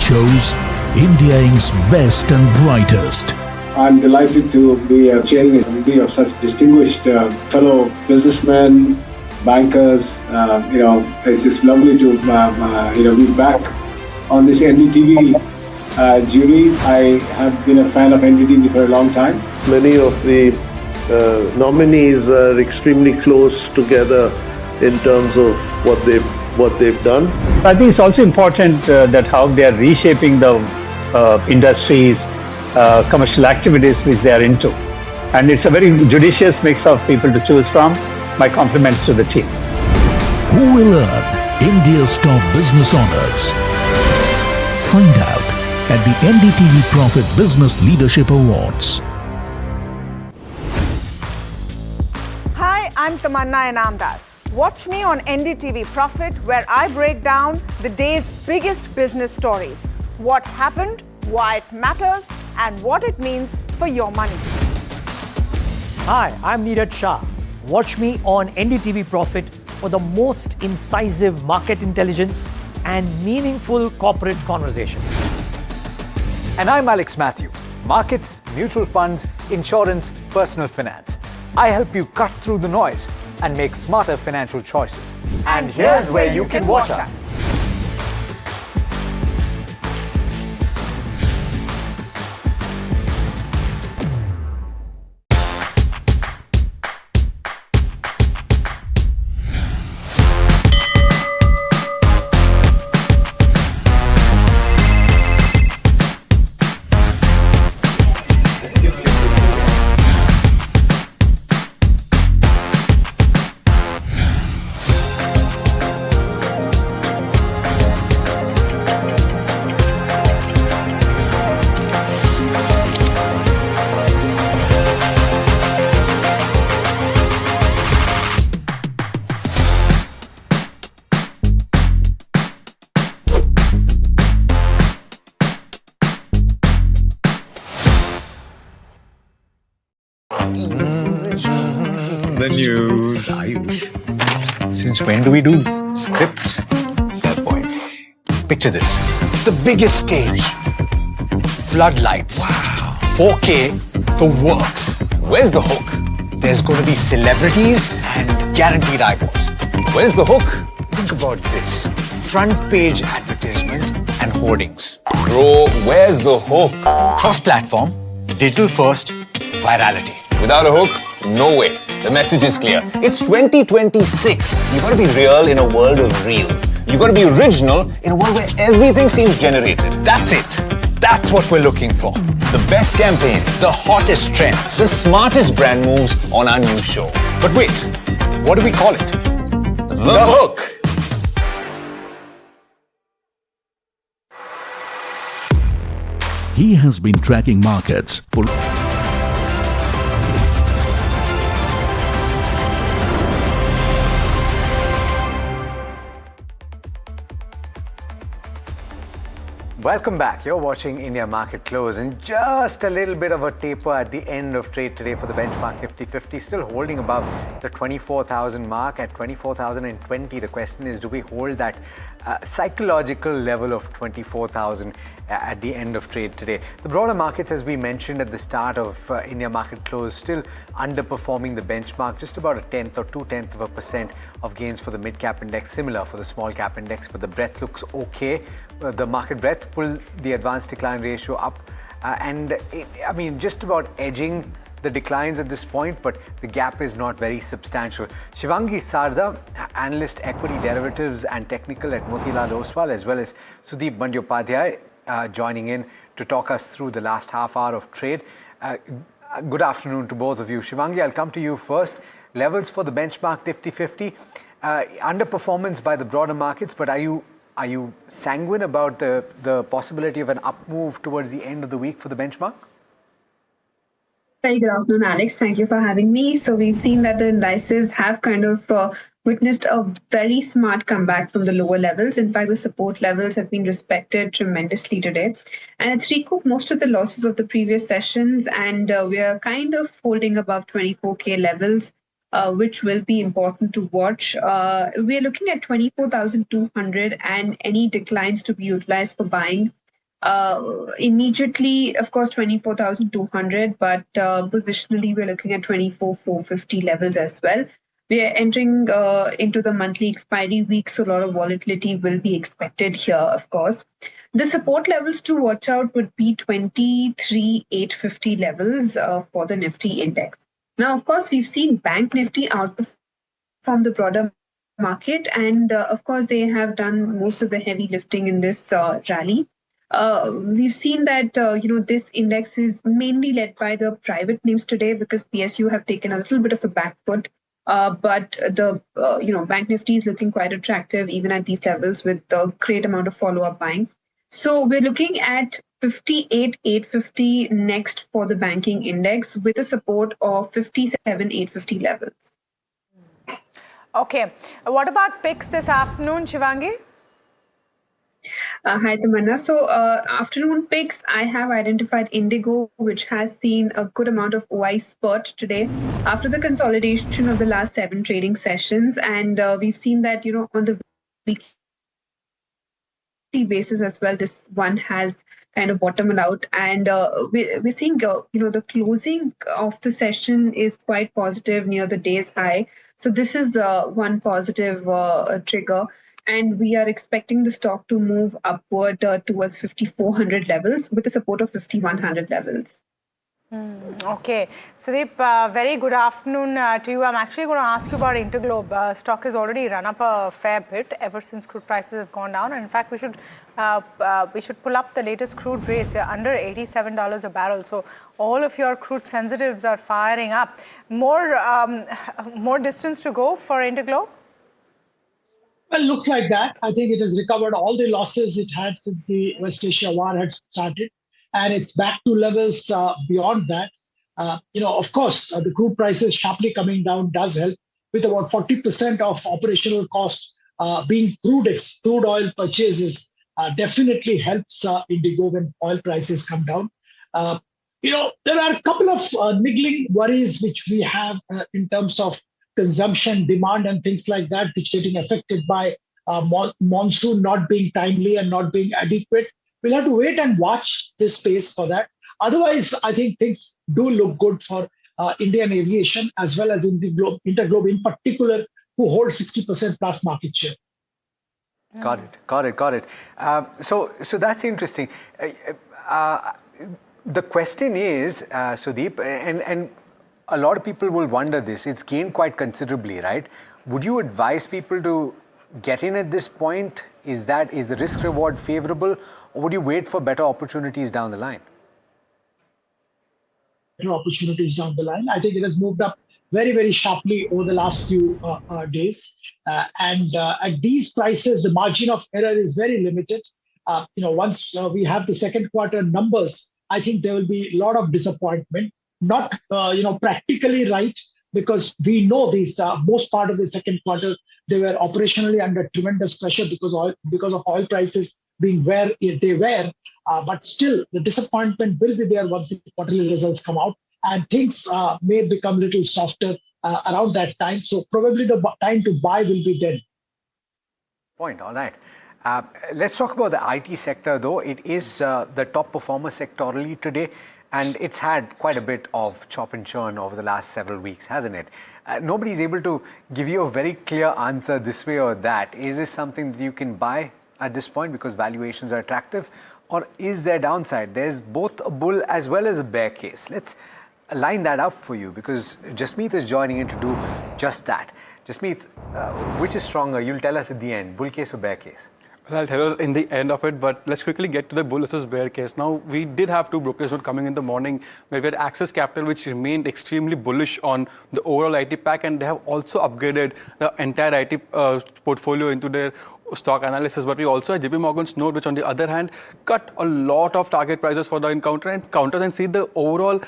chose India Inc.'s best and brightest. I'm delighted to be chairing a committee of such distinguished fellow businessmen, bankers. It's just lovely to be back on this NDTV jury. I have been a fan of NDTV for a long time. Many of the nominees are extremely close together in terms of what they've done. I think it's also important that how they are reshaping the industries, commercial activities which they are into. And it's a very judicious mix of people to choose from. My compliments to the team. Who will earn India's top business honors? Find out at the NDTV Profit Business Leadership Awards. Hi, I'm Tamanna Inamdar. Watch me on NDTV Profit, where I break down the day's biggest business stories. What happened, why it matters, and what it means for your money. Hi, I'm Neeraj Shah. Watch me on NDTV Profit for the most incisive market intelligence and meaningful corporate conversation. And I'm Alex Matthew. Markets, mutual funds, insurance, personal finance. I help you cut through the noise and make smarter financial choices. And here's where you can watch us. The news, Ayush. Since when do we do scripts? Fair point. Picture this. The biggest stage. Floodlights. Wow. 4K. The works. Where's the hook? There's going to be celebrities and guaranteed eyeballs. Where's the hook? Think about this. Front page advertisements and hoardings. Bro, where's the hook? Cross-platform, digital first, virality. Without a hook, no way. The message is clear. It's 2026. You gotta be real in a world of reels. You gotta be original in a world where everything seems generated. That's it. That's what we're looking for. The best campaigns, the hottest trends, the smartest brand moves on our new show. But wait, what do we call it? The hook. He has been tracking markets for Welcome back. You're watching India Market Close, and just a little bit of a taper at the end of trade today for the benchmark Nifty 50, still holding above the 24,000 mark at 24,020. The question is, do we hold that psychological level of 24,000 at the end of trade today? The broader markets, as we mentioned at the start of India Market Close, still underperforming the benchmark, just about a 1/10 or 0.2% of gains for the mid-cap index, similar for the small-cap index, but the breadth looks okay. The market breadth pulled the advanced decline ratio up just about edging the declines at this point, but the gap is not very substantial. Shivangi Sarda, analyst equity derivatives and technical at Motilal Oswal, as well as Sudeep Bandyopadhyay joining in to talk us through the last half hour of trade. Good afternoon to both of you. Shivangi, I'll come to you first. Levels for the benchmark Nifty 50, underperformance by the broader markets, but are you sanguine about the possibility of an up move towards the end of the week for the benchmark? Very good afternoon, Alex. Thank you for having me. So we've seen that the indices have kind of witnessed a very smart comeback from the lower levels. In fact, the support levels have been respected tremendously today. And it's recouped most of the losses of the previous sessions. And we are kind of holding above 24K levels, which will be important to watch. We're looking at 24,200 and any declines to be utilized for buying. Immediately, of course, 24,200, but positionally, we're looking at 24,450 levels as well. We are entering into the monthly expiry week, so a lot of volatility will be expected here, of course. The support levels to watch out would be 23,850 levels for the Nifty index. Now, of course, we've seen Bank Nifty outperform the broader market, and of course, they have done most of the heavy lifting in this rally. We've seen that this index is mainly led by the private names today because PSU have taken a little bit of a back foot. But the Bank Nifty is looking quite attractive even at these levels with a great amount of follow-up buying. So we're looking at 58,850 next for the banking index with a support of 57,850 levels. Okay. What about picks this afternoon, Shivangi? Hi, Tamanna. So afternoon picks, I have identified Indigo, which has seen a good amount of OI spurt today after the consolidation of the last 7 trading sessions. And we've seen that, on the weekly basis as well, this one has kind of bottomed out. And we're seeing, the closing of the session is quite positive near the day's high. So this is one positive trigger. And we are expecting the stock to move upward towards 5,400 levels with the support of 5,100 levels. Okay. Sudeep, very good afternoon to you. I'm actually going to ask you about Interglobe. Stock has already run up a fair bit ever since crude prices have gone down. And in fact, we should pull up the latest crude rates. They're under $87 a barrel. So all of your crude sensitives are firing up. More distance to go for Interglobe? Well, looks like that. I think it has recovered all the losses it had since the West Asia war had started, and it's back to levels beyond that. Of course, the crude prices sharply coming down does help, with about 40% of operational cost being crude oil purchases. Definitely helps Indigo when oil prices come down. there are a couple of niggling worries which we have in terms of consumption, demand, and things like that, which getting affected by monsoon not being timely and not being adequate. We'll have to wait and watch this space for that. Otherwise, I think things do look good for Indian aviation as well as Interglobe in particular, who hold 60% plus market share. Got it. So that's interesting. The question is, Sudeep, and a lot of people will wonder this. It's gained quite considerably, right? Would you advise people to get in at this point? Is the risk reward favorable, or would you wait for better opportunities down the line? Opportunities down the line. I think it has moved up very, very sharply over the last few days. And at these prices, the margin of error is very limited. Once we have the second quarter numbers, I think there will be a lot of disappointment. Not, practically right, because we know these most part of the second quarter, they were operationally under tremendous pressure because of oil prices being where they were. But still, the disappointment will be there once the quarterly results come out, and things may become a little softer around that time. So probably the time to buy will be then. Point. All right. Let's talk about the IT sector, though. It is the top performer sectorally today, and it's had quite a bit of chop and churn over the last several weeks, hasn't it? Nobody's able to give you a very clear answer this way or that. Is this something that you can buy at this point because valuations are attractive, or is there downside? There's both a bull as well as a bear case. Let's line that up for you, because Jasmeet is joining in to do just that. Jasmeet, which is stronger? You'll tell us at the end, bull case or bear case? Well, I'll tell you in the end of it, but let's quickly get to the bull versus bear case. Now, we did have two brokers coming in the morning, where we had Access Capital, which remained extremely bullish on the overall IT pack, and they have also upgraded the entire IT portfolio into their stock analysis. But we also had JP Morgan's note, which on the other hand, cut a lot of target prices for the counters and see the overall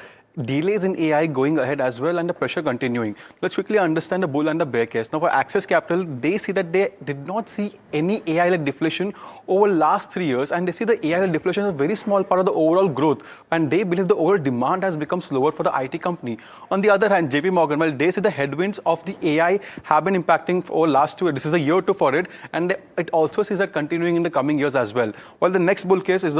delays in AI going ahead as well, and the pressure continuing. Let's quickly understand the bull and the bear case. Now, for Access Capital, they see that they did not see any AI-led deflation over last 3 years, and they see the AI-led deflation is a very small part of the overall growth, and they believe the overall demand has become slower for the IT company. On the other hand, JP Morgan, well, they see the headwinds of the AI have been impacting over last 2 years. This is a year 2 for it, and it also sees that continuing in the coming years as well. While the next bull case is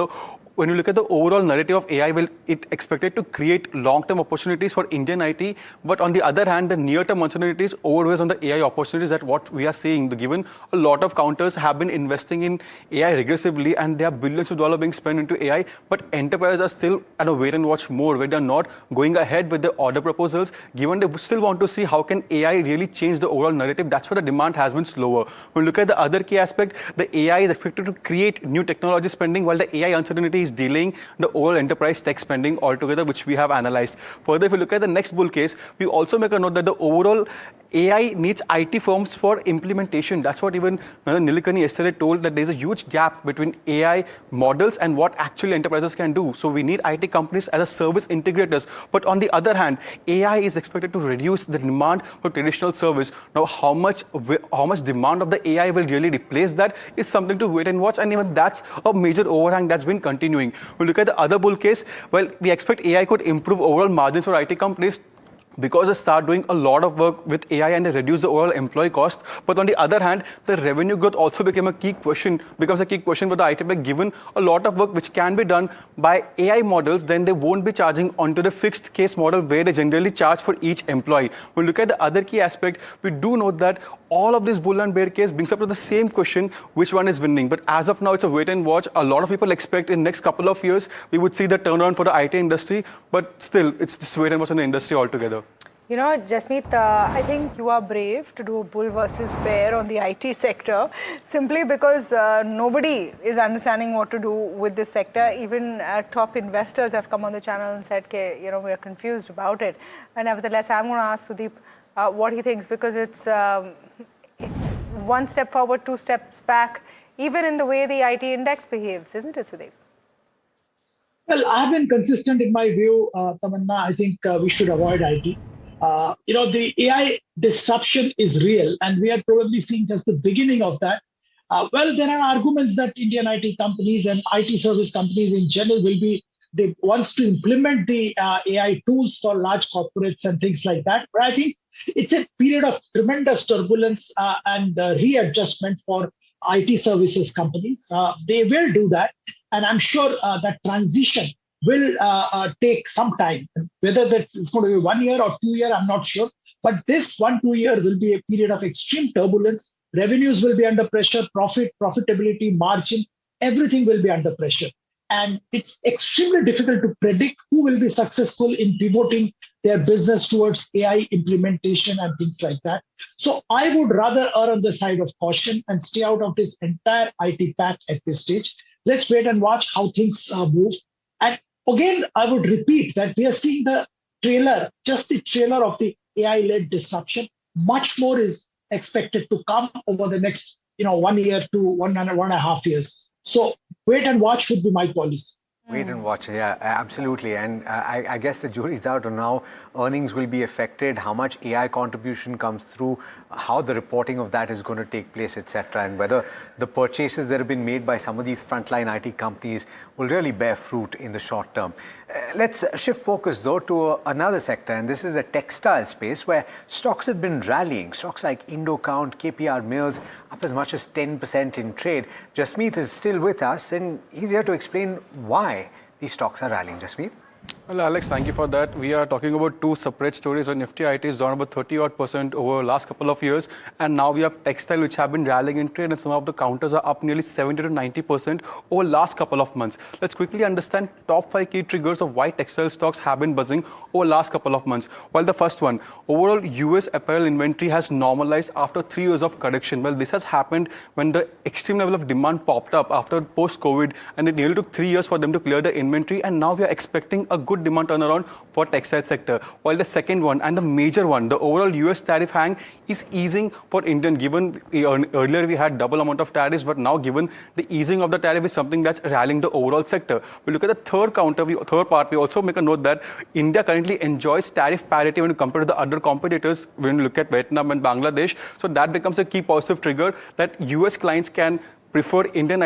when you look at the overall narrative of AI, well, it expected to create long-term opportunities for Indian IT, but on the other hand, the near-term uncertainties overweighs on the AI opportunities that what we are seeing. Given a lot of counters have been investing in AI regressively, and there are billions of dollars being spent into AI, but enterprises are still at a wait-and-watch mode, where they're not going ahead with the order proposals, given they still want to see how can AI really change the overall narrative. That's why the demand has been slower. When we look at the other key aspect, the AI is expected to create new technology spending, while the AI uncertainty is delaying the overall enterprise tech spending altogether, which we have analyzed. Further, if you look at the next bull case, we also make a note that the overall AI needs IT firms for implementation. That's what even Nilekani yesterday told, that there's a huge gap between AI models and what actually enterprises can do. So we need IT companies as a service integrators. But on the other hand, AI is expected to reduce the demand for traditional service. Now, how much demand of the AI will really replace that is something to wait and watch. And even that's a major overhang that's been continuing. We look at the other bull case. Well, we expect AI could improve overall margins for IT companies, because they start doing a lot of work with AI and they reduce the overall employee cost. But on the other hand, the revenue growth also becomes a key question for the IT tech. Given a lot of work which can be done by AI models, then they won't be charging onto the fixed case model where they generally charge for each employee. When we look at the other key aspect, we do note that all of this bull and bear case brings up to the same question, which one is winning. But as of now, it's a wait and watch. A lot of people expect in next couple of years, we would see the turnaround for the IT industry, but still, it's just wait and watch in the industry altogether. You know, Jasmeet, I think you are brave to do a bull versus bear on the IT sector, simply because nobody is understanding what to do with this sector. Even top investors have come on the channel and said, we are confused about it. And nevertheless, I'm going to ask Sudeep what he thinks, because it's one step forward, 2 steps back, even in the way the IT index behaves, isn't it, Sudeep? Well, I've been consistent in my view, Tamanna. I think we should avoid IT. The AI disruption is real, and we are probably seeing just the beginning of that. Well, there are arguments that Indian IT companies and IT service companies in general will be they wants to implement the AI tools for large corporates and things like that. But I think it's a period of tremendous turbulence and readjustment for IT services companies. They will do that, and I'm sure that transition will take some time. Whether it's going to be 1 year or 2 year, I'm not sure. But this 1-2 year will be a period of extreme turbulence. Revenues will be under pressure, profitability, margin, everything will be under pressure. And it's extremely difficult to predict who will be successful in pivoting their business towards AI implementation and things like that. So I would rather err on the side of caution and stay out of this entire IT pack at this stage. Let's wait and watch how things move. And again, I would repeat that we are seeing the trailer, just the trailer of the AI-led disruption. Much more is expected to come over the next 1 year to 1.5 years. So wait and watch would be my policy. Wait and watch, yeah, absolutely. And I guess the jury's out on how earnings will be affected, how much AI contribution comes through, how the reporting of that is going to take place, etc. And whether the purchases that have been made by some of these frontline IT companies will really bear fruit in the short term. Let's shift focus though to another sector, and this is the textile space where stocks have been rallying. Stocks like Indocount, KPR Mills up as much as 10% in trade. Jasmeet is still with us and he's here to explain why these stocks are rallying. Jasmeet? Well, Alex, thank you for that. We are talking about two separate stories where Nifty IT is down about 30% over the last couple of years. And now we have textile, which have been rallying in trade, and some of the counters are up nearly 70 to 90% over the last couple of months. Let's quickly understand top 5 key triggers of why textile stocks have been buzzing over the last couple of months. Well, the first one, overall US apparel inventory has normalized after 3 years of correction. Well, this has happened when the extreme level of demand popped up after post-COVID, and it nearly took 3 years for them to clear the inventory. And now we are expecting a good demand turnaround for textile sector. While the second one and the major one, the overall US tariff hang is easing for Indian, given earlier we had double amount of tariffs, but now given the easing of the tariff is something that's rallying the overall sector. We look at the third part, we also make a note that India currently enjoys tariff parity when you compare to the other competitors when you look at Vietnam and Bangladesh. So that becomes a key positive trigger that US clients can prefer Indian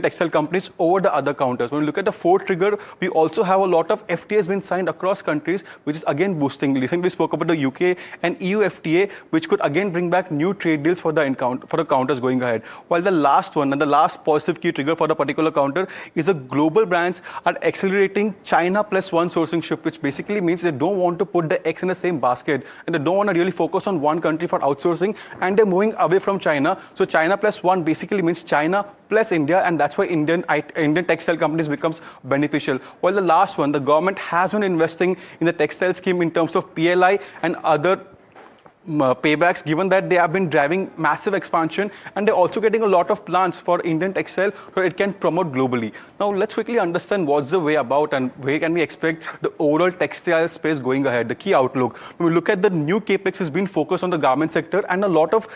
textile companies over the other counters. When we look at the fourth trigger, we also have a lot of FTAs been signed across countries, which is again boosting. Recently, we spoke about the UK and EU FTA, which could again bring back new trade deals for the counters going ahead. While the last one and the last positive key trigger for the particular counter is the global brands are accelerating China plus one sourcing shift, which basically means they don't want to put the eggs in the same basket and they don't want to really focus on one country for outsourcing, and they're moving away from China. So China plus one basically means China plus India, and that's why Indian textile companies becomes beneficial. While the last one, the government has been investing in the textile scheme in terms of PLI and other paybacks, given that they have been driving massive expansion, and they're also getting a lot of plans for Indian textile so it can promote globally. Now let's quickly understand what's the way about and where can we expect the overall textile space going ahead, the key outlook. When we look at the new capex has been focused on the garment sector, and a lot of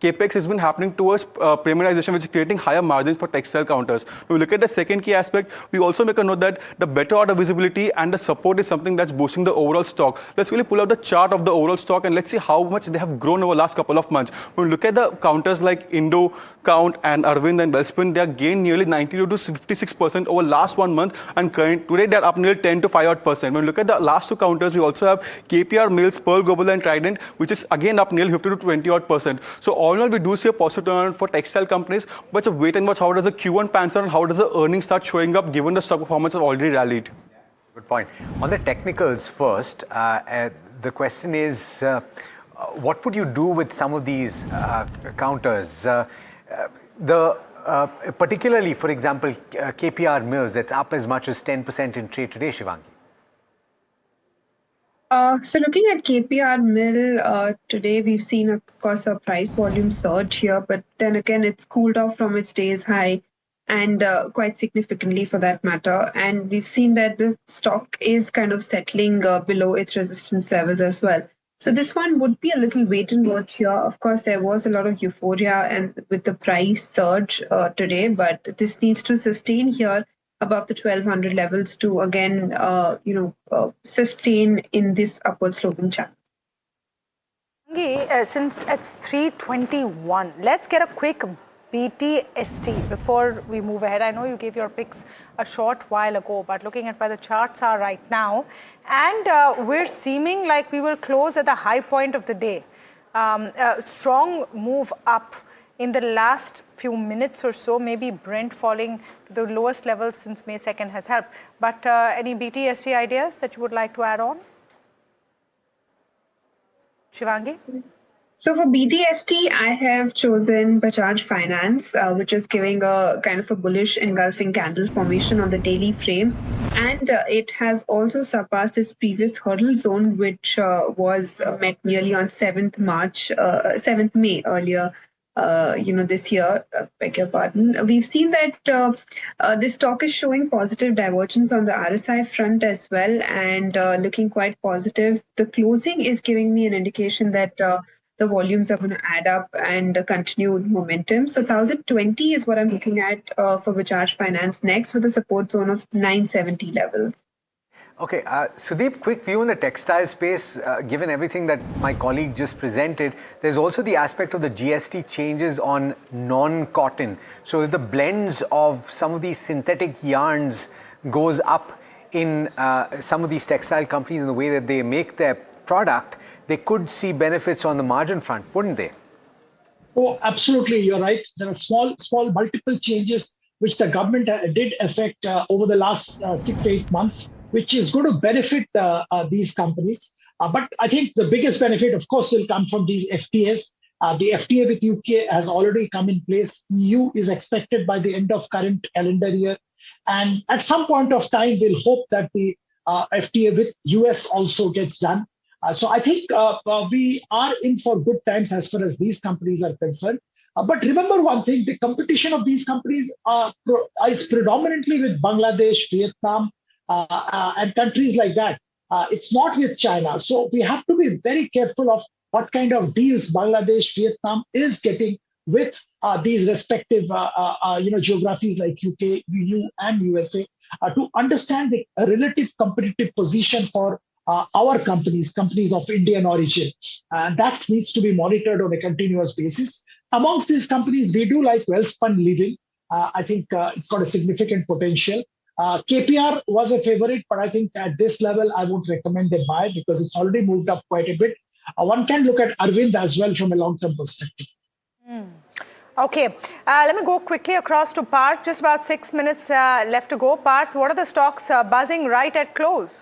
capex has been happening towards premiumization, which is creating higher margins for textile counters. When we look at the second key aspect, we also make a note that the better order visibility and the support is something that's boosting the overall stock. Let's really pull out the chart of the overall stock and let's see how much they have grown over the last couple of months. When we look at the counters like Indocount and Arvind and Welspun, they have gained nearly 92 to 56% over last 1 month, and today they're up nearly 10 to 5%. When we look at the last two counters, we also have KPR Mills, Pearl Global and Trident, which is again up nearly 50 to 20%. So all in all, we do see a positive turnaround for textile companies, but just wait and watch how does the Q1 pans out and how does the earnings start showing up given the stock performance has already rallied. Good point. On the technicals first, the question is, what would you do with some of these counters? Particularly, for example, KPR Mills, that's up as much as 10% in trade today, Shivangi. So looking at KPR Mill, today we've seen, of course, a price volume surge here, but then again, it's cooled off from its day's high and quite significantly for that matter. And we've seen that the stock is kind of settling below its resistance levels as well. So this one would be a little wait and watch here. Of course, there was a lot of euphoria and with the price surge today, but this needs to sustain here above the 1200 levels to again, sustain in this upward sloping channel. Since it's 3:21, let's get a quick BTST, before we move ahead, I know you gave your picks a short while ago, but looking at where the charts are right now, and we're seeming like we will close at the high point of the day. A strong move up in the last few minutes or so, maybe Brent falling to the lowest levels since May 2nd has helped. But any BTST ideas that you would like to add on? Shivangi? So for BTST, I have chosen Bajaj Finance, which is giving a kind of a bullish engulfing candle formation on the daily frame. And it has also surpassed its previous hurdle zone, which was met nearly on 7th May earlier. This year, beg your pardon. We've seen that this stock is showing positive divergence on the RSI front as well, and looking quite positive. The closing is giving me an indication that the volumes are going to add up and continue momentum. So 1020 is what I'm looking at for Bajaj Finance next, with a support zone of 970 levels. Okay, Sudeep, quick view on the textile space. Given everything that my colleague just presented, there's also the aspect of the GST changes on non-cotton. So if the blends of some of these synthetic yarns goes up in some of these textile companies in the way that they make their product, they could see benefits on the margin front, wouldn't they? Oh, absolutely. You're right. There are small multiple changes which the government did affect over the last 6-8 months, which is going to benefit these companies. But I think the biggest benefit, of course, will come from these FTAs. The FTA with UK has already come in place. EU is expected by the end of current calendar year. And at some point of time, we'll hope that the FTA with US also gets done. So I think we are in for good times as far as these companies are concerned. But remember one thing, the competition of these companies is predominantly with Bangladesh, Vietnam, and countries like that. It's not with China. So we have to be very careful of what kind of deals Bangladesh, Vietnam is getting with these respective geographies like UK, EU, and USA to understand the relative competitive position for our companies of Indian origin. And that needs to be monitored on a continuous basis. Amongst these companies, we do like Welspun Living. I think it's got a significant potential. KPR was a favorite, but I think at this level, I would recommend a buy because it's already moved up quite a bit. One can look at Arvind as well from a long-term perspective. Okay, let me go quickly across to Parth. Just about 6 minutes left to go. Parth, what are the stocks buzzing right at close?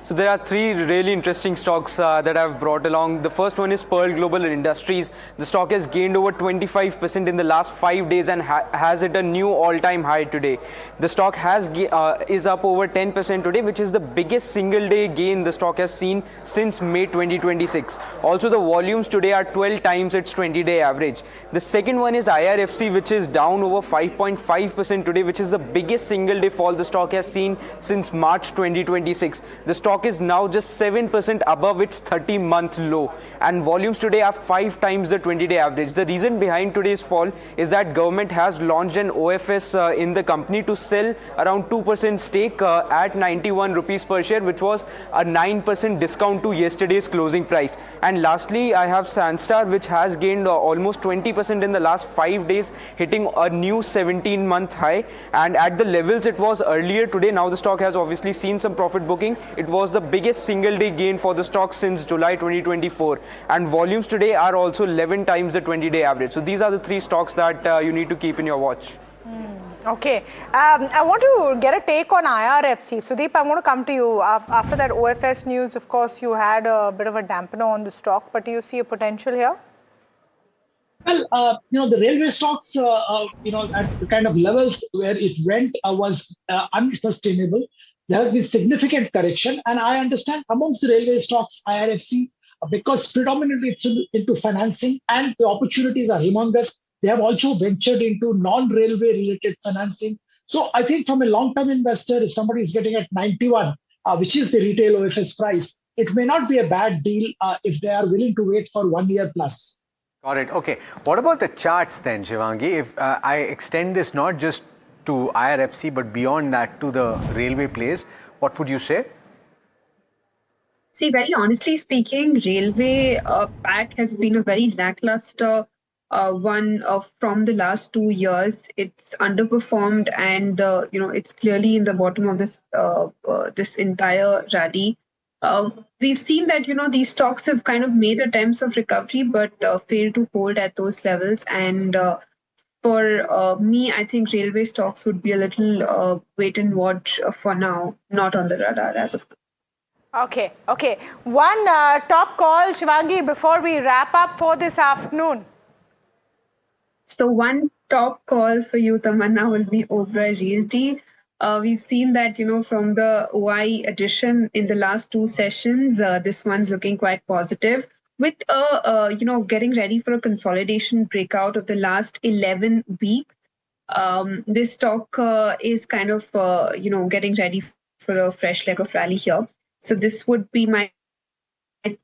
So there are three really interesting stocks that I've brought along. The first one is Pearl Global Industries. The stock has gained over 25% in the last 5 days and has hit a new all-time high today. The stock is up over 10% today, which is the biggest single-day gain the stock has seen since May 2026. Also, the volumes today are 12 times its 20-day average. The second one is IRFC, which is down over 5.5% today, which is the biggest single-day fall the stock has seen since March 2026. The stock is now just 7% above its 30-month low, and volumes today are 5 times the 20-day average. The reason behind today's fall is that government has launched an OFS in the company to sell around 2% stake at 91 rupees per share, which was a 9% discount to yesterday's closing price. And lastly, I have Sanstar, which has gained almost 20% in the last 5 days, hitting a new 17-month high. And at the levels it was earlier today, now the stock has obviously seen some profit booking. It was the biggest single-day gain for the stock since July 2024, and volumes today are also 11 times the 20-day average. So these are the three stocks that you need to keep in your watch. Okay, I want to get a take on IRFC. Sudeep, I want to come to you. After that OFS news, of course, you had a bit of a dampener on the stock, but do you see a potential here? Well, the railway stocks, at the kind of levels where it went was unsustainable. There has been significant correction, and I understand amongst the railway stocks, IRFC, because predominantly it's into financing and the opportunities are humongous. They have also ventured into non-railway related financing. So I think from a long-term investor, if somebody is getting at 91, which is the retail OFS price, it may not be a bad deal if they are willing to wait for 1 year plus. Got it. Okay. What about the charts then, Shivangi? If I extend this not just to IRFC, but beyond that to the railway plays, what would you say? See, very honestly speaking, railway pack has been a very lackluster one from the last 2 years. It's underperformed, and it's clearly in the bottom of this entire rally. We've seen that these stocks have kind of made attempts of recovery, but failed to hold at those levels. And for me, I think railway stocks would be a little wait and watch for now, not on the radar as of now. Okay. One top call, Shivangi, before we wrap up for this afternoon. So one top call for you, Tamanna, will be Oberoi Realty. We've seen that, from the OI addition in the last 2 sessions, this one's looking quite positive. With, getting ready for a consolidation breakout of the last 11 weeks, this stock is kind of, getting ready for a fresh leg of rally here. So this would be my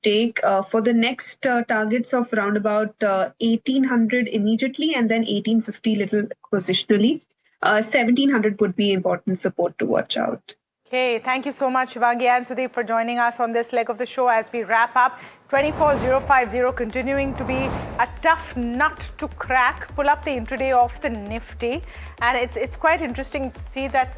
take for the next targets of around about 1800 immediately, and then 1850 little positionally. 1700 would be important support to watch out. Okay, thank you so much, Shivangi and Sudeep, for joining us on this leg of the show as we wrap up. 24,050 continuing to be a tough nut to crack. Pull up the intraday of the Nifty, and it's quite interesting to see that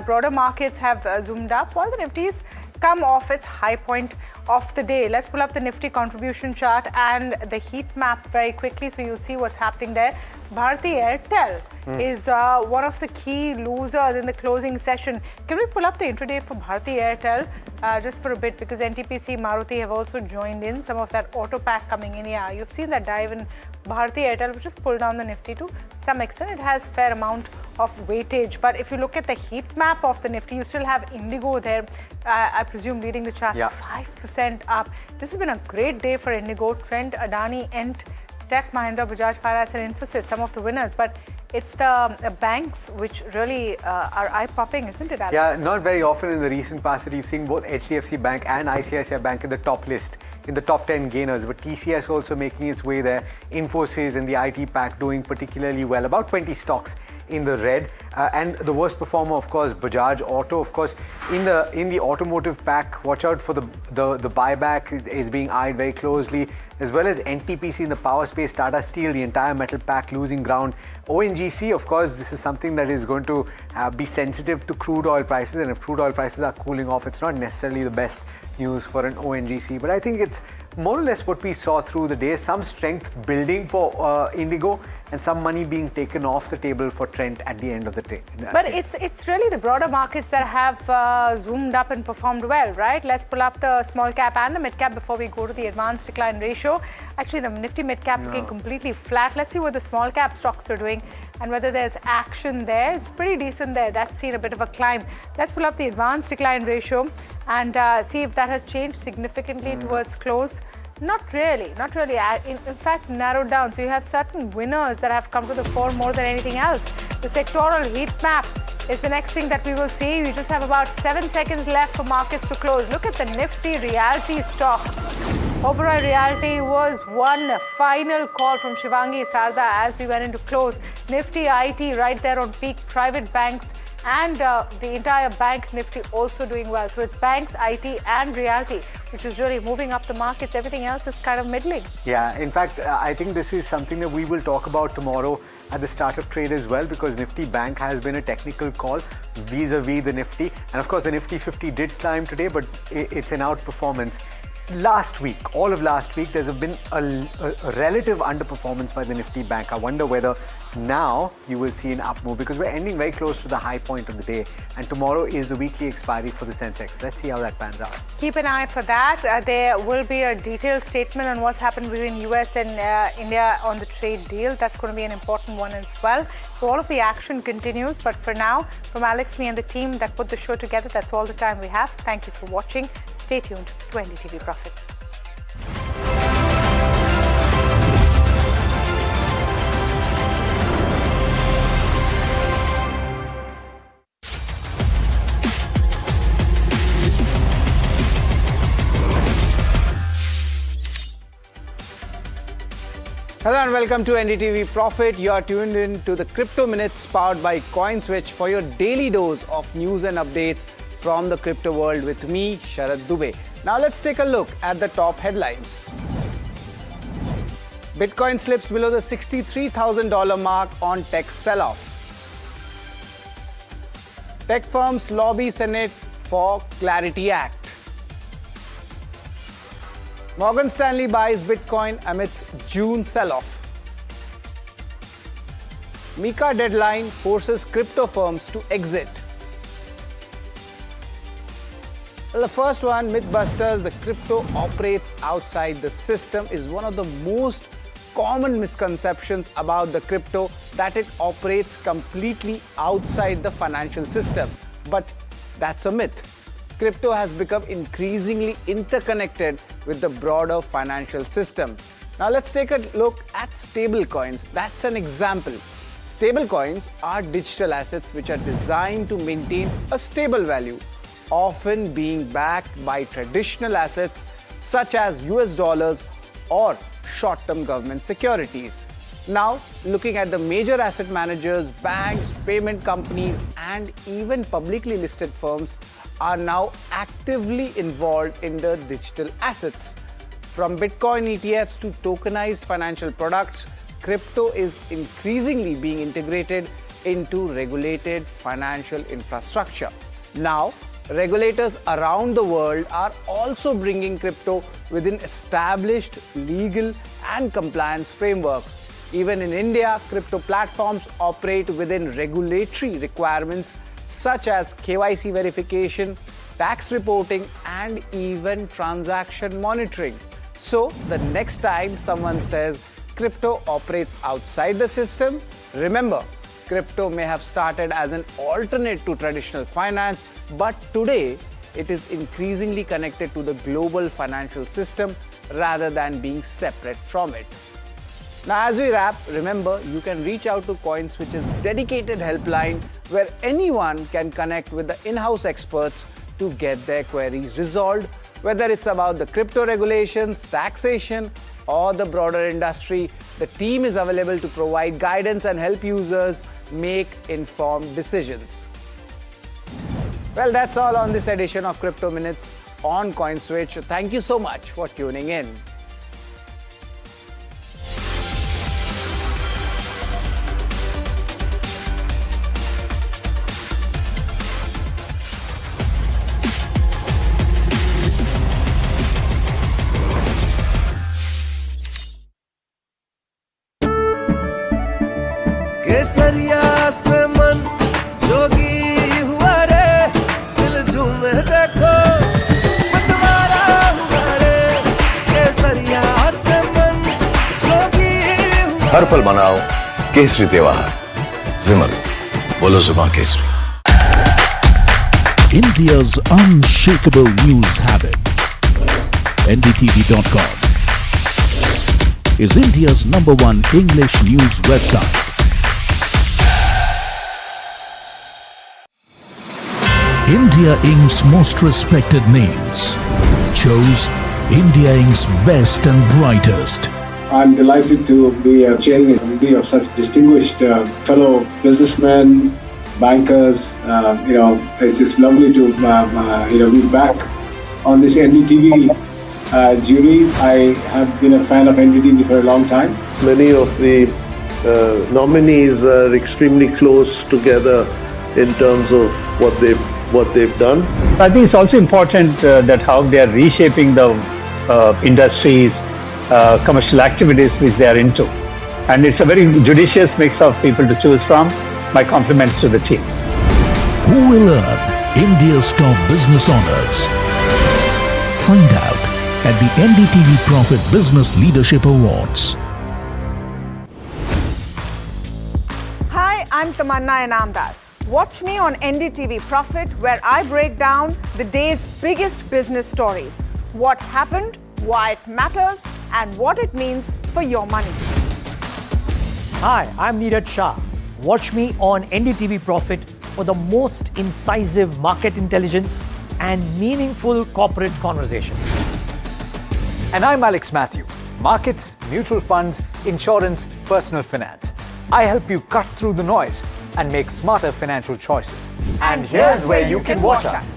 broader markets have zoomed up while the Nifty's come off its high point of the day. Let's pull up the Nifty contribution chart and the heat map very quickly so you'll see what's happening there. Bharti Airtel is one of the key losers in the closing session. Can we pull up the intraday for Bharti Airtel just for a bit, because NTPC, Maruti have also joined in, some of that auto pack coming in. Yeah, you've seen that dive in Bharti Airtel, which has pulled down the Nifty to some extent. It has fair amount of weightage, but if you look at the heat map of the Nifty, you still have Indigo there, I presume leading the chart, 5% up. This has been a great day for Indigo. Trent, Adani, Ent, Tech Mahindra, Bajaj Finance and Infosys, some of the winners, but it's the banks which really are eye-popping, isn't it, Alex? Yeah, not very often in the recent past that you've seen both HDFC Bank and ICICI Bank in the top list, in the top 10 gainers, but TCS also making its way there. Infosys and the IT pack doing particularly well, about 20 stocks in the red, and the worst performer, of course, Bajaj Auto. Of course, in the automotive pack, watch out for the buyback is being eyed very closely, as well as NTPC in the power space, Tata Steel, the entire metal pack losing ground. ONGC, of course, this is something that is going to be sensitive to crude oil prices, and if crude oil prices are cooling off, it's not necessarily the best news for an ONGC, but I think it's more or less what we saw through the day. Some strength building for Indigo, and some money being taken off the table for Trent at the end of the day. But it's really the broader markets that have zoomed up and performed well, right? Let's pull up the small cap and the mid cap before we go to the advanced decline ratio. Actually, the Nifty mid cap looking completely flat. Let's see what the small cap stocks are doing and whether there's action there. It's pretty decent there. That's seen a bit of a climb. Let's pull up the advanced decline ratio and see if that has changed significantly towards close. Not really. In fact, narrowed down. So you have certain winners that have come to the fore more than anything else. The sectoral heat map is the next thing that we will see. We just have about 7 seconds left for markets to close. Look at the Nifty realty stocks. Oberoi Realty was one final call from Shivangi Sarda as we went into close. Nifty IT right there on peak. Private banks and the entire bank Nifty also doing well. So it's banks, IT and realty which is really moving up the markets. Everything else is kind of middling. Yeah, in fact, I think this is something that we will talk about tomorrow at the start of trade as well, because Nifty Bank has been a technical call vis-a-vis the Nifty. And of course, the Nifty 50 did climb today, but it's an outperformance. Last week, all of last week, there's been a relative underperformance by the Nifty Bank. I wonder whether now you will see an up move, because we're ending very close to the high point of the day, and tomorrow is the weekly expiry for the Sensex. Let's see how that pans out. Keep an eye for that. There will be a detailed statement on what's happened between US and India on the trade deal. That's going to be an important one as well. So all of the action continues, but for now, from Alex, me and the team that put the show together, that's all the time we have. Thank you for watching. Stay tuned to NDTV Profit. Hello and welcome to NDTV Profit. You are tuned in to the Crypto Minutes powered by CoinSwitch for your daily dose of news and updates from the crypto world with me, Sharad Dubey. Now let's take a look at the top headlines. Bitcoin slips below the $63,000 mark on tech sell-off. Tech firms lobby Senate for Clarity Act. Morgan Stanley buys Bitcoin amidst June sell-off. MiCA deadline forces crypto firms to exit. Well, the first one, Mythbusters, the crypto operates outside the system, is one of the most common misconceptions about the crypto, that it operates completely outside the financial system. But that's a myth. Crypto has become increasingly interconnected with the broader financial system. Now let's take a look at stablecoins. That's an example. Stablecoins are digital assets which are designed to maintain a stable value, often being backed by traditional assets such as US dollars or short-term government securities. Now, looking at the major asset managers, banks, payment companies, and even publicly listed firms are now actively involved in the digital assets. From Bitcoin ETFs to tokenized financial products, crypto is increasingly being integrated into regulated financial infrastructure. Now, regulators around the world are also bringing crypto within established legal and compliance frameworks. Even in India, crypto platforms operate within regulatory requirements such as KYC verification, tax reporting, and even transaction monitoring. So, the next time someone says crypto operates outside the system, remember, crypto may have started as an alternate to traditional finance, but today it is increasingly connected to the global financial system rather than being separate from it. Now, as we wrap, remember, you can reach out to CoinSwitch's dedicated helpline where anyone can connect with the in-house experts to get their queries resolved, whether it's about the crypto regulations, taxation, or the broader industry. The team is available to provide guidance and help users make informed decisions. Well, that's all on this edition of Crypto Minutes on CoinSwitch. Thank you so much for tuning in. केसरिया से मन जोगी हुआ रे, दिल झूमे देखो मतवारा हुआ रे। केसरिया से मन जोगी हुआ। हर पल मनाओ केसरी त्योहार। विमल, बोलो जुबान Kesari. India's unshakable news habit. NDTV.com is India's #1 English news website. India Inc.'s most respected names chose India Inc.'s best and brightest. I'm delighted to be chairing a committee of such distinguished fellow businessmen, bankers. It's just lovely to be back on this NDTV jury. I have been a fan of NDTV for a long time. Many of the nominees are extremely close together in terms of what they've done. I think it's also important that how they are reshaping the industries, commercial activities which they are into. And it's a very judicious mix of people to choose from. My compliments to the team. Who will earn India's top business honors? Find out at the NDTV Profit Business Leadership Awards. Hi, I'm Tamanna Inamdar. Watch me on NDTV Profit, where I break down the day's biggest business stories. What happened, why it matters, and what it means for your money. Hi, I'm Neeraj Shah. Watch me on NDTV Profit for the most incisive market intelligence and meaningful corporate conversation. And I'm Alex Matthew. Markets, mutual funds, insurance, personal finance. I help you cut through the noise and make smarter financial choices. And here's where you can watch us.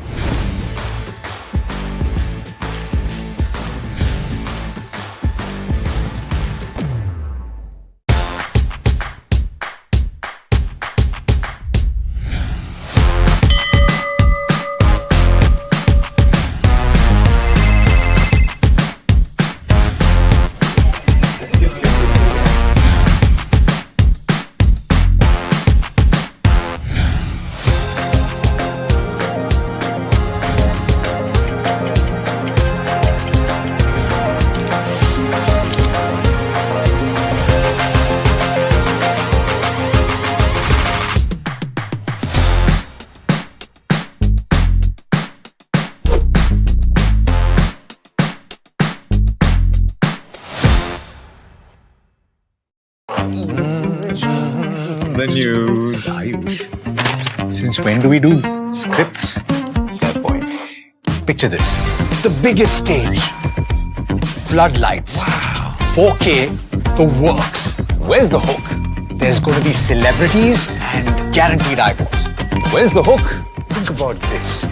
the news. Ayush. Since when do we do scripts? Fair point. Picture this. The biggest stage. Floodlights. Wow. 4K. The works. Where's the hook? There's going to be celebrities and guaranteed eyeballs. Where's the hook? Think about this.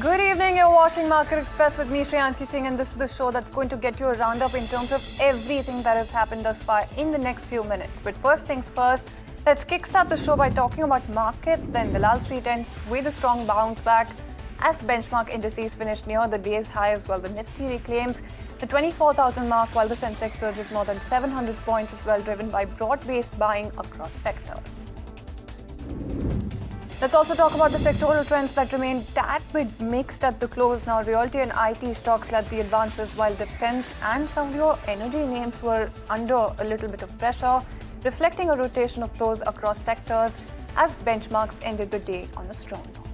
Good evening, you're watching Market Express with me, Shreyanshi Singh, and this is the show that's going to get you a roundup in terms of everything that has happened thus far in the next few minutes. But first things first, let's kickstart the show by talking about markets. Then Wall Street ends with a strong bounce back as benchmark indices finished near the day's high as well. The Nifty reclaims the 24,000 mark while the Sensex surges more than 700 points as well, driven by broad-based buying across sectors. Let's also talk about the sectoral trends that remain tad bit mixed at the close. Now, realty and IT stocks led the advances while defense and some of your energy names were under a little bit of pressure, reflecting a rotation of flows across sectors as benchmarks ended the day on a strong note.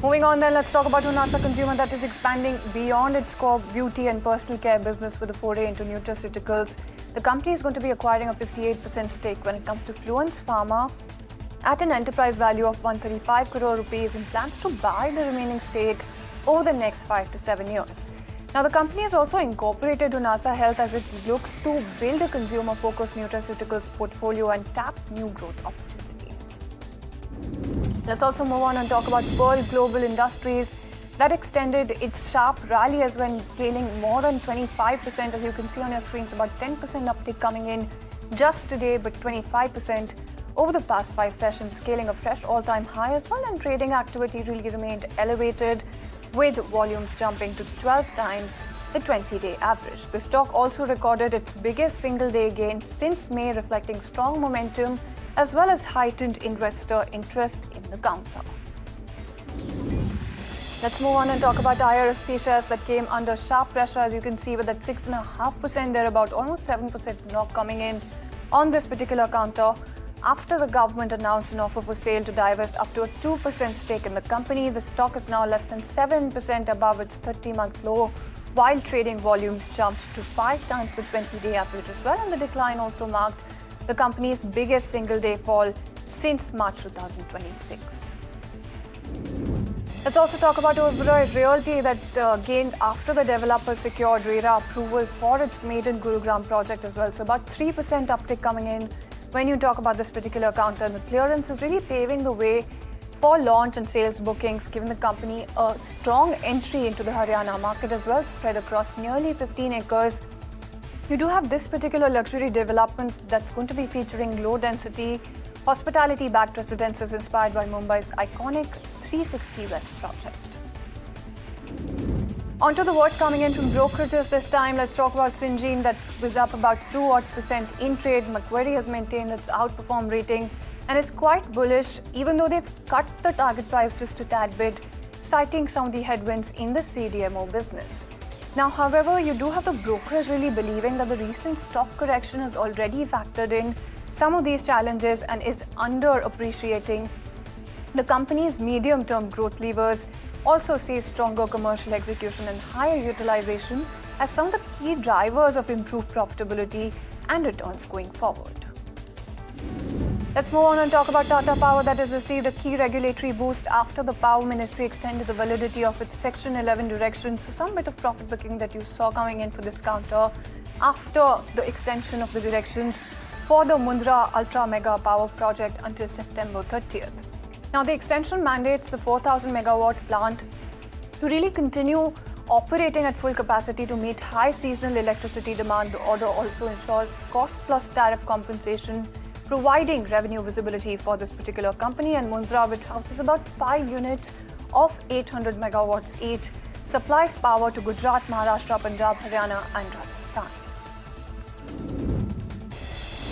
Moving on then, let's talk about Honasa Consumer that is expanding beyond its core beauty and personal care business with a foray into nutraceuticals. The company is going to be acquiring a 58% stake when it comes to Fluence Pharma at an enterprise value of 135 crore rupees and plans to buy the remaining stake over the next 5 to 7 years. Now, the company has also incorporated Honasa Health as it looks to build a consumer-focused nutraceuticals portfolio and tap new growth opportunities. Let's also move on and talk about Pearl Global Industries that extended its sharp rally as when gaining more than 25%. As you can see on your screens, about 10% uptick coming in just today, but 25% over the past 5 sessions, scaling a fresh all-time high as well, and trading activity really remained elevated with volumes jumping to 12 times the 20-day average. The stock also recorded its biggest single-day gain since May, reflecting strong momentum as well as heightened investor interest in the counter. Let's move on and talk about IRFC shares that came under sharp pressure, as you can see, with that 6.5% thereabout, almost 7% knock coming in on this particular counter. After the government announced an offer for sale to divest up to a 2% stake in the company, the stock is now less than 7% above its 30-month low, while trading volumes jumped to 5 times the 20-day average as well, and the decline also marked the company's biggest single-day fall since March 2026. Let's also talk about Oberoi Realty that gained after the developer secured RERA approval for its maiden Gurugram project as well. So about 3% uptick coming in when you talk about this particular counter, and the clearance is really paving the way for launch and sales bookings, giving the company a strong entry into the Haryana market as well, spread across nearly 15 acres. You do have this particular luxury development that's going to be featuring low-density, hospitality-backed residences inspired by Mumbai's iconic 360 West project. Onto the word coming in from brokerages this time. Let's talk about Syngene that was up about 2% in trade. Macquarie has maintained its outperform rating and is quite bullish, even though they've cut the target price just a tad bit, citing some of the headwinds in the CDMO business. Now, however, you do have the brokers really believing that the recent stock correction has already factored in some of these challenges and is underappreciating the company's medium-term growth levers. Also sees stronger commercial execution and higher utilization as some of the key drivers of improved profitability and returns going forward. Let's move on and talk about Tata Power that has received a key regulatory boost after the Power Ministry extended the validity of its Section 11 directions. So some bit of profit booking that you saw coming in for this counter after the extension of the directions for the Mundra Ultra Mega Power Project until September 30th. Now, the extension mandates the 4,000 megawatt plant to really continue operating at full capacity to meet high seasonal electricity demand. The order also ensures cost plus tariff compensation, providing revenue visibility for this particular company. And Mundra, which houses about 5 units of 800 megawatts each, supplies power to Gujarat, Maharashtra, Punjab, Haryana and Rajasthan.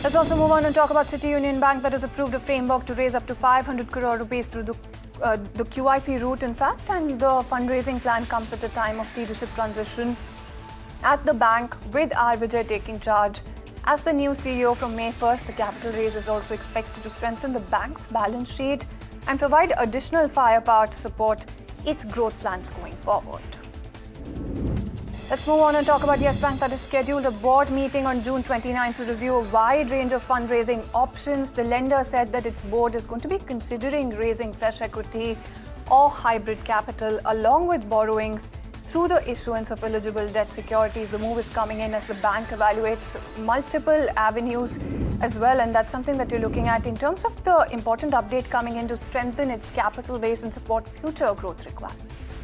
Let's also move on and talk about City Union Bank that has approved a framework to raise up to 500 crore rupees through the the QIP route, in fact, and the fundraising plan comes at a time of leadership transition at the bank, with R. Vijay taking charge as the new CEO from May 1st. The capital raise is also expected to strengthen the bank's balance sheet and provide additional firepower to support its growth plans going forward. Let's move on and talk about Yes Bank, that is scheduled a board meeting on June 29 to review a wide range of fundraising options. The lender said that its board is going to be considering raising fresh equity or hybrid capital along with borrowings through the issuance of eligible debt securities. The move is coming in as the bank evaluates multiple avenues as well, and that's something that you're looking at in terms of the important update coming in to strengthen its capital base and support future growth requirements.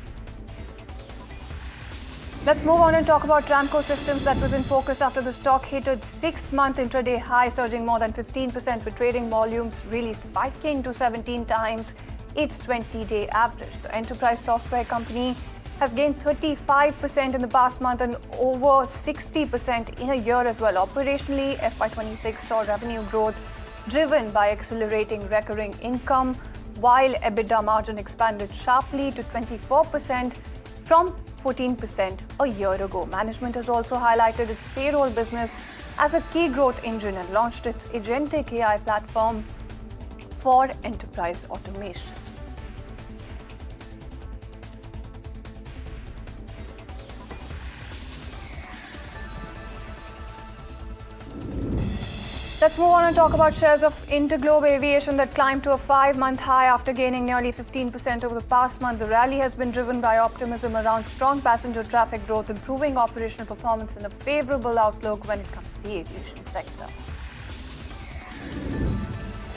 Let's move on and talk about Tramco Systems, that was in focus after the stock hit its 6-month intraday high, surging more than 15%, with trading volumes really spiking to 17 times its 20-day average. The enterprise software company has gained 35% in the past month and over 60% in a year as well. Operationally, FY26 saw revenue growth driven by accelerating recurring income, while EBITDA margin expanded sharply to 24% from 14% a year ago. Management has also highlighted its payroll business as a key growth engine and launched its agentic AI platform for enterprise automation. Let's move on and talk about shares of Interglobe Aviation that climbed to a 5-month high after gaining nearly 15% over the past month. The rally has been driven by optimism around strong passenger traffic growth, improving operational performance, and a favorable outlook when it comes to the aviation sector.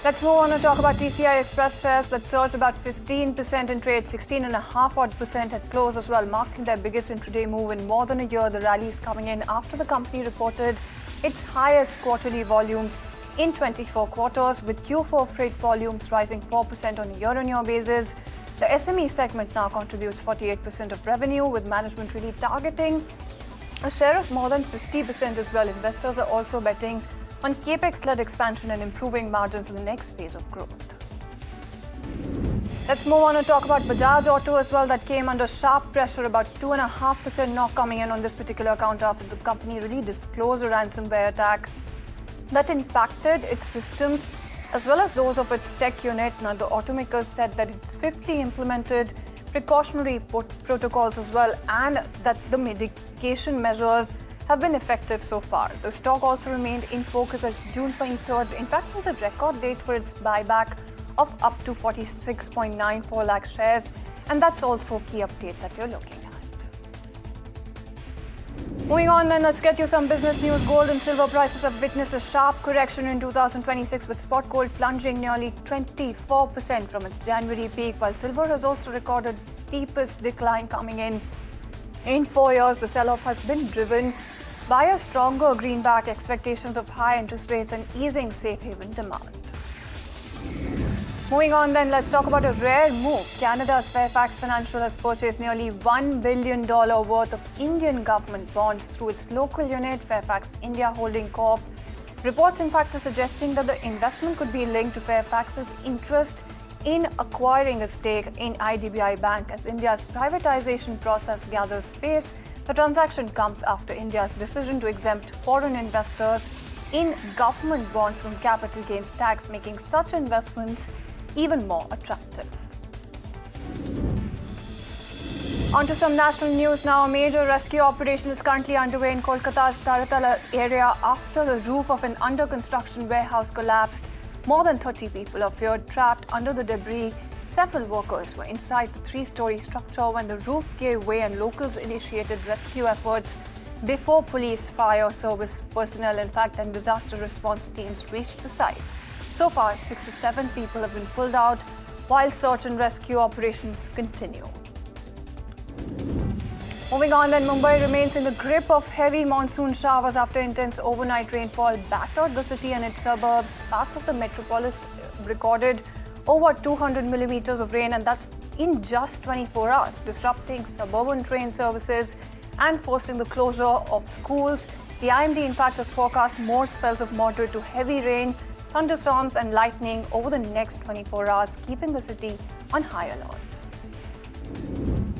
Let's move on and talk about TCI Express shares that surged about 15% in trade, 16.5% at close as well, marking their biggest intraday move in more than a year. The rally is coming in after the company reported its highest quarterly volumes in 24 quarters, with Q4 freight volumes rising 4% on a year-on-year basis. The SME segment now contributes 48% of revenue, with management really targeting a share of more than 50% as well. Investors are also betting on capex-led expansion and improving margins in the next phase of growth. Let's move on and talk about Bajaj Auto as well, that came under sharp pressure, about 2.5% knock coming in on this particular account after the company really disclosed a ransomware attack that impacted its systems as well as those of its tech unit. Now, the automakers said that it swiftly implemented precautionary protocols as well, and that the mitigation measures have been effective so far. The stock also remained in focus as June 23rd, in fact, was the record date for its buyback of up to 46.94 lakh shares, and that's also a key update that you're looking at. Moving on then, let's get you some business news. Gold and silver prices have witnessed a sharp correction in 2026, with spot gold plunging nearly 24% from its January peak, while silver has also recorded steepest decline coming in 4 years. The sell-off has been driven by a stronger greenback, expectations of high interest rates, and easing safe haven demand. Moving on then, let's talk about a rare move. Canada's Fairfax Financial has purchased nearly $1 billion worth of Indian government bonds through its local unit, Fairfax India Holding Corp. Reports, in fact, are suggesting that the investment could be linked to Fairfax's interest in acquiring a stake in IDBI Bank as India's privatization process gathers pace. The transaction comes after India's decision to exempt foreign investors in government bonds from capital gains tax, making such investments even more attractive. On to some national news now. A major rescue operation is currently underway in Kolkata's Taratala area after the roof of an under-construction warehouse collapsed. More than 30 people are feared trapped under the debris. Several workers were inside the 3-story structure when the roof gave way, and locals initiated rescue efforts before police, fire service personnel, in fact, and disaster response teams reached the site. So far, 6 to 7 people have been pulled out, while search and rescue operations continue. Moving on then, Mumbai remains in the grip of heavy monsoon showers after intense overnight rainfall battered the city and its suburbs. Parts of the metropolis recorded over 200 millimeters of rain, and that's in just 24 hours, disrupting suburban train services and forcing the closure of schools. The IMD, in fact, has forecast more spells of moderate to heavy rain thunderstorms and lightning over the next 24 hours, keeping the city on high alert.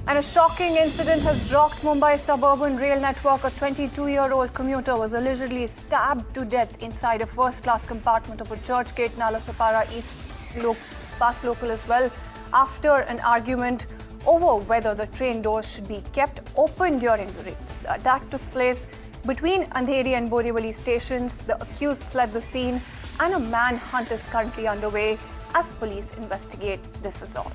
And a shocking incident has rocked Mumbai's suburban rail network. A 22-year-old commuter was allegedly stabbed to death inside a first-class compartment of a churchgate Nalasopara East bus local as well, after an argument over whether the train doors should be kept open during the race. The attack took place between Andheri and Borivali stations. The accused fled the scene, and a manhunt is currently underway as police investigate this assault.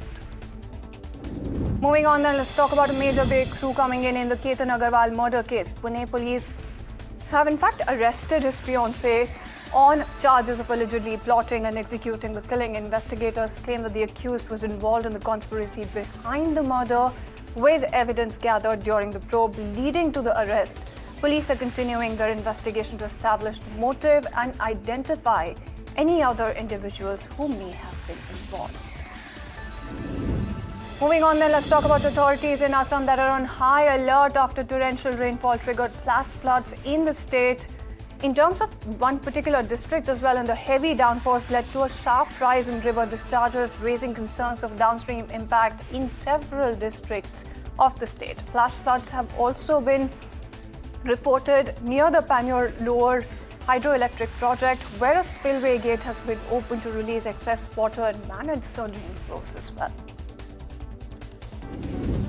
Moving on then, let's talk about a major breakthrough coming in the Ketan Agarwal murder case. Pune police have in fact arrested his fiancée on charges of allegedly plotting and executing the killing. Investigators claim that the accused was involved in the conspiracy behind the murder, with evidence gathered during the probe leading to the arrest. Police are continuing their investigation to establish the motive and identify any other individuals who may have been involved. Moving on then, let's talk about authorities in Assam that are on high alert after torrential rainfall triggered flash floods in the state. In terms of one particular district as well, and the heavy downpours led to a sharp rise in river discharges, raising concerns of downstream impact in several districts of the state. Flash floods have also been reported near the Panur Lower hydroelectric project, where a spillway gate has been opened to release excess water and manage surging flows as well.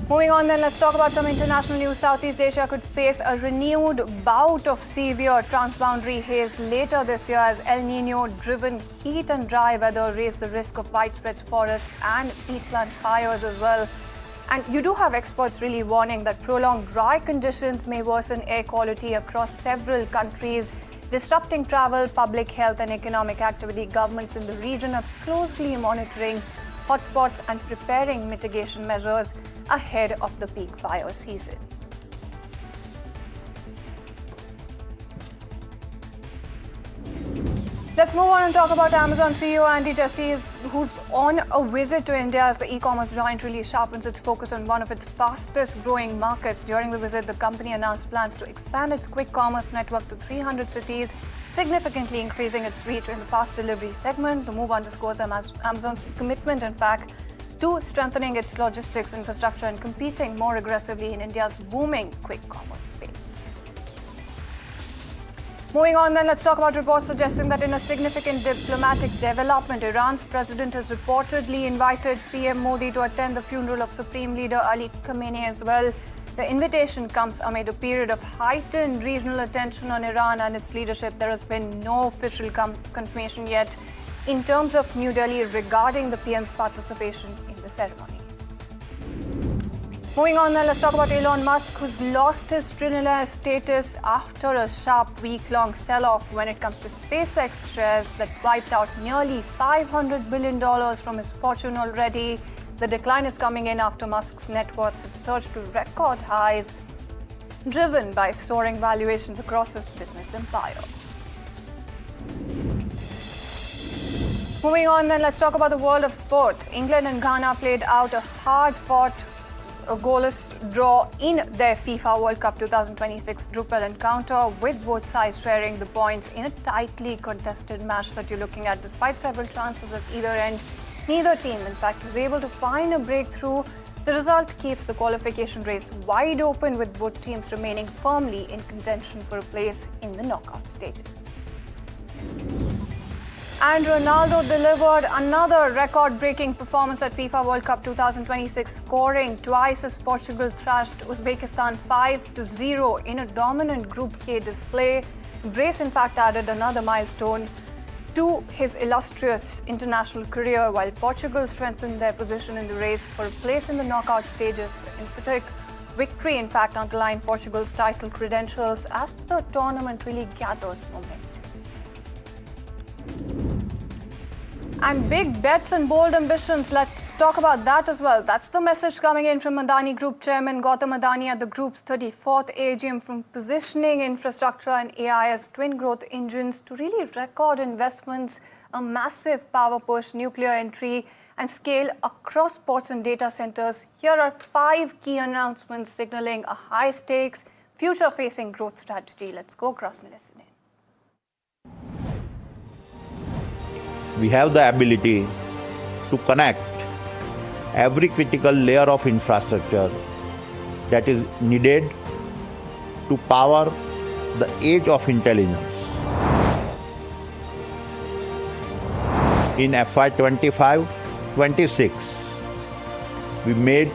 Moving on then, let's talk about some international news. Southeast Asia could face a renewed bout of severe transboundary haze later this year as El Nino-driven heat and dry weather raise the risk of widespread forest and peatland fires as well. And you do have experts really warning that prolonged dry conditions may worsen air quality across several countries, disrupting travel, public health and economic activity. Governments in the region are closely monitoring hotspots and preparing mitigation measures ahead of the peak fire season. Let's move on and talk about Amazon CEO Andy Jassy, who's on a visit to India as the e-commerce giant really sharpens its focus on one of its fastest growing markets. During the visit, the company announced plans to expand its quick commerce network to 300 cities, significantly increasing its reach in the fast delivery segment. The move underscores Amazon's commitment, in fact, to strengthening its logistics infrastructure and competing more aggressively in India's booming quick commerce space. Moving on then, let's talk about reports suggesting that in a significant diplomatic development, Iran's president has reportedly invited PM Modi to attend the funeral of Supreme Leader Ali Khamenei as well. The invitation comes amid a period of heightened regional attention on Iran and its leadership. There has been no official confirmation yet in terms of New Delhi regarding the PM's participation in the ceremony. Moving on then, let's talk about Elon Musk, who's lost his trillionaire status after a sharp week-long sell-off when it comes to SpaceX shares that wiped out nearly $500 billion from his fortune already. The decline is coming in after Musk's net worth had surged to record highs, driven by soaring valuations across his business empire. Moving on then, let's talk about the world of sports. England and Ghana played out a hard-fought goalless draw in their FIFA World Cup 2026 group encounter, with both sides sharing the points in a tightly contested match that you're looking at. Despite several chances at either end, neither team, in fact, was able to find a breakthrough. The result keeps the qualification race wide open, with both teams remaining firmly in contention for a place in the knockout stages. And Ronaldo delivered another record-breaking performance at FIFA World Cup 2026, scoring twice as Portugal thrashed Uzbekistan 5-0 in a dominant Group K display. Brace, in fact, added another milestone to his illustrious international career, while Portugal strengthened their position in the race for a place in the knockout stages. In particular, victory, in fact, underlined Portugal's title credentials as the tournament really gathers momentum. And big bets and bold ambitions, let's talk about that as well. That's the message coming in from Adani Group Chairman Gautam Adani at the group's 34th AGM, from positioning infrastructure and AI as twin growth engines to really record investments, a massive power push, nuclear entry, and scale across ports and data centers. Here are 5 key announcements signaling a high-stakes, future-facing growth strategy. Let's go across and listen in. we have the ability to connect every critical layer of infrastructure that is needed to power the age of intelligence. In FY 25-26, we made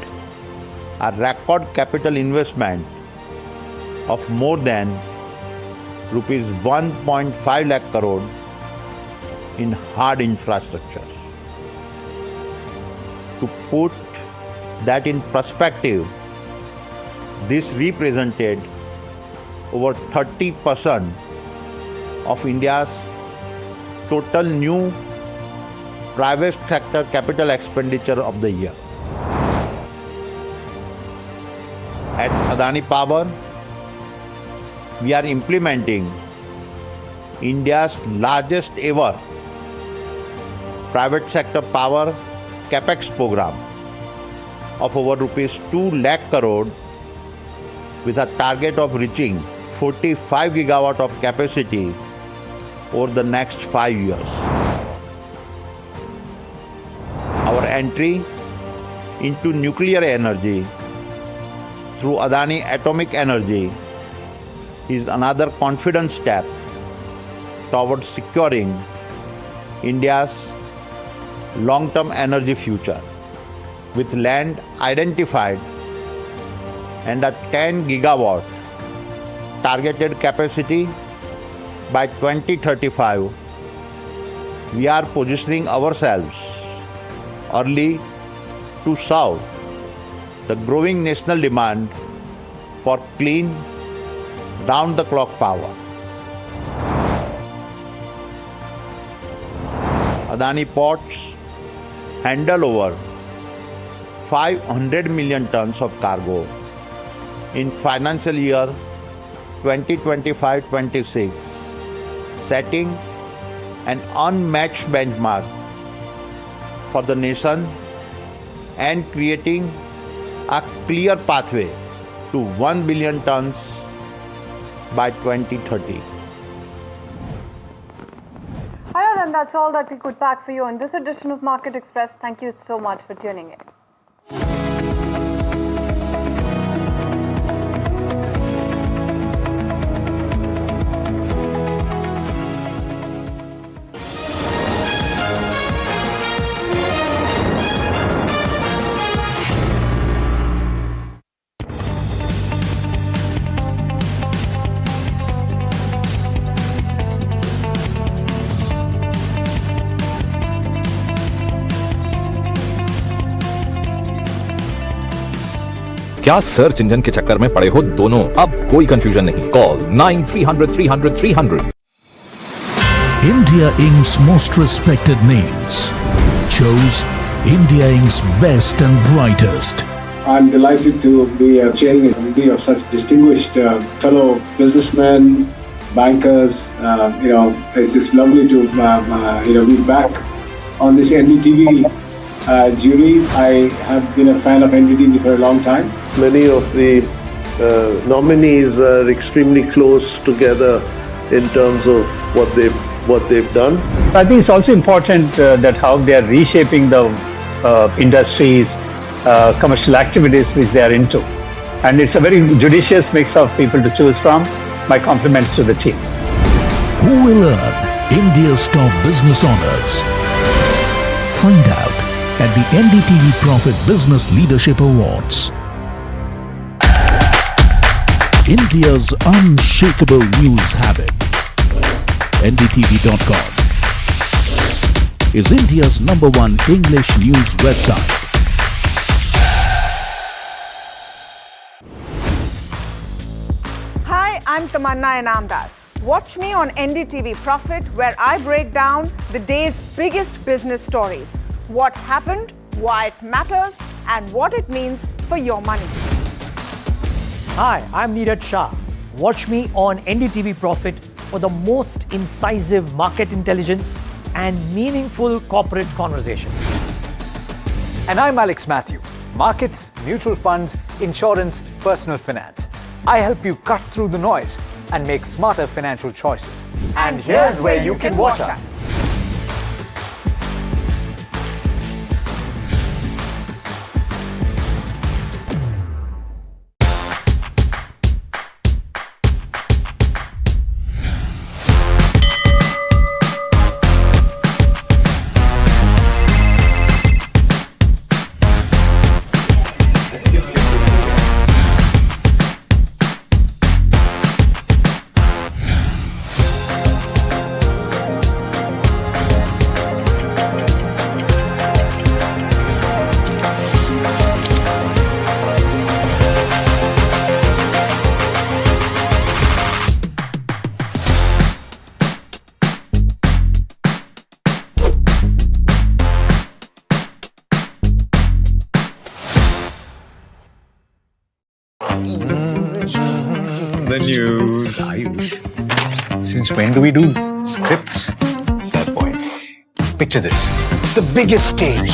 a record capital investment of more than rupees 1.5 lakh crore in hard infrastructure. To put that in perspective, this represented over 30% of India's total new private sector capital expenditure of the year. At Adani Power, we are implementing India's largest ever private sector power capex program of over rupees 2 lakh crore with a target of reaching 45 gigawatt of capacity over the next 5 years. Our entry into nuclear energy through Adani Atomic Energy is another confident step towards securing India's long-term energy future, with land identified and a 10 gigawatt targeted capacity by 2035. We are positioning ourselves early to serve the growing national demand for clean, round-the-clock power. Adani Ports handle over 500 million tons of cargo in financial year 2025-26, setting an unmatched benchmark for the nation and creating a clear pathway to 1 billion tons by 2030. And that's all that we could pack for you on this edition of Market Express. Thank you so much for tuning in. क्या search engine के चक्कर में पड़े हो दोनों? अब कोई confusion नहीं. Call 9300 India Inc.'s most respected names chose India Inc.'s best and brightest. I'm delighted to be chairing a committee of such distinguished fellow businessmen, bankers. It's just lovely to be back on this NDTV jury. I have been a fan of NDTV for a long time. Many of the nominees are extremely close together in terms of what they've done. I think it's also important that how they are reshaping the industries, commercial activities which they are into. And it's a very judicious mix of people to choose from. My compliments to the team. Who will earn India's top business honors? Find out at the NDTV Profit Business Leadership Awards. India's unshakable news habit. NDTV.com is India's #1 English news website. Hi, I'm Tamanna Inamdar. Watch me on NDTV Profit, where I break down the day's biggest business stories. What happened, why it matters, and what it means for your money. Hi, I'm Neeraj Shah. Watch me on NDTV Profit for the most incisive market intelligence and meaningful corporate conversation. And I'm Alex Matthew. Markets, mutual funds, insurance, personal finance. I help you cut through the noise and make smarter financial choices. And here's where you can watch us. Ayush, since when do we do scripts? Fair point. Picture this. The biggest stage.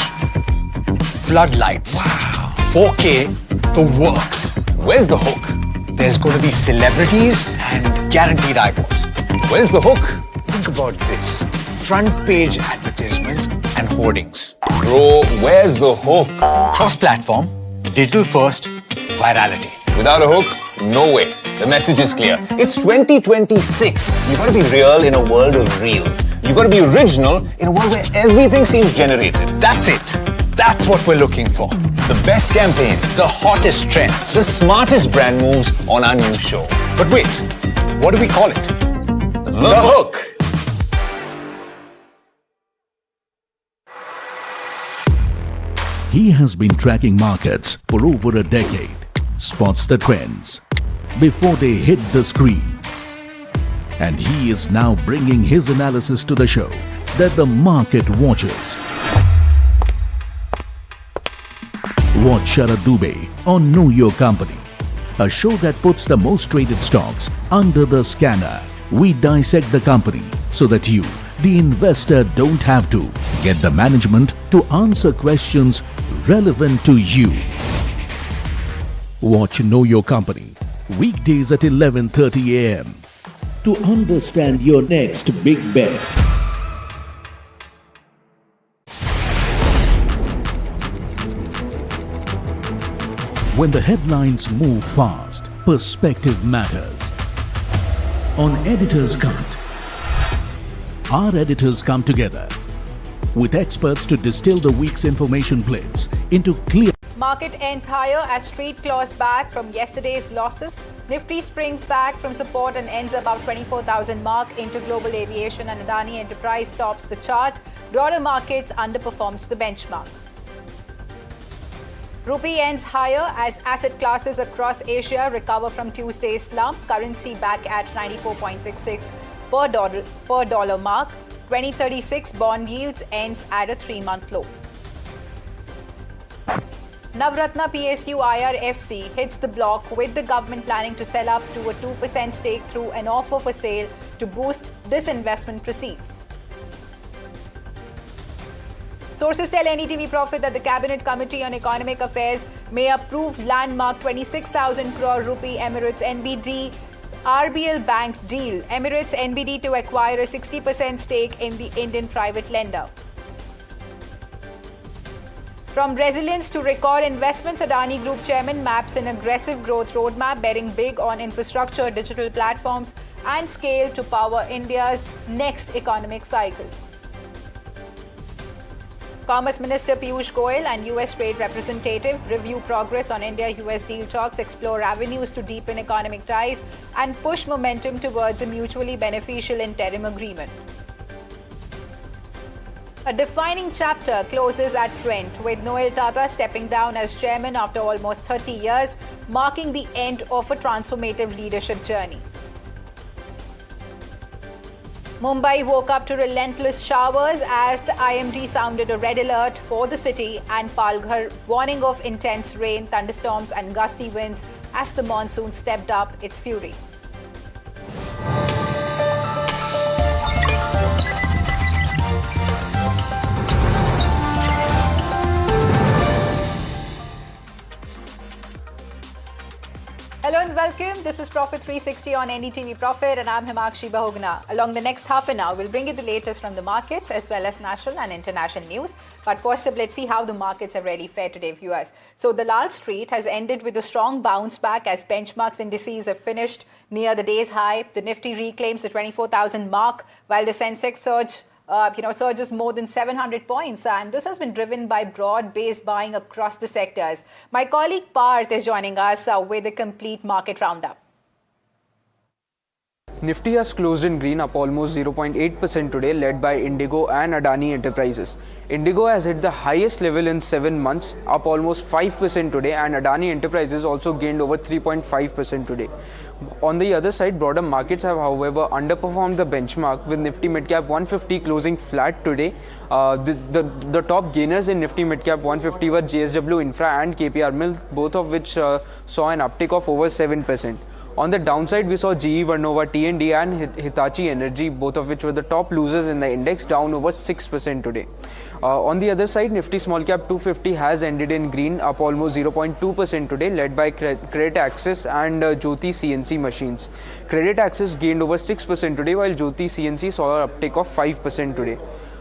Floodlights. Wow. 4K, the works. Where's the hook? There's going to be celebrities and guaranteed eyeballs. Where's the hook? Think about this. Front page advertisements and hoardings. Bro, where's the hook? Cross-platform, digital first, virality. Without a hook, no way. The message is clear. It's 2026. You gotta be real in a world of reels. You gotta be original in a world where everything seems generated. That's it. That's what we're looking for. The best campaigns, the hottest trends, the smartest brand moves on our new show. But wait, what do we call it? The hook. He has been tracking markets for over a decade, spots the trends before they hit the screen. And he is now bringing his analysis to the show that the market watches. Watch Sharad Dubey on Know Your Company, a show that puts the most traded stocks under the scanner. We dissect the company so that you, the investor, don't have to get the management to answer questions relevant to you. Watch Know Your Company weekdays at 11:30 a.m. to understand your next big bet. When the headlines move fast, perspective matters. On Editor's Cut, our editors come together with experts to distill the week's information blitz into clear. Market ends higher as Street claws back from yesterday's losses. Nifty springs back from support and ends about 24,000 mark into global aviation, and Adani Enterprise tops the chart. Broader markets underperforms the benchmark. Rupee ends higher as asset classes across Asia recover from Tuesday's slump. Currency back at 94.66 per dollar mark. 2036 bond yields ends at a 3-month low. Navratna PSU IRFC hits the block with the government planning to sell up to a 2% stake through an offer for sale to boost disinvestment proceeds. Sources tell NDTV Profit that the Cabinet Committee on Economic Affairs may approve landmark 26,000 crore rupee Emirates NBD RBL Bank deal. Emirates NBD to acquire a 60% stake in the Indian private lender. From resilience to record investments, Adani Group Chairman maps an aggressive growth roadmap, betting big on infrastructure, digital platforms, and scale to power India's next economic cycle. Commerce Minister Piyush Goyal and US Trade Representative review progress on India-US deal talks, explore avenues to deepen economic ties, and push momentum towards a mutually beneficial interim agreement. A defining chapter closes at Trent, with Noel Tata stepping down as chairman after almost 30 years, marking the end of a transformative leadership journey. Mumbai woke up to relentless showers as the IMD sounded a red alert for the city, and Palghar warning of intense rain, thunderstorms and gusty winds as the monsoon stepped up its fury. Hello and welcome. This is Profit 360 on NDTV Profit, and I'm Himakshi Bahugna. Along the next half an hour, we'll bring you the latest from the markets as well as national and international news. But first up, let's see how the markets have really fared today, viewers. So the Lal Street has ended with a strong bounce back as benchmarks indices have finished near the day's high. The Nifty reclaims the 24,000 mark, while the Sensex surges more than 700 points, and this has been driven by broad-based buying across the sectors. My colleague Parth is joining us with a complete market roundup. Nifty has closed in green, up almost 0.8% today, led by Indigo and Adani Enterprises. Indigo has hit the highest level in 7 months, up almost 5% today, and Adani Enterprises also gained over 3.5% today. On the other side, broader markets have, however, underperformed the benchmark, with Nifty Midcap 150 closing flat today. The top gainers in Nifty Midcap 150 were JSW Infra and KPR Mill, both of which saw an uptick of over 7%. On the downside, we saw GE Vernova, TND and Hitachi Energy, both of which were the top losers in the index, down over 6% today. On the other side, Nifty Small Cap 250 has ended in green, up almost 0.2% today, led by Credit Access and Jyoti CNC Machines. Credit Access gained over 6% today, while Jyoti CNC saw an uptick of 5% today.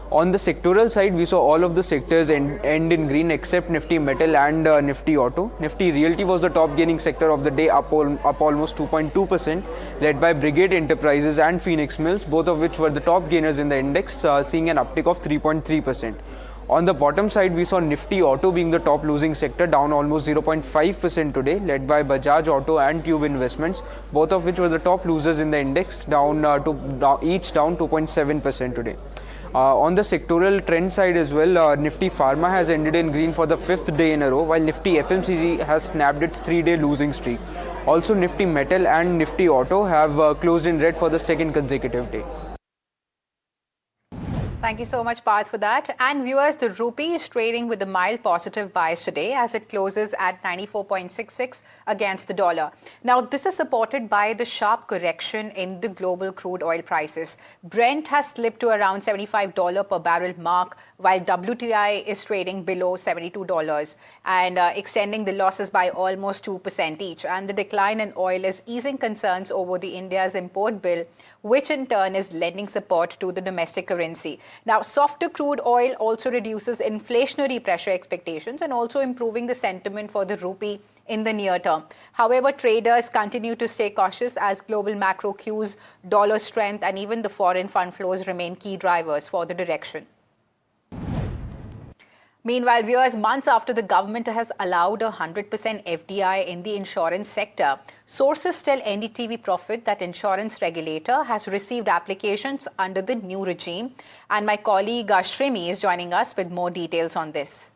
On the sectoral side, we saw all of the sectors end in green except Nifty Metal and Nifty Auto. Nifty Realty was the top gaining sector of the day, up almost 2.2%, led by Brigade Enterprises and Phoenix Mills, both of which were the top gainers in the index, seeing an uptick of 3.3%. On the bottom side, we saw Nifty Auto being the top losing sector, down almost 0.5% today, led by Bajaj Auto and Tube Investments, both of which were the top losers in the index, each down 2.7% today. On the sectoral trend side as well, Nifty Pharma has ended in green for the 5th day in a row, while Nifty FMCG has snapped its 3-day losing streak. Also, Nifty Metal and Nifty Auto have closed in red for the 2nd consecutive day. Thank you so much, Parth, for that. And viewers, the rupee is trading with a mild positive bias today as it closes at 94.66 against the dollar. Now, this is supported by the sharp correction in the global crude oil prices. Brent has slipped to around $75 per barrel mark, while WTI is trading below $72 and extending the losses by almost 2% each. And the decline in oil is easing concerns over the India's import bill, which in turn is lending support to the domestic currency. Now, softer crude oil also reduces inflationary pressure expectations and also improving the sentiment for the rupee in the near term. However, traders continue to stay cautious as global macro cues, dollar strength, and even the foreign fund flows remain key drivers for the direction. Meanwhile, viewers, months after the government has allowed 100% FDI in the insurance sector, sources tell NDTV Profit that insurance regulator has received applications under the new regime. And my colleague Shrimi is joining us with more details on this.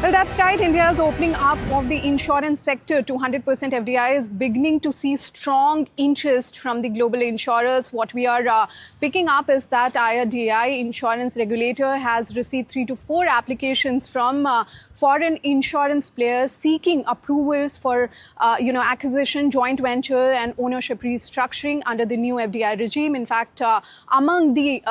Well, that's right. India's opening up of the insurance sector to 100% FDI is beginning to see strong interest from the global insurers. What we are picking up is that IRDAI insurance regulator has received 3 to 4 applications from foreign insurance players seeking approvals for acquisition, joint venture and ownership restructuring under the new FDI regime. In fact, among the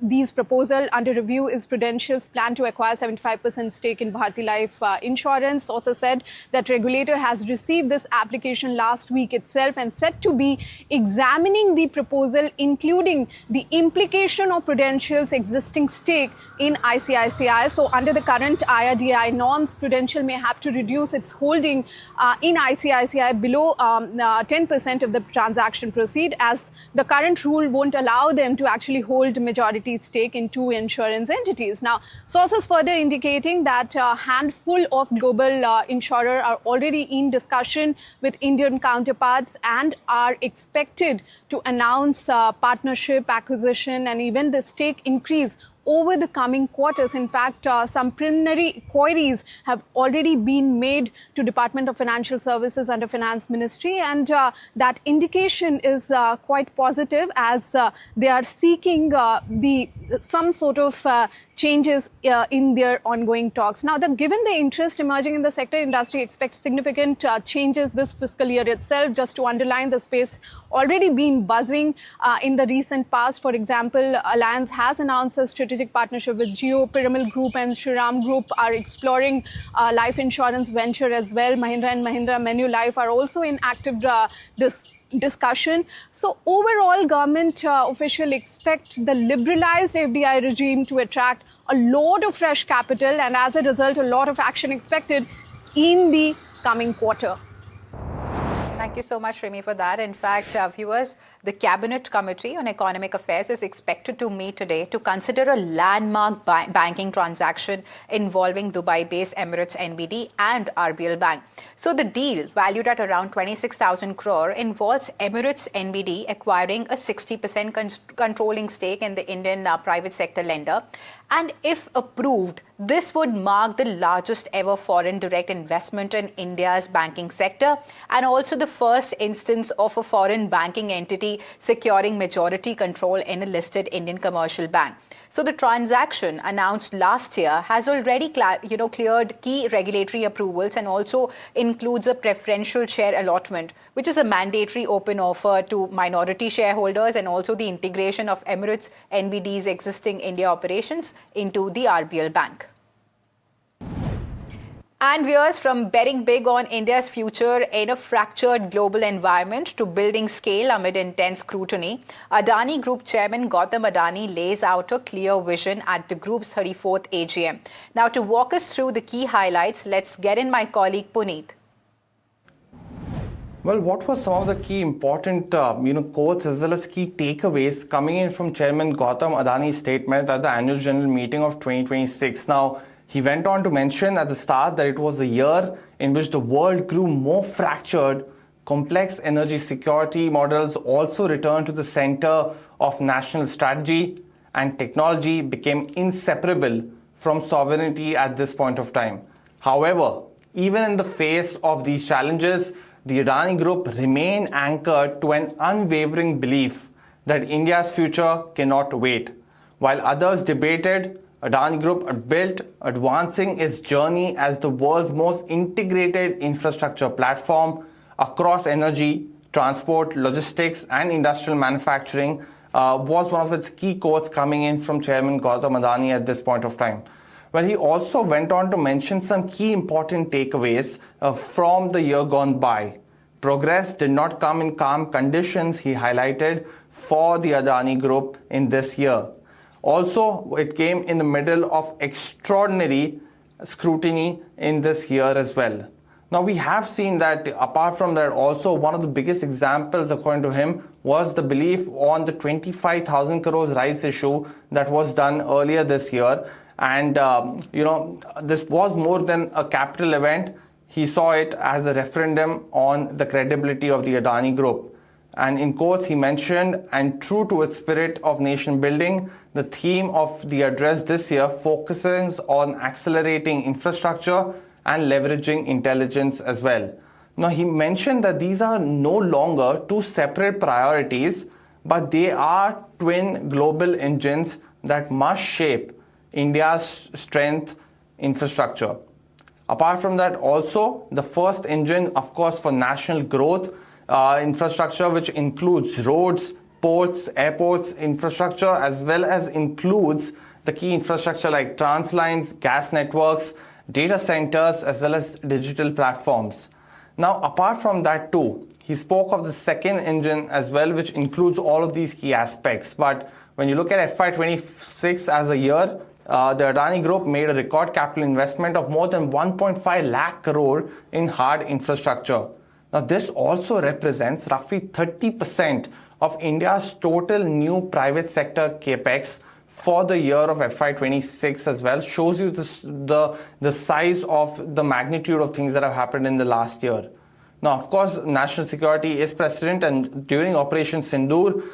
these proposals under review is Prudential's plan to acquire 75% stake in Bharti Life Insurance. Also said that regulator has received this application last week itself and said to be examining the proposal, including the implication of Prudential's existing stake in ICICI. So under the current IRDAI norms, Prudential may have to reduce its holding in ICICI below 10% of the transaction proceed, as the current rule won't allow them to actually hold majority stake in 2 insurance entities. Now, sources further indicating that a handful of global insurers are already in discussion with Indian counterparts and are expected to announce partnership, acquisition, and even the stake increase over the coming quarters. In fact, some preliminary queries have already been made to Department of Financial Services under Finance Ministry, and that indication is quite positive as they are seeking some sort of changes in their ongoing talks. Now, given the interest emerging in the sector, industry expects significant changes this fiscal year itself. Just to underline, the space already been buzzing in the recent past. For example, Alliance has announced a strategic partnership with Jio, Piramal Group and Shriram Group are exploring life insurance venture as well. Mahindra and Mahindra Manulife are also in active discussion. So overall, government officials expect the liberalized FDI regime to attract a lot of fresh capital, and as a result, a lot of action expected in the coming quarter. Thank you so much, Shrimi, for that. In fact, viewers, the Cabinet Committee on Economic Affairs is expected to meet today to consider a landmark banking transaction involving Dubai-based Emirates NBD and RBL Bank. So the deal, valued at around 26,000 crore, involves Emirates NBD acquiring a 60% controlling stake in the Indian private sector lender. And if approved, this would mark the largest ever foreign direct investment in India's banking sector and also the the first instance of a foreign banking entity securing majority control in a listed Indian commercial bank. So the transaction announced last year has already cleared key regulatory approvals and also includes a preferential share allotment, which is a mandatory open offer to minority shareholders, and also the integration of Emirates NBD's existing India operations into the RBL Bank. And viewers, from betting big on India's future in a fractured global environment to building scale amid intense scrutiny, Adani Group Chairman Gautam Adani lays out a clear vision at the group's 34th AGM. Now, to walk us through the key highlights, let's get in my colleague Puneet. Well, what were some of the key important quotes as well as key takeaways coming in from Chairman Gautam Adani's statement at the annual general meeting of 2026? Now, he went on to mention at the start that it was a year in which the world grew more fractured, complex energy security models also returned to the center of national strategy, and technology became inseparable from sovereignty at this point of time. However, even in the face of these challenges, the Adani Group remained anchored to an unwavering belief that India's future cannot wait. While others debated, Adani Group built advancing its journey as the world's most integrated infrastructure platform across energy, transport, logistics, and industrial manufacturing was one of its key quotes coming in from Chairman Gautam Adani at this point of time. Well, he also went on to mention some key important takeaways from the year gone by. Progress did not come in calm conditions, he highlighted, for the Adani Group in this year. Also, it came in the middle of extraordinary scrutiny in this year as well. Now, we have seen that apart from that, also one of the biggest examples, according to him, was the belief on the 25,000 crores rights issue that was done earlier this year. And, this was more than a capital event. He saw it as a referendum on the credibility of the Adani Group. And in quotes, he mentioned, and true to its spirit of nation building, the theme of the address this year focuses on accelerating infrastructure and leveraging intelligence as well. Now, he mentioned that these are no longer two separate priorities, but they are twin global engines that must shape India's strength infrastructure. Apart from that, also, the first engine, of course, for national growth, infrastructure, which includes roads, ports, airports, infrastructure, as well as includes the key infrastructure like translines, gas networks, data centers, as well as digital platforms. Now, apart from that too, he spoke of the second engine as well, which includes all of these key aspects. But when you look at FY26 as a year, the Adani Group made a record capital investment of more than 1.5 lakh crore in hard infrastructure. Now, this also represents roughly 30% of India's total new private sector capex for the year of FY26 as well. Shows you the size of the magnitude of things that have happened in the last year. Now, of course, national security is precedent, and during Operation Sindoor,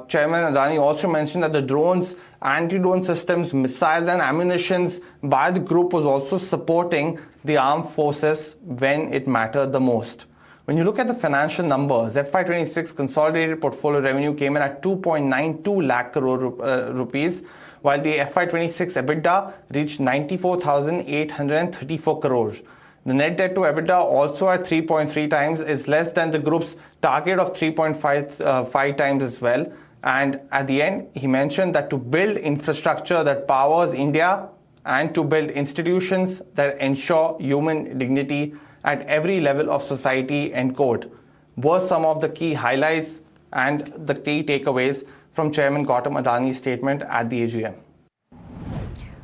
Chairman Adani also mentioned that the drones, anti-drone systems, missiles and ammunitions by the group was also supporting the armed forces when it mattered the most. When you look at the financial numbers, FY26 consolidated portfolio revenue came in at 2.92 lakh crore rupees, while the FY26 EBITDA reached 94,834 crores. The net debt to EBITDA also at 3.3 times is less than the group's target of 3.5 times as well. And at the end, he mentioned that to build infrastructure that powers India and to build institutions that ensure human dignity at every level of society, end quote, were some of the key highlights and the key takeaways from Chairman Gautam Adani's statement at the AGM.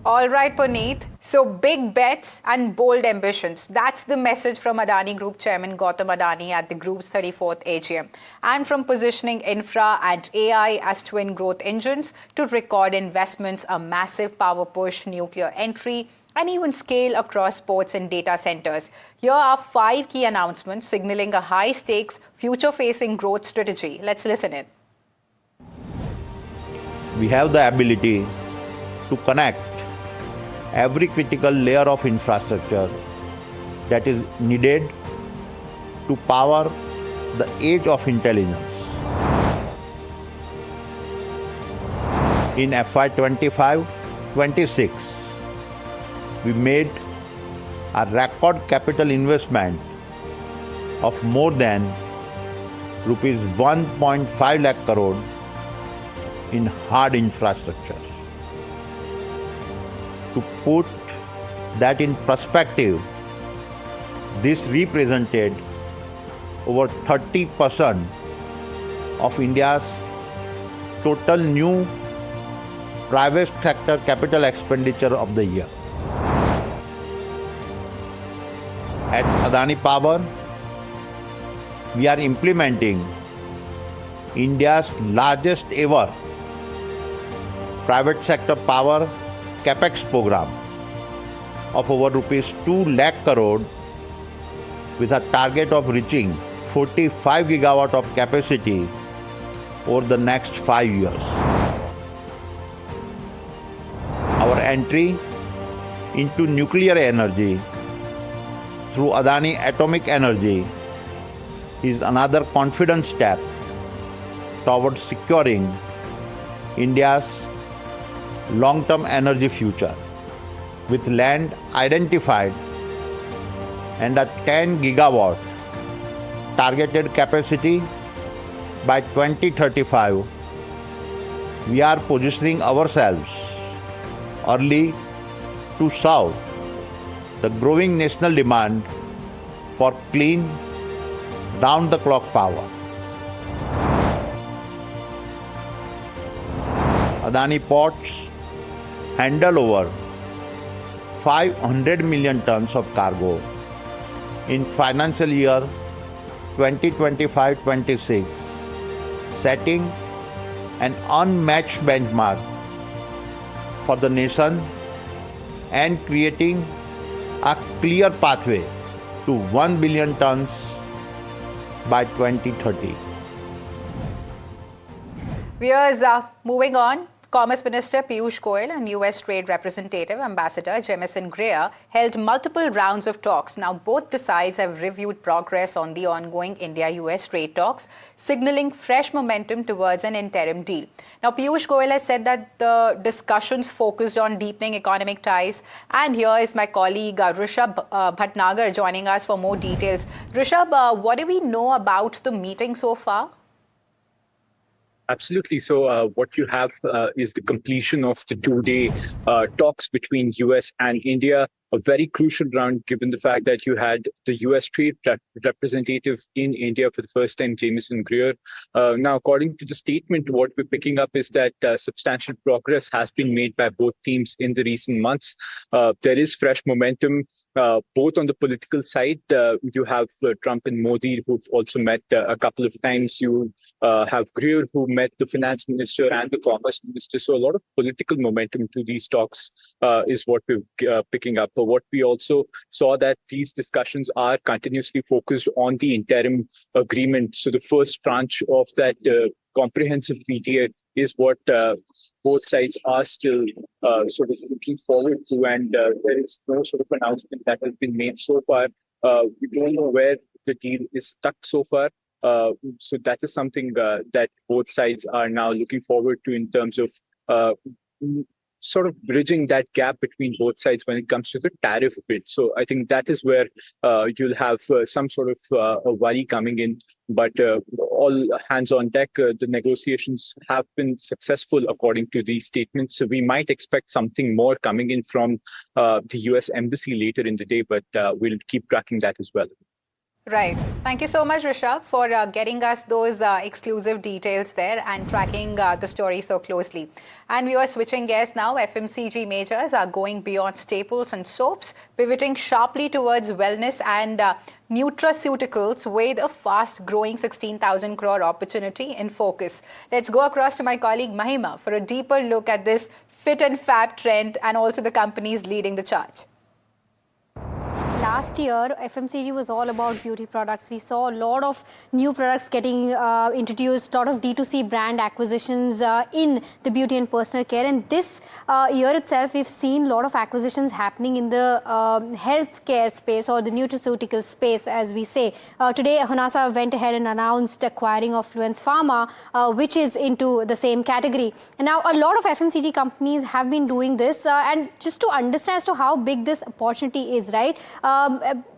All right, Puneet. So big bets and bold ambitions. That's the message from Adani Group Chairman Gautam Adani at the group's 34th AGM. And from positioning infra and AI as twin growth engines to record investments, a massive power push, nuclear entry, and even scale across ports and data centers. Here are 5 key announcements signaling a high-stakes, future-facing growth strategy. Let's listen in. We have the ability to connect every critical layer of infrastructure that is needed to power the age of intelligence. In FY 25-26, we made a record capital investment of more than rupees 1.5 lakh crore in hard infrastructure. To put that in perspective, this represented over 30% of India's total new private sector capital expenditure of the year. At Adani Power, we are implementing India's largest ever private sector power capex program of over rupees 2 lakh crore with a target of reaching 45 gigawatt of capacity over the next 5 years. Our entry into nuclear energy through Adani Atomic Energy is another confident step towards securing India's long-term energy future, with land identified and a 10 gigawatt targeted capacity by 2035. We are positioning ourselves early to serve the growing national demand for clean, round-the-clock power. Adani Ports handle over 500 million tons of cargo in financial year 2025-26, setting an unmatched benchmark for the nation and creating a clear pathway to 1 billion tons by 2030. Viewers, moving on, Commerce Minister Piyush Goyal and US Trade Representative Ambassador Jamieson Greer held multiple rounds of talks. Now, both the sides have reviewed progress on the ongoing India-US trade talks, signaling fresh momentum towards an interim deal. Now, Piyush Goyal has said that the discussions focused on deepening economic ties. And here is my colleague Rishabh Bhatnagar joining us for more details. Rishabh, what do we know about the meeting so far? Absolutely. So what you have is the completion of the two-day talks between US and India, a very crucial round given the fact that you had the US Trade Representative in India for the first time, Jamieson Greer. Now, according to the statement, what we're picking up is that substantial progress has been made by both teams in the recent months. There is fresh momentum. Both on the political side, you have Trump and Modi, who've also met a couple of times. You have Greer, who met the finance minister and the commerce minister. So a lot of political momentum to these talks is what we're picking up. But what we also saw that these discussions are continuously focused on the interim agreement. So the first tranche of that comprehensive PTA is what both sides are still sort of looking forward to, and there is no sort of announcement that has been made so far. We don't know where the deal is stuck so far. So that is something that both sides are now looking forward to in terms of sort of bridging that gap between both sides when it comes to the tariff bit. So I think that is where you'll have some sort of a worry coming in. But all hands on deck, the negotiations have been successful according to these statements. So we might expect something more coming in from the US Embassy later in the day, but we'll keep tracking that as well. Right. Thank you so much, Rishabh, for getting us those exclusive details there and tracking the story so closely. And we are switching gears now. FMCG majors are going beyond staples and soaps, pivoting sharply towards wellness and nutraceuticals with a fast-growing 16,000 crore opportunity in focus. Let's go across to my colleague Mahima for a deeper look at this fit and fab trend and also the companies leading the charge. last year, FMCG was all about beauty products. We saw a lot of new products getting introduced, a lot of D2C brand acquisitions in the beauty and personal care. And this year itself, we've seen a lot of acquisitions happening in the healthcare space or the nutraceutical space, as we say. Today, Honasa went ahead and announced acquiring of Fluence Pharma, which is into the same category. And now, a lot of FMCG companies have been doing this. And just to understand as to how big this opportunity is, right?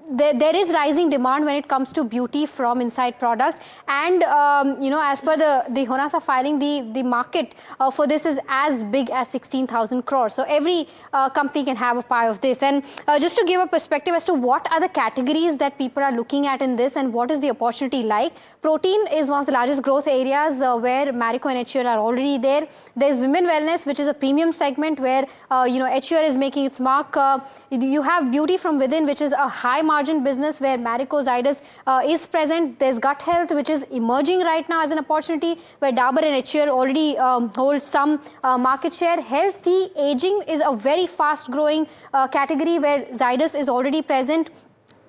There is rising demand when it comes to beauty from inside products, and as per the Honasa filing, the market for this is as big as 16,000 crores. So every company can have a pie of this. And just to give a perspective as to what are the categories that people are looking at in this and what is the opportunity like, protein is one of the largest growth areas where Marico and HUL are already there. There's women wellness, which is a premium segment where HUL is making its mark. You have beauty from within, which is a high margin business where Marico Zydus is present. There's gut health, which is emerging right now as an opportunity where Dabur and HUL already hold some market share. Healthy aging is a very fast growing category where Zydus is already present.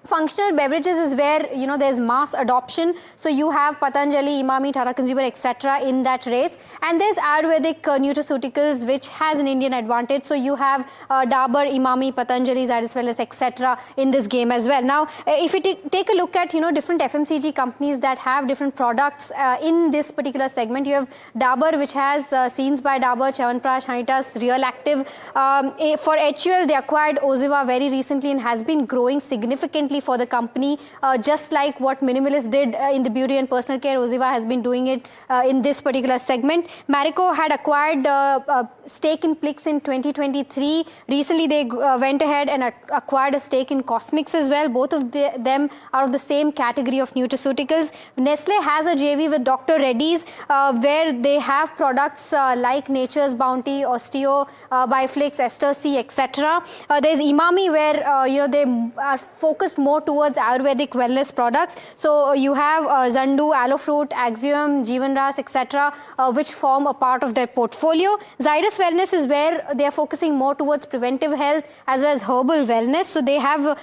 Functional beverages is where there's mass adoption. So you have Patanjali, Imami, Tata Consumer, etc. in that race. And there's Ayurvedic nutraceuticals, which has an Indian advantage. So you have Dabur, Imami, Patanjali, Zydus Wellness, etc. in this game as well. Now, if you take a look at different FMCG companies that have different products in this particular segment, you have Dabur, which has Scenes by Dabur, Chyawanprash, Honitus, Real Active. For HUL, they acquired Oziva very recently and has been growing significantly for the company, just like what Minimalist did in the beauty and personal care. Oziva has been doing it in this particular segment. Marico had acquired a stake in Plix in 2023. Recently, they went ahead and acquired a stake in Cosmix as well. Both of them are of the same category of nutraceuticals. Nestle has a JV with Dr. Reddy's, where they have products like Nature's Bounty, Osteo, Biflix, Ester C, etc. There's Imami, where they are focused more towards Ayurvedic wellness products. So you have Zandu, Allofruit, Axiom, Jeevanras, etc., which form a part of their portfolio. Zydus Wellness is where they are focusing more towards preventive health as well as herbal wellness. So they have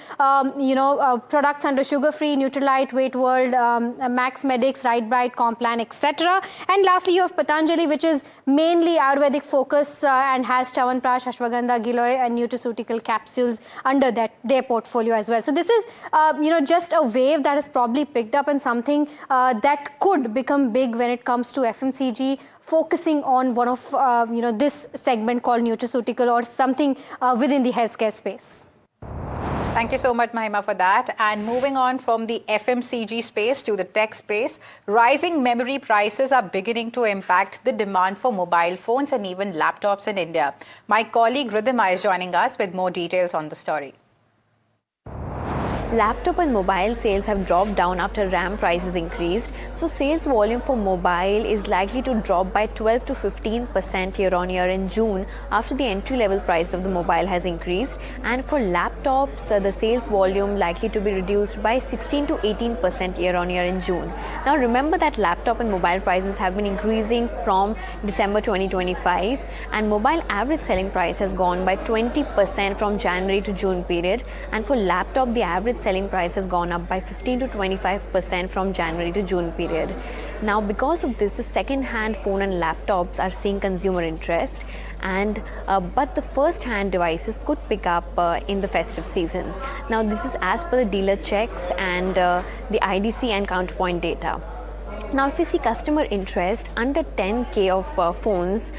products under Sugar Free, Nutrilite, Weight World, Max Medics, Right Bright, Complan, etc. And lastly, you have Patanjali, which is mainly Ayurvedic focus and has Chyawanprash, Ashwagandha, Giloy, and nutraceutical capsules under their portfolio as well. So this is just a wave that has probably picked up and something that could become big when it comes to FMCG, focusing on one of this segment called nutraceutical or something within the healthcare space. Thank you so much, Mahima, for that. And moving on from the FMCG space to the tech space, rising memory prices are beginning to impact the demand for mobile phones and even laptops in India. My colleague Ridhima is joining us with more details on the story. Laptop and mobile sales have dropped down after RAM prices increased, so sales volume for mobile is likely to drop by 12 to 15% year-on-year in June after the entry-level price of the mobile has increased, and for laptops, the sales volume likely to be reduced by 16 to 18% year-on-year in June. Now remember that laptop and mobile prices have been increasing from December 2025, and mobile average selling price has gone by 20% from January to June period, and for laptop the average selling price has gone up by 15 to 25% from January to June period. Now, because of this, the second-hand phone and laptops are seeing consumer interest, and but the first-hand devices could pick up in the festive season. Now, this is as per the dealer checks and the IDC and Counterpoint data. Now, if we see customer interest under 10K of phones,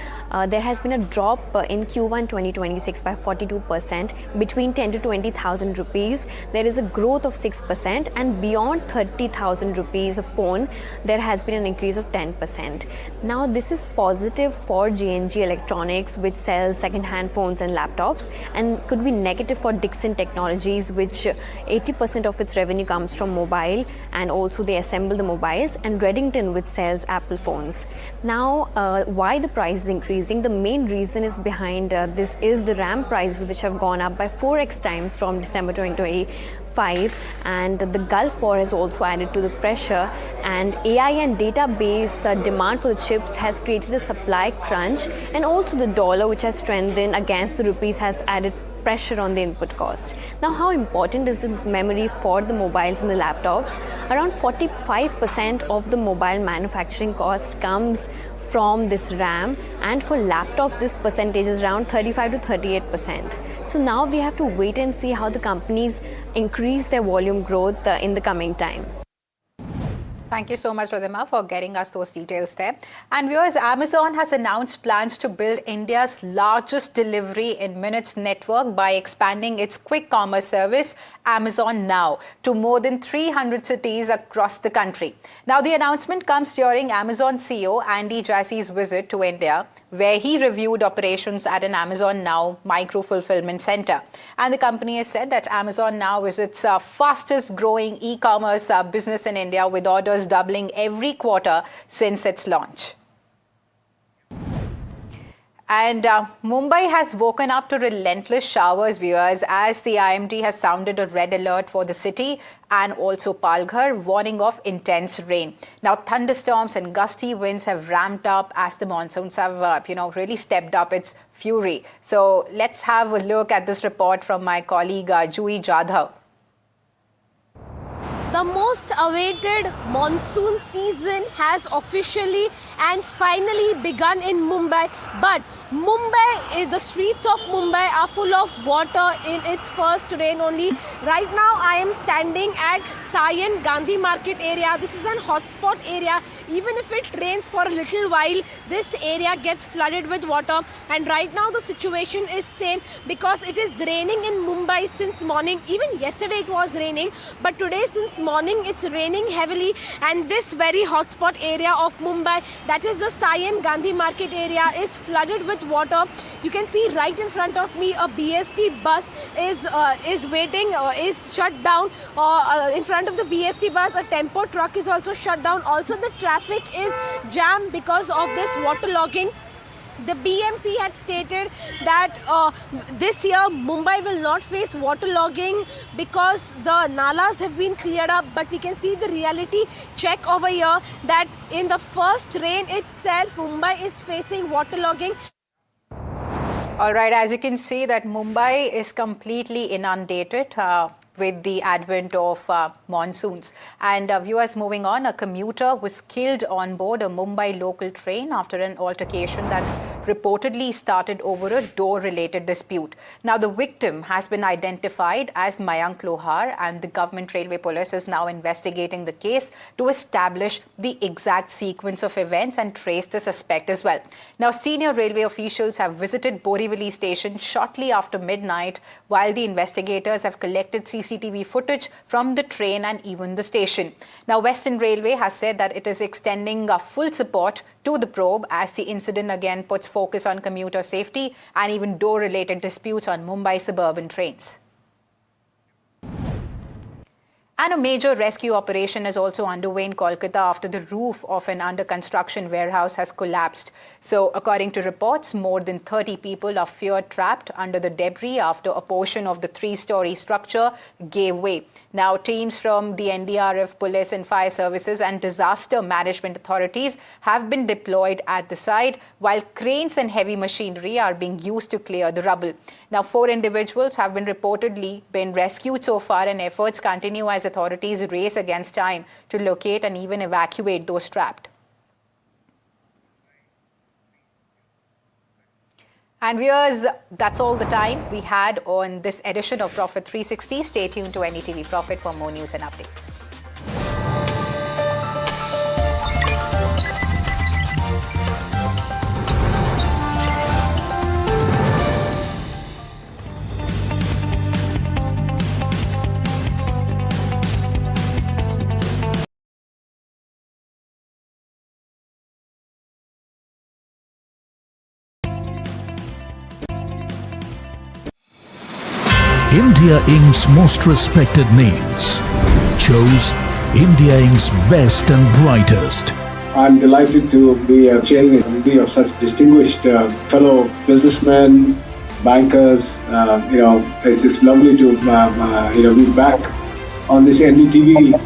there has been a drop in Q1 2026 by 42%. Between 10 to 20,000 rupees, there is a growth of 6%, and beyond 30,000 rupees of phone, there has been an increase of 10%. Now, this is positive for GNG Electronics, which sells second-hand phones and laptops, and could be negative for Dixon Technologies, which 80% of its revenue comes from mobile, and also they assemble the mobiles, and Reddington, which sells Apple phones. Now, why the price is increasing? The main reason is behind this is the RAM prices, which have gone up by 4x times from December 2025, and the Gulf War has also added to the pressure, and AI and database demand for the chips has created a supply crunch, and also the dollar, which has strengthened against the rupees, has added pressure on the input cost. Now, how important is this memory for the mobiles and the laptops? Around 45% of the mobile manufacturing cost comes from this RAM, and for laptops this percentage is around 35 to 38%. So now we have to wait and see how the companies increase their volume growth in the coming time. Thank you so much, Radhima, for getting us those details there. And viewers, Amazon has announced plans to build India's largest delivery in minutes network by expanding its quick commerce service, Amazon Now, to more than 300 cities across the country. Now, the announcement comes during Amazon CEO Andy Jassy's visit to India, where he reviewed operations at an Amazon Now micro-fulfillment center. And the company has said that Amazon Now is its fastest growing e-commerce business in India, with orders doubling every quarter since its launch. And Mumbai has woken up to relentless showers, viewers, as the IMD has sounded a red alert for the city and also Palghar, warning of intense rain. Now, thunderstorms and gusty winds have ramped up as the monsoons have, really stepped up its fury. So let's have a look at this report from my colleague Jui Jadhav. The most awaited monsoon season has officially and finally begun in Mumbai. But the streets of Mumbai are full of water in its first rain only. Right now I am standing at Sion Gandhi Market area. This is an hotspot area. Even if it rains for a little while, this area gets flooded with water. And right now the situation is same because it is raining in Mumbai since morning. Even yesterday it was raining, but today since morning it's raining heavily. And this very hotspot area of Mumbai, that is the Sion Gandhi Market area, is flooded with water. You can see right in front of me a BST bus is waiting, is shut down. In front of the BST bus, a tempo truck is also shut down. Also the traffic is jammed because of this waterlogging. The BMC had stated that this year Mumbai will not face waterlogging because the nalas have been cleared up, but we can see the reality check over here that in the first rain itself Mumbai is facing waterlogging. All right, as you can see that Mumbai is completely inundated with the advent of monsoons. And viewers, moving on, a commuter was killed on board a Mumbai local train after an altercation that reportedly started over a door-related dispute. Now, the victim has been identified as Mayank Lohar, and the government railway police is now investigating the case to establish the exact sequence of events and trace the suspect as well. Now, senior railway officials have visited Borivali station shortly after midnight, while the investigators have collected CCTV footage from the train and even the station. Now, Western Railway has said that it is extending full support to the probe as the incident again puts focus on commuter safety and even door-related disputes on Mumbai suburban trains. And a major rescue operation is also underway in Kolkata after the roof of an under-construction warehouse has collapsed. So, according to reports, more than 30 people are feared trapped under the debris after a portion of the three-story structure gave way. Now, teams from the NDRF, police and fire services and disaster management authorities have been deployed at the site, while cranes and heavy machinery are being used to clear the rubble. Now, 4 individuals have been reportedly been rescued so far, and efforts continue as authorities race against time to locate and even evacuate those trapped. And viewers, that's all the time we had on this edition of Profit 360. Stay tuned to NDTV Profit for more news and updates. India Inc.'s most respected names chose India Inc.'s best and brightest. I'm delighted to be chairing a committee of such distinguished fellow businessmen, bankers. It's just lovely to be back on this NDTV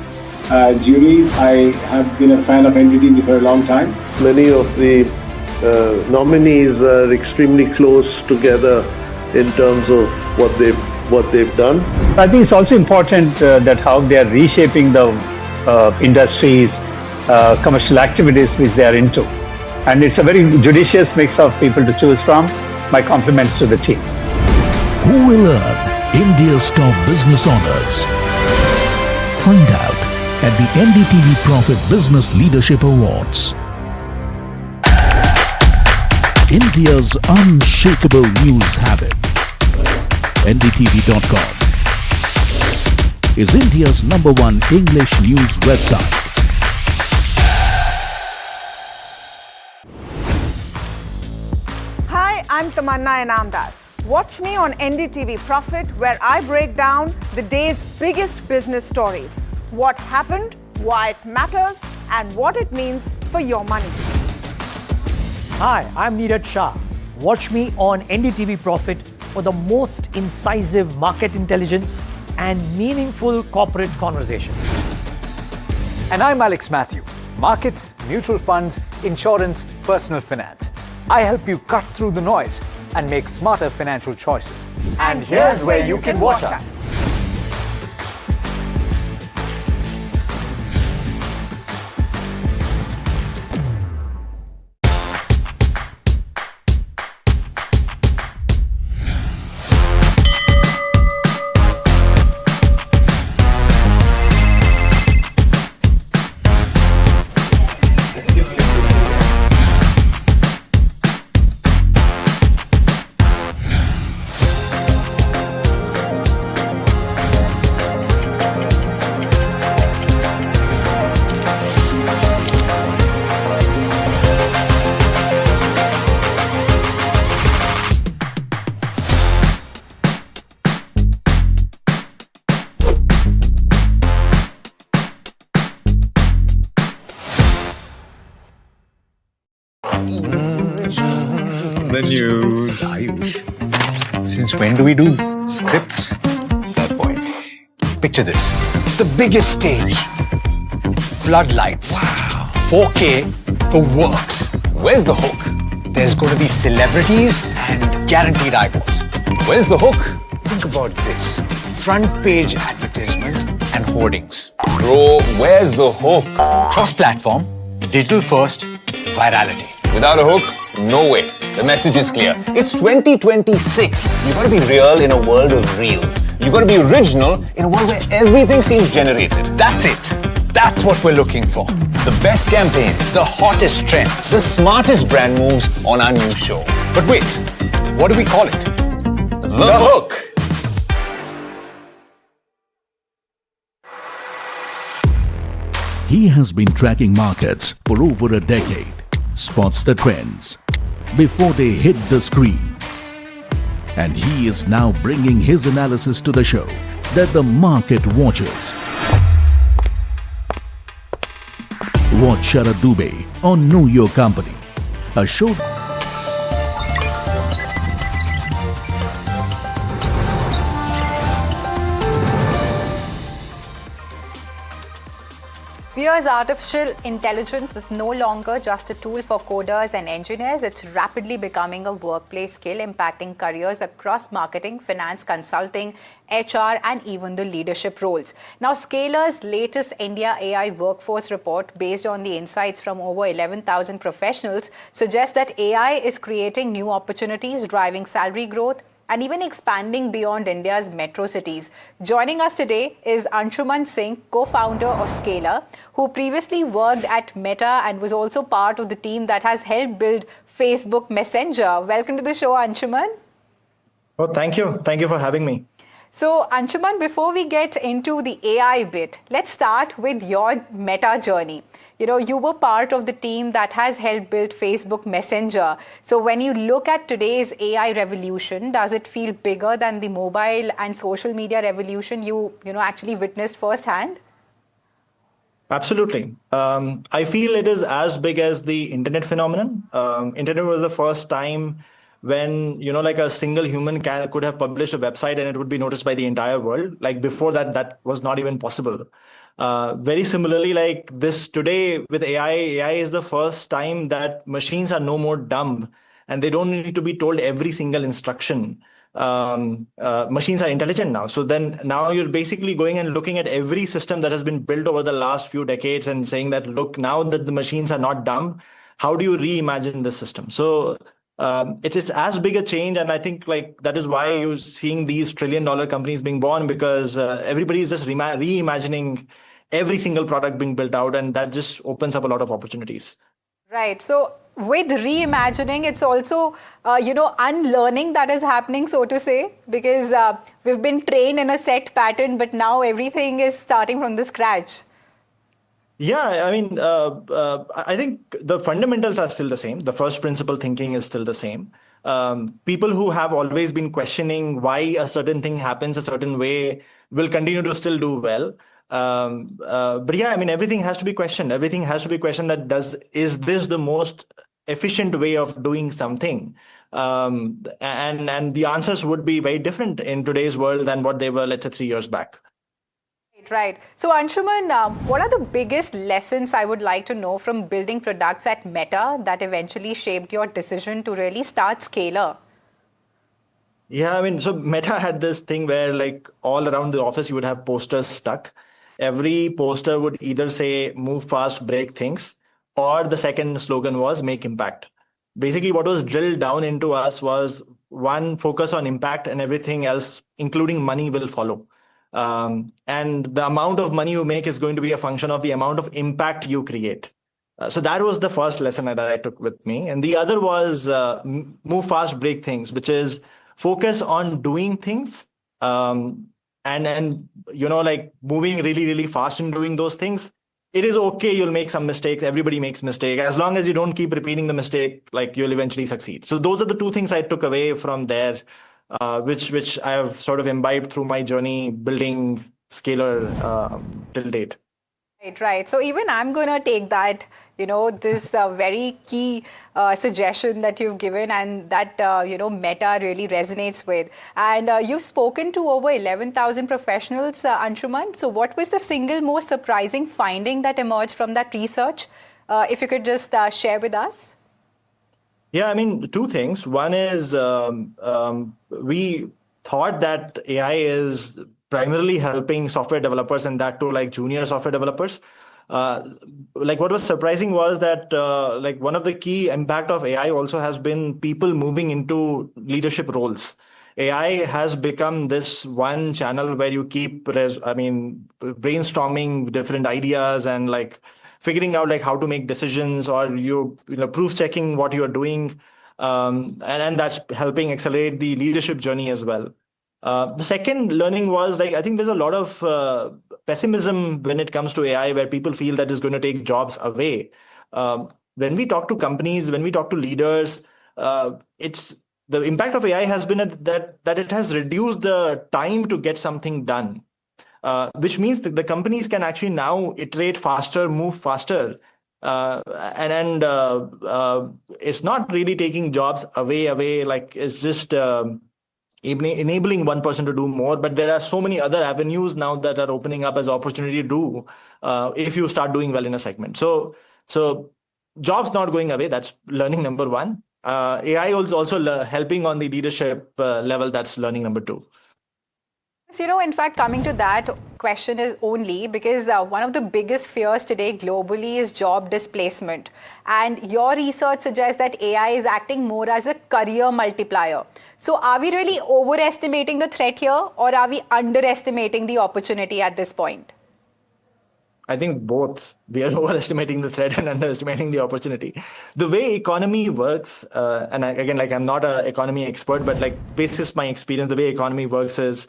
jury. I have been a fan of NDTV for a long time. Many of the nominees are extremely close together in terms of what they've done. I think it's also important that how they are reshaping the industries, commercial activities which they are into. And it's a very judicious mix of people to choose from. My compliments to the team. Who will earn India's top business honors? Find out at the NDTV Profit Business Leadership Awards. India's unshakable news habit. NDTV.com is India's #1 English news website. Hi, I'm Tamanna Inamdar. Watch me on NDTV Profit, where I break down the day's biggest business stories. What happened, why it matters, and what it means for your money. Hi, I'm Neeraj Shah. Watch me on NDTV Profit for the most incisive market intelligence and meaningful corporate conversations. And I'm Alex Matthew. Markets, mutual funds, insurance, personal finance. I help you cut through the noise and make smarter financial choices. And here's where you can watch us. The news, Ayush. Since when do we do scripts? Fair point. Picture this. The biggest stage. Floodlights. Wow. 4K. The works. Where's the hook? There's going to be celebrities and guaranteed eyeballs. Where's the hook? Think about this. Front page advertisements and hoardings. Bro, where's the hook? Cross-platform. Digital first. Virality. Without a hook, no way. The message is clear. It's 2026. You gotta be real in a world of reels. You gotta be original in a world where everything seems generated. That's it. That's what we're looking for. The best campaigns, the hottest trends, the smartest brand moves on our new show. But wait, what do we call it? The hook. He has been tracking markets for over a decade, spots the trends before they hit the screen. And he is now bringing his analysis to the show that the market watches. Watch Sharad Dubey on Know Your Company, a show. Viewers, artificial intelligence is no longer just a tool for coders and engineers. It's rapidly becoming a workplace skill impacting careers across marketing, finance, consulting, HR, and even the leadership roles. Now, Scaler's latest India AI workforce report, based on the insights from over 11,000 professionals, suggests that AI is creating new opportunities, driving salary growth, and even expanding beyond India's metro cities. Joining us today is Anshuman Singh, co-founder of Scaler, who previously worked at Meta and was also part of the team that has helped build Facebook Messenger. Welcome to the show, Anshuman. Oh, thank you. Thank you for having me. So, Anshuman, before we get into the AI bit, let's start with your Meta journey. You know, you were part of the team that has helped build Facebook Messenger. So when you look at today's AI revolution, does it feel bigger than the mobile and social media revolution you actually witnessed firsthand? Absolutely. I feel it is as big as the internet phenomenon. Internet was the first time when, like a single human could have published a website and it would be noticed by the entire world. Like before that, that was not even possible. Very similarly, like this today with AI is the first time that machines are no more dumb. and they don't need to be told every single instruction. Machines are intelligent now. So then now you're basically going and looking at every system that has been built over the last few decades and saying that, look, now that the machines are not dumb, how do you reimagine the system? So it's as big a change. And I think like that is why you're seeing these trillion-dollar companies being born, because everybody is just reimagining every single product being built out. And that just opens up a lot of opportunities. Right. So with reimagining, it's also, unlearning that is happening, so to say, because we've been trained in a set pattern, but now everything is starting from the scratch. Yeah, I mean, I think the fundamentals are still the same. The first principle thinking is still the same. People who have always been questioning why a certain thing happens a certain way will continue to still do well. But yeah, I mean, everything has to be questioned. Everything has to be questioned is this the most efficient way of doing something? And the answers would be very different in today's world than what they were, let's say, 3 years back. Right. So Anshuman, what are the biggest lessons I would like to know from building products at Meta that eventually shaped your decision to really start Scalar? Yeah, I mean, so Meta had this thing where like all around the office, you would have posters stuck. Every poster would either say move fast, break things, or the second slogan was make impact. Basically, what was drilled down into us was one, focus on impact, and everything else, including money, will follow. And the amount of money you make is going to be a function of the amount of impact you create. So that was the first lesson that I took with me. And the other was move fast, break things, which is focus on doing things and like moving really, really fast in doing those things. It is okay. You'll make some mistakes. Everybody makes mistakes. As long as you don't keep repeating the mistake, like you'll eventually succeed. So those are the two things I took away from there, which I have sort of imbibed through my journey building Scalar till date. Right. So even I'm going to take that, this very key suggestion that you've given and that, Meta really resonates with. And you've spoken to over 11,000 professionals, Anshuman. So what was the single most surprising finding that emerged from that research? If you could just share with us. Yeah, I mean, two things. One is we thought that AI is primarily helping software developers, and that too, like junior software developers. Like what was surprising was that like one of the key impact of AI also has been people moving into leadership roles. AI has become this one channel where you keep, brainstorming different ideas and like figuring out like how to make decisions, or proof checking what you're doing, and that's helping accelerate the leadership journey as well. The second learning was like I think there's a lot of pessimism when it comes to AI, where people feel that it's going to take jobs away. When we talk to companies, when we talk to leaders, it's the impact of AI has been that it has reduced the time to get something done, which means that the companies can actually now iterate faster, move faster, and it's not really taking jobs away. Like it's just enabling one person to do more, but there are so many other avenues now that are opening up as opportunity to do if you start doing well in a segment. So jobs not going away. That's learning number one. AI is also helping on the leadership level. That's learning number two. So, in fact, coming to that question is only because one of the biggest fears today globally is job displacement. And your research suggests that AI is acting more as a career multiplier. So are we really overestimating the threat here, or are we underestimating the opportunity at this point? I think both. We are overestimating the threat and underestimating the opportunity. The way economy works, and again, I'm not an economy expert, but basis my experience, the way economy works is,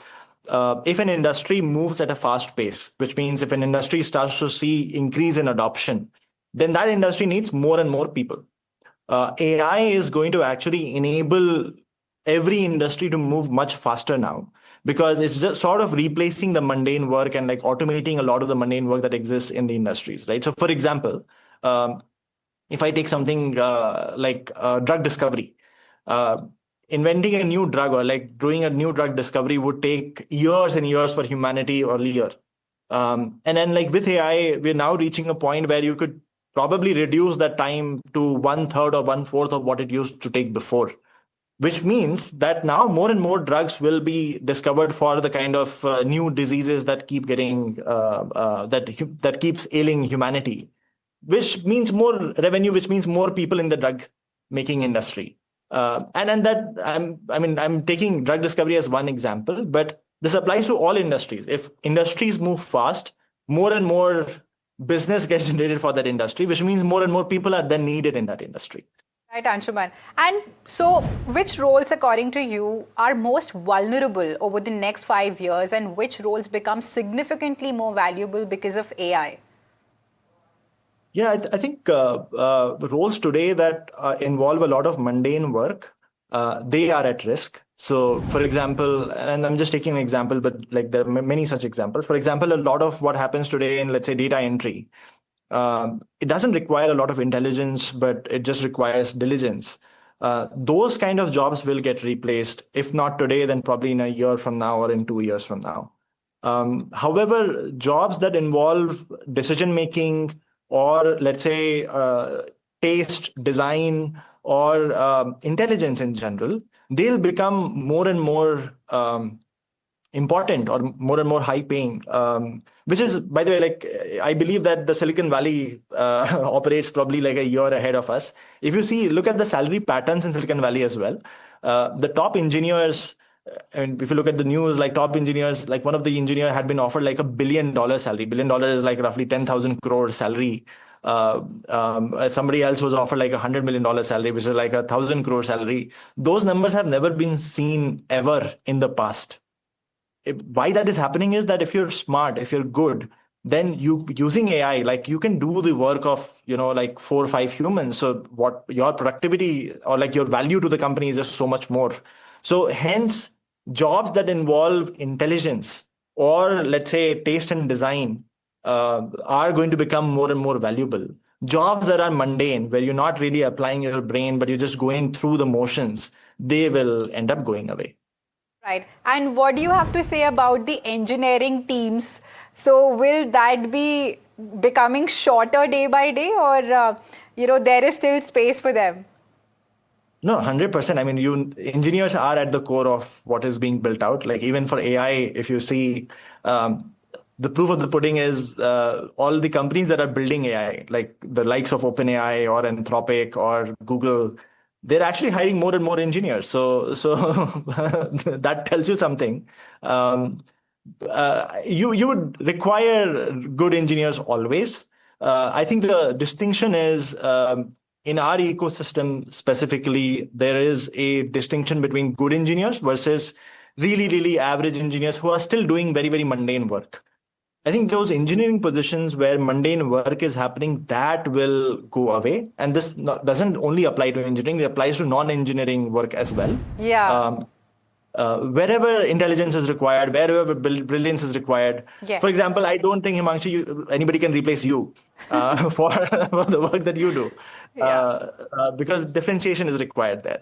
if an industry moves at a fast pace, which means if an industry starts to see increase in adoption, then that industry needs more and more people. AI is going to actually enable every industry to move much faster now, because it's just sort of replacing the mundane work and automating a lot of the mundane work that exists in the industries, right? So for example, if I take something like drug discovery, inventing a new drug or doing a new drug discovery would take years and years for humanity earlier. And then with AI, we're now reaching a point where you could probably reduce that time to 1/3 or 1/4 of what it used to take before, which means that now more and more drugs will be discovered for the kind of new diseases that keep getting that keeps ailing humanity, which means more revenue, which means more people in the drug making industry. And that I'm taking drug discovery as one example, but this applies to all industries. If industries move fast, more and more business gets generated for that industry, which means more and more people are then needed in that industry. Right, Anshuman. And so, which roles, according to you, are most vulnerable over the next 5 years, and which roles become significantly more valuable because of AI? Yeah, I think roles today that involve a lot of mundane work, they are at risk. So, for example, and I'm just taking an example, but like there are many such examples. For example, a lot of what happens today in, let's say, data entry, it doesn't require a lot of intelligence, but it just requires diligence. Those kind of jobs will get replaced, if not today, then probably in a year from now or in 2 years from now. However, jobs that involve decision making, or let's say taste, design, or intelligence in general, they'll become more and more important or more and more high paying, which is, by the way, like I believe that the Silicon Valley operates probably like a year ahead of us. If you look at the salary patterns in Silicon Valley as well, the top engineers, and if you look at the news, like top engineers, like one of the engineer had been offered like $1 billion salary. $1 billion is like roughly 10,000 crore salary. Somebody else was offered like $100 million salary, which is like 1,000 crore salary. Those numbers have never been seen ever in the past. Why that is happening is that if you're smart, if you're good, then you using AI, like you can do the work of, like 4 or 5 humans. So what your productivity or like your value to the company is just so much more. So hence, jobs that involve intelligence or let's say taste and design are going to become more and more valuable. Jobs that are mundane, where you're not really applying your brain, but you're just going through the motions, they will end up going away. Right. And what do you have to say about the engineering teams? So will that be becoming shorter day by day, or, there is still space for them? No, 100%. I mean, engineers are at the core of what is being built out. Like even for AI, if you see, the proof of the pudding is all the companies that are building AI, like the likes of OpenAI or Anthropic or Google, they're actually hiring more and more engineers. So that tells you something. You would require good engineers always. I think the distinction is in our ecosystem specifically, there is a distinction between good engineers versus really, really average engineers who are still doing very, very mundane work. I think those engineering positions where mundane work is happening, that will go away. And this doesn't only apply to engineering, it applies to non-engineering work as well. Yeah. Wherever intelligence is required, wherever brilliance is required. Yes. For example, I don't think, Himangshi, anybody can replace you for the work that you do. Because differentiation is required there.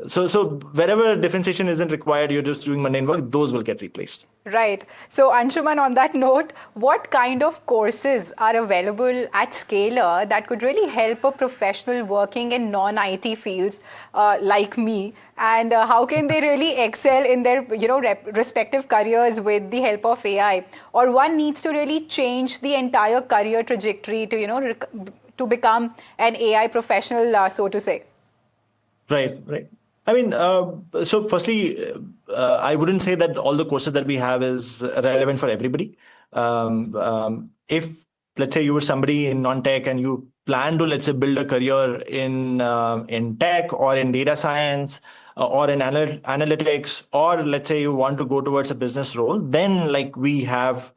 So wherever differentiation isn't required, you're just doing mundane work, those will get replaced. Right. So Anshuman, on that note, what kind of courses are available at Scaler that could really help a professional working in non-IT fields like me? And how can they really excel in their respective careers with the help of AI? Or one needs to really change the entire career trajectory to to become an AI professional, so to say. Right. I mean, so firstly, I wouldn't say that all the courses that we have is relevant for everybody. If, let's say, you were somebody in non-tech and you plan to, let's say, build a career in tech or in data science or in analytics, or let's say you want to go towards a business role, then like we have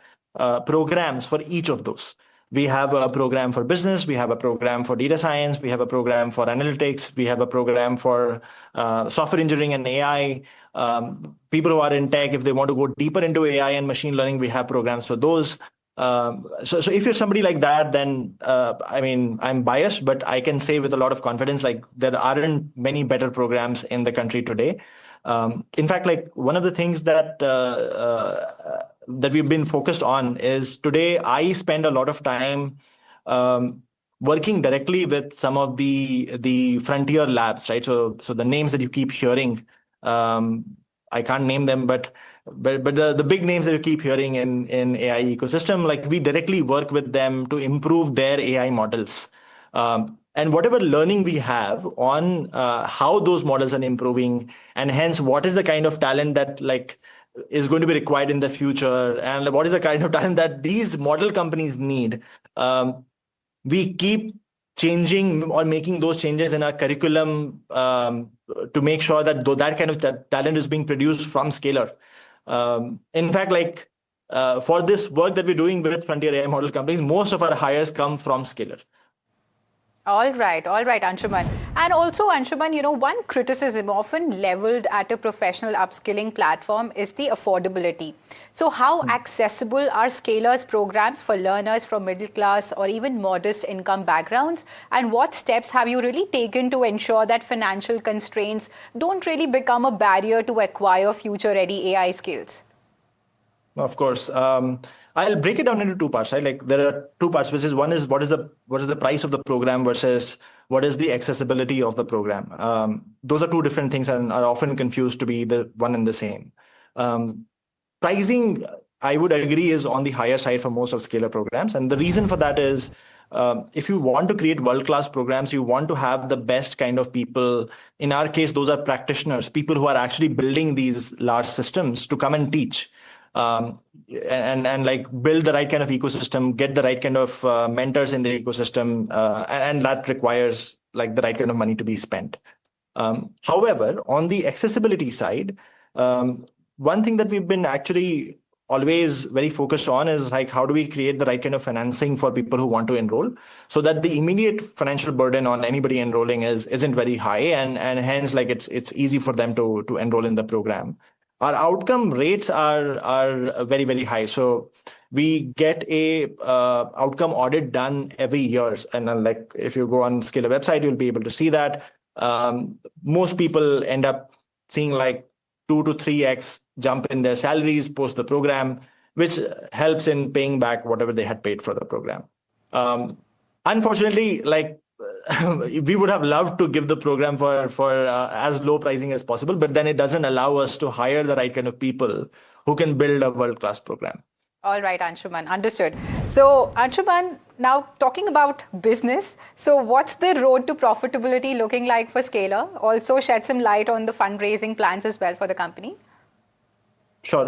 programs for each of those. We have a program for business, we have a program for data science, we have a program for analytics, we have a program for software engineering and AI. People who are in tech, if they want to go deeper into AI and machine learning, we have programs for those. So if you're somebody like that, then I mean, I'm biased, but I can say with a lot of confidence, like there aren't many better programs in the country today. In fact, like one of the things that we've been focused on is today I spend a lot of time working directly with some of the frontier labs, right? So the names that you keep hearing, I can't name them, but the big names that you keep hearing in AI ecosystem, like we directly work with them to improve their AI models. And whatever learning we have on how those models are improving, and hence what is the kind of talent that like is going to be required in the future, and what is the kind of talent that these model companies need. We keep changing or making those changes in our curriculum to make sure that that kind of talent is being produced from Scalar. In fact, like for this work that we're doing with frontier AI model companies, most of our hires come from Scalar. All right, Anshuman. And also, Anshuman, one criticism often leveled at a professional upskilling platform is the affordability. So how accessible are Scalar's programs for learners from middle class or even modest income backgrounds? And what steps have you really taken to ensure that financial constraints don't really become a barrier to acquire future-ready AI skills? Of course. I'll break it down into two parts, right? Like there are two parts, which is one is what is the price of the program versus what is the accessibility of the program. Those are two different things and are often confused to be the one and the same. Pricing, I would agree, is on the higher side for most of Scalar programs. And the reason for that is if you want to create world-class programs, you want to have the best kind of people. In our case, those are practitioners, people who are actually building these large systems to come and teach. And like build the right kind of ecosystem, get the right kind of mentors in the ecosystem, and that requires like the right kind of money to be spent. However, on the accessibility side, one thing that we've been actually always very focused on is like how do we create the right kind of financing for people who want to enroll, so that the immediate financial burden on anybody enrolling isn't very high, and hence like it's easy for them to enroll in the program. Our outcome rates are very, very high. So we get a outcome audit done every year. And like if you go on Scalar website, you'll be able to see that. Most people end up seeing like 2 to 3x jump in their salaries post the program, which helps in paying back whatever they had paid for the program. Unfortunately, like we would have loved to give the program for as low pricing as possible, but then it doesn't allow us to hire the right kind of people who can build a world-class program. All right, Anshuman, understood. So Anshuman, now talking about business, so what's the road to profitability looking like for Scalar? Also shed some light on the fundraising plans as well for the company. Sure.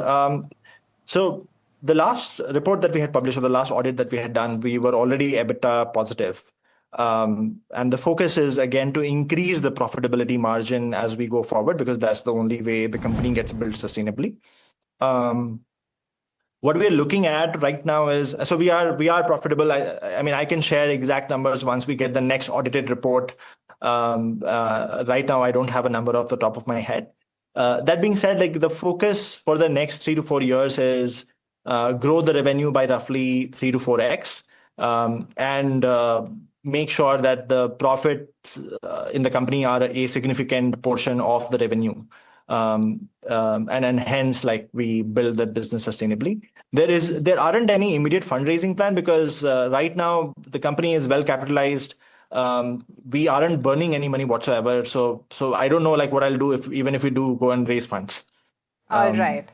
So the last report that we had published, or the last audit that we had done, we were already EBITDA positive. And the focus is again to increase the profitability margin as we go forward, because that's the only way the company gets built sustainably. What we're looking at right now is, so we are profitable. I mean, I can share exact numbers once we get the next audited report. Right now, I don't have a number off the top of my head. That being said, like the focus for the next 3 to 4 years is grow the revenue by roughly 3 to 4x, and make sure that the profits in the company are a significant portion of the revenue. And hence, like we build the business sustainably. There aren't any immediate fundraising plan because right now the company is well capitalized. We aren't burning any money whatsoever. So I don't know like what I'll do even if we do go and raise funds. All right.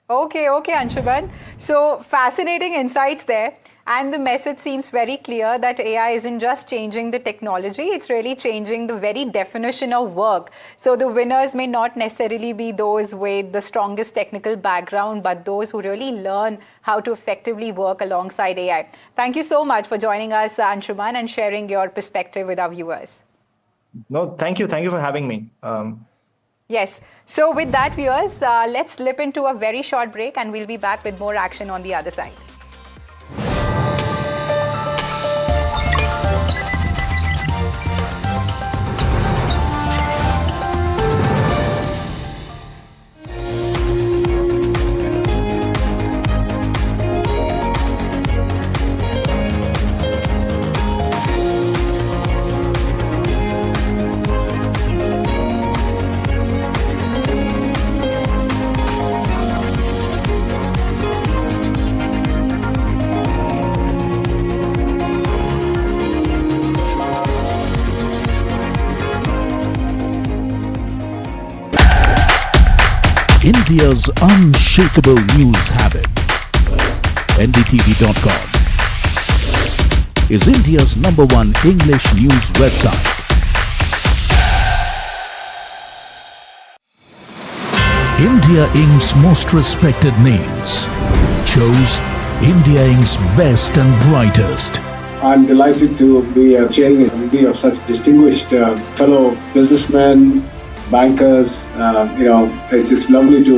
Okay, Anshuman. So fascinating insights there. And the message seems very clear that AI isn't just changing the technology, it's really changing the very definition of work. So the winners may not necessarily be those with the strongest technical background, but those who really learn how to effectively work alongside AI. Thank you so much for joining us, Anshuman, and sharing your perspective with our viewers. No, thank you. Thank you for having me. Yes. So with that, viewers, let's slip into a very short break and we'll be back with more action on the other side. India's unshakable news habit. NDTV.com is India's #1 English news website. India Inc.'s most respected names chose India Inc.'s best and brightest. I'm delighted to be chairing a committee of such distinguished fellow businessmen, bankers. It's just lovely to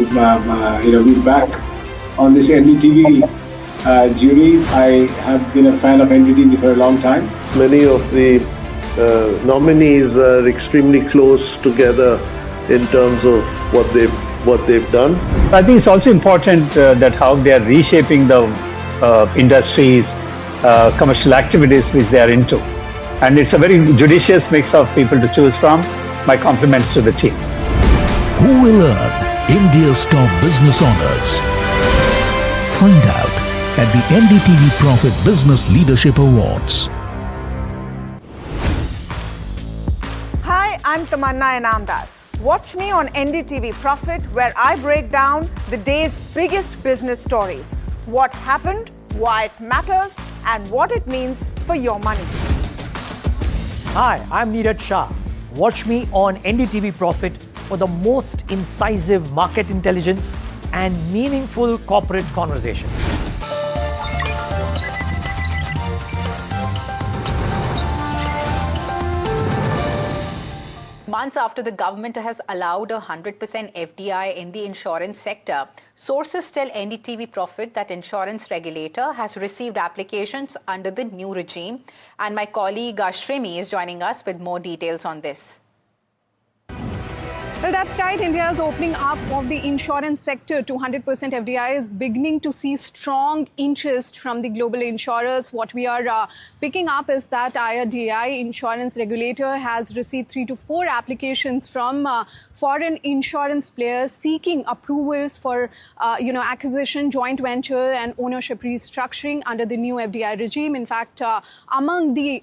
be back on this NDTV jury. I have been a fan of NDTV for a long time. Many of the nominees are extremely close together in terms of what they've done. I think it's also important that how they are reshaping the industries, commercial activities which they are into. And it's a very judicious mix of people to choose from. My compliments to the team. Who will earn India's top business honors? Find out at the NDTV Profit Business Leadership Awards. Hi, I'm Tamanna Inamdar. Watch me on NDTV Profit, where I break down the day's biggest business stories. What happened, why it matters, and what it means for your money. Hi, I'm Neeraj Shah. Watch me on NDTV Profit for the most incisive market intelligence and meaningful corporate conversations. Months after the government has allowed 100% FDI in the insurance sector, sources tell NDTV Profit that insurance regulator has received applications under the new regime. And my colleague Shrimi is joining us with more details on this. Well, that's right. India's opening up of the insurance sector to 100% FDI is beginning to see strong interest from the global insurers. What we are picking up is that IRDAI insurance regulator has received 3 to 4 applications from foreign insurance players seeking approvals for acquisition, joint venture and ownership restructuring under the new FDI regime. In fact, among the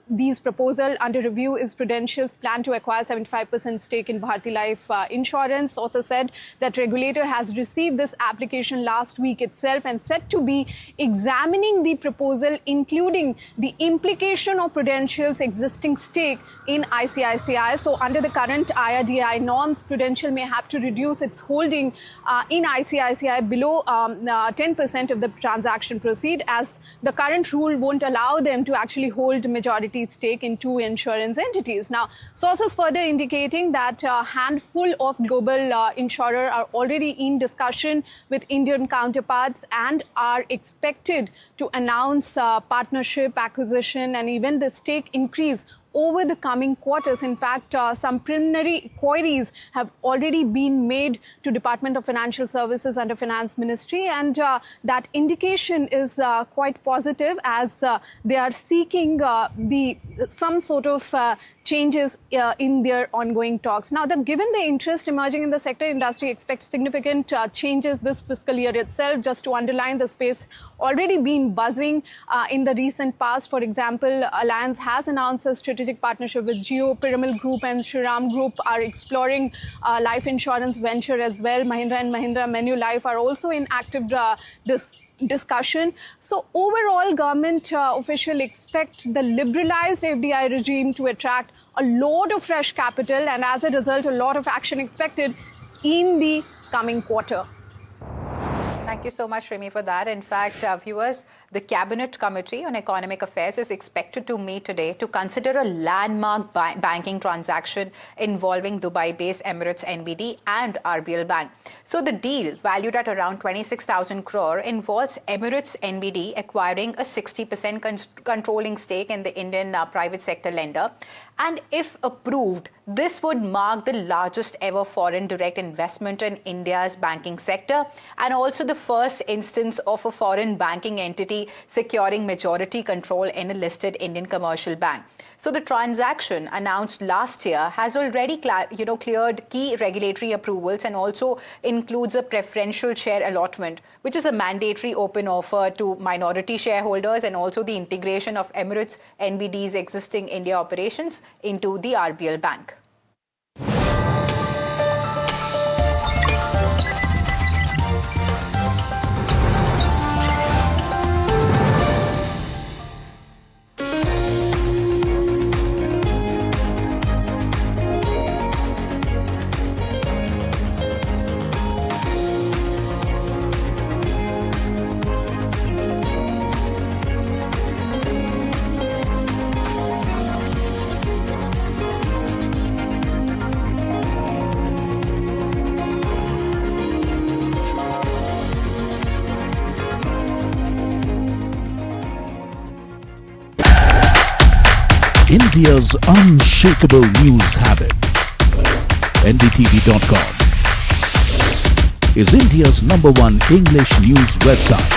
these proposals under review is Prudential's plan to acquire 75% stake in Bharti Life Insurance. Also said that regulator has received this application last week itself and said to be examining the proposal, including the implication of Prudential's existing stake in ICICI. So under the current IRDAI norms, Prudential may have to reduce its holding in ICICI below 10% of the transaction proceed, as the current rule won't allow them to actually hold majority stake in 2 insurance entities. Now, sources further indicating that a handful of global insurers are already in discussion with Indian counterparts and are expected to announce partnership, acquisition, and even the stake increase over the coming quarters. In fact, some preliminary queries have already been made to Department of Financial Services under Finance Ministry, and that indication is quite positive, as they are seeking some sort of changes in their ongoing talks. Now, given the interest emerging in the sector, industry expects significant changes this fiscal year itself. Just to underline, the space already been buzzing in the recent past. For example, Alliance has announced a strategic partnership with Jio, Piramal Group and Shriram Group are exploring life insurance venture as well. Mahindra and Mahindra Manulife are also in active discussion. So overall, government officials expect the liberalized FDI regime to attract a lot of fresh capital, and as a result, a lot of action expected in the coming quarter. Thank you so much, Rimi, for that. In fact, viewers, the Cabinet Committee on Economic Affairs is expected to meet today to consider a landmark banking transaction involving Dubai-based Emirates NBD and RBL Bank. So the deal, valued at around 26,000 crore, involves Emirates NBD acquiring a 60% controlling stake in the Indian private sector lender. And if approved, this would mark the largest ever foreign direct investment in India's banking sector, and also the first instance of a foreign banking entity securing majority control in a listed Indian commercial bank. So the transaction announced last year has already cleared key regulatory approvals and also includes a preferential share allotment, which is a mandatory open offer to minority shareholders, and also the integration of Emirates NBD's existing India operations into the RBL Bank. India's unshakable news habit. NDTV.com is India's #1 English news website.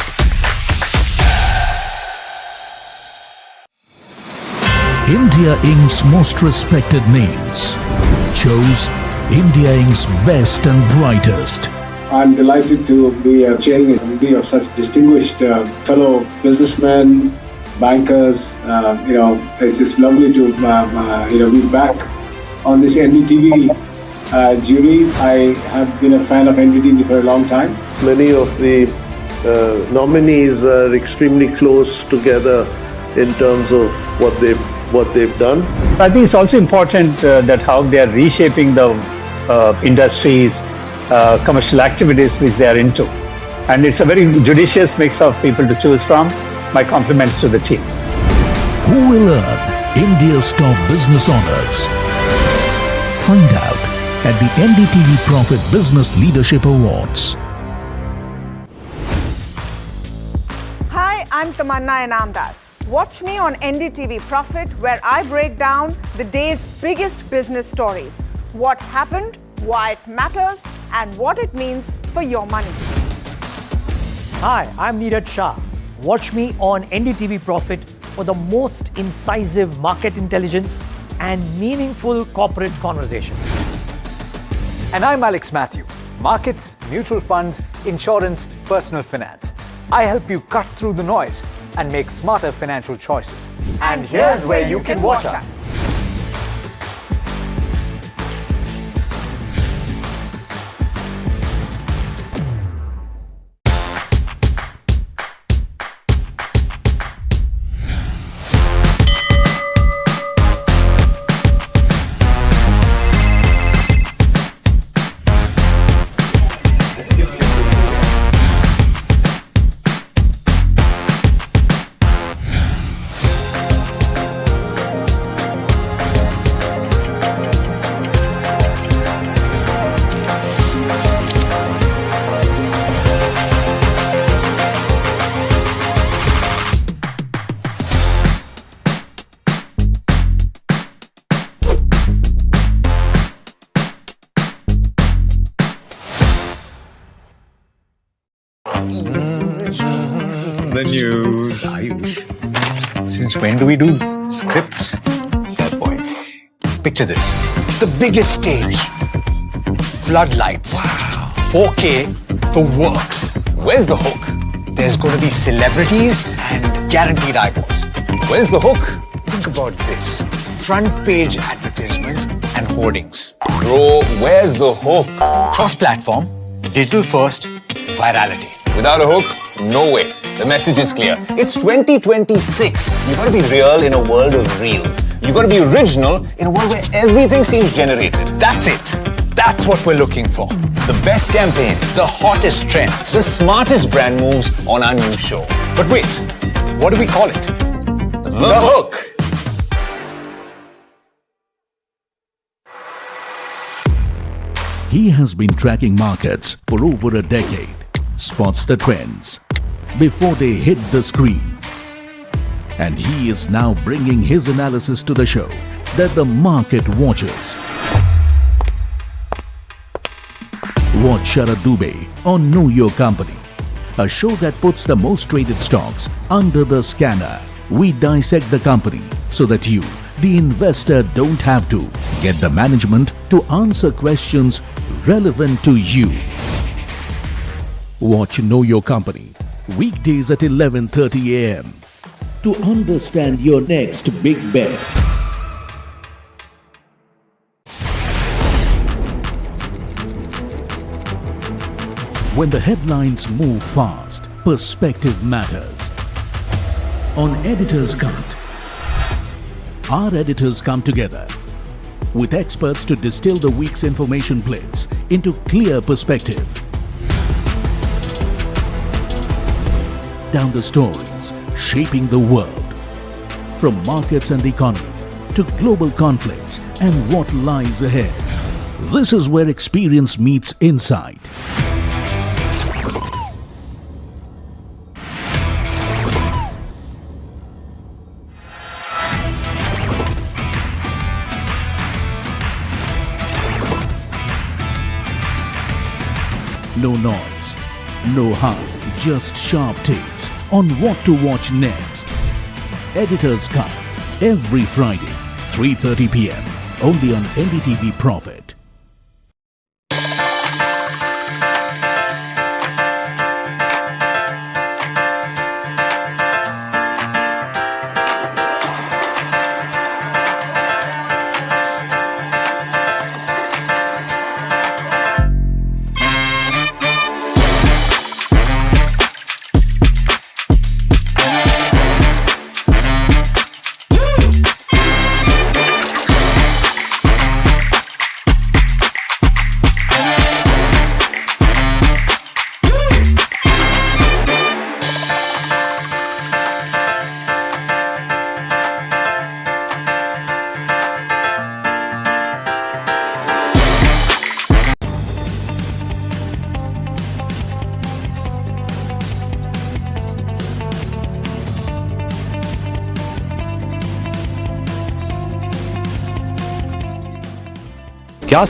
India Inc.'s most respected names chose India Inc.'s best and brightest. I'm delighted to be chairing a committee of such distinguished fellow businessmen, bankers. It's just lovely to be back on this NDTV jury. I have been a fan of NDTV for a long time. Many of the nominees are extremely close together in terms of what they've done. I think it's also important that how they are reshaping the industries, commercial activities which they are into. And it's a very judicious mix of people to choose from. My compliments to the team. Who will earn India's top business honors? Find out at the NDTV Profit Business Leadership Awards. Hi, I'm Tamanna Inamdar. Watch me on NDTV Profit, where I break down the day's biggest business stories. What happened, why it matters, and what it means for your money. Hi, I'm Neeraj Shah. Watch me on NDTV Profit for the most incisive market intelligence and meaningful corporate conversations. And I'm Alex Matthew. Markets, mutual funds, insurance, personal finance. I help you cut through the noise and make smarter financial choices. And here's where you can watch us. The news, Ayush. Since when do we do scripts? Fair point. Picture this. The biggest stage. Floodlights. Wow. 4K, the works. Where's the hook? There's going to be celebrities and guaranteed eyeballs. Where's the hook? Think about this. Front page advertisements and hoardings. Bro, where's the hook? Cross-platform, digital first, virality. Without a hook, no way. The message is clear. It's 2026. You gotta be real in a world of reels. You gotta be original in a world where everything seems generated. That's it. That's what we're looking for. The best campaigns, the hottest trends, the smartest brand moves on our new show. But wait, what do we call it? The hook. He has been tracking markets for over a decade, spots the trends before they hit the screen. And he is now bringing his analysis to the show that the market watches. Watch Sharad Dubey on Know Your Company, a show that puts the most traded stocks under the scanner. We dissect the company so that you, the investor, don't have to get the management to answer questions relevant to you. Watch Know Your Company weekdays at 11:30 a.m. to understand your next big bet. When the headlines move fast, perspective matters. On Editor's Cut, our editors come together with experts to distill the week's information plates into clear perspective. Down the stories shaping the world, from markets and the economy to global conflicts and what lies ahead. This is where experience meets insight. No noise, no hype, just sharp takes on what to watch next. Editor's Cut, every Friday, 3:30 p.m. only on NDTV Profit. क्या